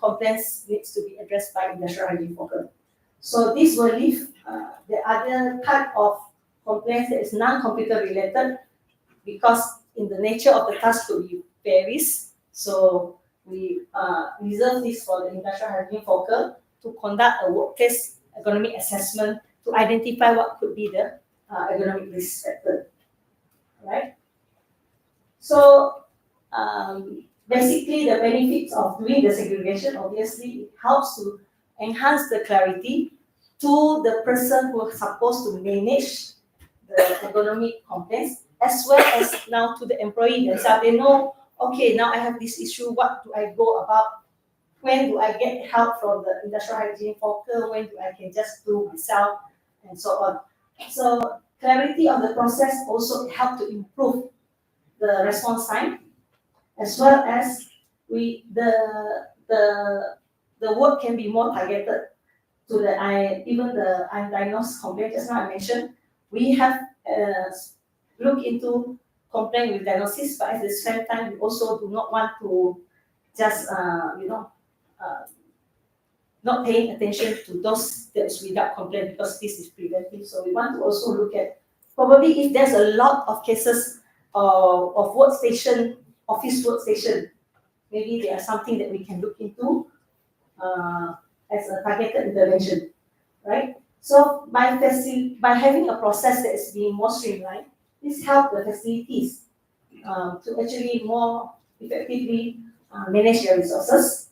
complaints needs to be addressed by industrial hygiene worker. So this will leave the other type of complaints that is non-computer related, because in the nature of the task could be varies. So we reserve this for the industrial hygiene worker to conduct a workplace ergonomic assessment to identify what could be the ergonomic risk factor. Right? So basically the benefits of doing the segregation, obviously it helps to enhance the clarity to the person who is supposed to manage the ergonomic complaints, as well as now to the employee themselves. They know, okay, now I have this issue, what do I go about? When do I get help from the industrial hygiene worker? When do I can just do myself, and so on. So clarity of the process also help to improve the response time, as well as the work can be more targeted to the even the undiagnosed complaint. Just now I mentioned, we have looked into complaint with diagnosis, but at the same time we also do not want to just not paying attention to those that's without complaint, because this is preventive. So we want to also look at probably if there's a lot of cases of workstation, office workstation, maybe there are something that we can look into as a targeted intervention, right? So by having a process that is being more streamlined, this helps the facilities to actually more effectively manage their resources,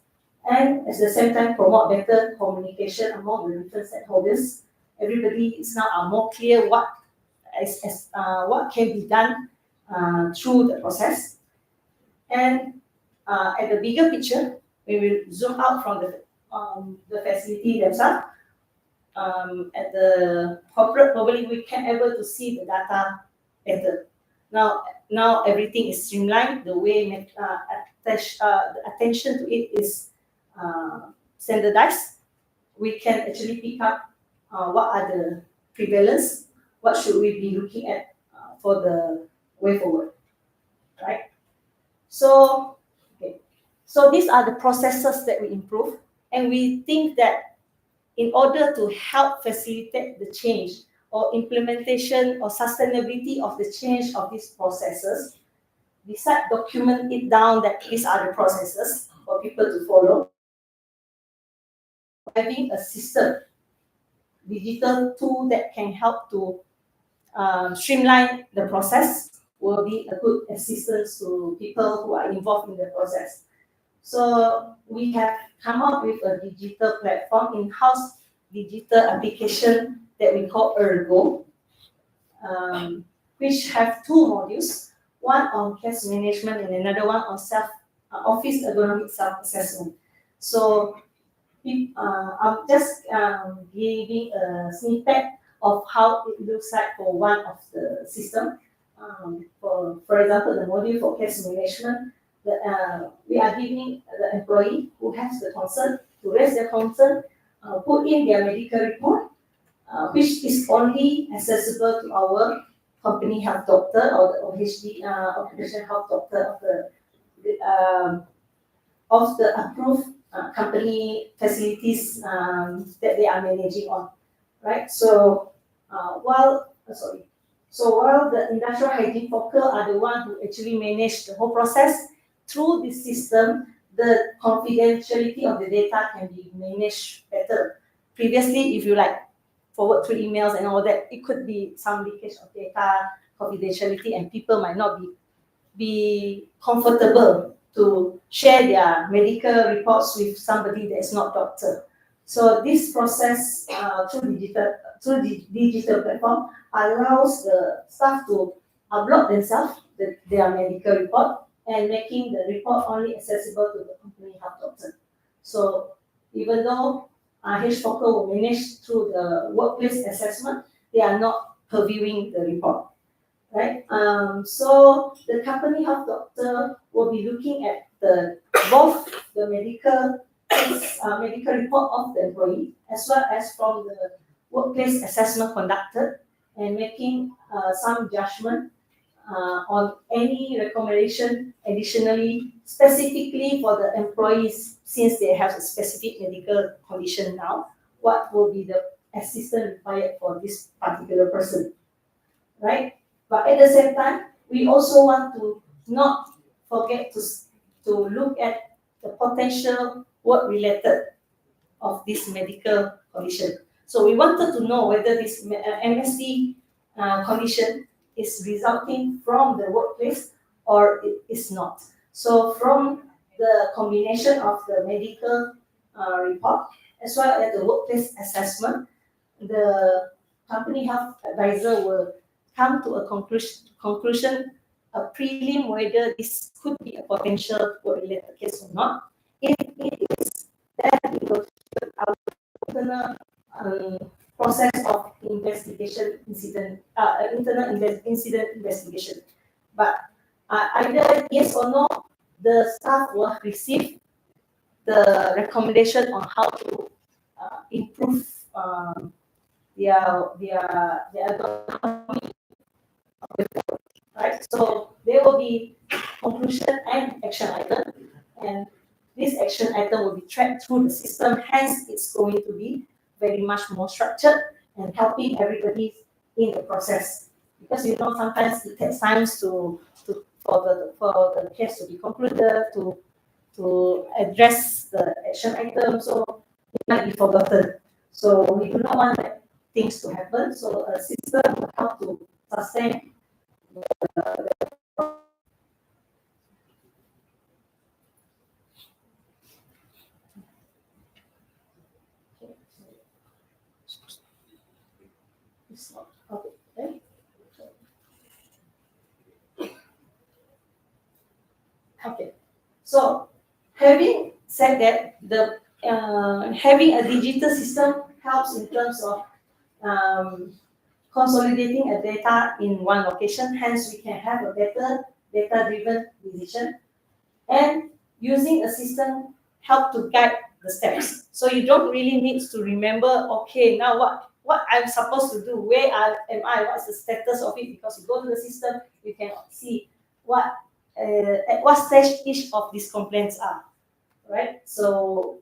and at the same time promote better communication among the different stakeholders. Everybody is now more clear what can be done through the process. And at the bigger picture, we will zoom out from the facility themselves. At the corporate, probably we can able to see the data better. Now everything is streamlined. The way the attention to it is standardized. We can actually pick up what are the prevalence, what should we be looking at for the way forward, right? So, okay. So these are the processes that we improve, and we think that in order to help facilitate the change or implementation or sustainability of the change of these processes, besides document it down that these are the processes for people to follow, having a system, digital tool that can help to streamline the process will be a good assistance to people who are involved in the process. So we have come up with a digital platform, in-house digital application that we call Ergo, which have two modules, one on case management and another one on office ergonomic self-assessment. So I'm just giving a snippet of how it looks like for one of the system. For example, the module for case management, we are giving the employee who has the concern to raise their concern, put in their medical report, which is only accessible to our company health doctor or the OHD, occupational health doctor of the approved company facilities that they are managing on, right? So while the industrial hygiene worker are the one who actually manage the whole process, through this system, the confidentiality of the data can be managed better. Previously, if you forward through emails and all that, it could be some leakage of data, confidentiality, and people might not be comfortable to share their medical reports with somebody that is not doctor. So this process through the digital platform allows the staff to upload themselves their medical report and making the report only accessible to the company health doctor. So even though HFOCA will manage through the workplace assessment, they are not reviewing the report. right? So the company health doctor will be looking at both the medical report of the employee as well as from the workplace assessment conducted and making some judgment on any recommendation additionally, specifically for the employees, since they have a specific medical condition now, what will be the assistance required for this particular person, right? But at the same time, we also want to not forget to look at the potential work-related of this medical condition. So we wanted to know whether this MSD condition is resulting from the workplace or it is not. So from the combination of the medical report as well as the workplace assessment, the company health advisor will come to a conclusion, a prelim whether this could be a potential work-related case or not. If it is, then we will our internal process of investigation incident, incident investigation. But either yes or no, the staff will receive the recommendation on how to improve their autonomy, right? So there will be conclusion and action item, and this action item will be tracked through the system. Hence, it's going to be very much more structured and helping everybody in the process. Because sometimes it takes time for the case to be concluded, to address the action item, so it might be forgotten. So we do not want things to happen. So a system will help to sustain it's not okay. Okay. So having said that, the having a digital system helps in terms of consolidating a data in one location. Hence, we can have a better data-driven decision. And using a system help to guide the steps. So you don't really need to remember, okay, now what I'm supposed to do, where am I, what's the status of it, because you go to the system, you can see at what stage each of these complaints are, right? So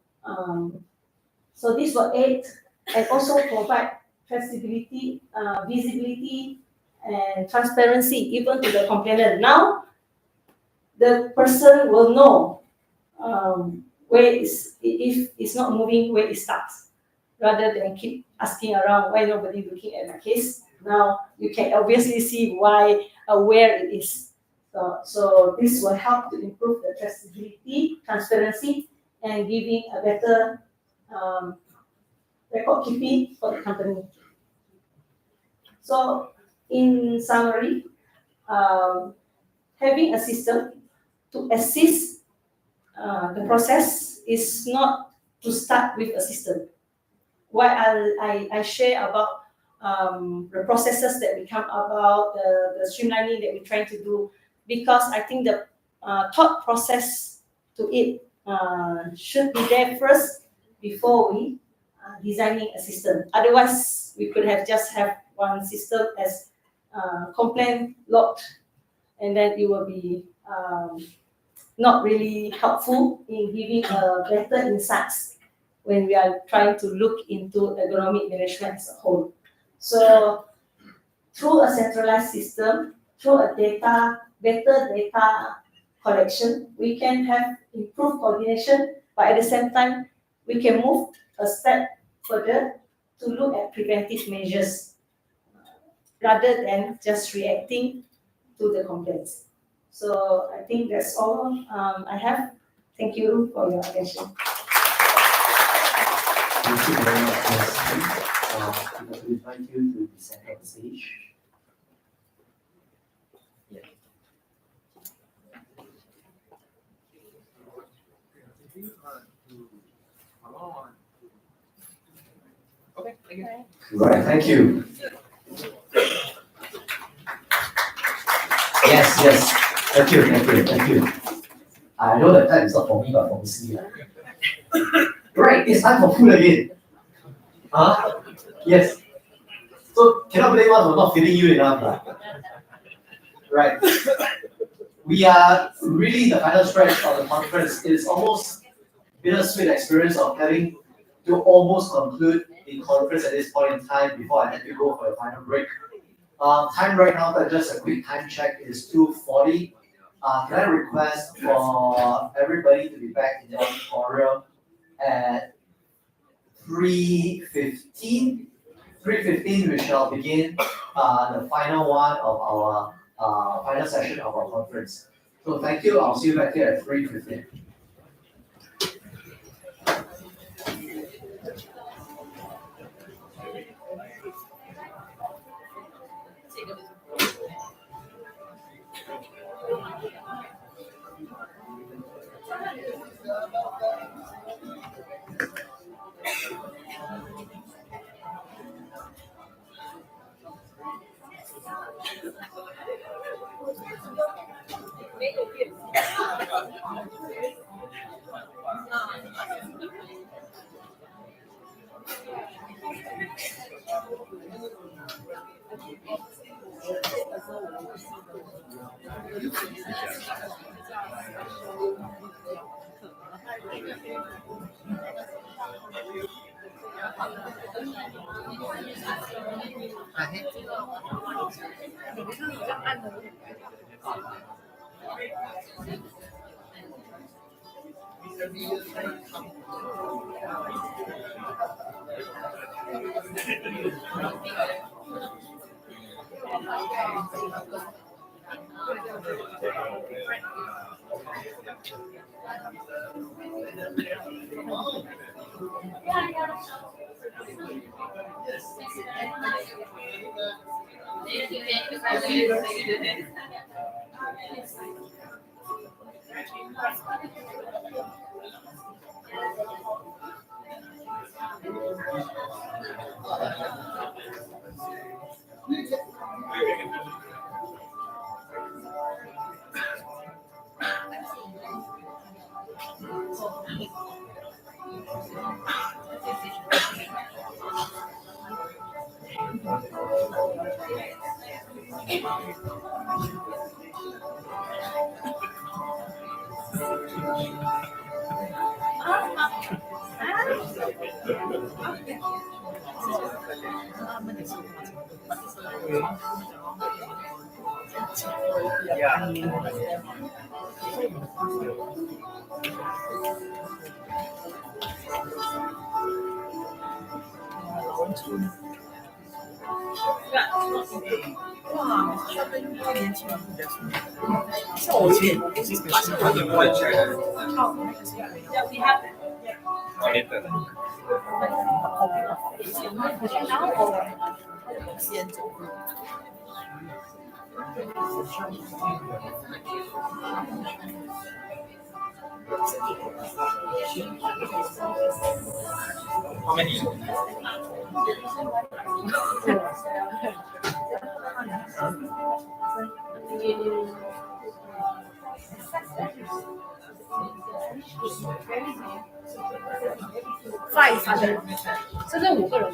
so this will aid and also provide traceability, visibility, and transparency even to the complainant. Now the person will know where if it's not moving, where it starts, rather than keep asking around why nobody looking at my case. Now you can obviously see where it is. So this will help to improve the traceability, transparency, and giving a better record keeping for the company. So in summary, having a system to assist the process is not to start with a system. Why I share about the processes that we come about, the streamlining that we're trying to do, because I think the thought process to it should be there first before we designing a system. Otherwise, we could have just have one system as complaint logged, and then it will be not really helpful in giving better insights when we are trying to look into ergonomic management as a whole. So through a centralized system, through a better data collection, we can have improved coordination, but at the same time, we can move a step further to look at preventive measures rather than just reacting to the complaints. So I think that's all I have. Thank you for your attention. Thank you very much, Ms. I invite you to the center of the stage. Yeah. Okay, thank you. Right, thank you. Yes. Thank you. I know that time is not for me, but for Miss Lee. Right, it's time for food again. Yes. So cannot blame us for not feeding you enough. Right. We are really in the final stretch of the conference. It's almost bittersweet experience of having to almost conclude the conference at this point in time before I let you go for a final break. Time right now, but just a quick time check, is 2:40. Can I request for everybody to be back in the auditorium at 3:15? 3:15, we shall begin the final one of our final session of our conference. So thank you. I'll see you back here at 3:15. Five other，现在5个人。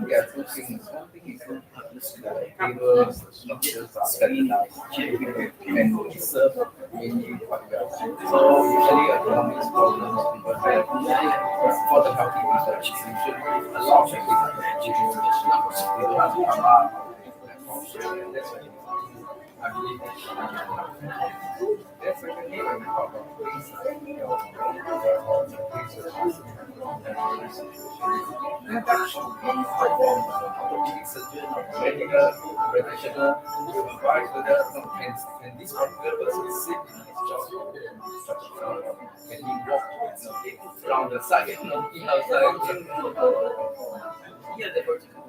Yeah, two things. One thing is the table structures are standardized and serve mainly quite well. So usually ergonomics problems people have for the healthy research usually a lot of techniques they don't have to come up and that's why I believe that's secondly when we talk about research, research orthopedic surgeon or medical practitioner to advise whether can this particular person sit in his job can he walk around the side looking outside yeah the vertical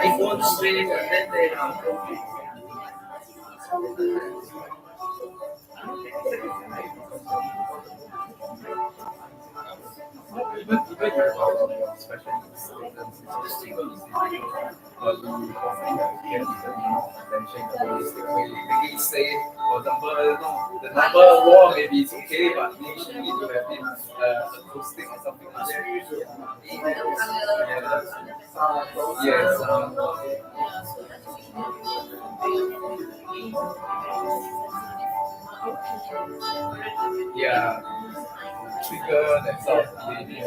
If one straight and then they say, for example, the number wall maybe it's okay, but initially you have been acoustic or something like that. Yes. Yeah. Trigger that sort of thing.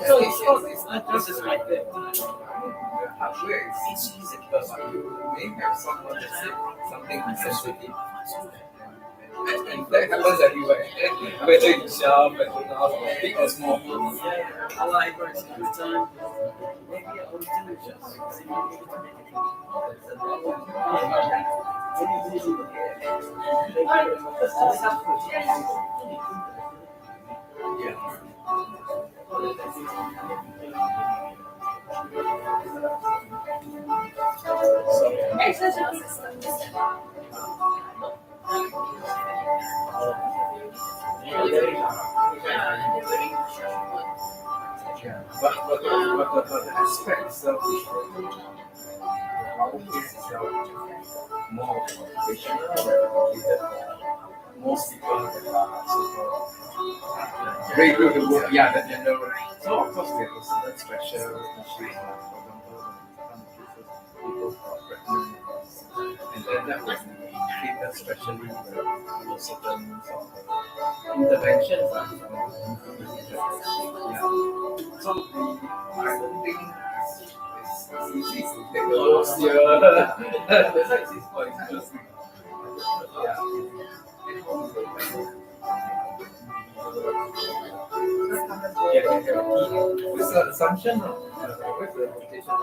So it's not just like the hardware, it's simple, but you may have someone that said something insensitive. And that happens everywhere. Whether you shop, whether you big or small. But the aspect itself is our case itself more professional, complicated for most people that are so very good to work. Yeah, that gender. So of course there is certain special issues, like for example, in some cases people who are pregnant, and then that would be treated specially with certain sort of interventions. Yeah. So I don't think it's easy to take the loss here. That's why it's quite interesting. Yeah. What's the assumption of what's the rotation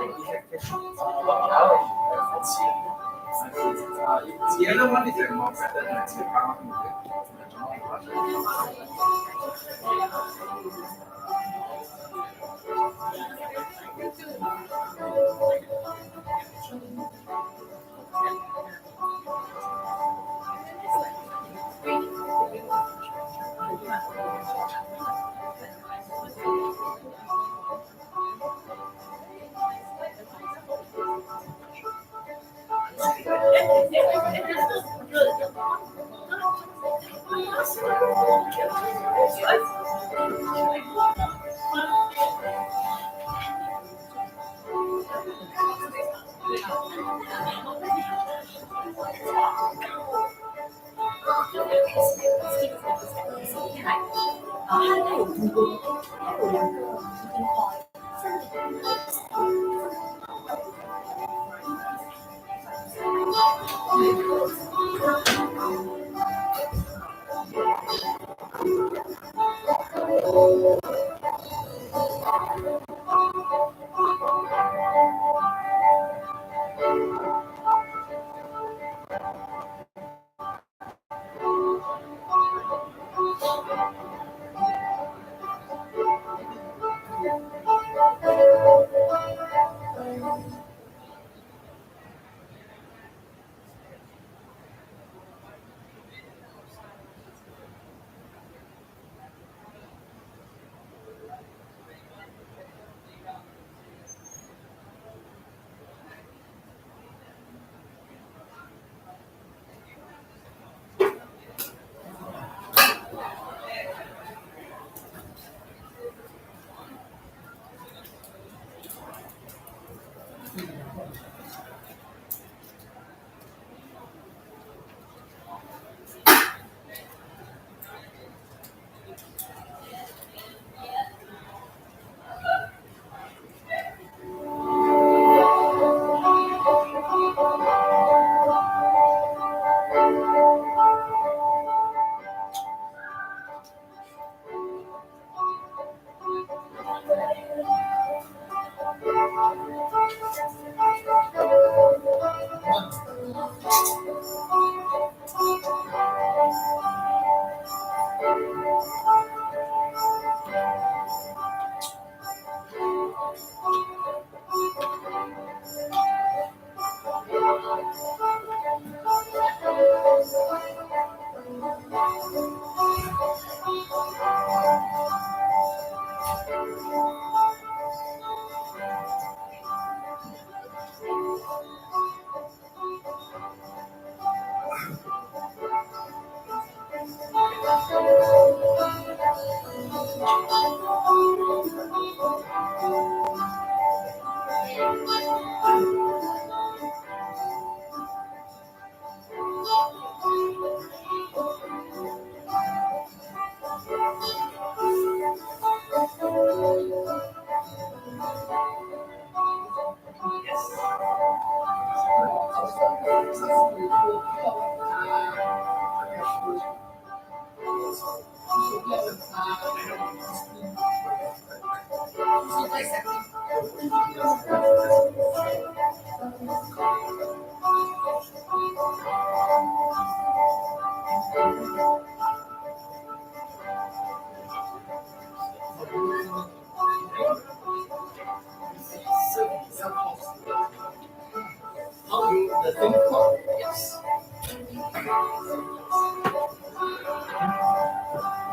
the other one is a more pattern like the power.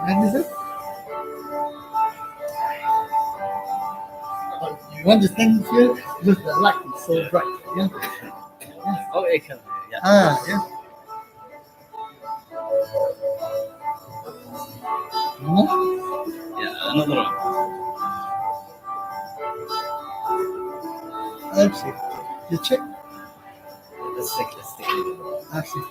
And is it? You want to stand here because the light is so bright. Yeah. Oh, it can. Yeah. Ah, yeah. Yeah, another one. Let's see. You check. Let's take. I see.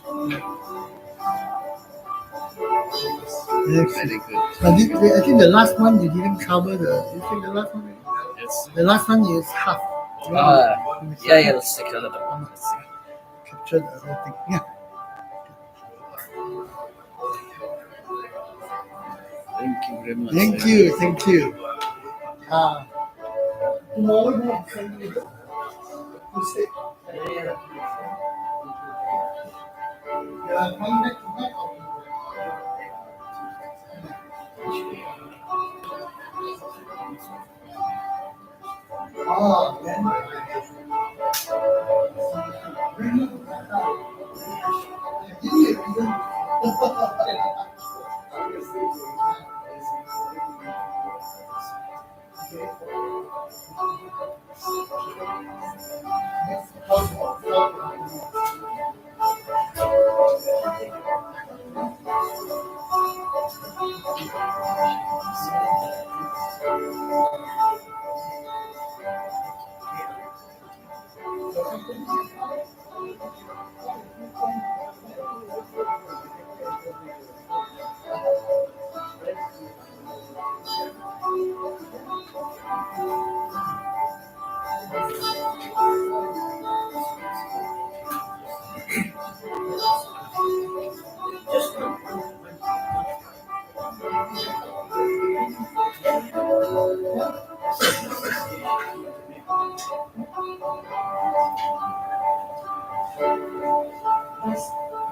Very good. But I think the last one you didn't cover the. You take the last one? Yes. The last one is half. Yeah, let's take another one. Let's see. Capture the other thing. Yeah. Thank you very much. Thank you. Thank you. Tomorrow night, send me the. You say. Yeah, come back tonight or oh, then bring it back up. Give me a reason.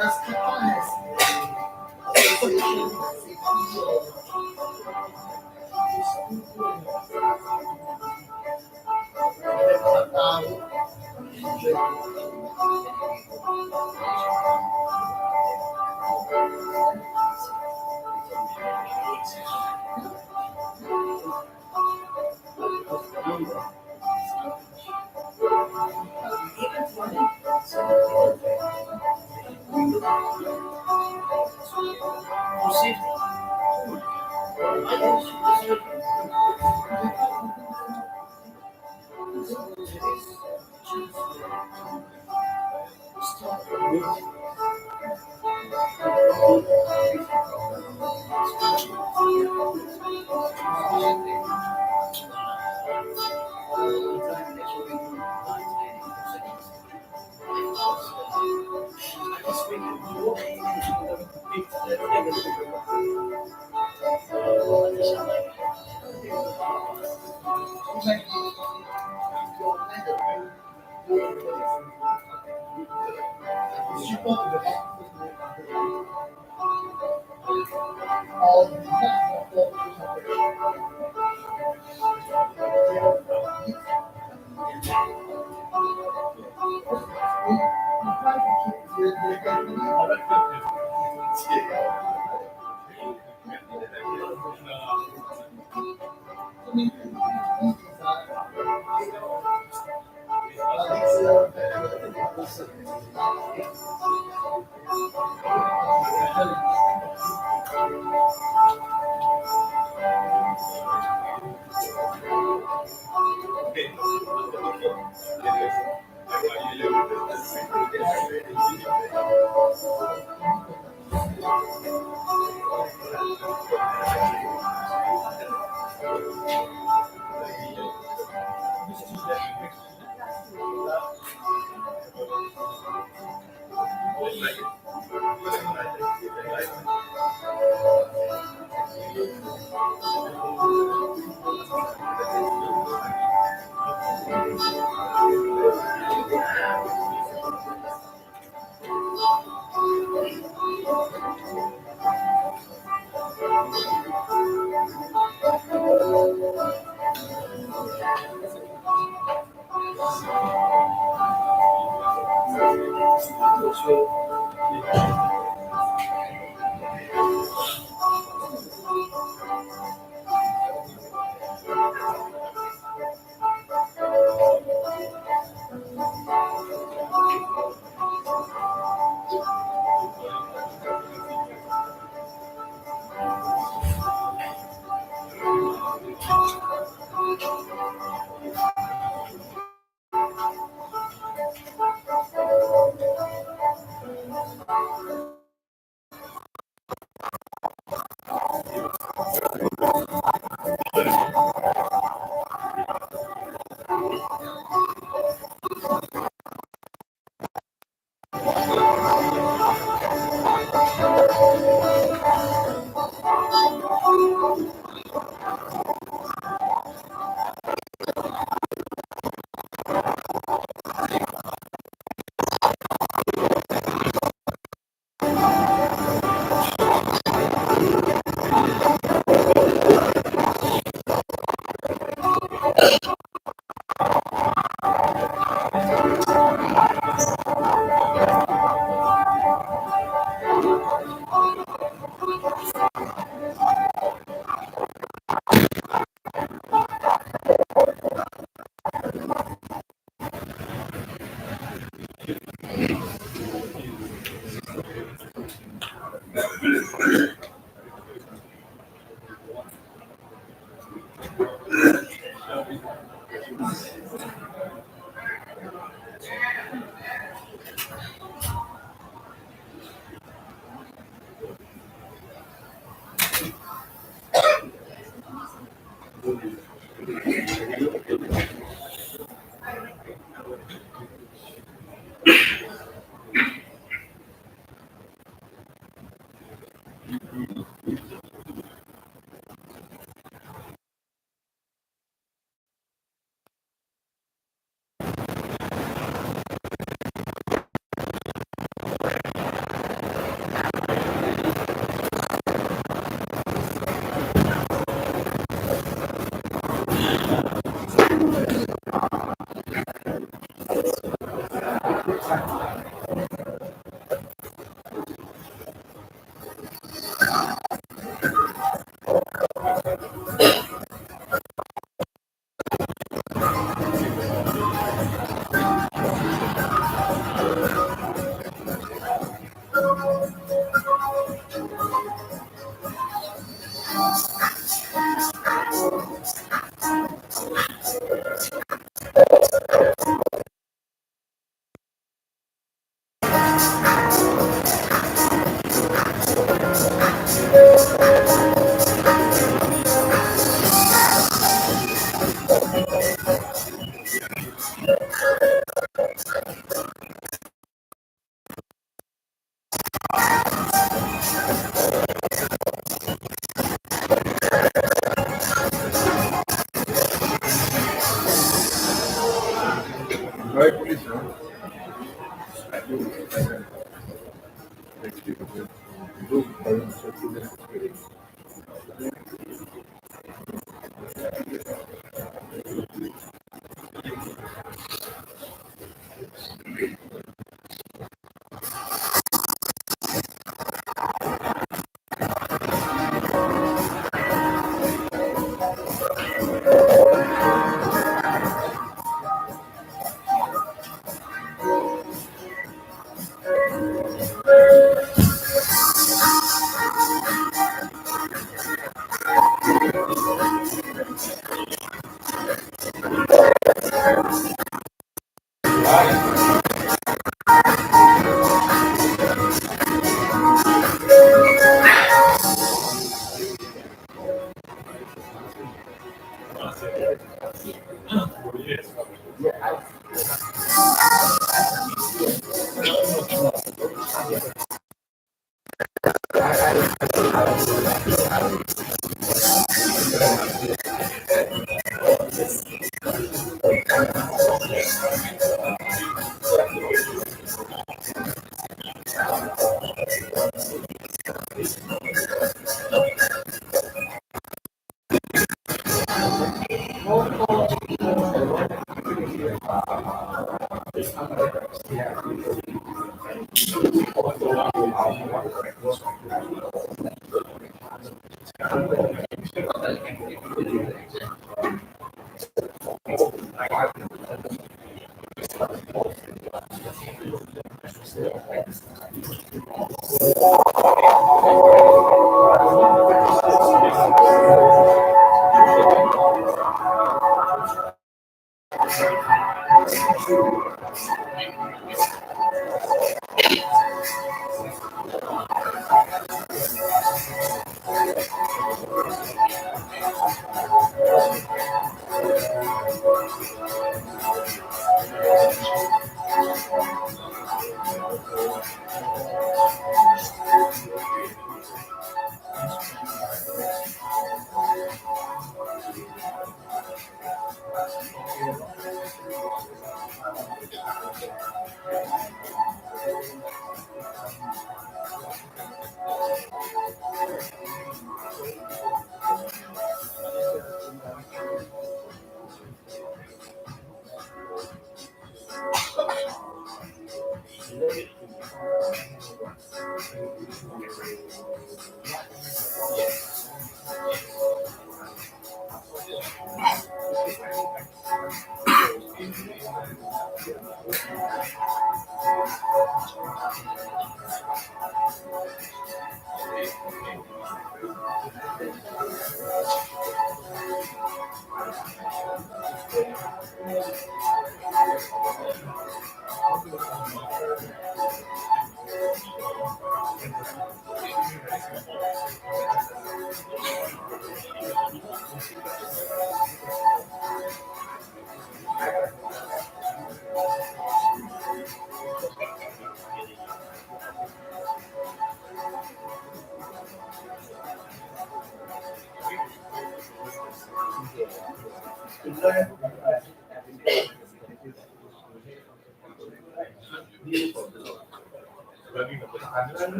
Does Qatar has association safety or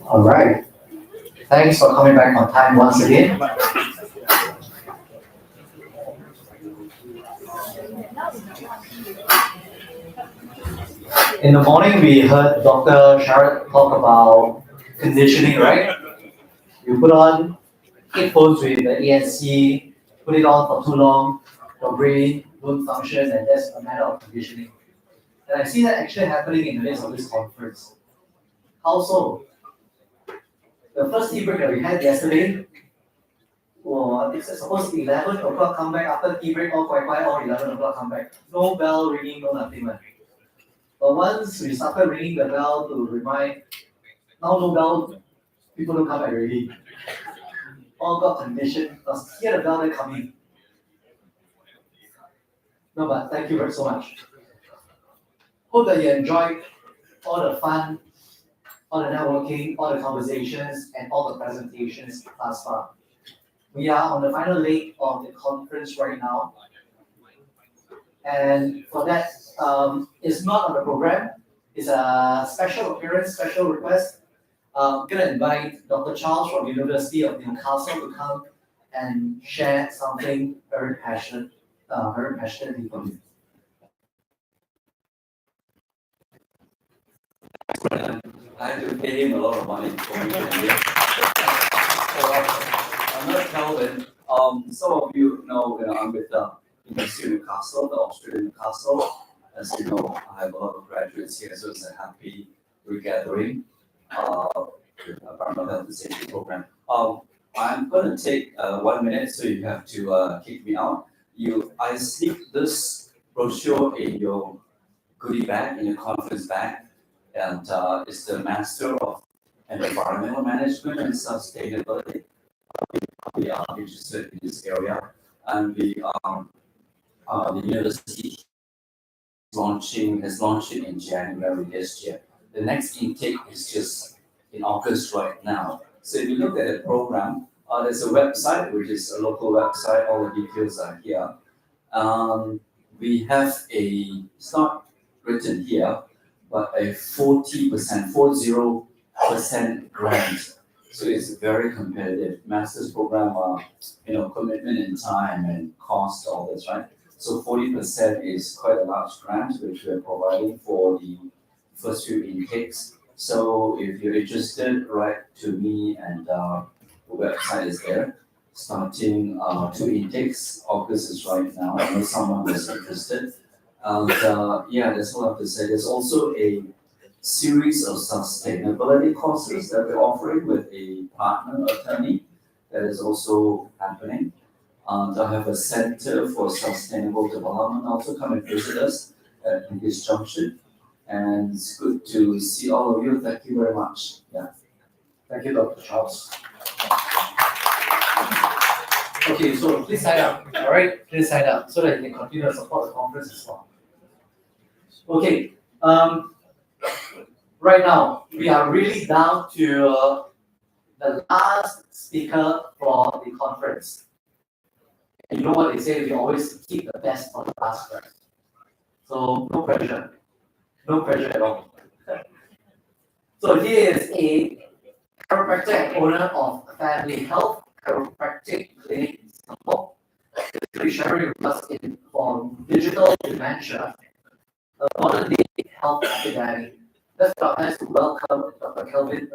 All right. Thanks for coming back on time once again. In the morning, we heard Dr. Sharad talk about conditioning, right? You put on headphones with the ANC, put it on for too long, your brain won't function, and that's a matter of conditioning. And I see that actually happening in the midst of this conference. How so? The first tea break that we had yesterday, it's supposed to be 11 o'clock come back, after tea break, all quiet, or 11 o'clock come back. No bell ringing, no nothing. But once we started ringing the bell to remind, now no bell, people don't come back already. All got conditioned, because hear the bell, they're coming. No, but thank you very so much. Hope that you enjoyed all the fun, all the networking, all the conversations, and all the presentations thus far. We are on the final leg of the conference right now. And for that, it's not on the program. It's a special appearance, special request. I'm going to invite Dr. Charles from University of Newcastle to come and share something very passionately from you. I had to pay him a lot of money for me to be here. I'm not Calvin. Some of you know, I'm with the University of Newcastle, the Australian Newcastle. As you know, I have a lot of graduates here, so it's a happy regathering. Environmental health and safety program. I'm going to take 1 minute, so you have to kick me out. I slipped this brochure in your goodie bag, in your conference bag, and it's the Master of Environmental Management and Sustainability. We are interested in this area, and the university has launched it in January this year. The next intake is just in August right now. So if you look at the program, there's a website, which is a local website. All the details are here. We have it's not written here, but a 40% grant. So it's very competitive. Master's program, commitment in time and cost, all this, right? So 40% is quite a large grant, which we're providing for the first few intakes. So if you're interested, write to me, and the website is there. Starting 2 intakes, August is right now. I know someone was interested. And that's all I have to say. There's also a series of sustainability courses that we're offering with a partner attorney that is also happening. And I have a Center for Sustainable Development also come and visit us at this junction. And it's good to see all of you. Thank you very much. Yeah. Thank you, Dr. Charles. Okay, so please sign up. All right, please sign up so that you can continue to support the conference as well. Okay, right now we are really down to the last speaker for the conference. And you know what they say, we always keep the best for the last first. So no pressure at all. So he is a chiropractor and owner of Family Health Chiropractic Clinic in Singapore. He'll be sharing with us on digital dementia, a modern day health epidemic. Let's start nice to welcome Dr. Kelvin.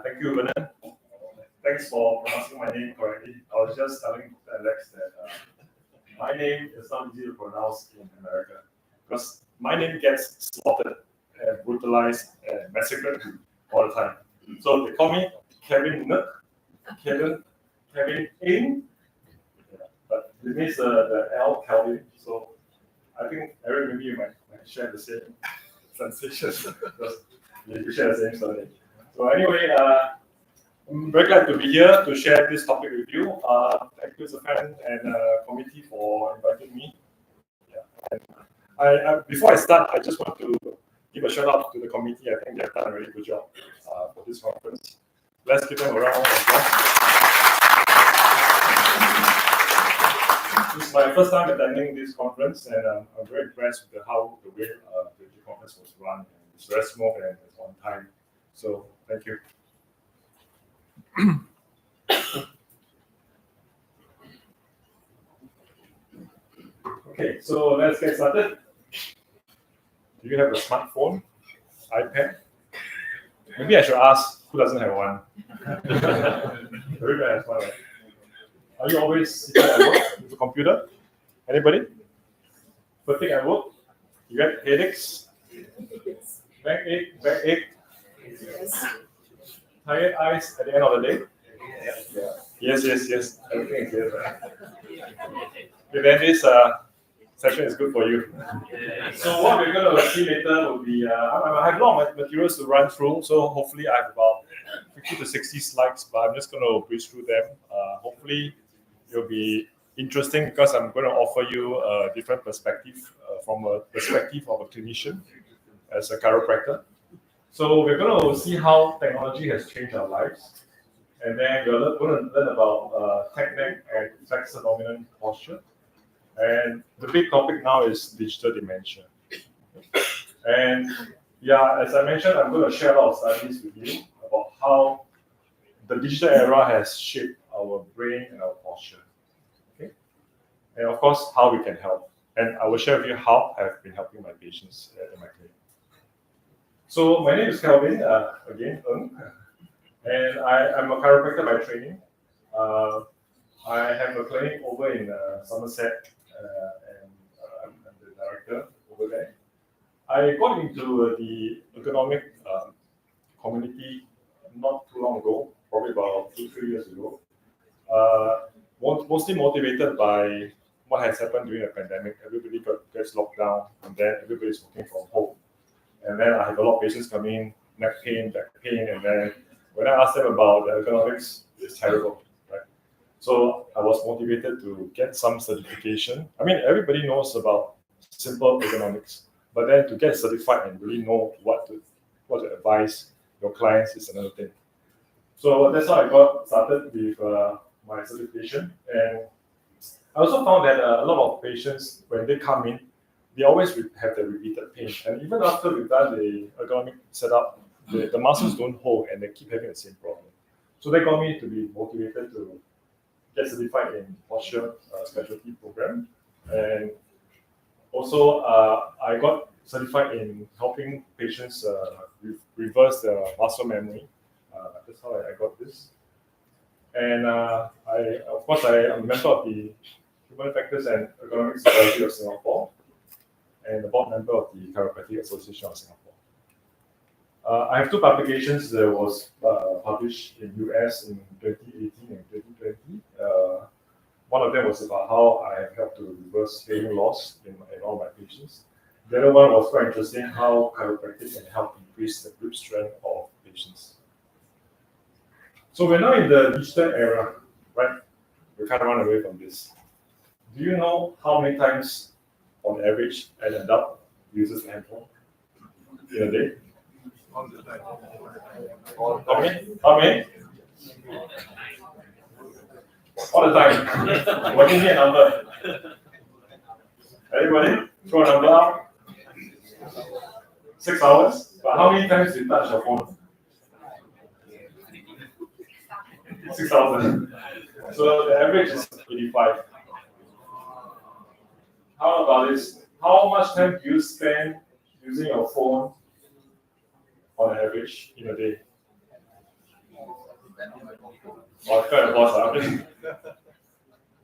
Thank you, Vernon. Thanks for pronouncing my name correctly. I was just telling Alex that my name is not easy to pronounce in America because my name gets slaughtered and brutalized and massacred all the time. So they call me Kevin Nuk, Kevin In, but it means the L Kelvin. So I think Eric, maybe you might share the same sensations because you share the same surname. So anyway, I'm very glad to be here to share this topic with you. Thank you, Zafan and committee for inviting me. Yeah. And before I start, I just want to give a shout out to the committee. I think they've done a really good job for this conference. Let's give them a round of applause. This is my first time attending this conference, and I'm very impressed with how the way the conference was run. It's very smooth and it's on time. So thank you. Okay, so let's get started. Do you have a smartphone, iPad? Maybe I should ask who doesn't have one. Everybody has one, right? Are you always sitting at work with a computer? Anybody? Fatigue at work? You get headaches? Backache? Tired eyes at the end of the day? Yes. Everything is here. Right? Okay, then this session is good for you. So what we're going to see later will be, I have a lot of materials to run through, so hopefully I have about 50 to 60 slides, but I'm just going to breeze through them. Hopefully it'll be interesting because I'm going to offer you a different perspective from a perspective of a clinician as a chiropractor. So we're going to see how technology has changed our lives. And then we're going to learn about tech neck and flexor dominant posture. And the big topic now is digital dementia. And yeah, as I mentioned, I'm going to share a lot of studies with you about how the digital era has shaped our brain and our posture. Okay? And of course, how we can help. And I will share with you how I've been helping my patients in my clinic. So my name is Kelvin, again, and I'm a chiropractor by training. I have a clinic over in Somerset, and I'm the director over there. I got into the ergonomic community not too long ago, probably about 2-3 years ago. Mostly motivated by what has happened during the pandemic. Everybody gets locked down, and then everybody's working from home. And then I have a lot of patients coming in, neck pain, back pain, and then when I ask them about the ergonomics, it's terrible, right? So I was motivated to get some certification. I mean, everybody knows about simple ergonomics, but then to get certified and really know what to advise your clients is another thing. So that's how I got started with my certification. And I also found that a lot of patients, when they come in, they always have the repeated pain. And even after we've done the ergonomic setup, the muscles don't hold and they keep having the same problem. So they got me to be motivated to get certified in posture specialty program. And also I got certified in helping patients reverse the muscle memory. That's how I got this. And of course, I am a member of the Human Factors and Ergonomics Society of Singapore, and the board member of the Chiropractic Association of Singapore. I have 2 publications that was published in US in 2018 and 2020. One of them was about how I have helped to reverse hearing loss in all my patients. The other one was quite interesting, how chiropractic can help increase the grip strength of patients. So we're now in the digital era, right? We can't run away from this. Do you know how many times on average an adult uses a handphone in a day? How many? All the time. What is a number? Everybody, throw a number out. 6 hours. But how many times do you touch your phone? 6,000. So the average is 85. How about this? How much time do you spend using your phone on average in a day?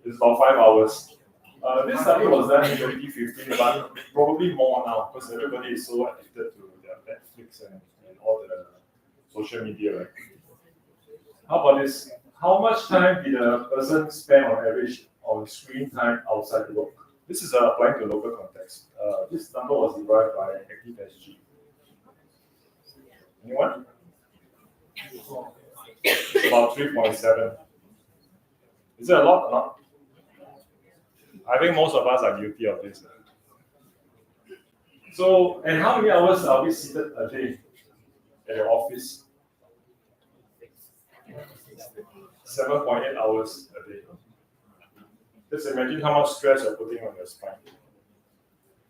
It's about 5 hours. This study was done in 2015, but probably more now because everybody is so addicted to their Netflix and all the social media, right? How about this? How much time did a person spend on average on screen time outside work? This is applying to local context. This number was derived by ActiveSG. Anyone? About 3.7. Is it a lot or not? I think most of us are guilty of this. So, and how many hours are we seated a day at your office? 7.8 hours a day. Just imagine how much stress you're putting on your spine.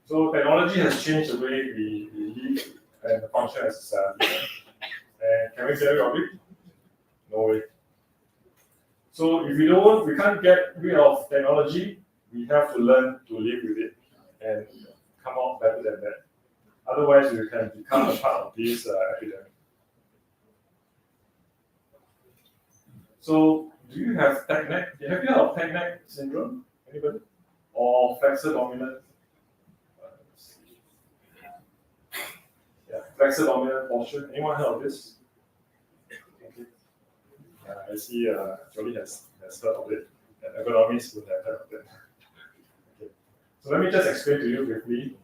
So technology has changed the way we live and function as a society. And can we get rid of it? No way. So if we can't get rid of technology, we have to learn to live with it and come out better than that. Otherwise, we can become a part of this epidemic. So, do you have tech neck? Have you heard of tech neck syndrome? Anybody? Or flexor dominant? Yeah, flexor dominant posture. Anyone heard of this? Okay. I see Jolie has heard of it. And ergonomists would have heard of it. Okay. So let me just explain to you briefly.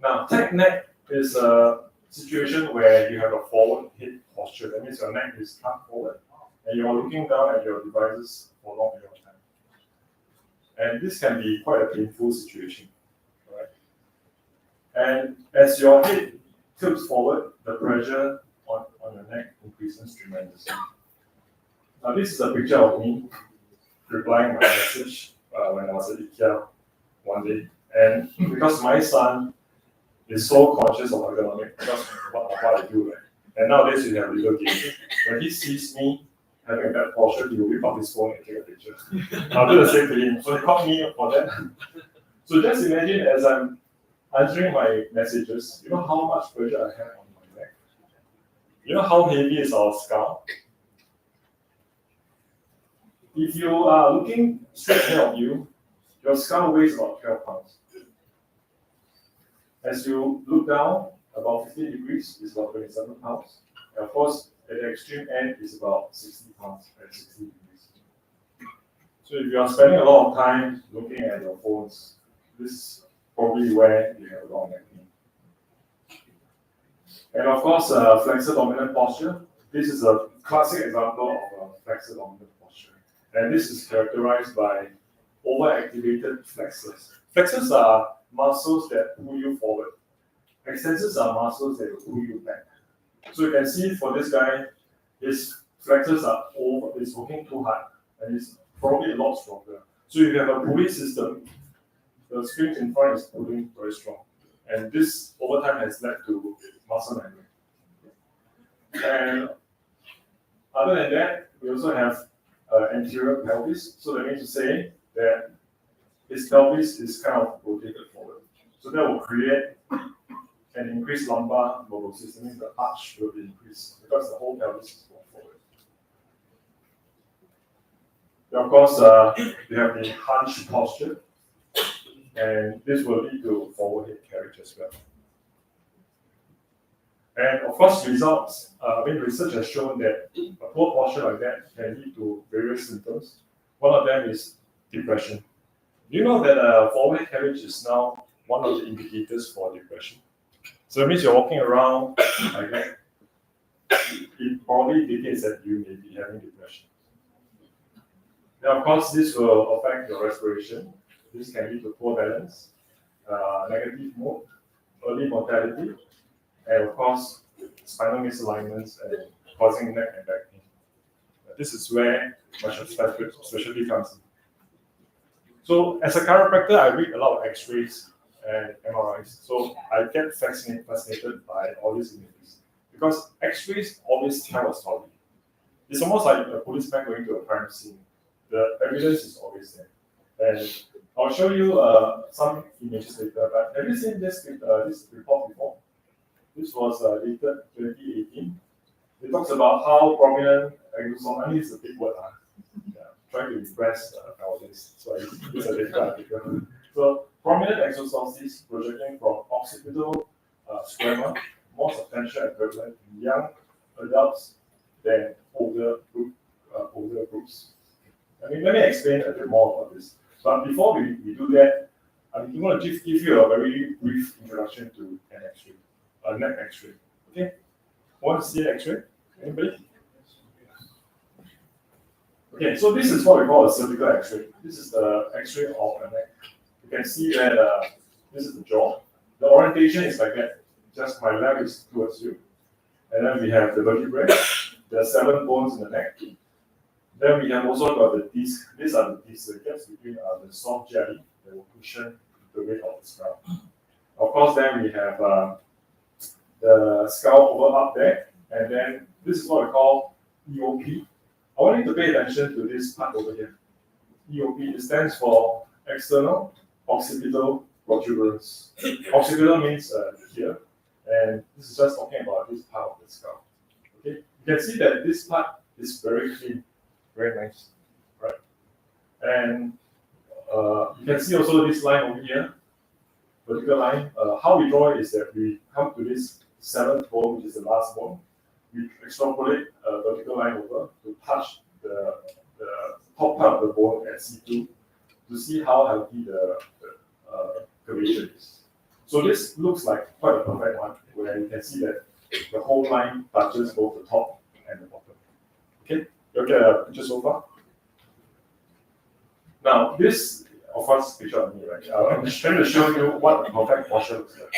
Now, tech neck is a situation where you have a forward head posture. That means your neck is tucked forward and you're looking down at your devices for a long period of time. And this can be quite a painful situation. Right? And as your head tilts forward, the pressure on your neck increases tremendously. Now, this is a picture of me replying my message when I was at IKEA one day. And because my son is so conscious of ergonomics, because what I do, right? And nowadays we have little games. When he sees me having that posture, he will whip up his phone and take a picture. I'll do the same to him. So he called me for that. So just imagine as I'm answering my messages, you know how much pressure I have on my neck? You know how heavy is our skull? If you are looking straight ahead of you, your skull weighs about 12 pounds. As you look down, about 15 degrees is about 27 pounds. And of course, at the extreme end is about 60 pounds at 60 degrees. So if you are spending a lot of time looking at your phones, this is probably where you have a lot of neck pain. And of course, flexor dominant posture. This is a classic example of a flexor dominant posture. And this is characterized by overactivated flexors. Flexors are muscles that pull you forward. Extensors are muscles that pull you back. So you can see for this guy, his flexors are is working too hard, and he's probably a lot stronger. So if you have a pulley system, the springs in front is pulling very strong. And this over time has led to muscle memory. And other than that, we also have anterior pelvis. So that means to say that his pelvis is kind of rotated forward. So that will create an increased lumbar lordosis. That means the arch will be increased because the whole pelvis is going forward. Then of course, you have the hunch posture, and this will lead to forward head carriage as well. And of course, results. Research has shown that a poor posture like that can lead to various symptoms. One of them is depression. Do you know that forward carriage is now one of the indicators for depression? So it means you're walking around like that. It probably indicates that you may be having depression. Now, of course, this will affect your respiration. This can lead to poor balance, negative mood, early mortality, and of course, spinal misalignments and causing neck and back pain. This is where much of specialty comes in. So as a chiropractor, I read a lot of X-rays and MRIs. So I get fascinated by all these images because X-rays always tell a story. It's almost like a policeman going to a crime scene. The evidence is always there. And I'll show you some images later. But have you seen this report before? This was dated 2018. It talks about how prominent exosomes, I mean, it's a big word, trying to impress nowadays. So I use a data article. So prominent exosomes projecting from occipital squamous, more substantial and prevalent in young adults than older groups. Let me explain a bit more about this. But before we do that, I'm going to just give you a very brief introduction to an X-ray, a neck X-ray. Okay, want to see an X-ray? Anybody? Okay, so this is what we call a cervical X-ray. This is the X-ray of the neck. You can see that this is the jaw. The orientation is like that. Just my left is towards you. And then we have the vertebrae. There are 7 bones in the neck. Then we have also got the disc. These are the discs. The gaps between the soft jelly that will cushion the weight of the skull. Of course, then we have the skull over up there. And then this is what we call EOP. I want you to pay attention to this part over here. EOP, it stands for external occipital protuberance. Occipital means here, and this is just talking about this part of the skull. Okay, you can see that this part is very clean, very nice, right? And you can see also this line over here, vertical line. How we draw it is that we come to this 7th bone, which is the last bone. We extrapolate a vertical line over to touch the top part of the bone at C2 to see how healthy the curvature is. So this looks like quite a perfect one, where you can see that the whole line touches both the top and the bottom. Okay, you get a picture so far? Now this, of course, picture of me, right? I'm just trying to show you what a perfect posture looks like.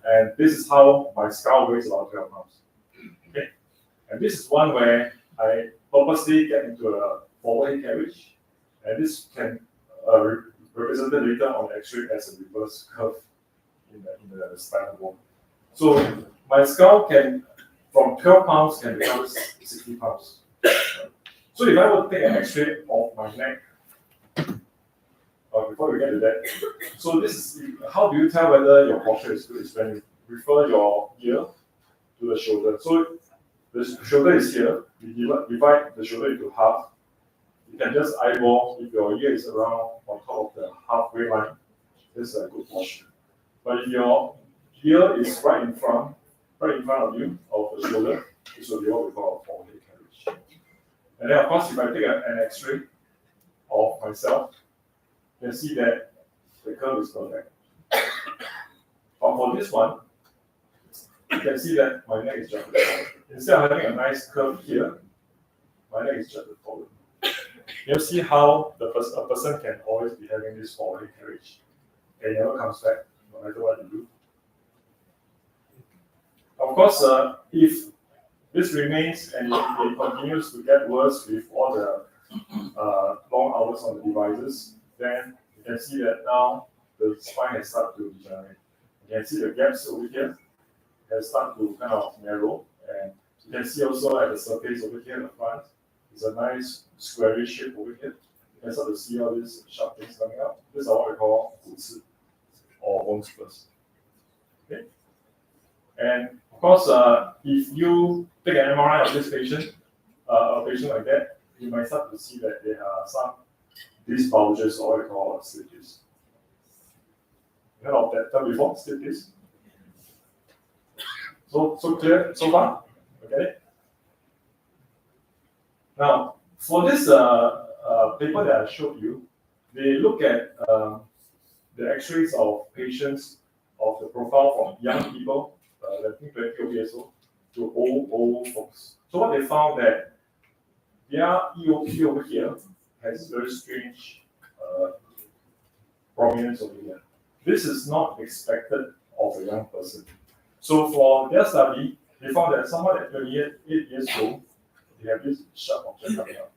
And this is how my skull weighs about 12 pounds. Okay, and this is one where I purposely get into a forward carriage, and this can represented later on the X-ray as a reverse curve in the spinal bone. So my skull can, from 12 pounds, can become 60 pounds. So if I were to take an X-ray of my neck, before we get to that, so this is how do you tell whether your posture is good? Is when you refer your ear to the shoulder. So the shoulder is here. We divide the shoulder into half. You can just eyeball if your ear is around on top of the halfway line. This is a good posture. But if your ear is right in front of you, of the shoulder, this will be what we call a forward carriage. And then of course, if I take an X-ray of myself, you can see that the curve is perfect. But for this one, you can see that my neck is jutted forward. Instead of having a nice curve here, my neck is jutted forward. You see how a person can always be having this forward carriage. It never comes back, no matter what you do. Of course, if this remains and it continues to get worse with all the long hours on the devices, then you can see that now the spine has started to degenerate. You can see the gaps over here has started to kind of narrow, and you can see also at the surface over here in the front, it's a nice squarish shape over here. You can start to see all these sharp things coming up. These are what we call 骨刺 or bone spurs. Okay? And of course, if you take an MRI of this patient, a patient like that, you might start to see that there are some disc bulges or what we call slip discs. You heard of that term before, slip disc? So clear so far? Okay. Now, for this paper that I showed you, they look at the X-rays of patients of the profile from young people, I think 20 years old, to old folks. So what they found that their EOP over here has very strange prominence over here. This is not expected of a young person. So for their study, they found that someone at 28 years old, they have this sharp object coming up.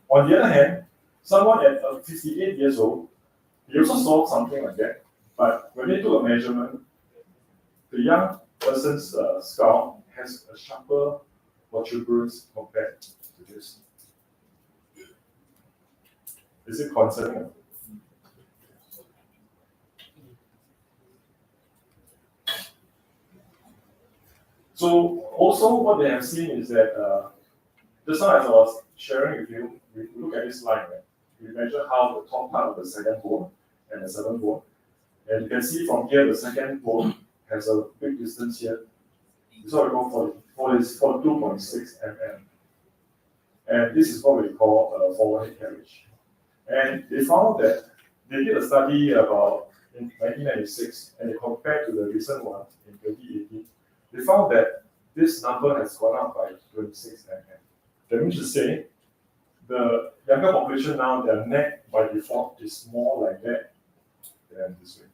On the other hand, someone at 58 years old, they also saw something like that. But when they took a measurement, the young person's skull has a sharper protuberance compared to this. Is it concerning? So also what they have seen is that just now as I was sharing with you, we look at this line, right? We measure how the top part of the second bone and the 7th bone. And you can see from here the second bone has a big distance here. This is what we call for 2.6 mm. And this is what we call forward carriage. And they found that they did a study about in 1996, and they compared to the recent one in 2018. They found that this number has gone up by 26 mm. That means to say, the younger population now, their neck by default is more like that than this way.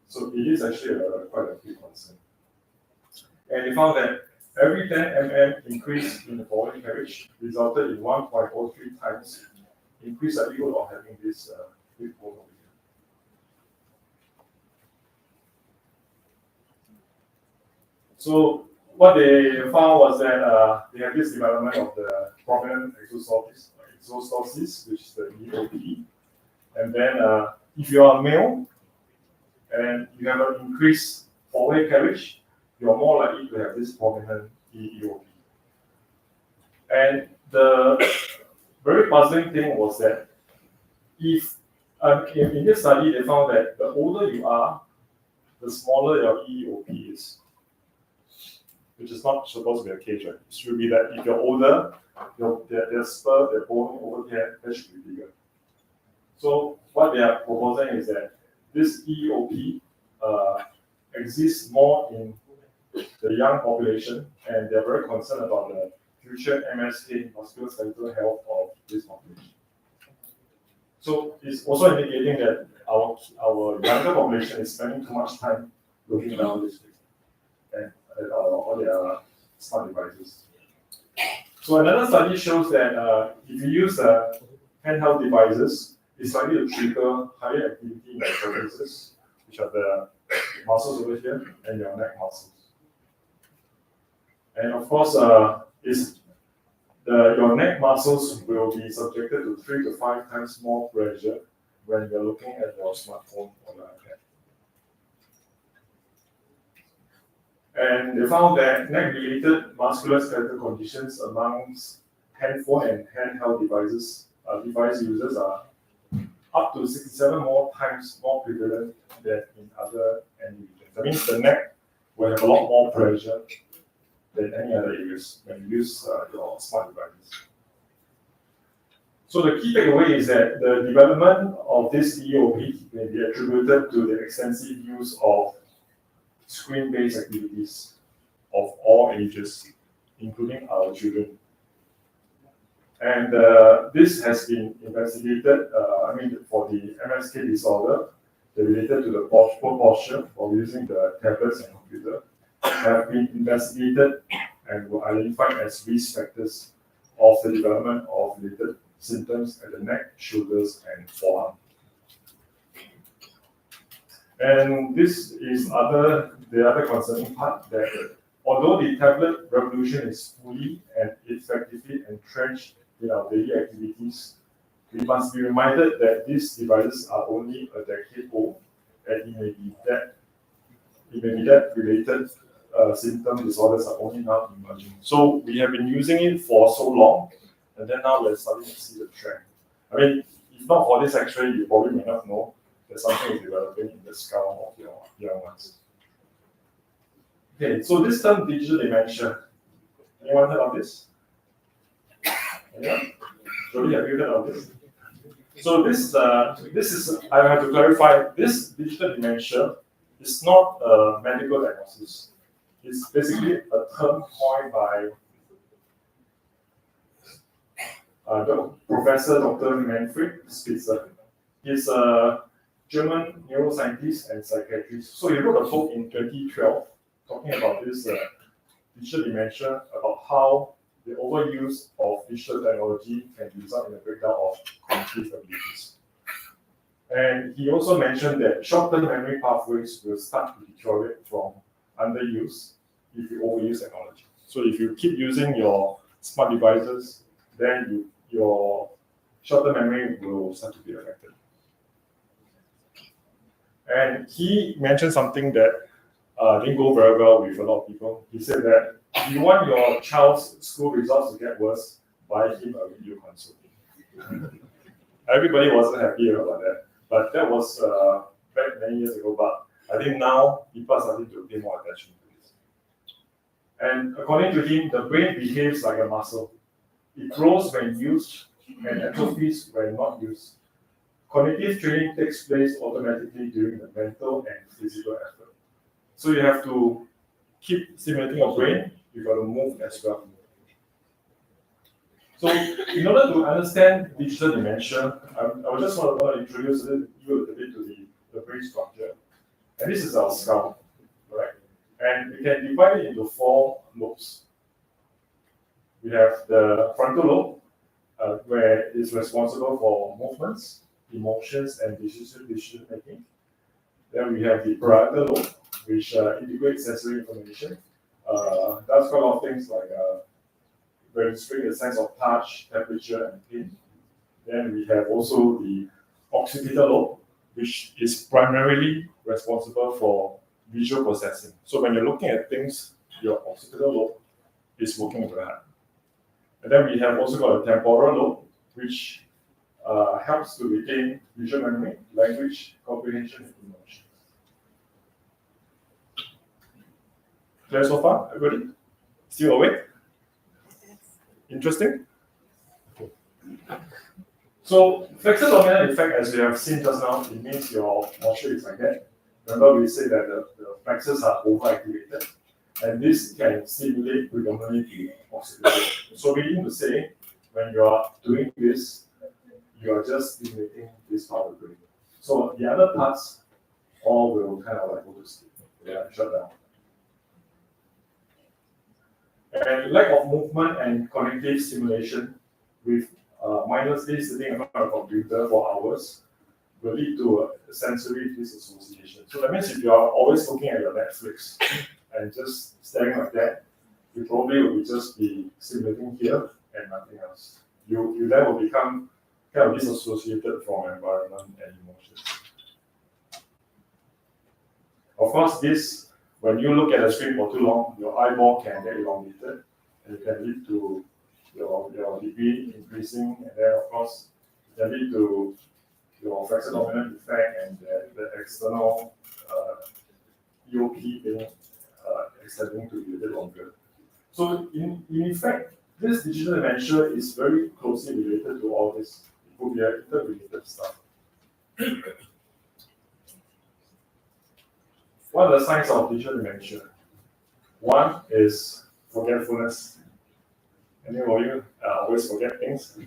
So it is actually quite a big concern. And they found that every 10 mm increase in the forward carriage resulted in 1.03 times increased likelihood of having this big bone over here. So what they found was that they have this development of the prominent exostosis, which is the EOP. And then if you are male and you have an increased forward carriage, you're more likely to have this prominent EOP. And the very puzzling thing was that if in this study they found that the older you are, the smaller your EOP is, which is not supposed to be the case, right? It should be that if you're older, their spur, their bone over here, that should be bigger. So what they are proposing is that this EOP exists more in the young population, and they're very concerned about the future MSK, musculoskeletal health of this population. So it's also indicating that our younger population is spending too much time looking down this way and at all their smart devices. So another study shows that if you use handheld devices, it's likely to trigger higher activity in the trapezius, which are the muscles over here, and your neck muscles. And of course, your neck muscles will be subjected to 3 to 5 times more pressure when you're looking at your smartphone or your iPad. And they found that neck-related musculoskeletal conditions amongst handphone and handheld device users are up to 67 more times more prevalent than in other individuals. That means the neck will have a lot more pressure than any other areas when you use your smart devices. So the key takeaway is that the development of this EOP may be attributed to the extensive use of screen-based activities of all ages, including our children. And this has been investigated, for the MSK disorder, related to the poor posture of using the tablets and computer, have been investigated and were identified as risk factors of the development of related symptoms at the neck, shoulders, and forearm. And this is the other concerning part, that although the tablet revolution is fully and effectively entrenched in our daily activities, we must be reminded that these devices are only a decade old, and it may be that related symptom disorders are only now emerging. So we have been using it for so long, and then now we're starting to see the trend. I mean, if not for this X-ray, you probably may not know that something is developing in the skull of your young ones. Okay, so this term digital dementia, anyone heard of this? Anyone? Jody, have you heard of this? So this is, I have to clarify, this digital dementia is not a medical diagnosis. It's basically a term coined by Professor Dr. Manfred Spitzer. He's a German neuroscientist and psychiatrist. So he wrote a book in 2012 talking about this digital dementia, about how the overuse of digital technology can result in a breakdown of cognitive abilities. And he also mentioned that short-term memory pathways will start to deteriorate from underuse if you overuse technology. So if you keep using your smart devices, then your short-term memory will start to be affected. And he mentioned something that didn't go very well with a lot of people. He said that if you want your child's school results to get worse, buy him a video consulting. Everybody wasn't happy about that, but that was back many years ago. But I think now people are starting to pay more attention to this. And according to him, the brain behaves like a muscle. It grows when used and atrophies when not used. Cognitive training takes place automatically during the mental and physical effort. So you have to keep stimulating your brain, you got to move as well. So in order to understand digital dementia, I just want to introduce you a little bit to the brain structure. And this is our skull, right? And we can divide it into 4 lobes. We have the frontal lobe, where it's responsible for movements, emotions, and decision making. Then we have the parietal lobe, which integrates sensory information. Does quite a lot of things like registering the sense of touch, temperature, and pain. Then we have also the occipital lobe, which is primarily responsible for visual processing. So when you're looking at things, your occipital lobe is working very hard. And then we have also got a temporal lobe, which helps to retain visual memory, language, comprehension, and emotion. Clear so far, everybody? Still awake? Interesting? So, flexor dominant effect, as we have seen just now, it means your posture is like that. Remember, we say that the flexors are overactivated, and this can stimulate predominantly the occipital. So, meaning to say, when you are doing this, you are just stimulating this part of the brain. So, the other parts all will kind of like go to sleep. They are shut down. And lack of movement and cognitive stimulation with mindlessly sitting in front of a computer for hours will lead to a sensory disassociation. So that means if you are always looking at your Netflix and just staring like that, you probably will just be stimulating here and nothing else. You then will become kind of disassociated from environment and emotions. Of course, this, when you look at the screen for too long, your eyeball can get elongated and it can lead to your degree increasing, and then of course it can lead to your flexor dominant effect and the external EOP being extending to be a bit longer. So in effect, this digital dementia is very closely related to all this. It could be interrelated stuff. What are the signs of digital dementia? One is forgetfulness. Any of you always forget things?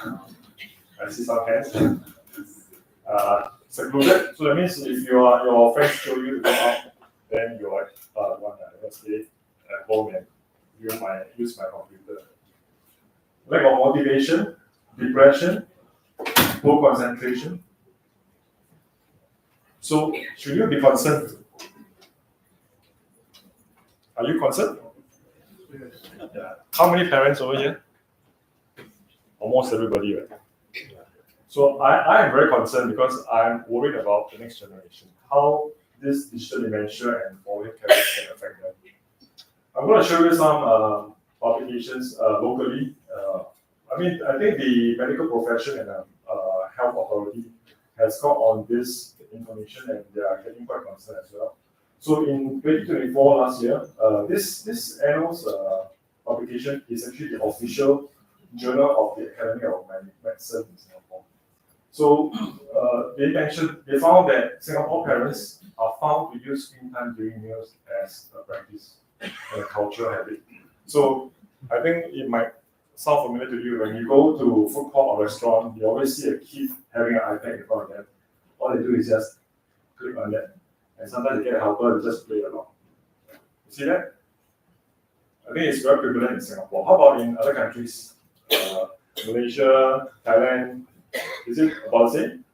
I see some hands. Secluded. So that means if your friends show you to go out, then you're like, let's stay at home and use my computer. Lack of motivation, depression, poor concentration. So should you be concerned? Are you concerned? Yeah. How many parents over here? Almost everybody, right? So I am very concerned because I'm worried about the next generation, how this digital dementia and following careers can affect them. I'm going to show you some publications locally. I think the medical profession and health authority has got on this information and they are getting quite concerned as well. So in 2024, last year, this annual's publication is actually the official journal of the Academy of Medicine in Singapore. So they found that Singapore parents are found to use screen time during meals as a practice and a cultural habit. So I think it might sound familiar to you when you go to food court or restaurant, you always see a kid having an iPad in front of them. All they do is just click on that. And sometimes they get a helper to just play along. You see that? I think it's very prevalent in Singapore. How about in other countries? Malaysia, Thailand, is it about the same?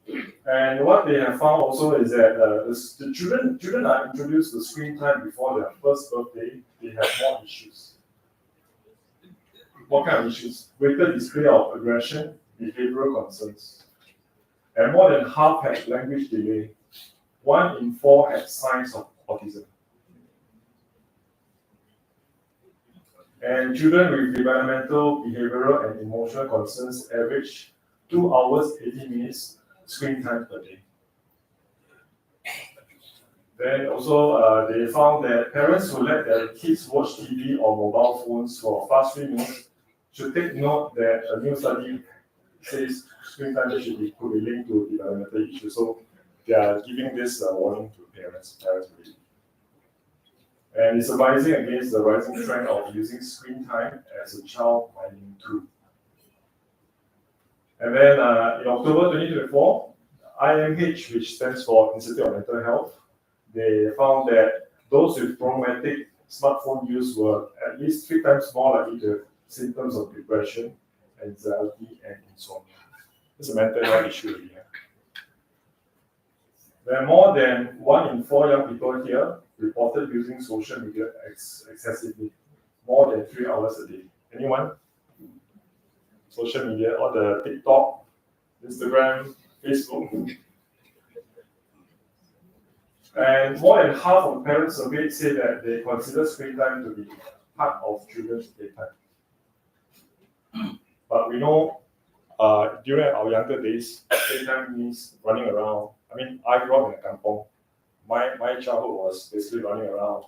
Yeah. And what they have found also is that the children are introduced to screen time before their first birthday, they have more issues. What kind of issues? Greater display of aggression, behavioral concerns. And more than half had language delay. 1 in 4 had signs of autism. And children with developmental, behavioral, and emotional concerns average 2 hours, 80 minutes screen time per day. Then also, they found that parents who let their kids watch TV or mobile phones for fast 3 minutes should take note that a new study says screen time could be linked to developmental issues. So they are giving this warning to parents really. And it's advising against the rising trend of using screen time as a child minding tool. And then in October 2024, IMH, which stands for Institute of Mental Health, they found that those with problematic smartphone use were at least 3 times more likely to have symptoms of depression, anxiety, and insomnia. It's a mental health issue here. There are more than 1 in 4 young people here reported using social media excessively, more than 3 hours a day. Anyone? Social media, or the TikTok, Instagram, Facebook. And more than half of parents surveyed say that they consider screen time to be part of children's playtime. But we know during our younger days, playtime means running around. I mean, I grew up in a kampong. My childhood was basically running around,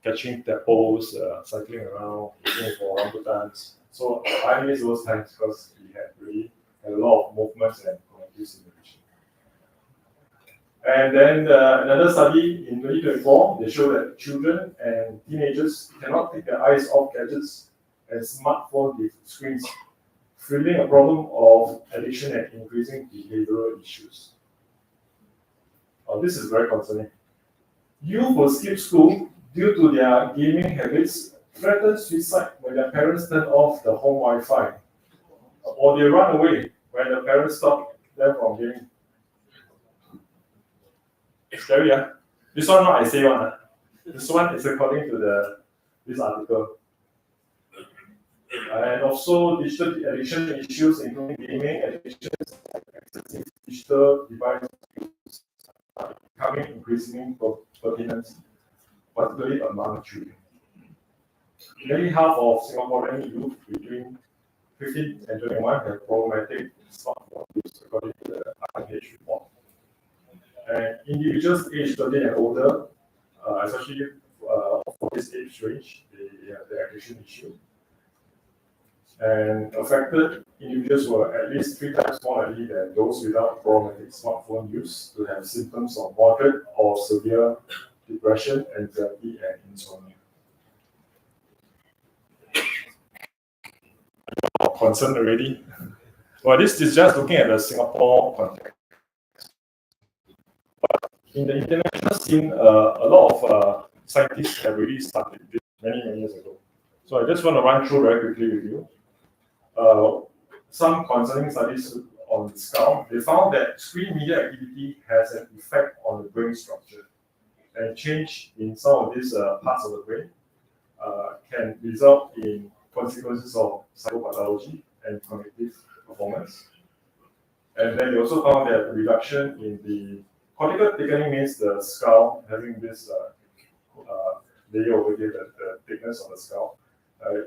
catching tadpoles, cycling around, looking for orangutans. So I miss those times because we had a lot of movements and cognitive stimulation. And then another study in 2024, they show that children and teenagers cannot take their eyes off gadgets and smartphone screens, fueling a problem of addiction and increasing behavioral issues. This is very concerning. Youth will skip school due to their gaming habits, threaten suicide when their parents turn off the home Wi-Fi, or they run away when the parents stop them from gaming. It's scary, yeah? This one not I say one. This one is according to this article. And also digital addiction issues, including gaming addictions, excessive digital device use, are becoming increasingly pertinent, particularly among children. Nearly half of Singaporean youth between 15 and 21 have problematic smartphone use, according to the IMH report. And individuals aged 13 and older, especially for this age range, they have the addiction issue. And affected individuals were at least 3 times more likely than those without problematic smartphone use to have symptoms of moderate or severe depression, anxiety, and insomnia. Concerned already? Well, this is just looking at the Singapore context. But in the international scene, a lot of scientists have already started this many years ago. So I just want to run through very quickly with you. Some concerning studies on the skull, they found that screen media activity has an effect on the brain structure. And change in some of these parts of the brain can result in consequences of psychopathology and cognitive performance. And then they also found that reduction in the cortical thickening means the skull having this layer over here, the thickness of the skull.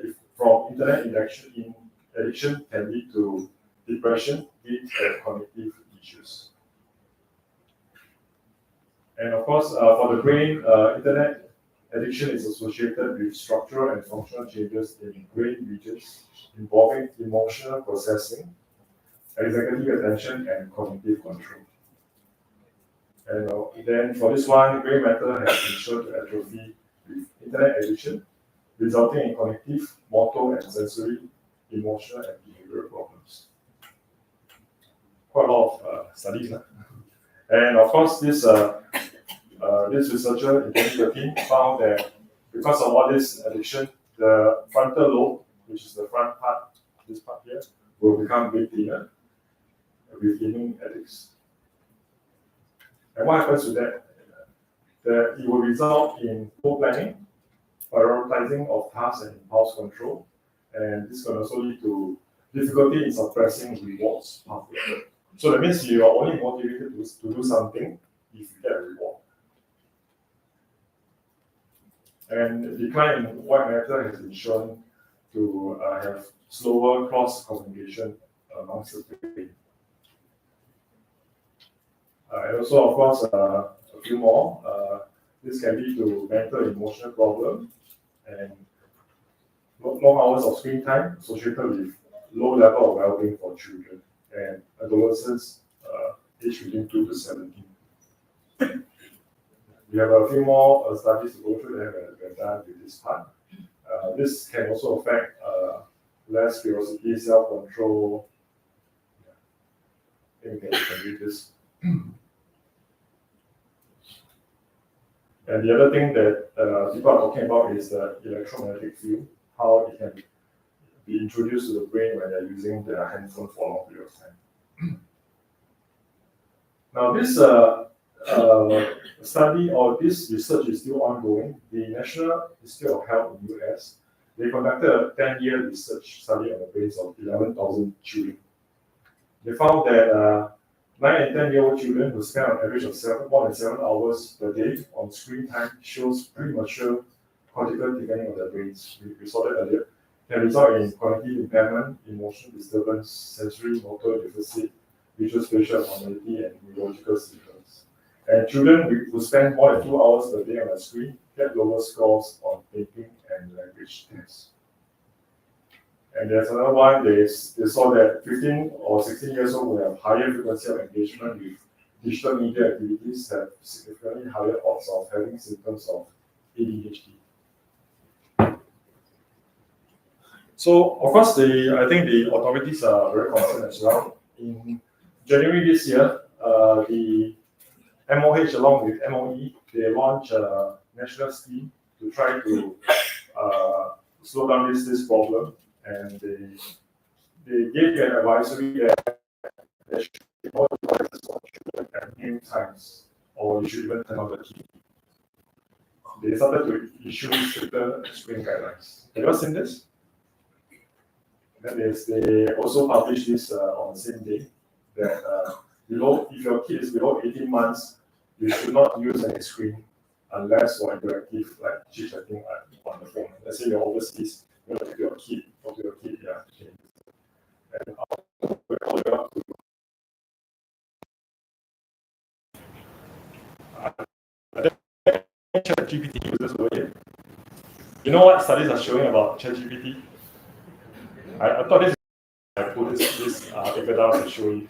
If from internet addiction can lead to depression, sleep, and cognitive issues. And of course, for the brain, internet addiction is associated with structural and functional changes in brain regions involving emotional processing, executive attention, and cognitive control. And then for this one, brain matter has been shown to atrophy with internet addiction, resulting in cognitive, motor, and sensory, emotional, and behavioral problems. Quite a lot of studies. And of course, this researcher in 2013 found that because of all this addiction, the frontal lobe, which is the front part, this part here, will become way thinner with gaming addicts. And what happens with that? That it will result in poor planning, prioritizing of tasks and impulse control, and this can also lead to difficulty in suppressing rewards pathway. So that means you are only motivated to do something if you get a reward. And decline in white matter has been shown to have slower cross communication amongst the brain. And also, of course, few more. This can lead to mental emotional problem and long hours of screen time associated with low level of well-being for children and adolescents aged between 2 to 17. We have a few more studies to go through that we're done with this part. This can also affect less curiosity, self-control. I think you can read this. And the other thing that people are talking about is the electromagnetic field, how it can be introduced to the brain when they're using their handphone for a long period of time. Now, this study or this research is still ongoing. The National Institute of Health in the US, they conducted a 10-year research study on the brains of 11,000 children. They found that 9 and 10-year-old children who spend an average of more than 7 hours per day on screen time shows premature cortical thickening of their brains. We saw that earlier. Can result in cognitive impairment, emotional disturbance, sensory motor deficit, visual spatial abnormality, and neurological symptoms. And children who spend more than 2 hours per day on a screen get lower scores on thinking and language tests. And there's another one, they saw that 15 or 16 years old who have higher frequency of engagement with digital media activities have significantly higher odds of having symptoms of ADHD. So, of course, I think the authorities are very concerned as well. In January this year, the MOH along with MOE, they launched a national scheme to try to slow down this problem. And they gave you an advisory that there should be more devices for children at meal times, or you should even turn on the TV. They started to issue stricter screen guidelines. Have you ever seen this? That is, they also published this on the same day that if your kid is below 18 months, you should not use any screen unless for interactive, like chit-chatting on the phone. Let's say you're overseas. You know, talk to your kid, yeah. And all the way up to ChatGPT users over here. You know what studies are showing about ChatGPT? I thought this. I put this paper down to show you.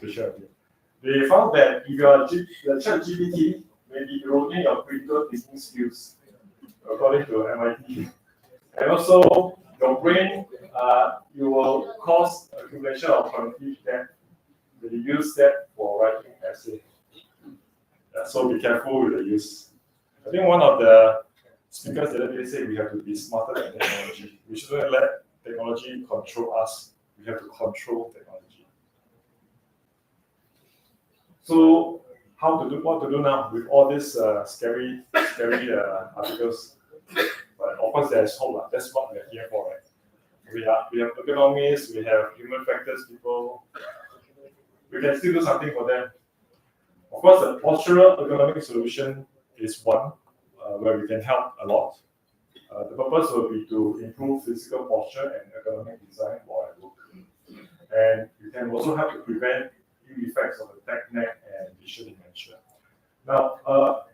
They found that if you are the ChatGPT, maybe eroding your critical thinking skills, according to MIT, and also your brain, you will cause accumulation of cognitive debt when you use that for writing essay. Yeah, so be careful with the use. I think one of the speakers the other day said we have to be smarter than technology. We shouldn't let technology control us. We have to control technology. So what to do now with all these scary articles? But of course, there's hope. That's what we're here for, right? We have ergonomists, we have human factors people. We can still do something for them. Of course, the postural ergonomic solution is one where we can help a lot. The purpose will be to improve physical posture and ergonomic design while at work. And you can also help to prevent ill effects of the neck and visual dementia. Now,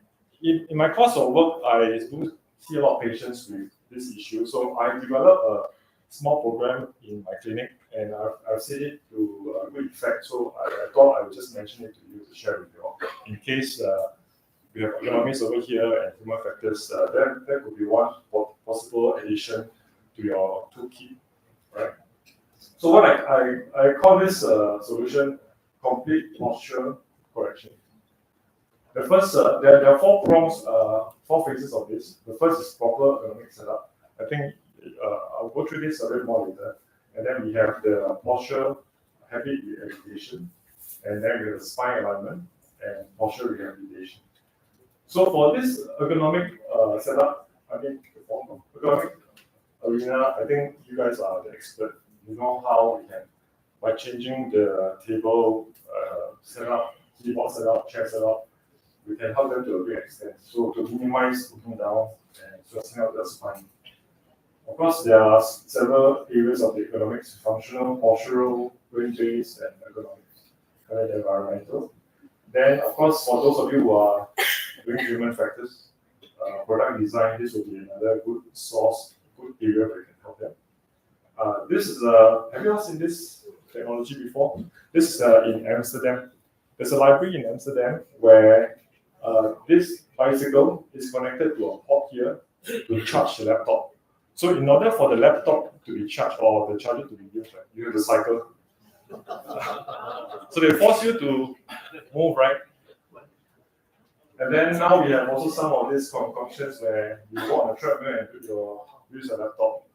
in my course of work, I do see a lot of patients with this issue. So I developed a small program in my clinic, and I've seen it to good effect. So I thought I would just mention it to you to share with you all. In case we have ergonomics over here and human factors, that could be one possible addition to your toolkit, right? So what I call this solution complete posture correction. The first, there are 4 prongs, 4 phases of this. The first is proper ergonomic setup. I think I'll go through this a bit more later. And then we have the posture habit rehabilitation, and then we have the spine alignment and posture rehabilitation. So for this ergonomic setup, I mean, ergonomic arena, I think you guys are the expert. You know how we can, by changing the table setup, keyboard setup, chair setup, we can help them to a great extent. So to minimize looking down and stressing out the spine. Of course, there are several areas of the ergonomics: functional, postural, brain-based, and ergonomics, and environmental. Then, of course, for those of you who are doing human factors, product design. This will be another good source, good area where we can help them. This is have you all seen this technology before? This is in Amsterdam. There's a library in Amsterdam where this bicycle is connected to a port here to charge the laptop. So in order for the laptop to be charged or the charger to be used, right, you have to cycle. So they force you to move, right? And then now we have also some of these concoctions where you go on a treadmill and use your laptop.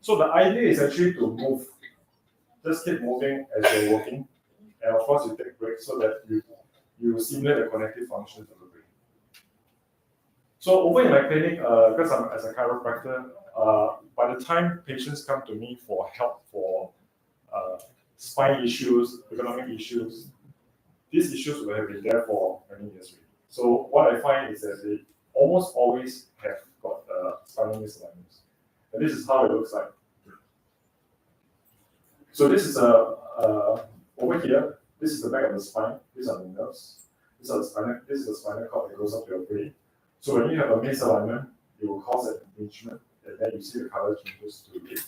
So the idea is actually to move. Just keep moving as you're working. And of course you take breaks so that you simulate the connective functions of the brain. So over in my clinic, because I'm as a chiropractor, by the time patients come to me for help for spine issues, ergonomic issues, these issues will have been there for many years already. So what I find is that they almost always have got spinal misalignments. And this is how it looks like. So this is over here, this is the back of the spine, these are the nerves, this is the spinal cord that goes up to your brain. So when you have a misalignment, it will cause an impingement, and then you see the color changes to it.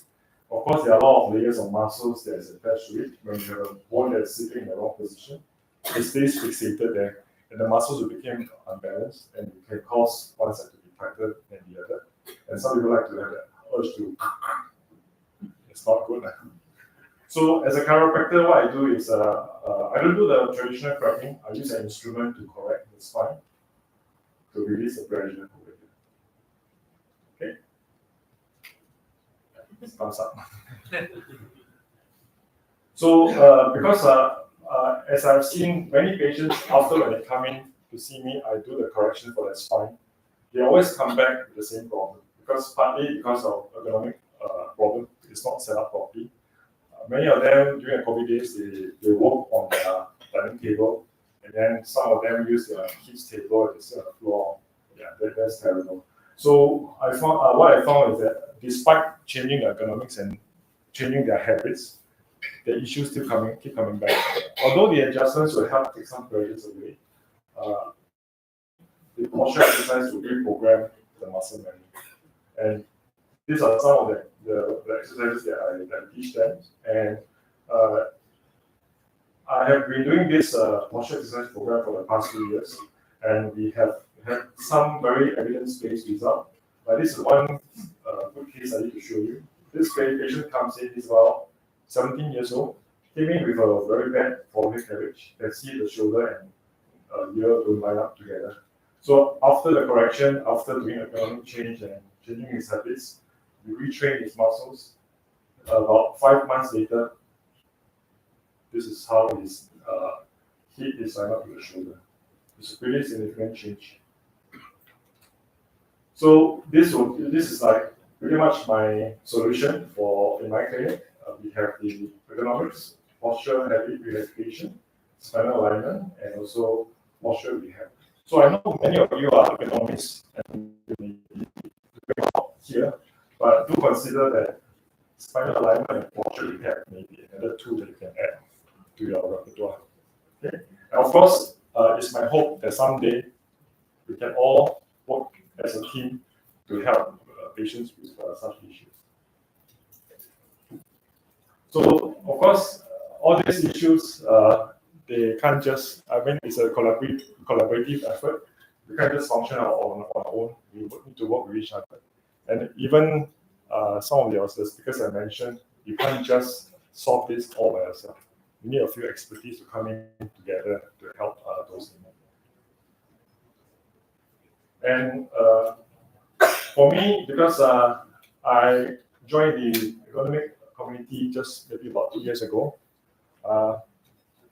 Of course, there are a lot of layers of muscles that is attached to it. When you have a bone that's sitting in the wrong position, it stays fixated there, and the muscles will become unbalanced, and it can cause one side to be tighter than the other. And some people like to have that urge to, it's not good. So as a chiropractor, what I do is, I don't do the traditional cracking. I use an instrument to correct the spine, to release the pressure over here. Okay? Thumbs up. So because as I've seen many patients, after when they come in to see me, I do the correction for their spine. They always come back with the same problem, partly because of ergonomic problem. It's not set up properly. Many of them during the COVID days, they work on their dining table, and then some of them use their kids' table and they sit on the floor. Yeah, that's terrible. So I found what I found is that despite changing the ergonomics and changing their habits, the issues still keep coming back. Although the adjustments will help take some pressures away, the posture exercise will reprogram the muscle memory. And these are some of the exercises that I teach them. And I have been doing this posture exercise program for the past 2 years, and we have had some very evidence-based results. But this is one good case I need to show you. This patient comes in, he's about 17 years old, came in with a very bad forehead carriage. You can see the shoulder and ear don't line up together. So after the correction, after doing ergonomic change and changing his habits, we retrain his muscles. About 5 months later, this is how his hip is lined up to the shoulder. It's a pretty significant change. So this is like pretty much my solution for in my clinic. We have the ergonomics, posture, habit rehabilitation, spinal alignment, and also posture rehab. So I know many of you are ergonomists and here, but do consider that spinal alignment and posture rehab may be another tool that you can add to your repertoire. Okay? And of course, it's my hope that someday we can all work as a team to help patients with such issues. So, of course, all these issues, they can't just, it's a collaborative effort. We can't just function on our own. We need to work with each other. And even some of the speakers I mentioned, you can't just solve this all by yourself. You need a few expertise to come in together to help those in need. And for me, because I joined the ergonomic community just maybe about 2 years ago,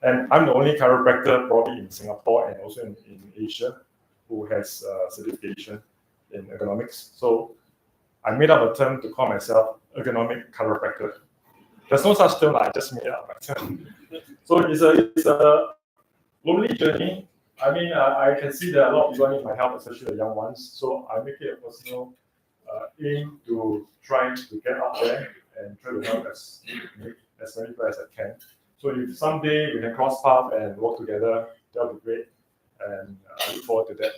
and I'm the only chiropractor probably in Singapore and also in Asia who has certification in ergonomics. So I made up a term to call myself ergonomic chiropractor. There's no such term, I just made up my term. So it's a lonely journey. I can see that a lot of people need my help, especially the young ones. So I make it a personal aim to try to get out there and try to help as many people as I can. So if someday we can cross paths and work together, that would be great. And I look forward to that.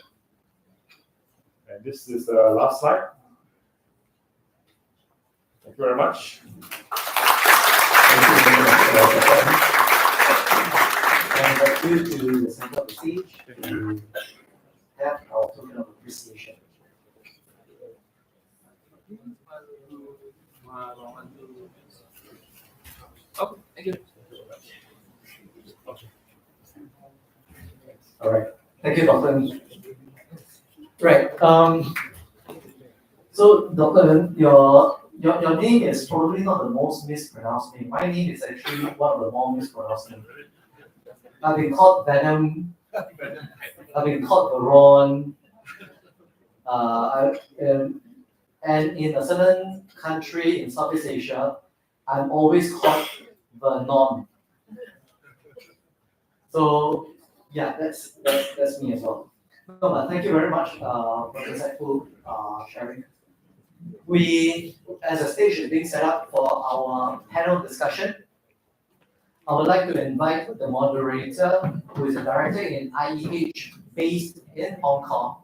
And this is the last slide. Thank you very much. And back to the center of the stage to have our token of appreciation. Oh, thank you. All right. Thank you, Dr. Right. So, Dr. Your name is probably not the most mispronounced name. My name is actually one of the more mispronounced names. I've been called Venom. I've been called Veron. And in a certain country in Southeast Asia, I'm always called Vernon. So yeah, that's me as well. No, but thank you very much for the insightful sharing. We, as a stage is being set up for our panel discussion, I would like to invite the moderator, who is a director in IEH based in Hong Kong.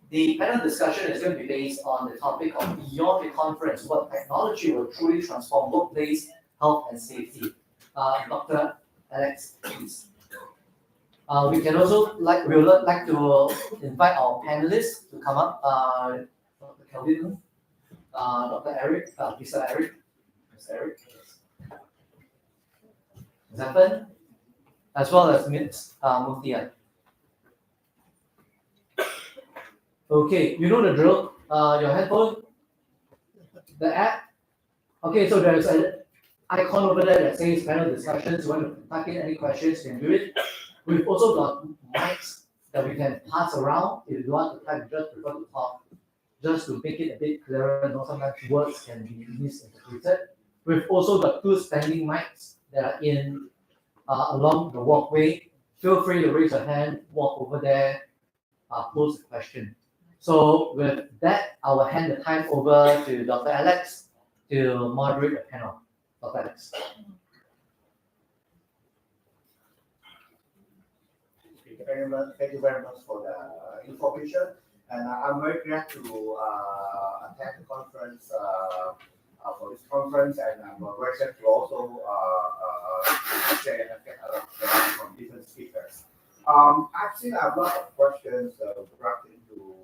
The panel discussion is going to be based on the topic of beyond the conference, what technology will truly transform workplace health and safety. Dr. Alex, please. We can also we would like to invite our panelists to come up. Dr. Kelvin, Dr. Eric, Mr. Eric, Zephan, as well as Ms. Muftian. Okay, you know the drill. Your headphone, the app. Okay, so there's an icon over there that says panel discussions. You want to type in any questions, you can do it. We've also got mics that we can pass around. If you want to type, just prefer to talk, just to make it a bit clearer. You know, sometimes words can be misinterpreted. We've also got 2 standing mics that are in along the walkway. Feel free to raise your hand, walk over there, pose a question. So with that, I will hand the time over to Dr. Alex to moderate the panel. Dr. Alex. Thank you very much for the information, and I'm very glad to attend the conference for this conference, and I'm very glad to also share and get a lot from different speakers. I've seen a lot of questions wrapped into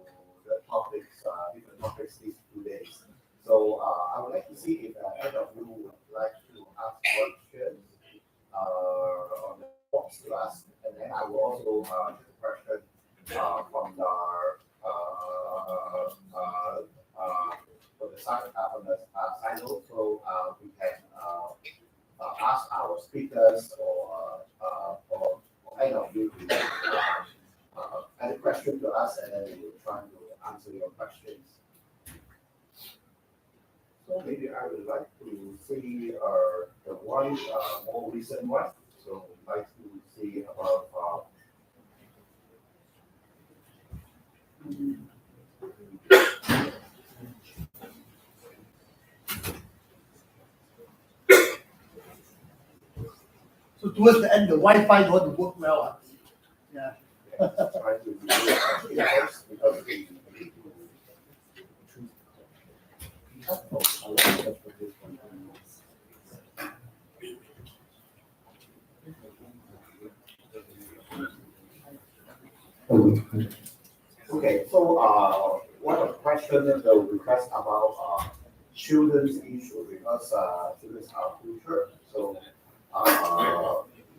the topics, different topics these 2 days. So I would like to see if any of you would like to ask questions on the box to us, and then I will also take a question from the side so we can ask our speakers or any of you to any question to us, and then we will try to answer your questions. So maybe I would like to see the one more recent one. So I'd like to see about So towards the end, the Wi-Fi don't want to work well. Yeah. try to do it first because we need Okay, so one of the questions will request about children's issue because children are future. So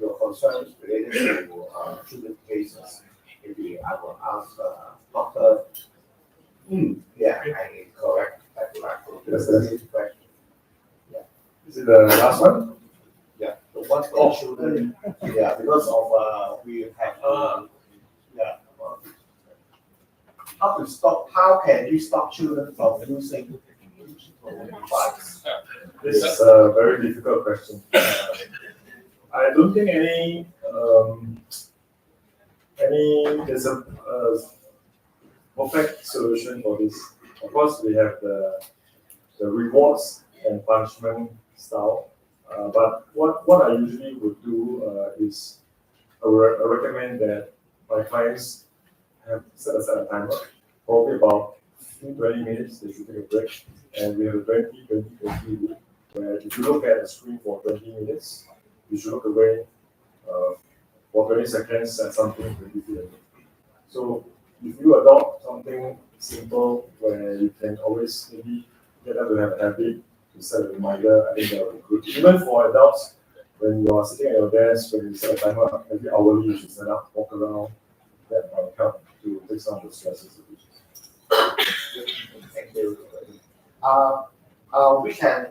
your concerns related to children cases, maybe I will ask Dr. Yeah, I correct. That's the question. Yeah. Is it the last one? Yeah, the one for children. Yeah, because of we have yeah. How can we stop children from using device? This is a very difficult question. I don't think there's a perfect solution for this. Of course, we have the rewards and punishment style. But what I usually would do is I recommend that my clients have set aside a timer probably about 20 minutes, they should take a break. And we have a 20-20-20 rule, where if you look at a screen for 20 minutes, you should look away for 20 seconds at something 20 feet away. So if you adopt something simple where you can always maybe get them to have a habit to set a reminder, I think that would be good. Even for adults, when you are sitting at your desk, when you set a timer every hourly, you should set up, walk around, that might help to take some of the stresses. Thank you. We can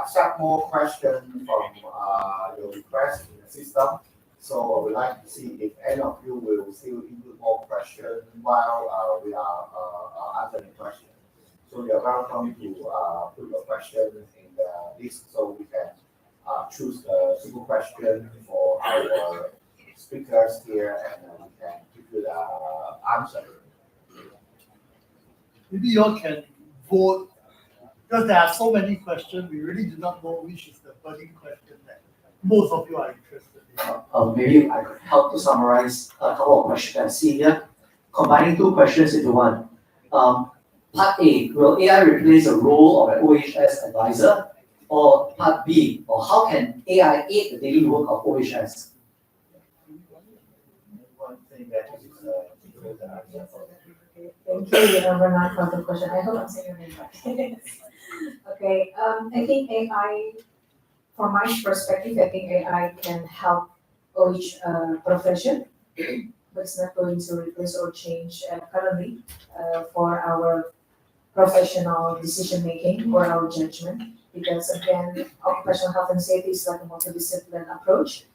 accept more questions from your request in the system. So I would like to see if any of you will still include more questions while we are answering questions. So you are welcome to put your questions in the list so we can choose a single question for our speakers here and we can give you the answer. Maybe you all can vote, because there are so many questions, we really do not know which is the burning question that most of you are interested in. Maybe I could help to summarize a couple of questions I see here. Combining two questions into one. Part A, will AI replace the role of an OHS advisor? Or part B, or how can AI aid the daily work of OHS? One thing that is the answer for that. Thank you, Bernard, for the question. I hope I'm saying your name right. Okay, I think AI, from my perspective, I think AI can help each profession, but it's not going to replace or change currently for our professional decision making or our judgment. Because again, occupational health and safety is like a multidisciplinary approach.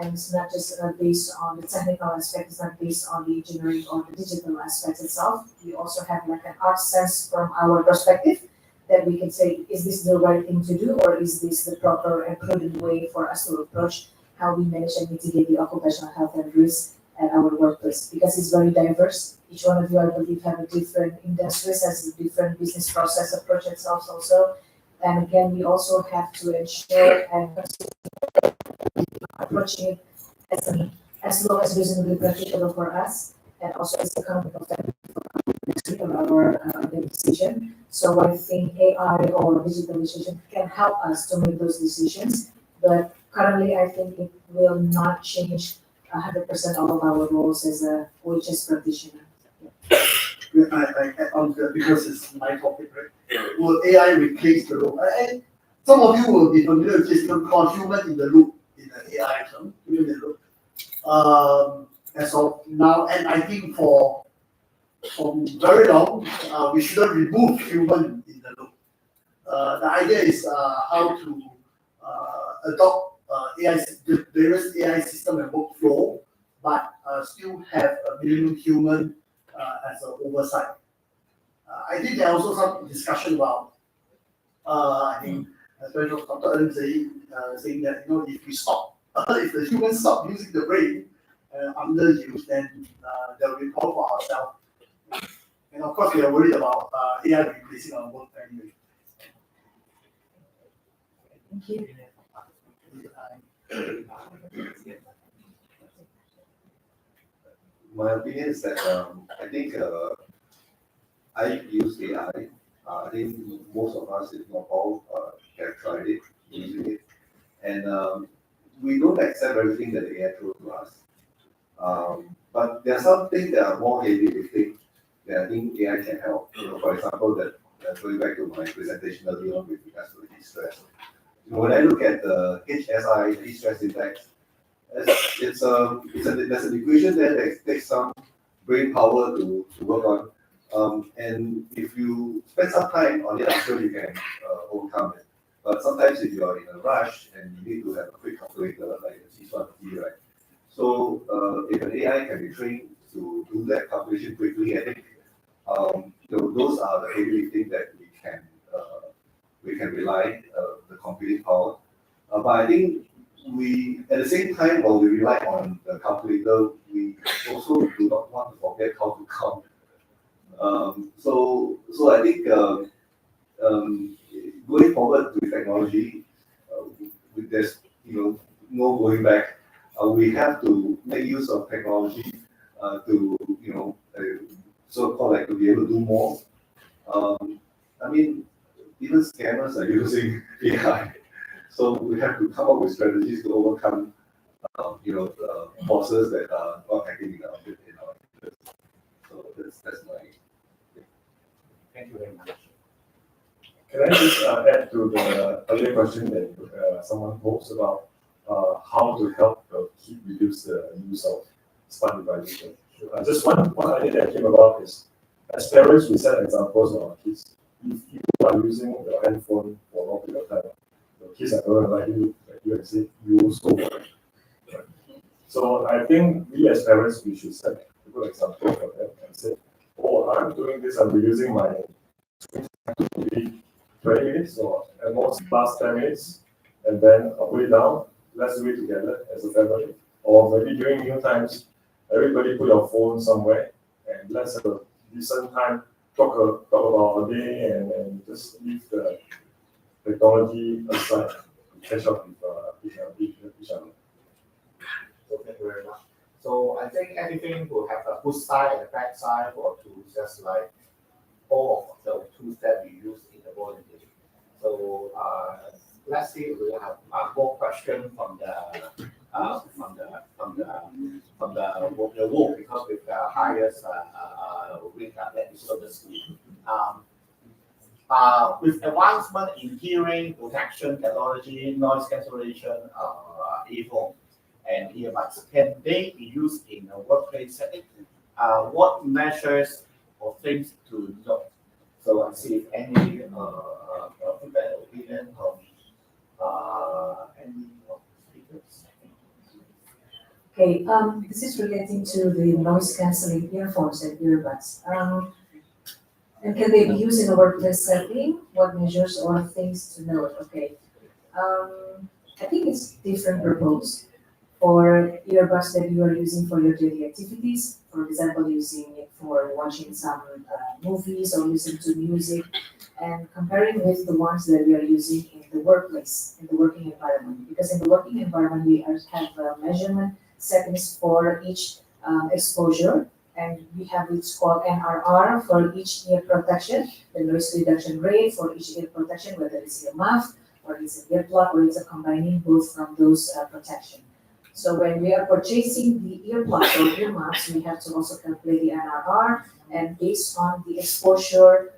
And it's not just based on the technical aspect, it's not based on the engineering or the digital aspect itself. We also have like an art sense from our perspective that we can say, is this the right thing to do, or is this the proper and prudent way for us to approach how we manage and mitigate the occupational health and risk at our workplace? Because it's very diverse. Each one of you, I believe, have a different industries, has a different business process approach itself also. And again, we also have to ensure and approaching it as low as reasonably practicable for us, and also as economical for our decision. So I think AI or digitalization can help us to make those decisions, but currently I think it will not change 100% all of our roles as a OHS practitioner. I add that because it's my topic, right? Will AI replace the role? Some of you will be familiar with this term called human in the loop in the AI term, human in the loop. As of now, and I think from very long, we shouldn't remove human in the loop. The idea is how to adopt the various AI system and workflow, but still have a minimum human as an oversight. I think there are also some discussion about, I think, especially Dr. Ern saying that, if we stop, if the humans stop using the brain underused, then there will be problem for ourselves. And of course, we are worried about AI replacing our work anyway. Thank you. My opinion is that I think I use AI. I think most of us, if not all, have tried it, using it, and we don't accept everything that the AI throws to us. But there are some things that are more heavy lifting that I think AI can help. For example, that going back to my presentation earlier with regards to heat stress. When I look at the HSI, the heat stress index, there's an equation there that takes some brain power to work on. And if you spend some time on it, I'm sure you can overcome it. But sometimes if you are in a rush and you need to have a quick calculator like the C1T, right? So if an AI can be trained to do that calculation quickly, I think those are the heavy lifting that we can rely the computing power. But I think we, at the same time, while we rely on the calculator, we also do not want to forget how to count. So I think going forward with technology, there's no going back. We have to make use of technology to so-called like to be able to do more. I mean, even scammers are using AI, so we have to come up with strategies to overcome, forces that are not acting in our interest. So that's my. Thank you very much. Can I just add to the earlier question that someone posed about how to help keep reduce the use of smart devices? Just one idea that came about is, as parents, we set examples of our kids. If you are using your handphone for a long period of time, your kids are going to like you and say, you also. Right? So I think we as parents, we should set a good example for them and say, oh, I'm doing this, I'm reducing my screen time to maybe 20 minutes or at most last 10 minutes, and then I'll put it down. Let's do it together as a family. Or maybe during meal times, everybody put your phone somewhere and let's have a decent time, talk about our day and just leave the technology aside to catch up with each other. So thank you very much. So I think anything will have a good side and a bad side for tools, just like all of the tools that we use in the world. So let's see, we have more questions from the wall, because with the highest rate that is so to speak. With advancement in hearing protection technology, noise cancellation, earphone and earbuds, can they be used in a workplace setting? What measures or things to note? So I see if any feedback opinion from any of the speakers. Okay, this is relating to the noise cancelling earphones and earbuds. And can they be used in a workplace setting? What measures or things to note? Okay. I think it's different purpose. For earbuds that you are using for your daily activities, for example, using it for watching some movies or listening to music, and comparing with the ones that we are using in the workplace, in the working environment. Because in the working environment, we have measurement settings for each exposure, and we have what's called NRR for each ear protection, the noise reduction rate for each ear protection, whether it's a muff or it's an earplug or it's a combining both from those protection. So when we are purchasing the earplugs or earmuffs, we have to also calculate the NRR, and based on the exposure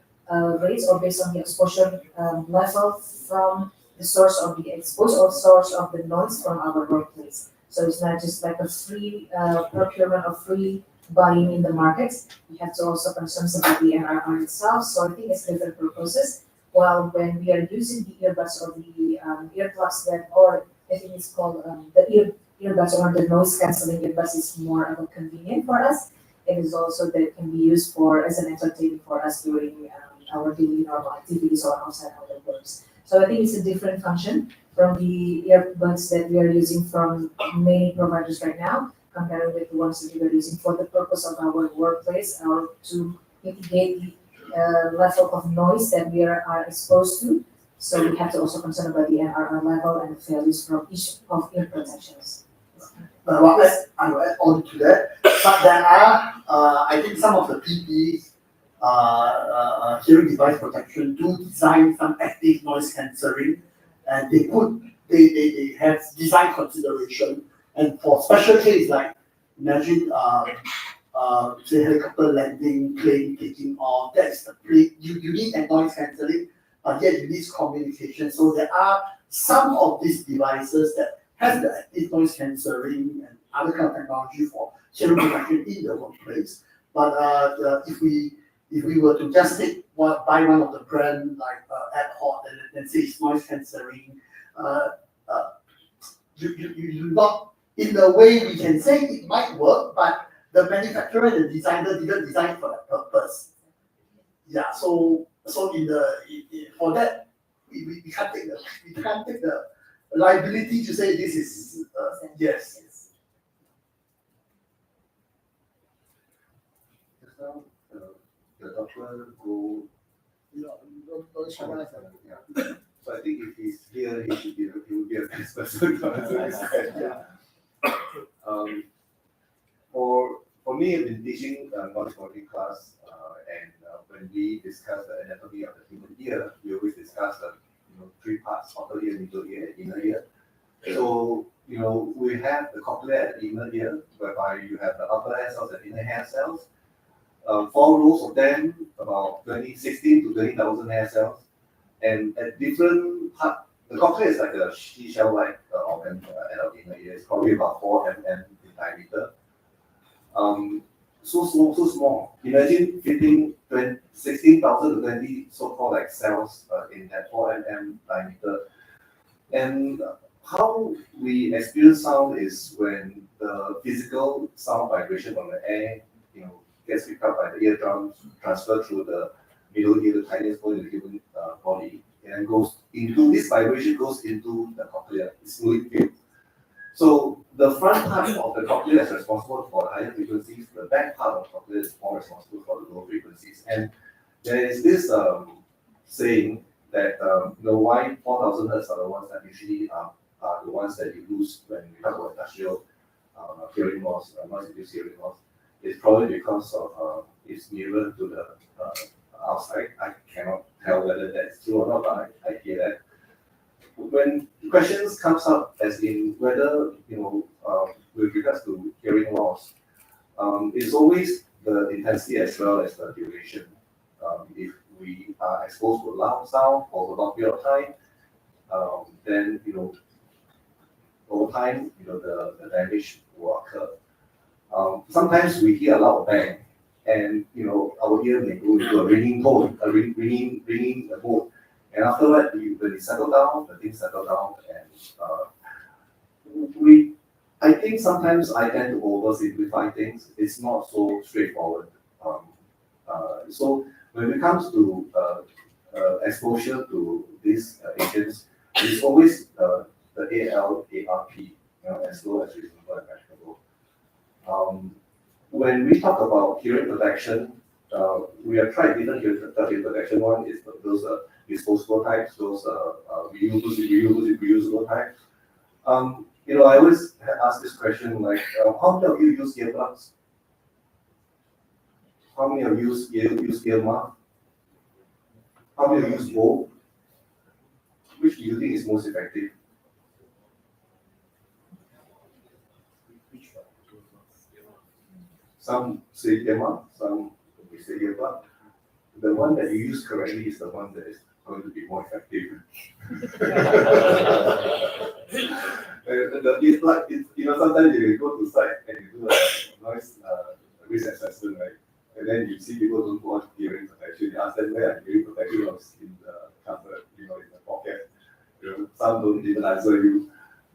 rates or based on the exposure level from the source of the exposure or source of the noise from our workplace. So it's not just like a free procurement or free buying in the markets. We have to also concern about the NRR itself. So I think it's different purposes. While when we are using the earbuds or the earplugs that, or I think it's called the earbuds or the noise cancelling earbuds is more of a convenient for us. It is also that it can be used for as an entertainment for us during our daily normal activities or outside our works. So I think it's a different function from the earbuds that we are using from many providers right now, compared with the ones that we are using for the purpose of our workplace or to mitigate the level of noise that we are exposed to. So we have to also concern about the NRR level and the values from each of ear protections. I'll add on to that. But there are, I think, some of the PPs, hearing device protection, do design some active noise cancelling, and they have design consideration. And for special case like imagine say helicopter landing, plane taking off, that's the plane. You need a noise cancelling, but yet you need communication. So there are some of these devices that have the active noise cancelling and other kind of technology for hearing protection in the workplace. But if we were to just buy one of the brand like AirPod and say it's noise cancelling, you not in the way we can say it might work, but the manufacturer and the designer didn't design for that purpose. Yeah, so for that we can't take the liability to say this is yes. The doctor go. Yeah. So I think if he's here, he will be a best person to answer this question. For me, I've been teaching noise quality class when we discuss the anatomy of the human ear, we always discuss the three parts: outer ear, middle ear, and inner ear. So we have the cochlea and inner ear, whereby you have the upper hair cells and inner hair cells. 4 rows of them, about 16 to 20,000 hair cells, and at different part, the cochlea is like a seashell-like organ at our inner ear. It's probably about 4 mm in diameter. So small. Imagine fitting 16,000 to 20 so-called like cells in that 4 mm diameter. And how we experience sound is when the physical sound vibration from the air, gets picked up by the eardrums, transferred through the middle ear, the tiniest bone in the human body, and goes into this vibration goes into the cochlea. It's fluid field. So the front part of the cochlea is responsible for the higher frequencies. The back part of the cochlea is more responsible for the lower frequencies. And there is this saying that why 4,000 hertz are the ones that usually are the ones that you lose when you talk about industrial hearing loss, noise-induced hearing loss. It's probably because of it's nearer to the outside. I cannot tell whether that's true or not, but I hear that. When questions comes up as in whether with regards to hearing loss, it's always the intensity as well as the duration. If we are exposed to loud sound for a long period of time, then over time the damage will occur. Sometimes we hear a loud bang, and our ear may go into a ringing tone, ringing mode. And after that, when it settle down, the things settle down, and I think sometimes I tend to oversimplify things. It's not so straightforward. So when it comes to exposure to these agents, it's always the ALARP, as low as reasonable and manageable. When we talk about hearing protection, we have tried different hearing protection. One is those disposable types, those reusable types. I always ask this question like, how many of you use earplugs? How many of you use earmuff? How many of you use both? Which do you think is most effective? Some say earmuff, some say earbud. The one that you use correctly is the one that is going to be more effective. The earbud, sometimes you go to site and you do a noise risk assessment, right? And then you see people don't want hearing protection. You ask them where hearing protection was in the cupboard, in the pocket. Some don't even answer you.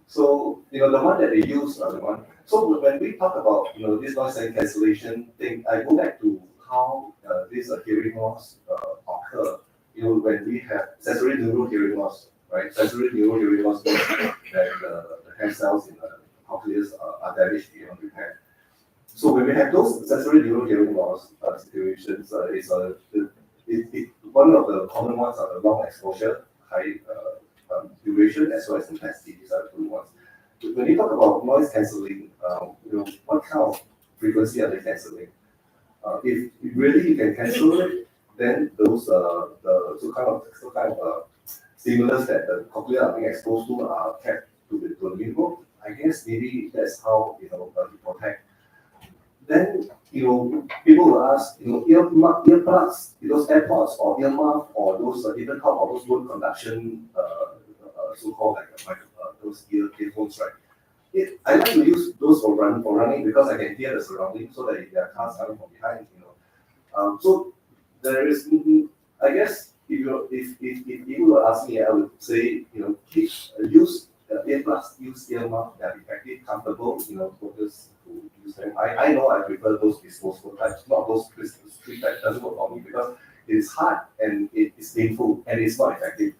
So, the one that they use are the one. So when we talk about, this noise cancellation thing, I go back to how this hearing loss occur. When we have sensory neural hearing loss, right? Sensory neural hearing loss means that the hair cells in the cochleas are damaged beyond repair. So when we have those sensory neural hearing loss situations, one of the common ones are the long exposure, high duration, as well as intensity. These are the two ones. When you talk about noise cancelling, what kind of frequency are they cancelling? If really you can cancel it, then those the kind of stimulus that the cochlea are being exposed to are kept to the minimum. I guess maybe that's how you protect. Then people will ask earplugs, those AirPods or earmuff or those different type of those load conduction so-called like those earphones, right? I like to use those for running because I can hear the surroundings so that if there are cars coming from behind, so there is, I guess, if people were asking me, I would say, use earplugs, use earmuff that are effective, comfortable, focus to use them. I know I prefer those disposable types, not those street types. Doesn't work for me because it is hard and it is painful and it's not effective.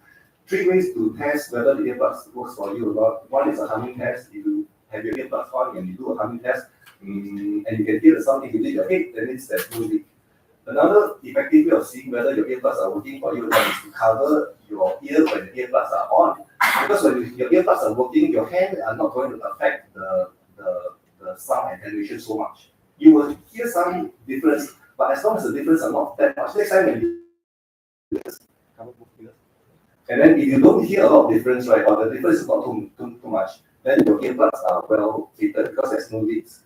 3 ways to test whether the earplugs works for you or not. One is a humming test. If you have your earplugs on and you do a humming test, and you can hear the sound if you did your head, then it's there's no leak. Another effective way of seeing whether your earplugs are working for you or not is to cover your ear when the earplugs are on. Because when your earplugs are working, your hands are not going to affect the sound attenuation so much. You will hear some difference, But as long as the difference are not that much, next time when you and then if you don't hear a lot of difference, right, or the difference is not too much, then your earbuds are well fitted because there's no leaks.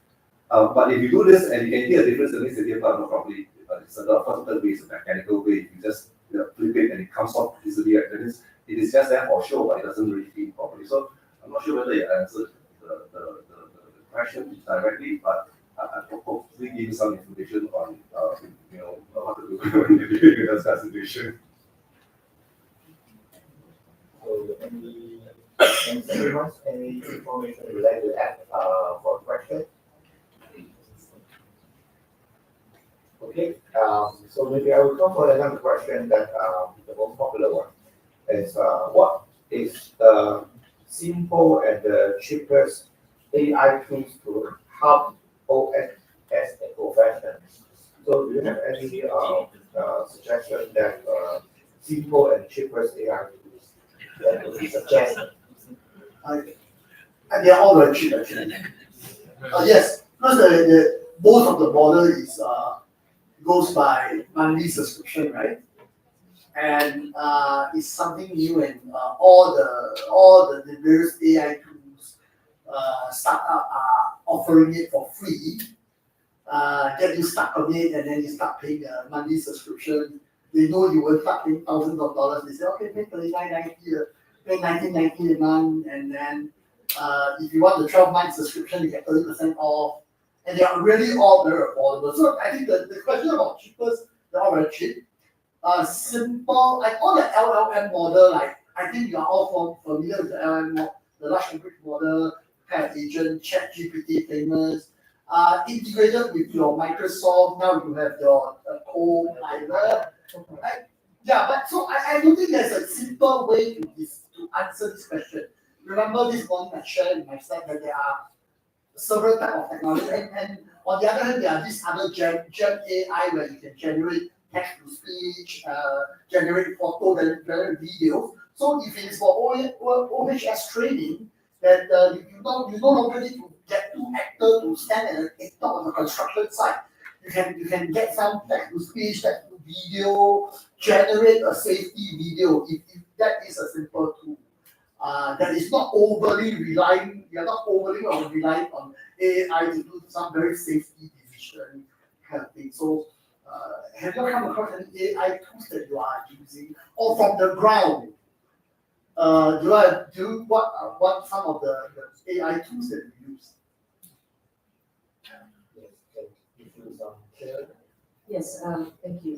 But if you do this and you can hear a difference, it means the earbud not properly. It's a logical way, it's a mechanical way. You just flip it and it comes off easily. Right? It is just there for show, but it doesn't really fit properly. So I'm not sure whether you answered the question directly, but I hopefully give you some information on what to do when you're dealing with that situation. So any information you'd like to add for the question? Okay, so maybe I will come for another question that the most popular one is what is the simple and the cheapest AI tools to help OS as a profession? So do you have any suggestion that simple and cheapest AI tools that would be suggested? And they are all very cheap actually. Yes, because the most of the model is goes by monthly subscription, right? And it's something new, and all the various AI tools startup are offering it for free. Get you stuck on it, and then you start paying a monthly subscription. They know you will start paying thousands of dollars. They say, okay, pay $39.90, pay $19.90 a month, and then if you want the 12-month subscription, you get 30% off. And they are really all very affordable. So I think the question about cheapest, they're all very cheap. Simple, like all the LLM model, like I think you are all familiar with the LLM model, the large language model, kind of agent, ChatGPT famous, integrated with your Microsoft. Now you have your Copilot, right? Yeah, but so I don't think there's a simple way to answer this question. Remember this morning I shared in my slide that there are several types of technology, and on the other hand, there are these other Gen AI where you can generate text to speech, generate photo, generate video. So if it is for OHS training, that you no longer need to get two actors to stand at an actor on the construction site. You can get some text to speech, text to video, generate a safety video if that is a simple tool. That is not overly relying, you're not overly relying on AI to do some very safety decision kind of thing. So have you come across any AI tools that you are using, or from the ground? What some of the AI tools that you use? Yes, thank you.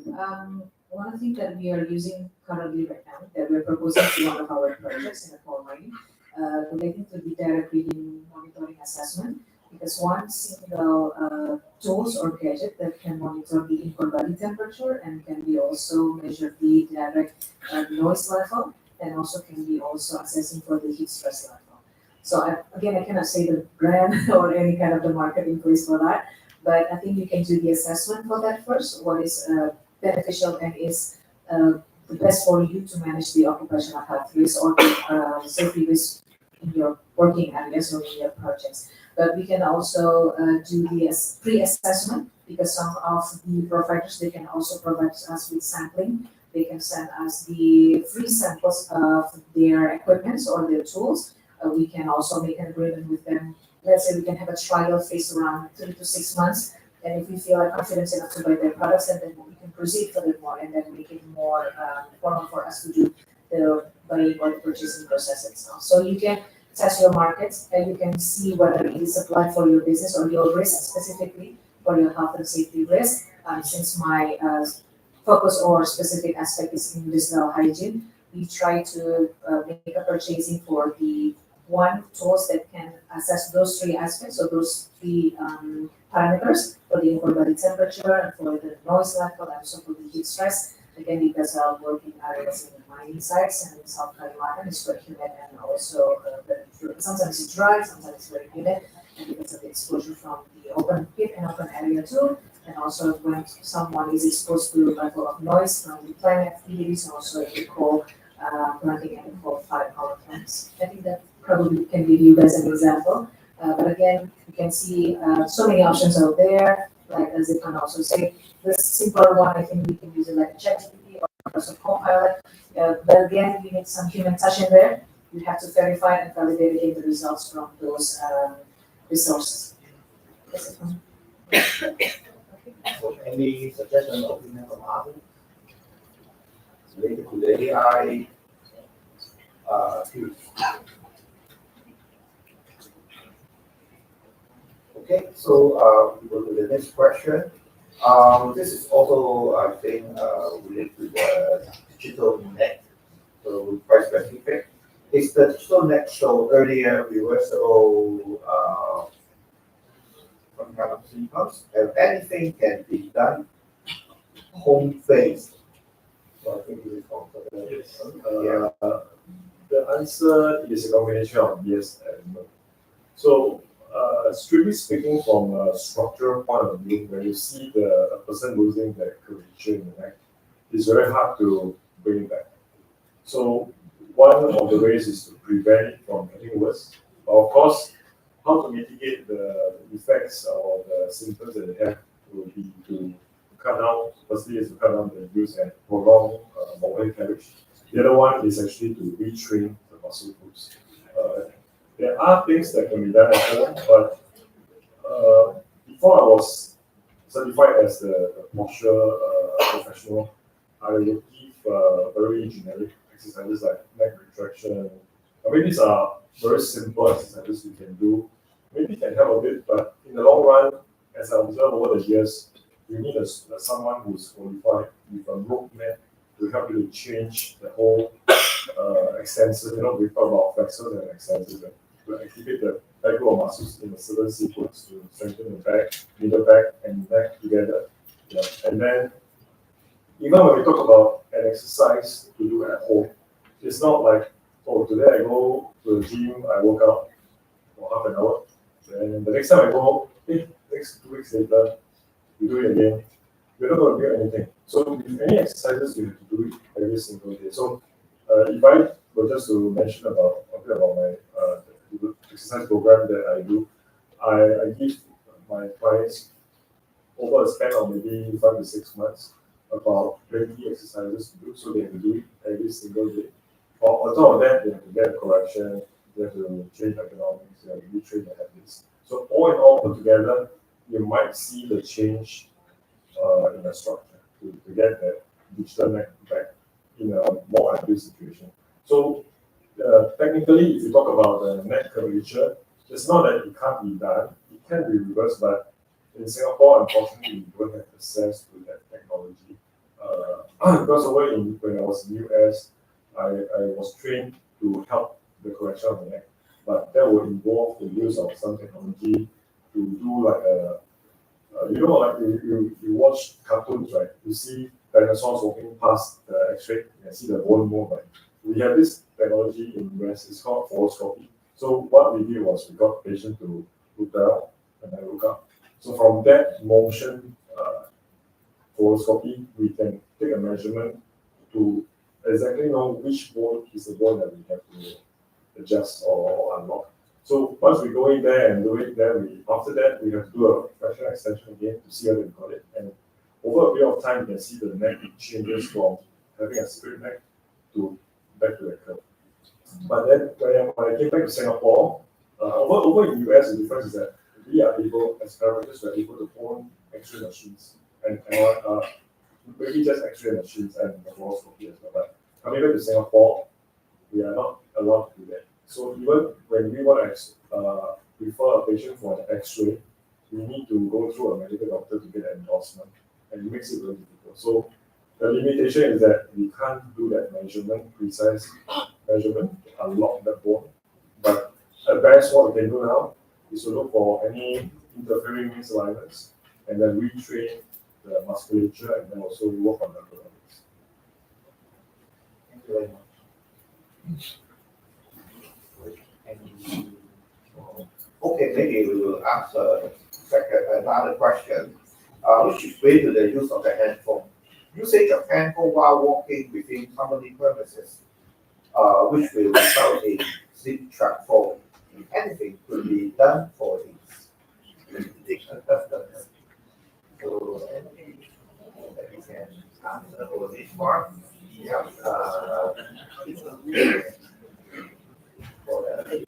One thing that we are using currently right now, that we're proposing to one of our projects in the following, relating to the direct reading monitoring assessment, because one single tools or gadget that can monitor the indoor body temperature and can be also measure the direct noise level, and also can be also assessing for the heat stress level. So again, I cannot say the brand or any kind of the marketing place for that, but I think you can do the assessment for that first. What is beneficial and is the best for you to manage the occupational health risk or safety risk in your working areas or in your projects. But we can also do the pre-assessment, because some of the providers, they can also provide us with sampling. They can send us the free samples of their equipment or their tools. We can also make an agreement with them. Let's say we can have a trial phase around 3 to 6 months. And if we feel like confidence enough to buy their products, and then we can proceed furthermore and then make it more formal for us to do the buying or the purchasing process itself. So you can test your markets and you can see whether it is applied for your business or your risk specifically for your health and safety risk. Since my focus or specific aspect is in industrial hygiene, we try to make a purchasing for the one tools that can assess those three aspects, or those three parameters for the indoor body temperature, for the noise level, and also for the heat stress. Again, because our working areas in the mining sites and in South Carolina is very humid, and also sometimes it's dry, sometimes it's very humid, and because of the exposure from the open pit and open area too, and also when someone is exposed to a level of noise from the plant activities, and also the coal planting and coal-fired power plants. I think that probably can give you guys an example. But again, you can see so many options out there. like as they can also say, the simpler one, I think we can use it like ChatGPT or Microsoft Copilot. But again, we need some human touch in there. You have to verify and validate again the results from those resources. That's it from me. So any suggestion or opinion from others related to the AI tools? Okay, so we go to the next question. This is also, I think, related to the digital net. So quite specific. Is the digital net show earlier reversible some kind of symptoms? And anything can be done home based? So I think this is also The answer is a combination of yes and no. So, strictly speaking, from a structural point of view, when you see a person losing their curvature in the neck, it's very hard to bring it back. So, one of the ways is to prevent it from getting worse. But of course, how to mitigate the effects or the symptoms that they have will be to cut down, firstly is to cut down the use and prolong bowel carriage. The other one is actually to retrain the muscle groups. There are things that can be done at home, but before I was certified as the posture professional, I would give very generic exercises like neck retraction. I mean, these are very simple exercises you can do. Maybe it can help a bit, but in the long run, as I observe over the years, you need someone who's qualified with a roadmap to help you to change the whole extensors. You know, we talk about flexors and extensors to activate the back row muscles in a certain sequence to strengthen the back, middle back, and neck together. Yeah. And then, even when we talk about an exercise to do at home, it's not like, oh, today I go to the gym, I work out for half an hour, and the next time I go, next 2 weeks later, you do it again. You're not going to do anything. So, with any exercises, you have to do it every single day. So, if I were just to mention about a bit about my exercise program that I do, I give my clients over a span of maybe 5 to 6 months about 20 exercises to do, so they have to do it every single day. On top of that, they have to get a correction, they have to change ergonomics, they have to retrain their habits. So all in all, put together, you might see the change in the structure to get that digital neck back in a more ideal situation. So technically, if you talk about the neck curvature, it's not that it can't be done, it can be reversed, but in Singapore, unfortunately, we don't have access to that technology. Because when I was in the US, I was trained to help the correction of the neck, but that would involve the use of some technology to do like like you watch cartoons, right? You see dinosaurs walking past the X-ray, you can see the bone movement. We have this technology in US, it's called fluoroscopy. So what we did was we got the patient to look down and then look up. So from that motion fluoroscopy, we can take a measurement to exactly know which bone is the bone that we have to adjust or unlock. So once we go in there and do it, then after that we have to do a fractional extension again to see whether we got it. And over a period of time, you can see the neck changes from having a straight neck to back to a curve. But then when I came back to Singapore, over in the US, the difference is that we are able, as chiropractors, we are able to own X-ray machines and maybe just X-ray machines and the fluoroscopy as well. But coming back to Singapore, we are not allowed to do that. So even when we want to refer a patient for an X-ray, we need to go through a medical doctor to get an endorsement, and it makes it very difficult. So the limitation is that we can't do that precise measurement to unlock the bone. But at best, what we can do now is to look for any interfering misalignments and then retrain the musculature and then also work on the ergonomics. Thank you very much. Okay, maybe we will ask another question, which is related to the use of the handphone. Usage of handphone while walking within company premises, which will result in sleep track falling. If anything could be done for this. So anything that we can answer for this part, yeah, it's a good for the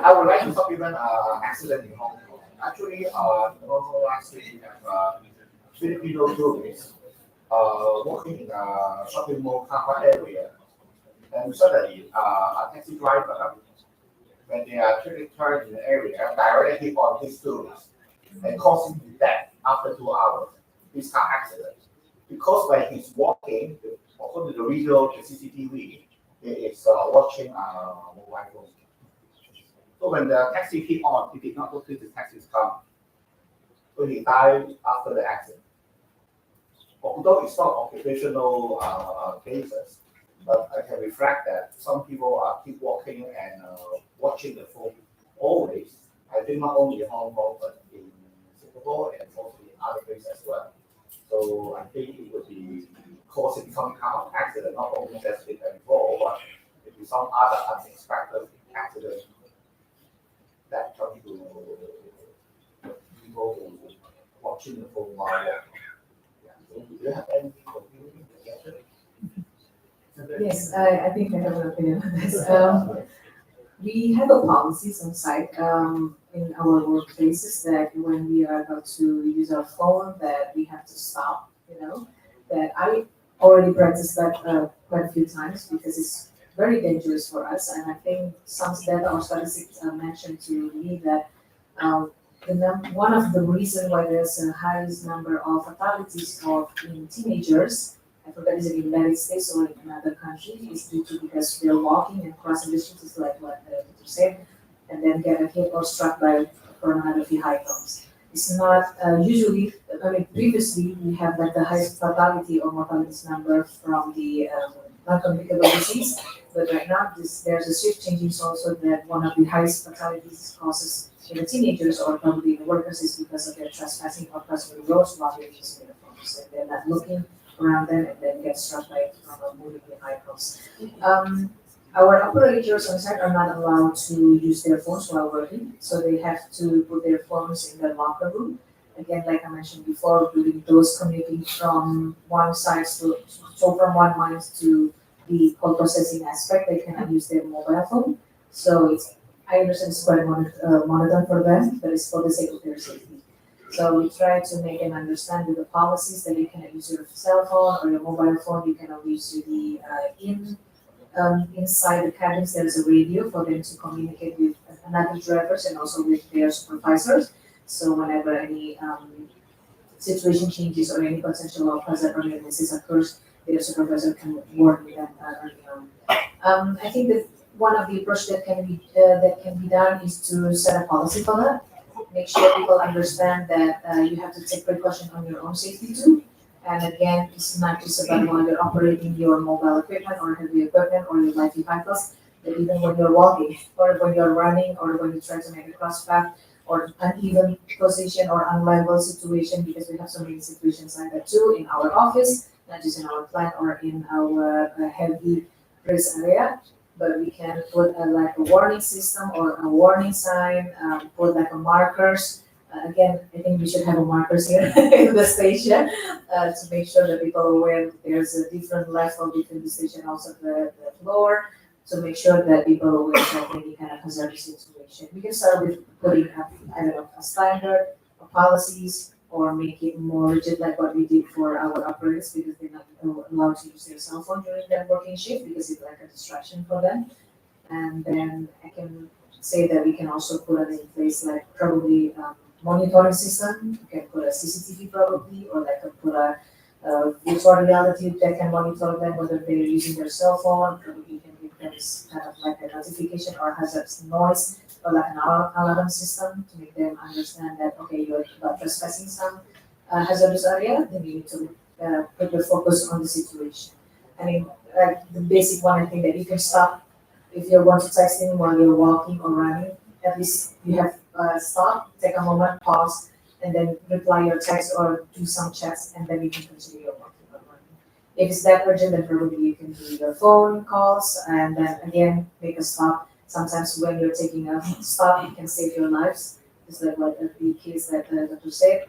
I would like to supplement accident in Hong Kong. Actually, last week we have Filipino tourists walking in a shopping mall car park area, and suddenly a taxi driver, when they are taking turn in the area, directly hit on this tourist and causing death after 2 hours. This car accident. Because when he's walking, according to the video, the CCTV, he is watching mobile phone. So when the taxi hit on, he did not notice the taxi is coming. So he died after the accident. Although it's not occupational cases, but I can reflect that some people keep walking and watching the phone always. I think not only in Hong Kong, but in Singapore and also in other places as well. So I think it would be causing some kind of accident, not only as it before, but maybe some other unexpected accident that come to people who watching the phone while walking. Yeah. So do you have any conclusion? Yes, I think I have an opinion on this. We have a policies on site in our workplaces that when we are about to use our phone, that we have to stop. That I already practiced that quite a few times because it's very dangerous for us. And I think some data or statistics mentioned to me that one of the reasons why there's a highest number of fatalities in teenagers, I forgot is it in the United States or in another country, is due to because they're walking and crossing the street, is like what you said, and then get a hit or struck by from another vehicles. It's not usually, previously we have like the highest fatality or mortality number from the non-communicable disease, but right now there's a shift changing also that one of the highest fatalities causes in the teenagers or probably in the workers is because of their trespassing or crossing the roads while they're using their phones and they're not looking around them and then get struck by from a moving vehicles. Our operators on site are not allowed to use their phones while working, so they have to put their phones in their locker room. Again, like I mentioned before, during those commuting from one site from one mine to the coal processing aspect, they cannot use their mobile phone. So I understand it's quite monitored for them, but it's for the sake of their safety. So we try to make them understand with the policies that you cannot use your cell phone or your mobile phone. You cannot use the inside the cabins. There's a radio for them to communicate with another drivers and also with their supervisors. So whenever any situation changes or any potential or hazard or emergencies occurs, their supervisor can work with them early on. I think that one of the approach that can be done is to set a policy for that. Make sure people understand that you have to take precaution on your own safety too. And again, it's not just about when you're operating your mobile equipment or heavy equipment or your light vehicles, but even when you're walking or when you're running or when you try to make a cross path or uneven position or unreliable situation, because we have so many situations like that too in our office, not just in our plant or in our heavy risk area. But we can put like a warning system or a warning sign, put like a markers. Again, I think we should have a markers here in the station to make sure that people are aware that there's a different level between the station and also the floor, to make sure that people are aware of any kind of hazardous situation. We can start with putting up, a standard, policies, or make it more rigid like what we did for our operators because they're not allowed to use their cell phone during their working shift because it's like a distraction for them. And then I can say that we can also put it in place like probably monitoring system. You can put a CCTV probably or like put a virtual reality that can monitor them whether they're using their cell phone. Probably you can give them kind of like a notification or hazardous noise or like an alarm system to make them understand that, okay, you're about trespassing some hazardous area, then you need to put your focus on the situation. I mean, like the basic one, I think that you can stop if you're going to texting while you're walking or running. At least you have stop, take a moment, pause, and then reply your text or do some checks, and then you can continue your walking or running. If it's that urgent, then probably you can do your phone calls and then again make a stop. Sometimes when you're taking a stop, it can save your lives. Is that what the case that the doctor said?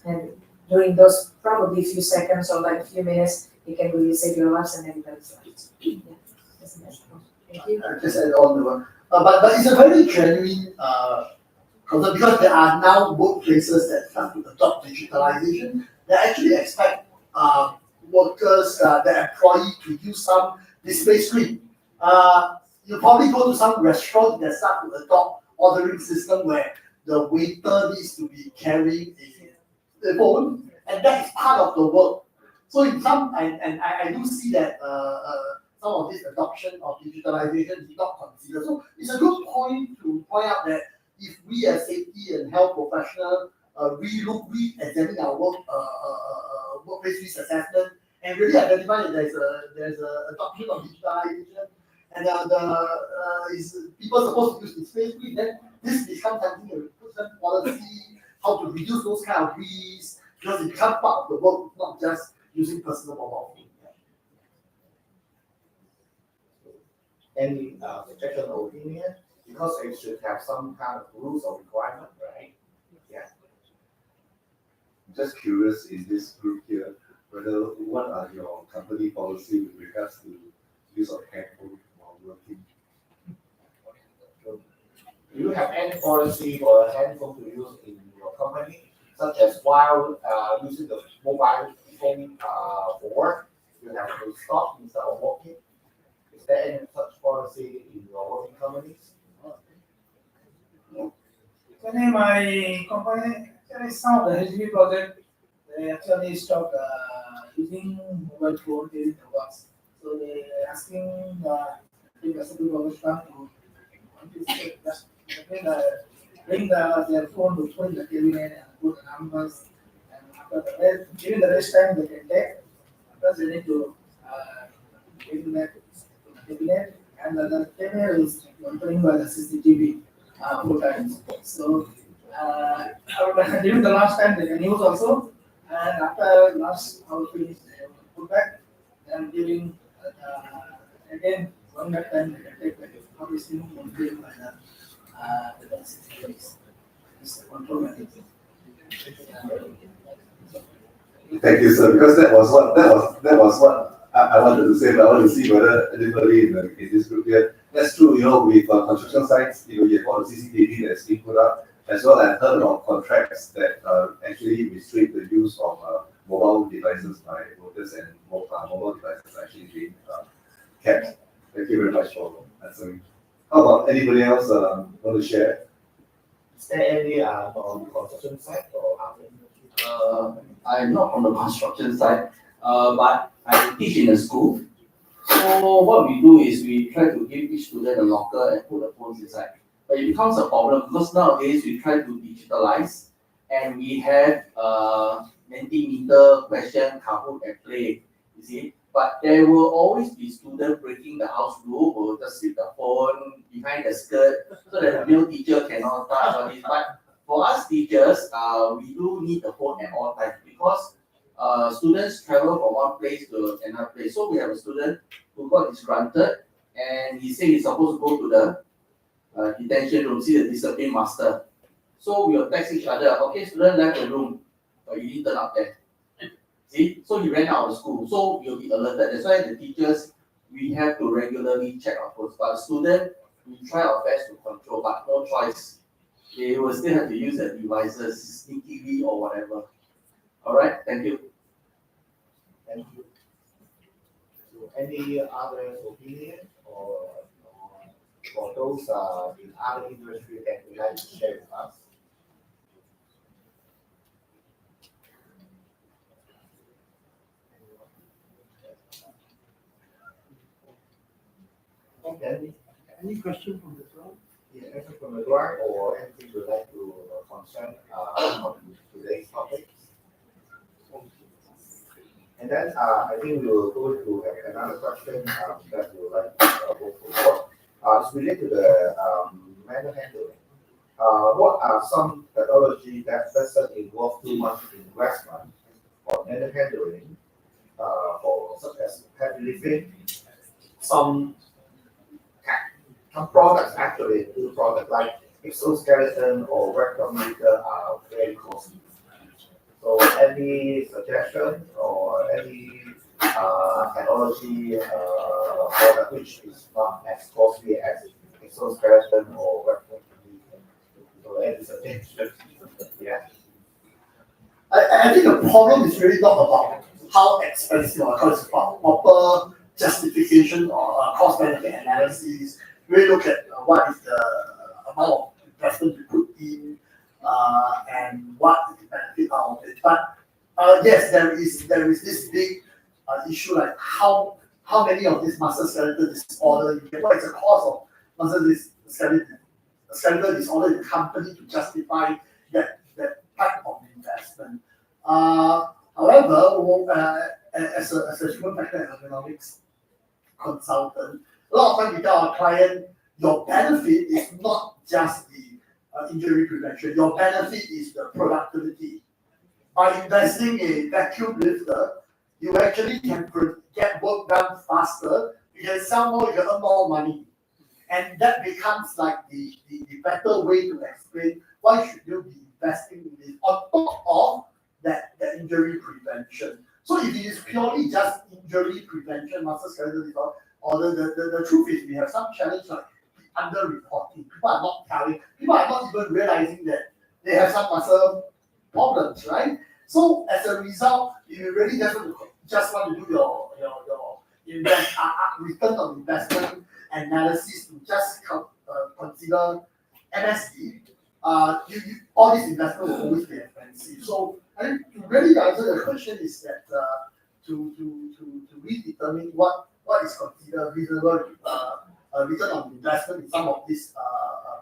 And during those probably few seconds or like a few minutes, you can really save your lives and everybody's lives. Yeah, that's the best. Thank you. Just add on to it. But it's a very genuine concern because there are now workplaces that start to adopt digitalization. They actually expect workers, the employee to use some display screen. You probably go to some restaurant that start to adopt ordering system where the waiter needs to be carrying a phone, and that is part of the work. So in some, and I do see that some of this adoption of digitalization is not considered. So it's a good point to point out that if we as safety and health professionals re-examine our workplace risk assessment and really identify that there's a adoption of digitalization and is people supposed to use display screen, then this becomes something that we put some policy, how to reduce those kind of risks, because it becomes part of the work, not just using personal mobile phone. Any suggestion or opinion? Because it should have some kind of rules or requirement, right? Yeah. Just curious in this group here, whether what are your company policy with regards to use of handphone while working? Do you have any policy for a handphone to use in your company, such as while using the mobile phone for work, you have to stop instead of walking? Is there any such policy in your working companies? Actually, my company, actually some of the HB project, they actually stopped using mobile phone during the works. So they asking the people staff to just bring their phone to put in the cabinet and put the numbers. And after the during the rest time they can take. After they need to bring that to the cabinet, and the camera is monitoring by the CCTV. 4 times. So during the last time they can use also, and after last our finish they will put back. Then during again one that time they can take back. Obviously monitoring by the CCTVs. It's the control mechanism. Thank you, sir. Because that was what I wanted to say, but I want to see whether anybody in this group here. That's true, with construction sites, you have all the CCTV that's being put up, as well as heard of contracts that actually restrict the use of mobile devices by workers, and mobile devices actually being kept. Thank you very much for answering. How about anybody else want to share? Is there any on construction site or other? I'm not on the construction side, but I teach in a school. So what we do is we try to give each student a locker and put the phones inside. But it becomes a problem because nowadays we try to digitalize and we have Mentimeter, question, Kahoot, and Play. You see, but there will always be students breaking the house rule, will just slip the phone behind the skirt so that the male teacher cannot touch all this. But for us teachers, we do need the phone at all times because students travel from one place to another place. So we have a student who got disgruntled and he said he's supposed to go to the detention room, see the discipline master. So we will text each other, okay, student left the room, but you didn't turn up there. See, so he ran out of school. So you'll be alerted. That's why the teachers, we have to regularly check our phones. But the student, we try our best to control, but no choice. They will still have to use their devices, sneakily or whatever. All right, thank you. Thank you. So any other opinion or for those in other industry that would like to share with us? Okay. Any question from the crowd? Yeah, anything from the ground or anything you'd like to concern on today's topic? And then I think we will go to another question that we would like to go forward. It's related to the manual handling. What are some technology that doesn't involve too much investment or manual handling for such as heavy lifting. Some products actually, new products like exoskeleton or rectum meter are very costly. So any suggestion or any technology product which is not as costly as exoskeleton or rectum meter? So any suggestion? Yeah. I think the problem is really not about how expensive or cost, it's about proper justification or cost benefit analysis. We look at what is the amount of investment you put in and what is the benefit out of it. But yes, there is this big issue like how many of these musculoskeletal disorder you get, what is the cost of musculoskeletal disorder in the company to justify that type of investment. However, as a human factor and ergonomics consultant, a lot of times we tell our client, your benefit is not just the injury prevention, your benefit is the productivity. By investing in a vacuum lifter, you actually can get work done faster, you can sell more, you can earn more money. And that becomes like the better way to explain why should you be investing in this on top of that injury prevention. So if it is purely just injury prevention, musculoskeletal disorder, the truth is we have some challenge like under-reporting. People are not telling, people are not even realizing that they have some muscle problems, right? So as a result, you really just want to do your return on investment analysis to just consider MSD. All these investments will always be expensive. So I think to really answer the question is that to redetermine what is considered reasonable return on investment in some of these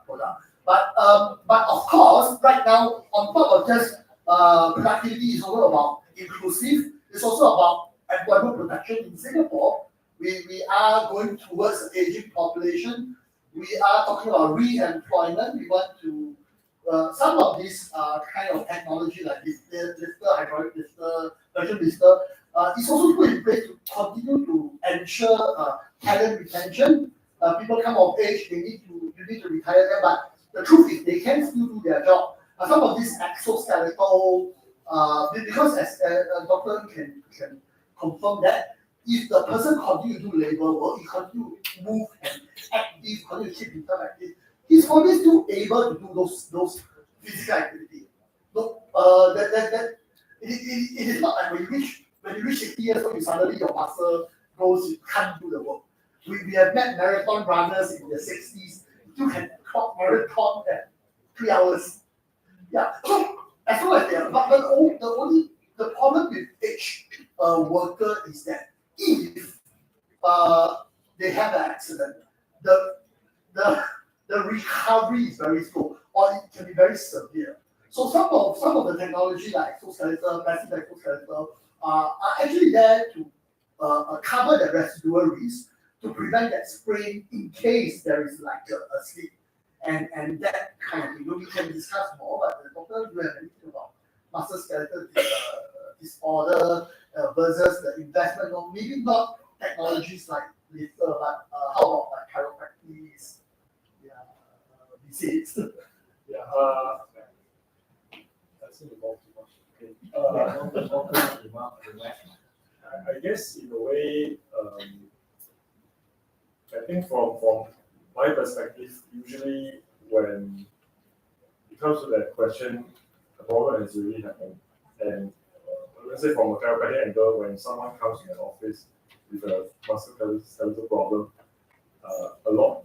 products. But of course, right now, on top of just productivity, is also about inclusive. It's also about employment protection in Singapore. We are going towards an aging population. We are talking about re-employment. We want to some of these kind of technology like lifter, hydraulic lifter, vacuum lifter, is also put in place to continue to ensure talent retention. People come of age, you need to retire them, but the truth is they can still do their job. Some of these exoskeletal, because as a doctor can confirm that, if the person continue to do labor work, he continue to move and active, continue to keep himself active, he's always still able to do those physical activity. So it is not like when you reach 60 years old, you suddenly your muscle goes, you can't do the work. We have met marathon runners in their 60s, you can clock marathon at 3 hours. Yeah. So as long as they are, but the problem with age worker is that if they have an accident, the recovery is very slow, or it can be very severe. So some of the technology like exoskeletal, passive exoskeletal, are actually there to cover the residual risk to prevent that sprain in case there is like a slip and that kind of thing. We can discuss more, but the doctor will have anything about musculoskeletal disorder versus the investment of maybe not technologies like lifter, but how about like chiropractic? Disease. Yeah. That's involved too much. I guess in a way, I think from my perspective, usually when it comes to that question, the problem has really happened. And let's say from a chiropractic angle, when someone comes to an office with a musculoskeletal problem, a lot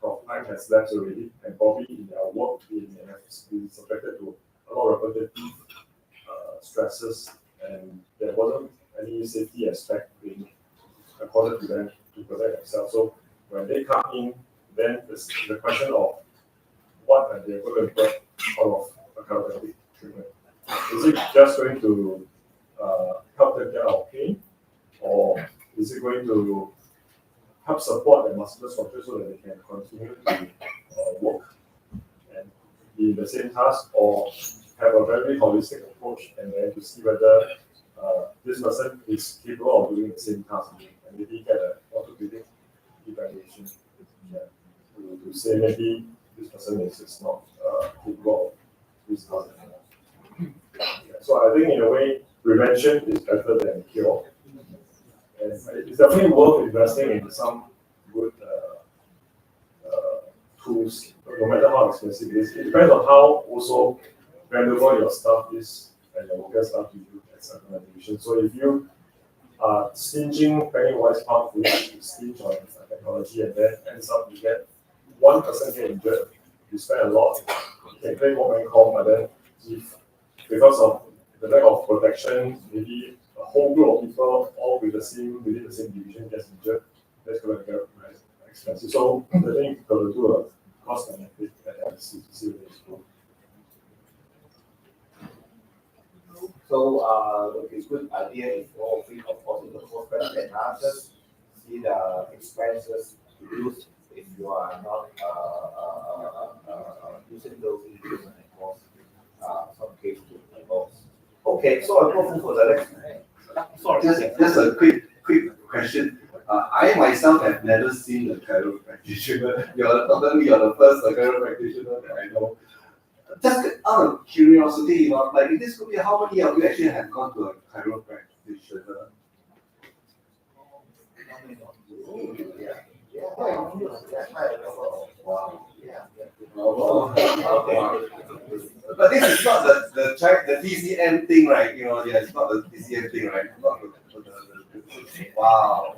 of time has lapsed already, and probably in their work, they may have been subjected to a lot of repetitive stresses, and there wasn't any safety aspect being accorded to them to protect themselves. So when they come in, then the question of what are they going to get out of a chiropractic treatment? Is it just going to help them get out of pain, or is it going to help support the muscular structure so that they can continue to work and be in the same task, or have a very holistic approach and then to see whether this person is capable of doing the same task again, and maybe get an orthopedic evaluation. Yeah, to say maybe this person is not capable of this task anymore. Yeah, so I think in a way, prevention is better than cure. And it's definitely worth investing in some good tools, no matter how expensive it is. It depends on how also valuable your staff is and your workers are to you as an organization. So if you are stinging penny wise pound foolish, you stinge on technology, and then ends up you get one person get injured, you spend a lot, you can claim workman comp, but then if because of the lack of protection, maybe a whole group of people all within the same division gets injured, that's going to get very expensive. So I think you've got to do a cost benefit analysis to see whether it's good. So it's a good idea if all of you, of course, in the cost benefit analysis, see the expenses reduced if you are not using those issues and of course some case to involve. Okay, so I'll go for the next. Sorry. Just a quick question. I myself have never seen a chiropractor practitioner. You're the first chiropractor practitioner that I know. Just out of curiosity, like in this group, how many of you actually have gone to a chiropractor practitioner? Wow. Okay. But this is not the TCM thing, right? It's not the TCM thing, right? Wow.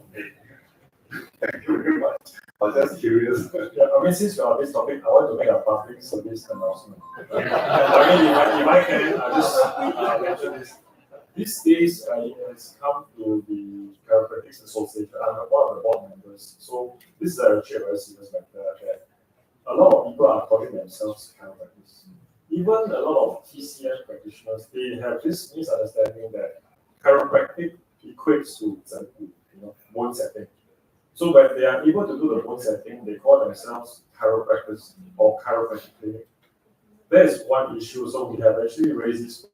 Thank you very much. I was just curious. Yeah, since we're on this topic, I want to make a public service announcement. If I can, I just mention this. These days, it has come to the Chiropractic Association. I'm one of the board members. So this is actually a very serious matter that a lot of people are calling themselves chiropractors. Even a lot of TCM practitioners, they have this misunderstanding that chiropractic equates to bone setting. So when they are able to do the bone setting, they call themselves chiropractors or chiropractic clinic. That is one issue. So we have actually raised this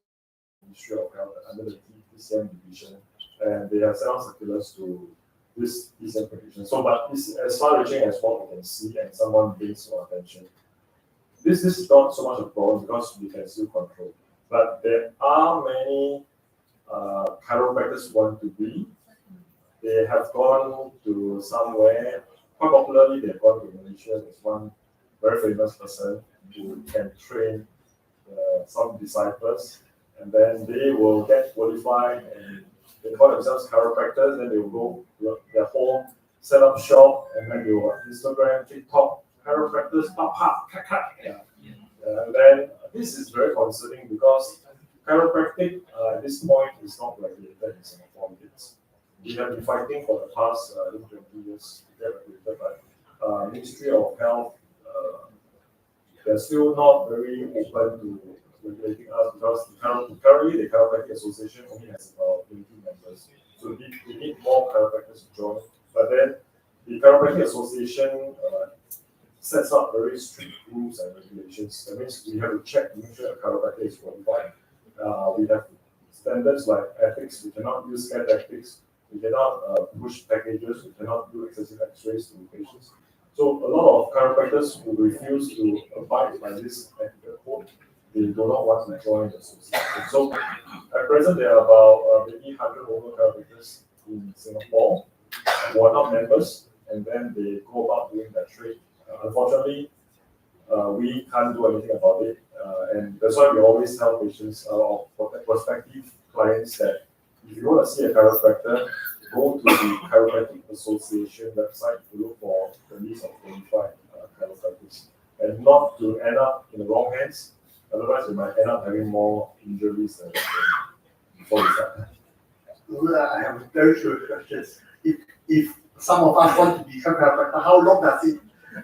Ministry of Health under the TCM division, and they have sent out circulars to this TCM practitioner. So, but it's as far-reaching as what we can see, and someone brings to our attention. This is not so much a problem because we can still control. But there are many chiropractors who want to be. They have gone to somewhere, quite popularly, they've gone to Malaysia. There's one very famous person who can train some disciples, and then they will get qualified and they call themselves chiropractors. Then they will go to their home, set up shop, and then they will Instagram, TikTok, chiropractors, and then this is very concerning because chiropractic at this point is not regulated in Singapore. We have been fighting for the past 20 years to get regulated, but Ministry of Health, they're still not very open to regulating us because currently the Chiropractic Association only has about 20 members. So we need more chiropractors to join. But then the Chiropractic Association sets up very strict rules and regulations. That means we have to check to make sure a chiropractor is qualified. We have standards like ethics. We cannot use cat ethics. We cannot push packages. We cannot do excessive X-rays to patients. So a lot of chiropractors who refuse to abide by this ethical code, they do not want to join the association. So at present, there are about maybe 100 over chiropractors in Singapore who are not members, and then they go about doing their trade. Unfortunately, we can't do anything about it, and that's why we always tell patients or prospective clients that if you want to see a chiropractor, go to the Chiropractic Association website to look for the list of qualified chiropractors, and not to end up in the wrong hands. Otherwise, we might end up having more injuries than before we start. I have a very short questions. If some of us want to become chiropractor, how long does it?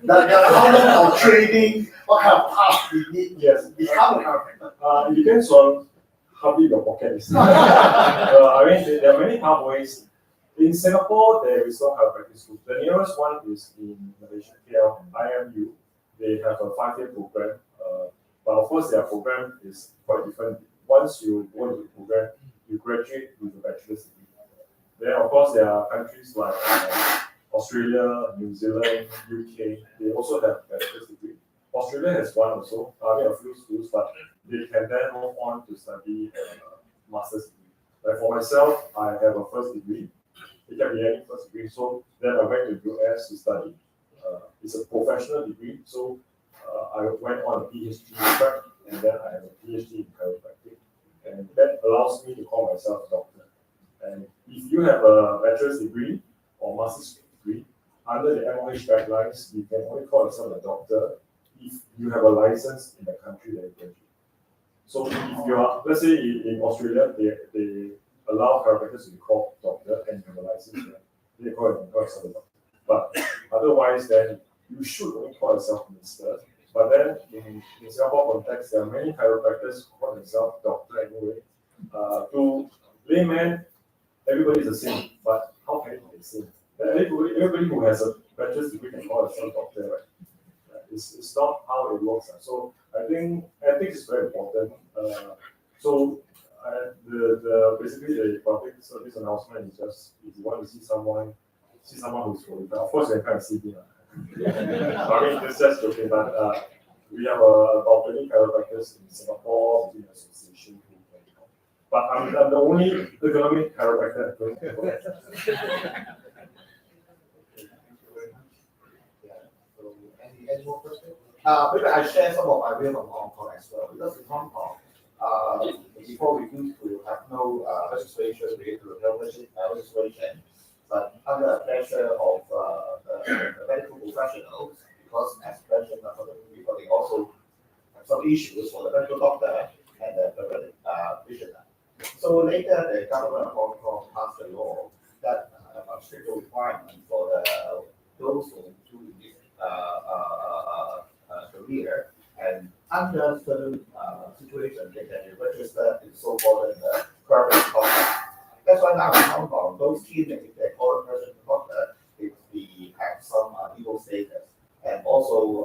How long of training? What kind of path we need to become a chiropractor? It depends on how big your pocket is. There are many pathways. In Singapore, there is no chiropractic school. The nearest one is in Malaysia, KL, IMU. They have a 5-year program. But of course, their program is quite different. Once you go into the program, you graduate with a bachelor's degree. Then of course there are countries like Australia, New Zealand, UK. They also have bachelor's degree. Australia has one also. I mean a few schools, but they can then move on to study a master's degree. Like for myself, I have a first degree. It can be any first degree. So then I went to US to study. It's a professional degree. So I went on a PhD track, and then I have a PhD in chiropractic, and that allows me to call myself a doctor. And if you have a bachelor's degree or master's degree, under the MOH guidelines, you can only call yourself a doctor if you have a license in the country that you graduate. So if you are, let's say in Australia, they allow chiropractors to be called doctor and you have a license there, they call yourself a doctor. But otherwise, then you should only call yourself minister. But then in Singapore context, there are many chiropractors who call themselves doctor anyway. To layman, everybody is the same, but how can it be the same? Everybody who has a bachelor's degree can call themselves doctor, right? It's not how it works. So I think ethics is very important. Basically the public service announcement is just if you want to see someone who's qualified. Of course, you can kind of see me. I mean, it's just joking, but we have about 20 chiropractors in Singapore between association. But I'm the only ergonomic chiropractor going to go. Any more questions? Maybe I share some of my views on Hong Kong as well, because in Hong Kong, before we used to have no legislation related to the legislation, but under the pressure of the medical professionals, because as mentioned, people they also have some issues for the medical doctor and the vision. So later, the government of Hong Kong passed a law that a strict requirement for those who do this career, and under certain situations, they can be registered in so-called private doctor. That's why now in Hong Kong, those clinics, if they call a person doctor, they have some legal status, and also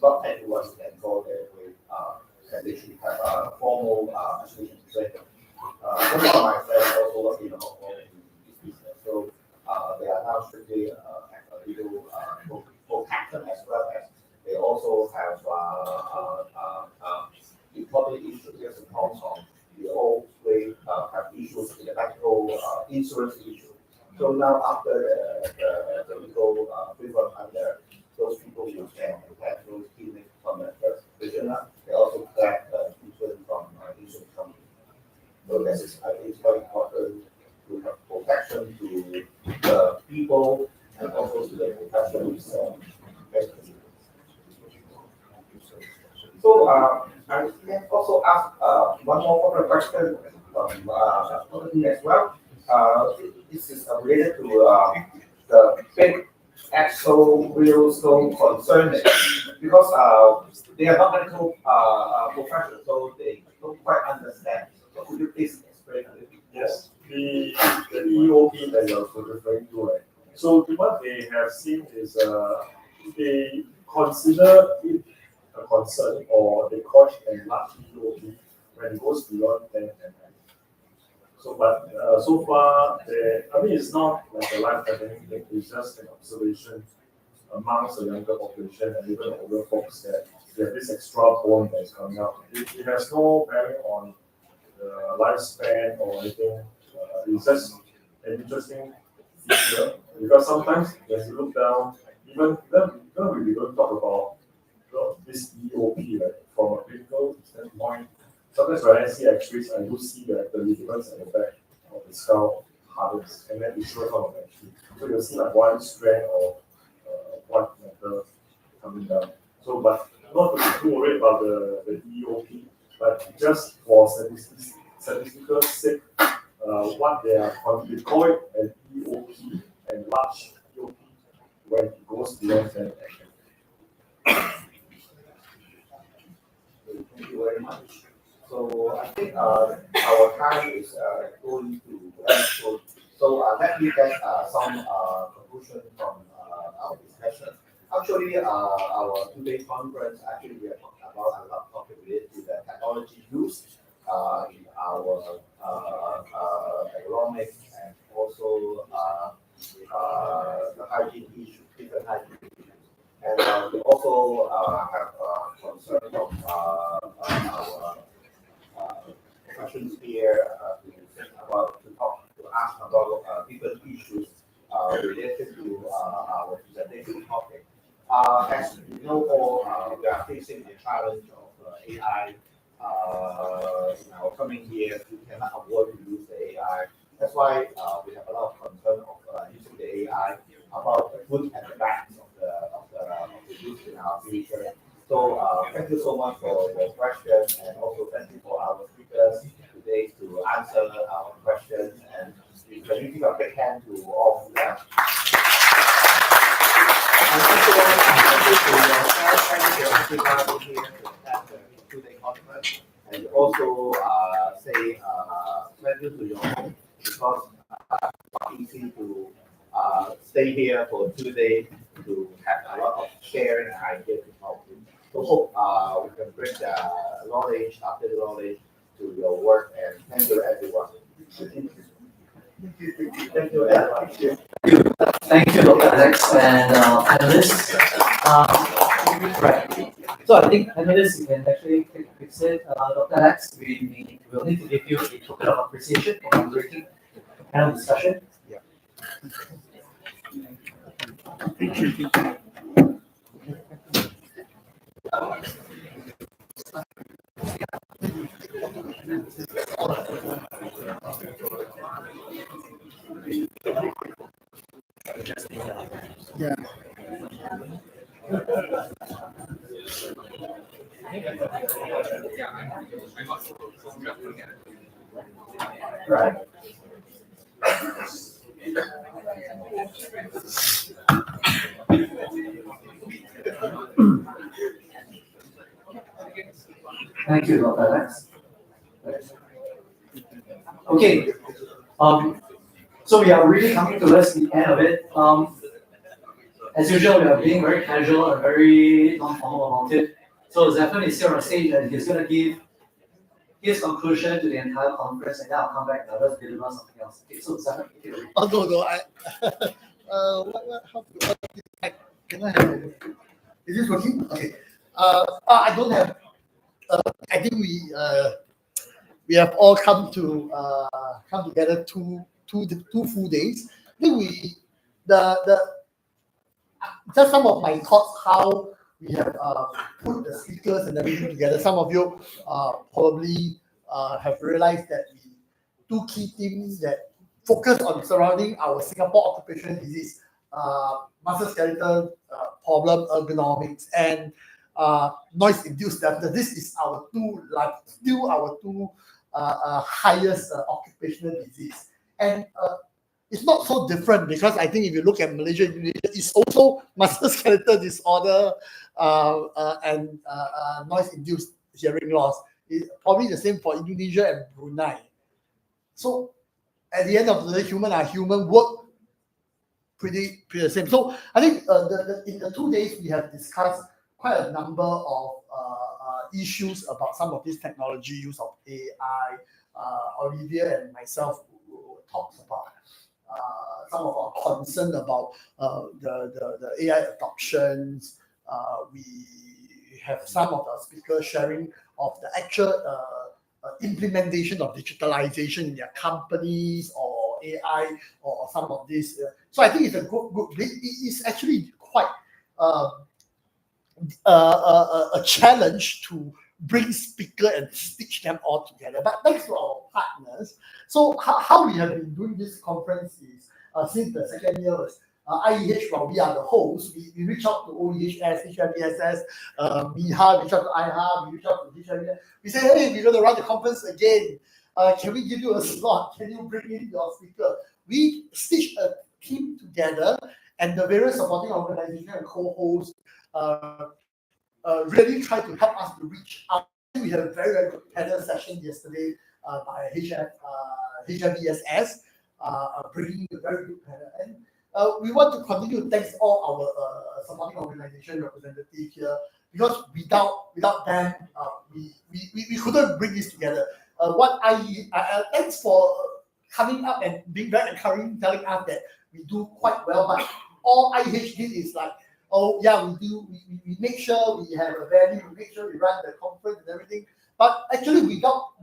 not everyone can go there with, and they should have a formal association status. Some of my friends also work in the Hong Kong in this business, so they are now strictly have a legal protection as well as they also have economic issues here in Hong Kong. We always have issues with the medical insurance issue. So now after the legal freedom under those people who can have those clinics from the first vision, they also collect insurance from insurance companies. So that is, I think, it's very important to have protection to the people and also to the professionals. So I can also ask one more question from as well. This is related to the big axle wheel stone concern because they are not medical professionals, so they don't quite understand. So could you please explain a little bit? Yes, the EOP that you're referring to, right? So what they have seen is they consider it a concern or they call it a large EOP when it goes beyond 10 mm. So, but so far, I mean, it's not like a life-threatening thing. It's just an observation amongst the younger population and even older folks that they have this extra bone that is coming out. It has no bearing on the lifespan or anything. It's just an interesting feature because sometimes when you look down, even when we don't talk about this EOP, right, from a clinical standpoint, sometimes when I see X-rays, I do see that the ligaments at the back of the skull hardens, and then it shows on the X-ray. So you'll see like one strand of white matter coming down. So, but not to be too worried about the EOP, but just for statistical sake, what they call it an EOP and large EOP when it goes beyond 10 mm. Thank you very much. So I think our time is going to end soon. So let me get some conclusion from our discussion. Actually, our today's conference we are talking about a lot of topic related to the technology used in our ergonomics and also the hygiene issue, different hygiene issues. And we also have concern of our questions here to ask about different issues related to our presentation topic. As you know, all we are facing the challenge of AI. In our coming years, we cannot afford to use the AI. That's why we have a lot of concern of using the AI about the good and the bad of the use in our future. So thank you so much for your questions, and also thank you for our speakers today to answer our questions. And can you give a big hand to all of them? And thank you everyone here to attend the two-day conference. And also say thank you to your home, because it's not easy to stay here for 2 days to have a lot of sharing ideas to talk to. So hope we can bring the knowledge, updated knowledge to your work, and thank you everyone. Thank you everyone. Thank you, Dr. Alex, and panelists. Right. So I think panelists, you can actually fix it. Dr. Alex, we will need to give you a token of appreciation for moderating the panel discussion. Yeah. Yeah. Right. Thank you, Dr. Alex. Okay. So we are really coming towards the end of it. As usual, we are being very casual and very non-formal about it. So Zephyr is here on stage, and he's going to give his conclusion to the entire conference, and then I'll come back and I'll just deliver something else. Okay, so Zephyr, take it away. Oh, no, can I have, is this working? Okay. I don't have, I think we have all come together two full days. I think just some of my thoughts how we have put the speakers and everything together. Some of you probably have realized that we two key themes that focus on surrounding our Singapore occupational disease, musculoskeletal problem, ergonomics, and noise-induced deafness. This is our still our two highest occupational disease. And it's not so different, because I think if you look at Malaysia, Indonesia, it's also musculoskeletal disorder and noise-induced hearing loss. It's probably the same for Indonesia and Brunei. So at the end of the day, human are human, work pretty the same. So I think in the 2 days we have discussed quite a number of issues about some of this technology use of AI. Olivia and myself talked about some of our concern about the AI adoptions. We have some of the speakers sharing of the actual implementation of digitalization in their companies or AI or some of this. So I think it's a good. It's actually quite a challenge to bring speaker and stitch them all together. But thanks to our partners. So how we have been doing this conference is since the second year was IEH, while we are the hosts, we reach out to OEHS, HMESS, MIHA, reach out to IHA, we reach out to HMESS. We say, hey, we're going to run the conference again. Can we give you a slot? Can you bring in your speaker? We stitch a team together, and the various supporting organizations and co-hosts really try to help us to reach out. We had a very, very good panel session yesterday by HMESS, bringing a very good panel. And we want to continue to thank all our supporting organization representatives here, because without them, we couldn't bring this together. thanks for coming up and being very encouraging, telling us that we do quite well. But all IH did is like, oh yeah, we make sure we have a value, we make sure we run the conference and everything. But actually, without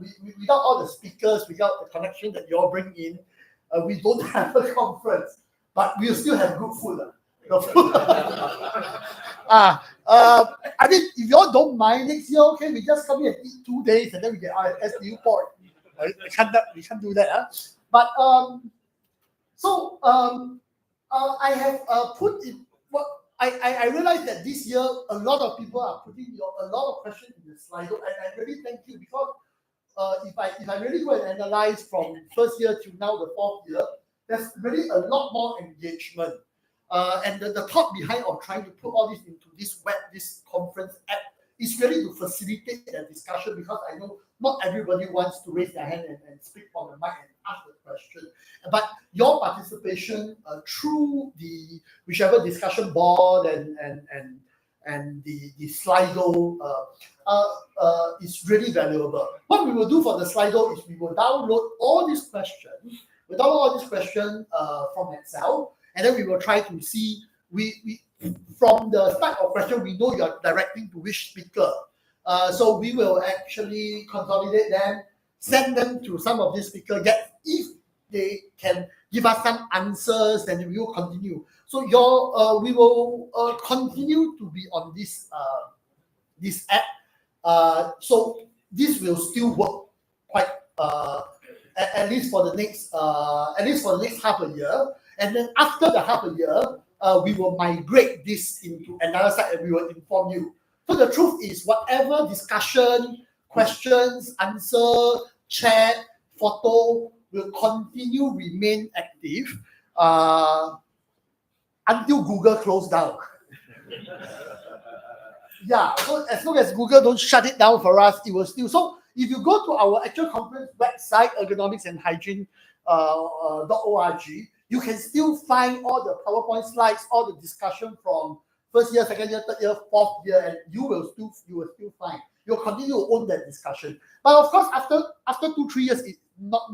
all the speakers, without the connection that you all bring in, we don't have a conference. But we'll still have good food. I mean, if you all don't mind next year, okay, we just come here and eat 2 days and then we get our SDU point. We can't do that. But I have put in what I realized that this year a lot of people are putting a lot of questions in the Slido, and I really thank you because if I really go and analyze from first year to now the 4th year, there's really a lot more engagement. And the thought behind of trying to put all this into this conference app is really to facilitate the discussion, because I know not everybody wants to raise their hand and speak on the mic and ask the question. But your participation through the whichever discussion board and the Slido is really valuable. What we will do for the Slido is we will download all these questions. We download all these questions from Excel, and then we will try to see we from the start of question we know you are directing to which speaker. So we will actually consolidate them, send them to some of these speakers. If they can give us some answers, then we will continue. So we will continue to be on this app. So this will still work quite at least for the next half a year. And then after the half a year, we will migrate this into another site and we will inform you. So the truth is, whatever discussion, questions, answer, chat, photo will continue remain active until Google closed down. Yeah, so as long as Google don't shut it down for us, it will still. So if you go to our actual conference website, Ergonomics and Hygiene .org, you can still find all the PowerPoint slides, all the discussion from first year, second year, third year, 4th year, and you will still find. You'll continue to own that discussion. But of course, after 2-3 years, it's not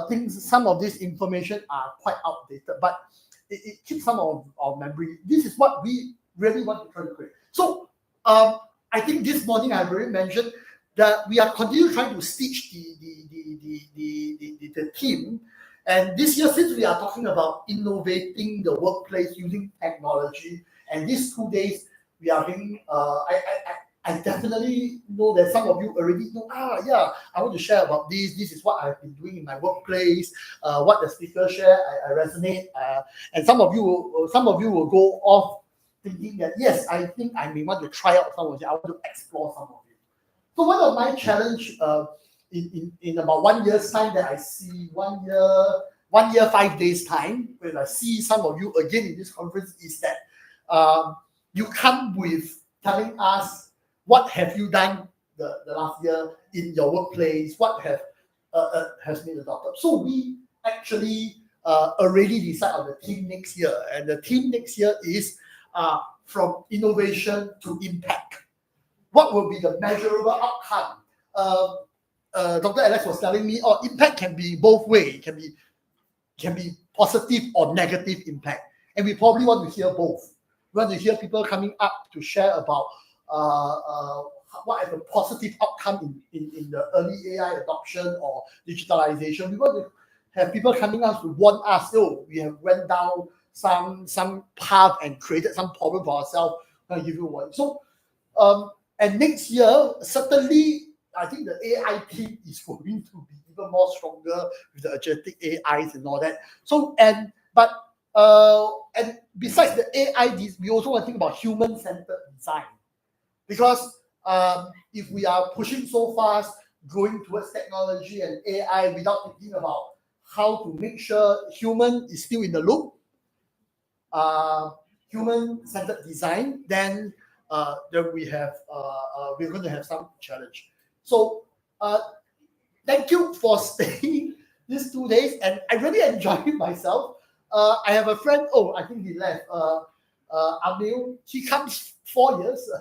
things. Some of this information are quite outdated, but it keeps some of our memory. This is what we really want to try to create. So I think this morning I've already mentioned that we are continuing trying to stitch the team. And this year, since we are talking about innovating the workplace using technology, and these 2 days we are being, I definitely know that some of you already know. I want to share about this. This is what I've been doing in my workplace. What the speaker share, I resonate. And some of you will go off thinking that yes, I think I may want to try out some of it. I want to explore some of it. So one of my challenge in about 1 year's time that I see 1 year, 5 days time, when I see some of you again in this conference, is that you come with telling us what have you done the last year in your workplace, what has been adopted. So we actually already decide on the theme next year, and the theme next year is from innovation to impact. What will be the measurable outcome? Dr. Alex was telling me, impact can be both ways. It can be positive or negative impact. And we probably want to hear both. We want to hear people coming up to share about what is the positive outcome in the early AI adoption or digitalization. We want to have people coming up to warn us, we have went down some path and created some problem for ourselves. I'll give you one. So, and next year, certainly, I think the AI team is going to be even more stronger with the agentic AIs and all that. So, and besides the AI, we also want to think about human-centered design. Because if we are pushing so fast, going towards technology and AI without thinking about how to make sure human is still in the loop, human-centered design, then we have we're going to have some challenge. So thank you for staying these 2 days, and I really enjoyed myself. I have a friend. I think he left. Amil. He comes 4 years.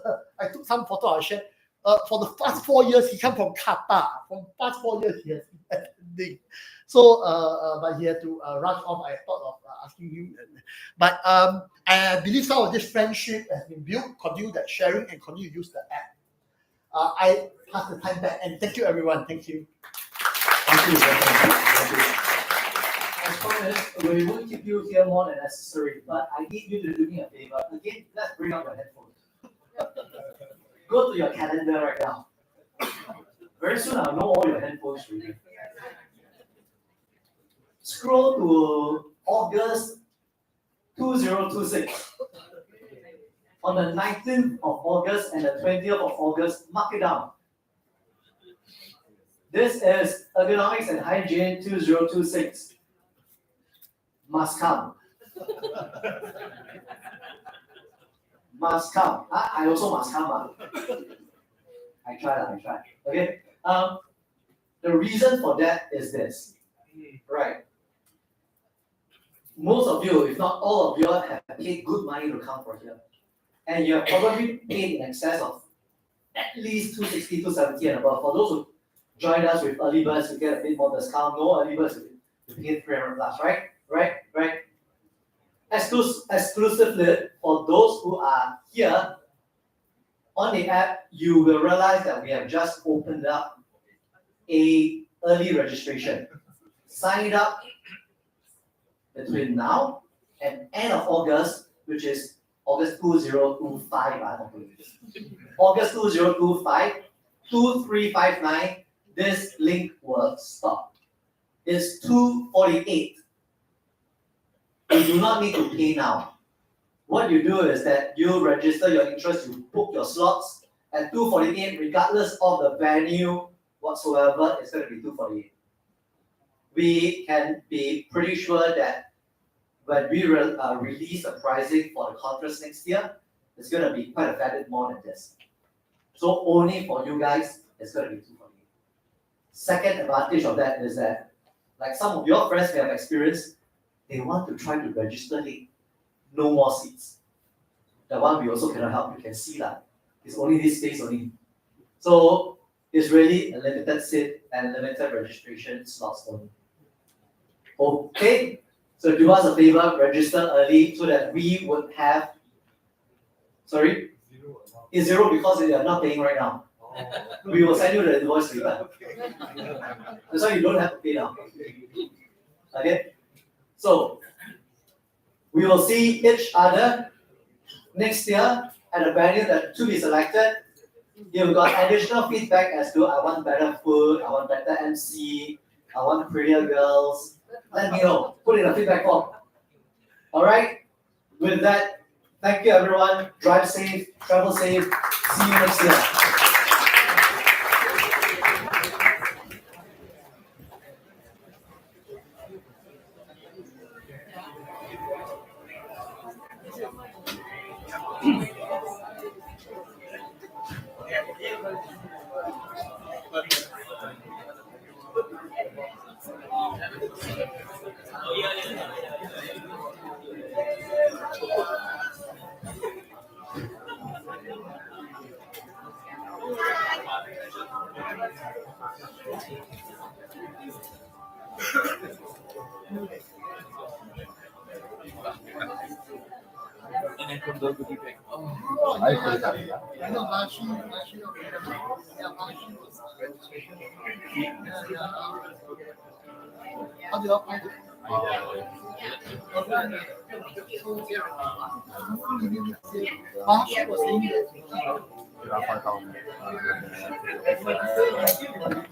I took some photo. I shared. for the past 4 years, he come from Qatar. For past 4 years, he has been attending. So, but he had to rush off. I thought of asking him. But I believe some of this friendship has been built, continue that sharing, and continue to use the app. I pass the time back, and thank you, everyone. Thank you. Thank you. As promised, we won't keep you here more than necessary, but I need you to do me a favor. Again, let's bring up your headphones. Go to your calendar right now. Very soon I'll know all your headphones really. Scroll to August 2026. On the 19th of August and the 20th of August, mark it down. This is Ergonomics and Hygiene 2026. Must come. Must come. I also must come. I try. Okay. The reason for that is this. Right. Most of you, if not all of you, have paid good money to come for here. And you have probably paid in excess of at least 260, 270 and above. For those who joined us with early birds, you get a bit more discount. No early birds, you pay 300 plus, right? Right. Exclusively for those who are here on the app, you will realize that we have just opened up a early registration. Sign it up between now and end of August, which is August 2025. August 2025, 2359, this link will stop. It's 2:48. You do not need to pay now. What you do is that you register your interest, you book your slots at 2:48, regardless of the venue whatsoever, it's going to be 2:48. We can be pretty sure that when we release the pricing for the conference next year, it's going to be quite a fair bit more than this. So only for you guys, it's going to be 2:48. Second advantage of that is that, like some of your friends may have experienced, they want to try to register late. No more seats. That one we also cannot help. You can see that. It's only this space only. So it's really a limited seat and limited registration slots only. Okay. So do us a favor, register early so that we would have. Sorry? It's zero because you are not paying right now. We will send you the invoice later. That's why you don't have to pay now. Okay? So we will see each other next year at a venue that to be selected. You've got additional feedback as to I want better food, I want better MC, I want prettier girls. Let me know. Put in a feedback form. Alright? With that, thank you everyone. Drive safe, travel safe. See you next year. And then from those goodie bag. How do you find it? Was saying that